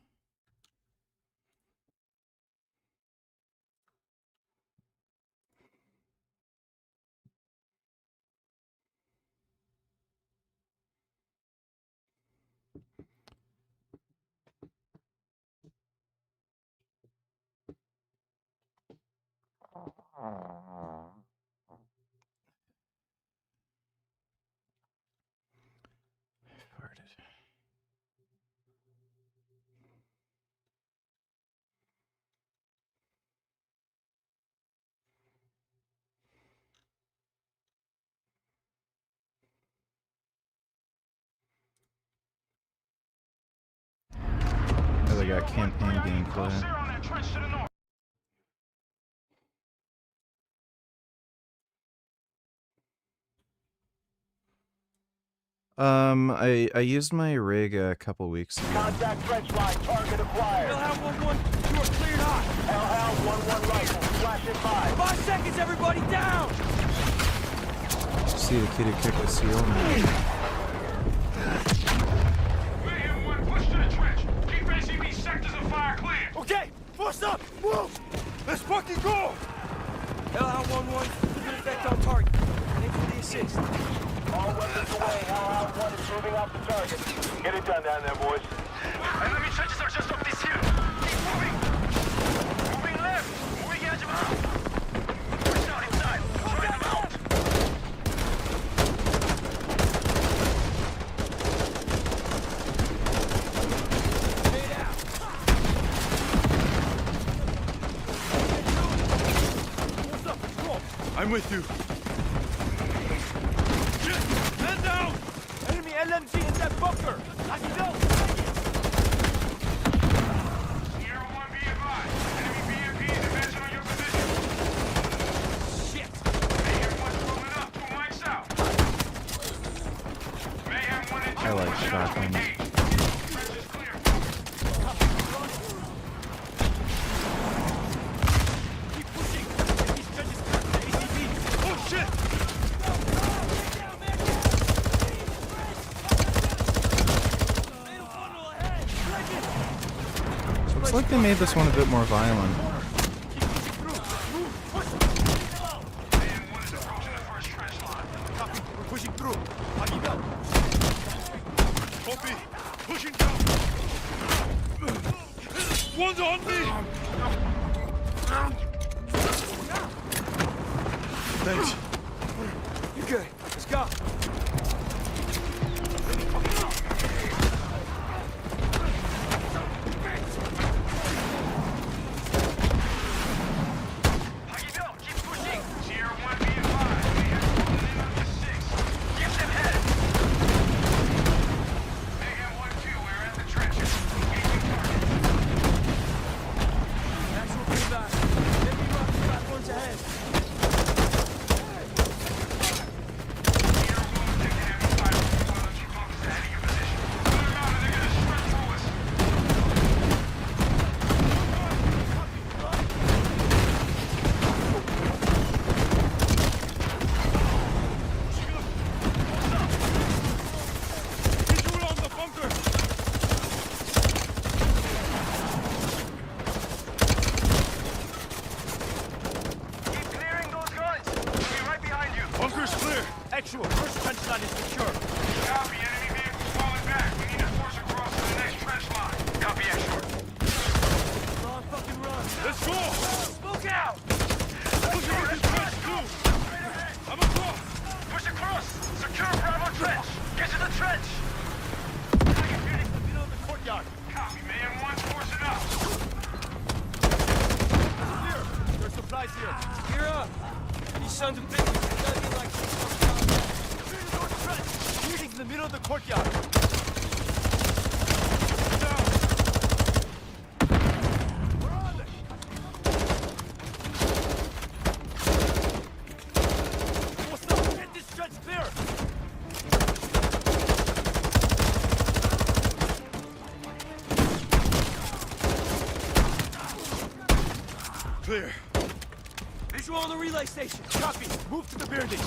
started. Oh, they got campaign gameplay. I used my rig a couple weeks ago. Contact trench line, target acquired. Hellhound 1-1, you are cleared hot. Hellhound 1-1 rifle, flash in 5. 5 seconds, everybody down! See the kid who kicked the seal? Mayhem 1, push to the trench. Keep ACB sectors of fire clear. Okay, force up, move! Let's fucking go! Hellhound 1-1, good effect on target. Thanks for the assist. All weapons away. Hellhound 1 is moving off the target. Get it done down there, boys. Enemy trenches are just up this hill. Keep moving. Moving left. Moving edge of out. Push down inside. Try them out. Stay down. What's up, patrol? I'm with you. Man down! Enemy LMG in that bunker! Let's go! Sierra 1, be advised. Enemy BMP is advancing on your position. Shit! Mayhem 1's rolling up, 2 mics out. Mayhem 1 and 2 I like shotguns. Trench is clear. Keep pushing! These trenches cracked the ATV! Oh shit! Looks like they made this one a bit more violent. We're pushing through. Copy that. Copy. Pushing down. One's on me. Thanks. You good? Let's go. Actual, first trench line is secure. Copy, enemy vehicles falling back. We need to force across to the next trench line. Copy, actual. Run, fucking run. Let's go! Smoke out! Push into this trench, too! I'm across! Push across! Secure Bravo trench! Get to the trench! Target units in the middle of the courtyard. Copy, man. One's forcing up. Clear! There's supplies here. Gear up! These sons of bitches are nothing like in the middle of the courtyard. Down. We're on it. What's up? Get this stretch clear. Clear. Visual on the relay station. Copy. Move to the building.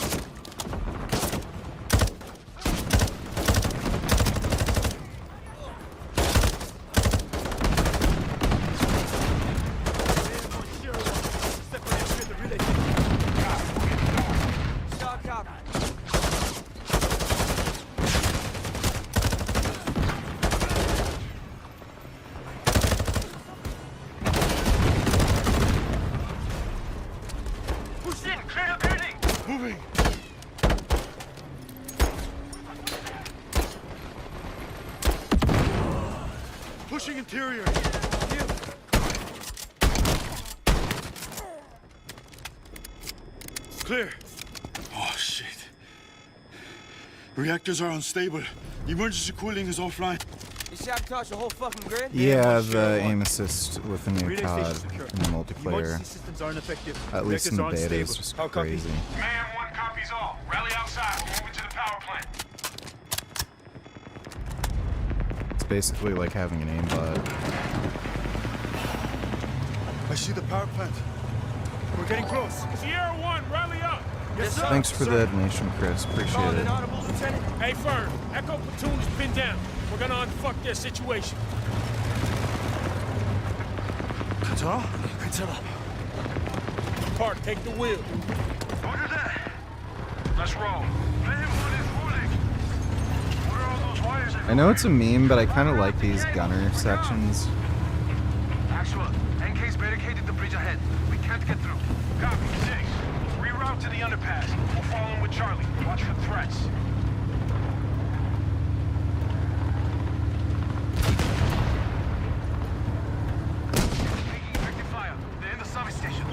Searching interior. Clear. Oh, shit. Reactors are unstable. Emergency cooling is offline. You sabotaged the whole fucking grid? Yeah, the aim assist with the new COD in the multiplayer, systems aren't effective. at least in the beta, is just crazy. Man, 1 copies all. Rally outside. We're moving to the power plant. It's basically like having an aimbot. I see the power plant. We're getting close. Sierra 1, rally up. Yes, sir. Thanks for the donation, Chris. Appreciate it. Hey, Fern, Echo platoon is pinned down. We're gonna unfuck their situation. Katara? Katara. Park, take the wheel. Order that. Let's roll. I know it's a meme, but I kind of like these gunner sections. Actual, NK's barricaded the bridge ahead. We can't get through. Copy, 6. Reroute to the underpass. We'll follow him with Charlie. Watch for threats. Effective fire. They're in the service station.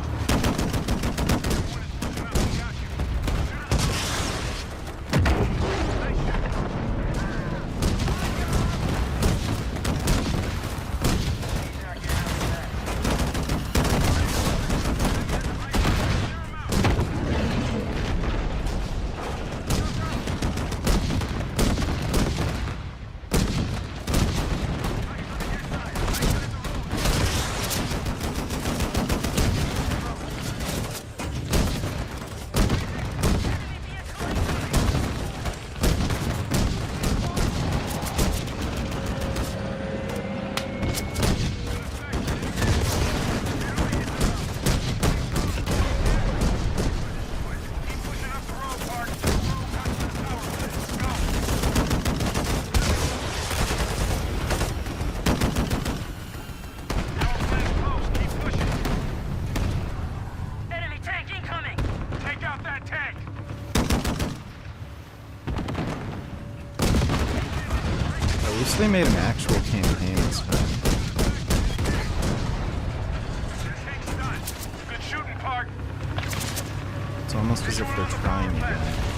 They made an actual campaign this time. Good shooting, Park. It's almost as if they're trying again.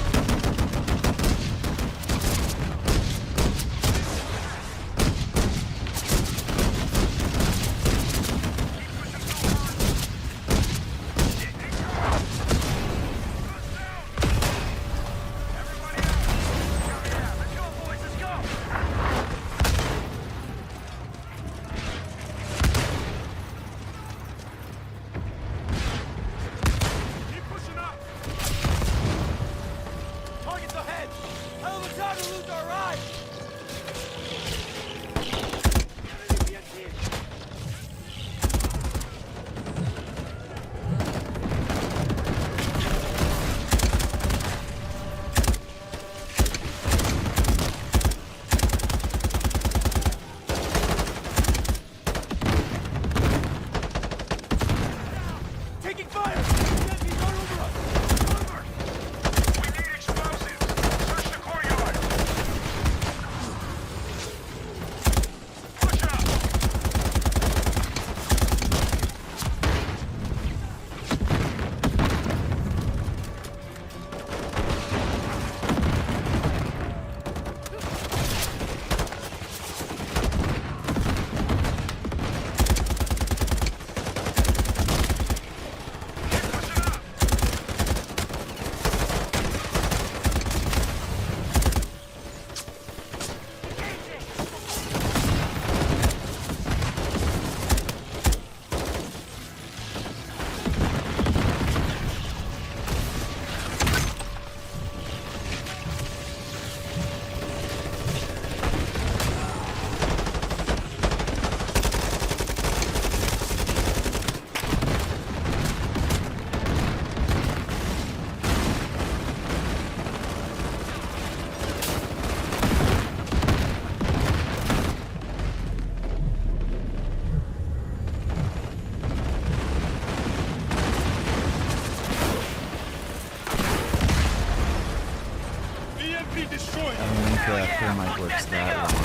destroyed. I think thermite works that way.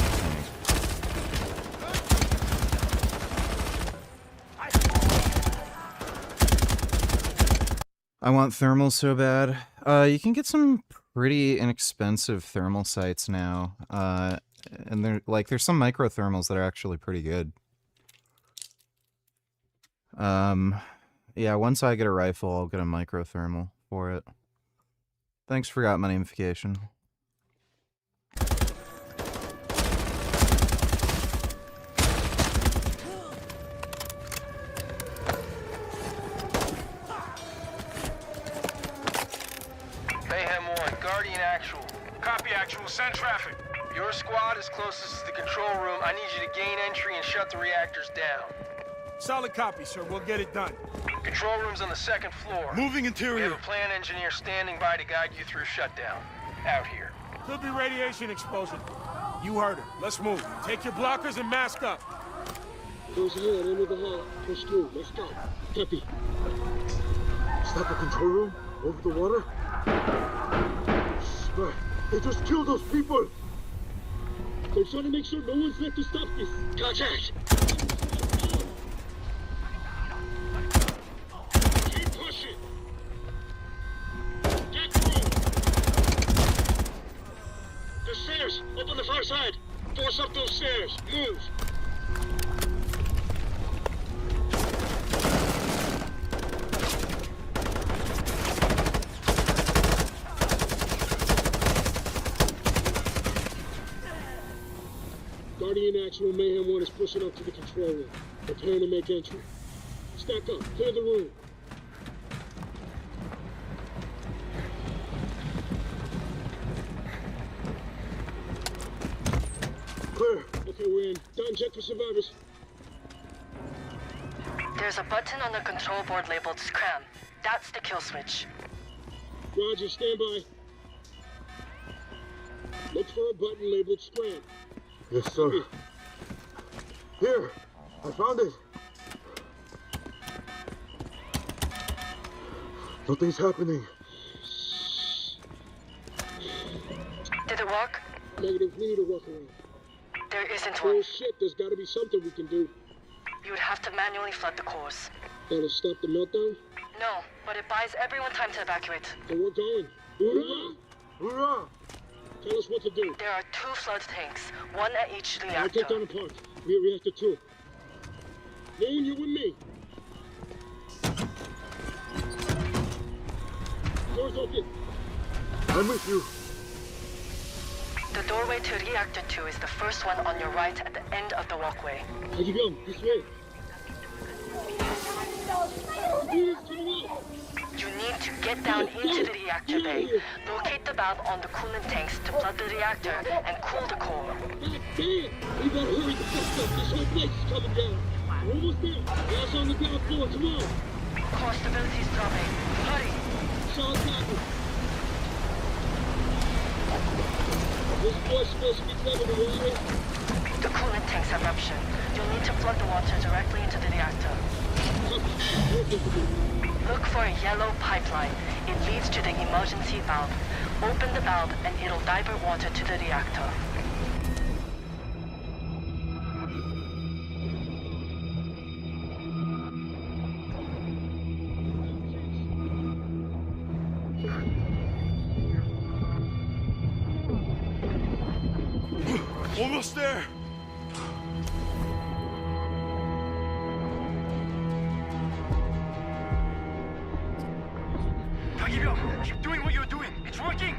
I want thermals so bad. You can get some pretty inexpensive thermal sites now. And there's some micro thermals that are actually pretty good. Yeah, once I get a rifle, I'll get a micro thermal for it. Thanks for got my namification. Mayhem 1, Guardian Actual. Copy, Actual. Send traffic. Your squad is closest to the control room. I need you to gain entry and shut the reactors down. Solid copy, sir. We'll get it done. Control room's on the 2nd floor. Moving We interior. have a plant engineer standing by to guide you through shutdown. Out here. Could be radiation exposure. You heard her. Let's move. Take your blockers and mask up. Close ahead, enter the hall. Push through. Let's go. Copy. Is that the control room? Over the water? Swear, they just killed those people! They're trying to make sure no one's left to stop this. Contact! Keep pushing! Get through! The stairs! Up on the far side! Force up those stairs! Move! Guardian Actual Mayhem 1 is pushing up to the control room, preparing to make entry. Stack up, clear the room. Clear. Okay, we're in. Done, check for survivors. There's a button on the control board labeled Scram. That's the kill switch. Roger, stand by. Look for a button labeled Scram. Yes, sir. Here, I found it. Nothing's happening. Did it work? Negative, we need to walk around. There isn't Oh one. shit, there's gotta be something we can do. You would have to manually flood the cores. That'll stop the meltdown? No, but it buys everyone time to evacuate. Then we're going. Hoorah! Hoorah! Tell us what to do. There are 2 flood tanks, one at each I'll reactor. take down the park. We have reactor 2. Moon, you with me. Doors open. I'm with you. The doorway to reactor 2 is the first one on your right at the end of the walkway. How'd go? This way. You need to get down into the reactor bay. Locate the valve on the coolant tanks to flood the reactor and cool the core. God damn! We gotta hurry the fuck up. This whole place is coming down. We're almost there. Gas on the ground floor. Come on. Core stability's dropping. Hurry! Sean Cotton. This boy's supposed to be flooding the water. The coolant tanks have ruptured. You'll need to flood the water directly into the reactor. Look for a yellow pipeline. It leads to the emergency valve. Open the valve and it'll divert water to the reactor. Almost there. Keep doing what you're doing. It's working.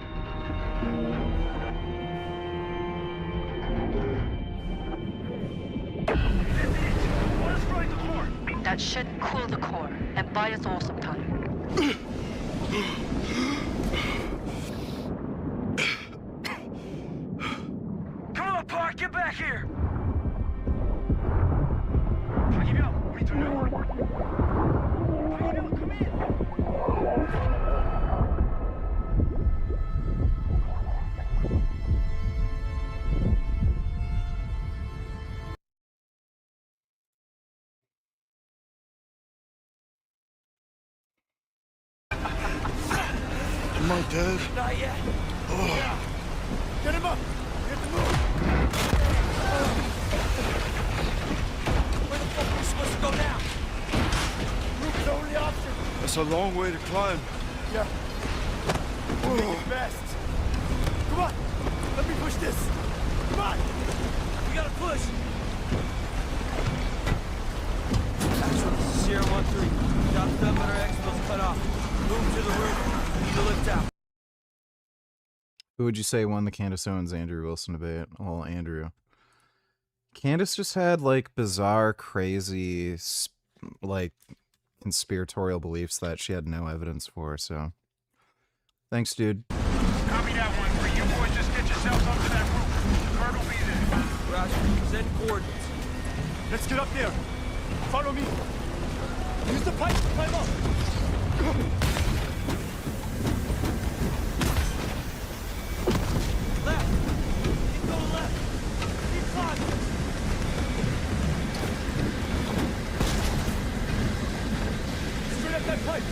What is running the core? That should cool the core and buy us all some time. Come on, Park, get back here. We need to know. Come in. Am I dead? Not yet. Oh. Get him up. We have to move. Where the fuck are we supposed to go now? Roof's the only option. That's a long way to climb. Yeah. We'll make it fast. Come on. Let me push this. Come on. We gotta push. Actual, Sierra 1-3. Dropped up and our exfil's cut off. Move to the roof. Need to lift out. Who would you say won the Candace Owens Andrew Wilson debate? Well, Andrew. Candace just had like bizarre, crazy, like conspiratorial beliefs that she had no evidence for. So, thanks, dude. Copy that 1-3. You boys just get yourselves up to that roof. Bird will be there. Roger. Send coordinates. Let's get up there. Follow me. Use the pipe to climb up. Left. Keep going left. Keep climbing. Straight up that pipe.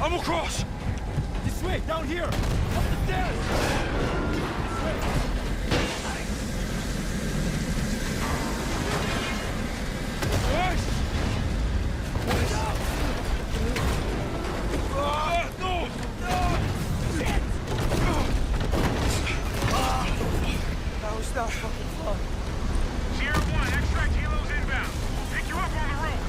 I'm across. This way, down here. Up the stairs. This way. Nice. No! No! Shit! That was not fucking fun. Sierra 1, extract helos inbound. Pick you up on the roof.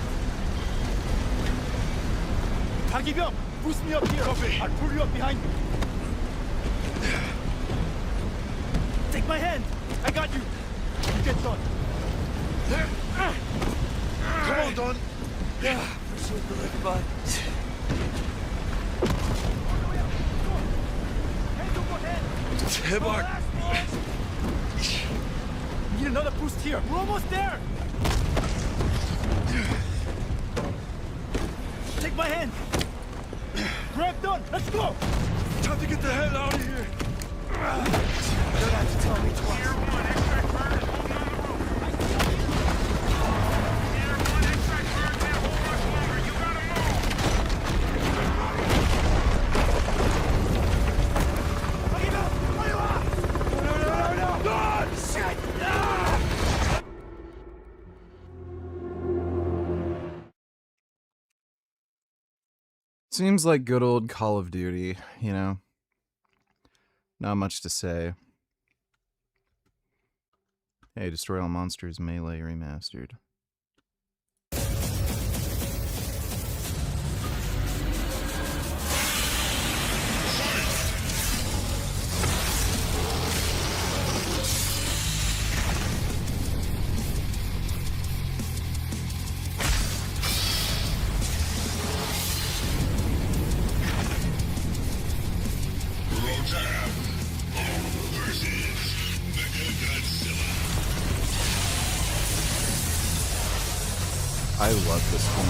Target, boost me up here. Copy. I'll pull you up behind me. Take my hand. I got you. You get done. Come on, Don. Yeah, appreciate the lift, bud. Hey, Mark. Need another boost here. We're almost there. Take my hand. Grab done. Let's go. Time to get the hell out of here. You don't have to tell me twice. Sierra 1, extract bird is holding on the roof. Sierra 1, extract bird can't hold much longer. You gotta move. No! Shit! Seems like good old Call of Duty, you know? Not much to say. Hey, Destroy All Monsters Melee Remastered. I love this one.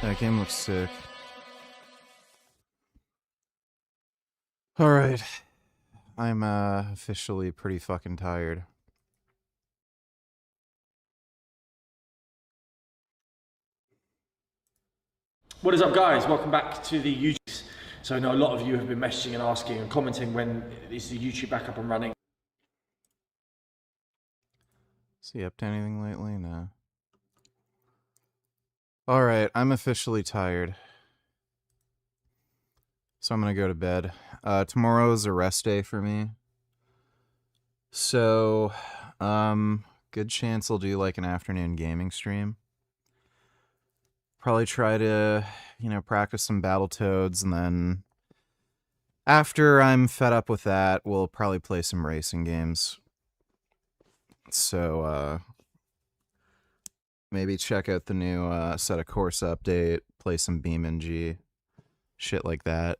That game looks sick. Alright. I'm officially pretty fucking tired. What is up, guys? Welcome back to the YouTube. So I know a lot of you have been messaging and asking and commenting when is the YouTube back up and running. Is he up to anything lately? No. Alright, I'm officially tired. So I'm gonna go to bed. Tomorrow is a rest day for me. So, good chance I'll do like an afternoon gaming stream. Probably try to, you know, practice some Battletoads and then After I'm fed up with that, we'll probably play some racing games. So, maybe check out the new set of course update, play some BeamNG, shit like that.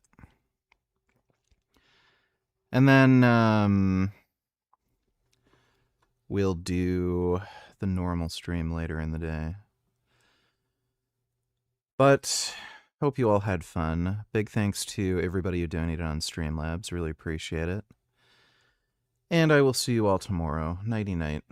And then, we'll do the normal stream later in the day. But hope you all had fun. Big thanks to everybody who donated on Streamlabs. Really appreciate it. And I will see you all tomorrow. Nighty-night.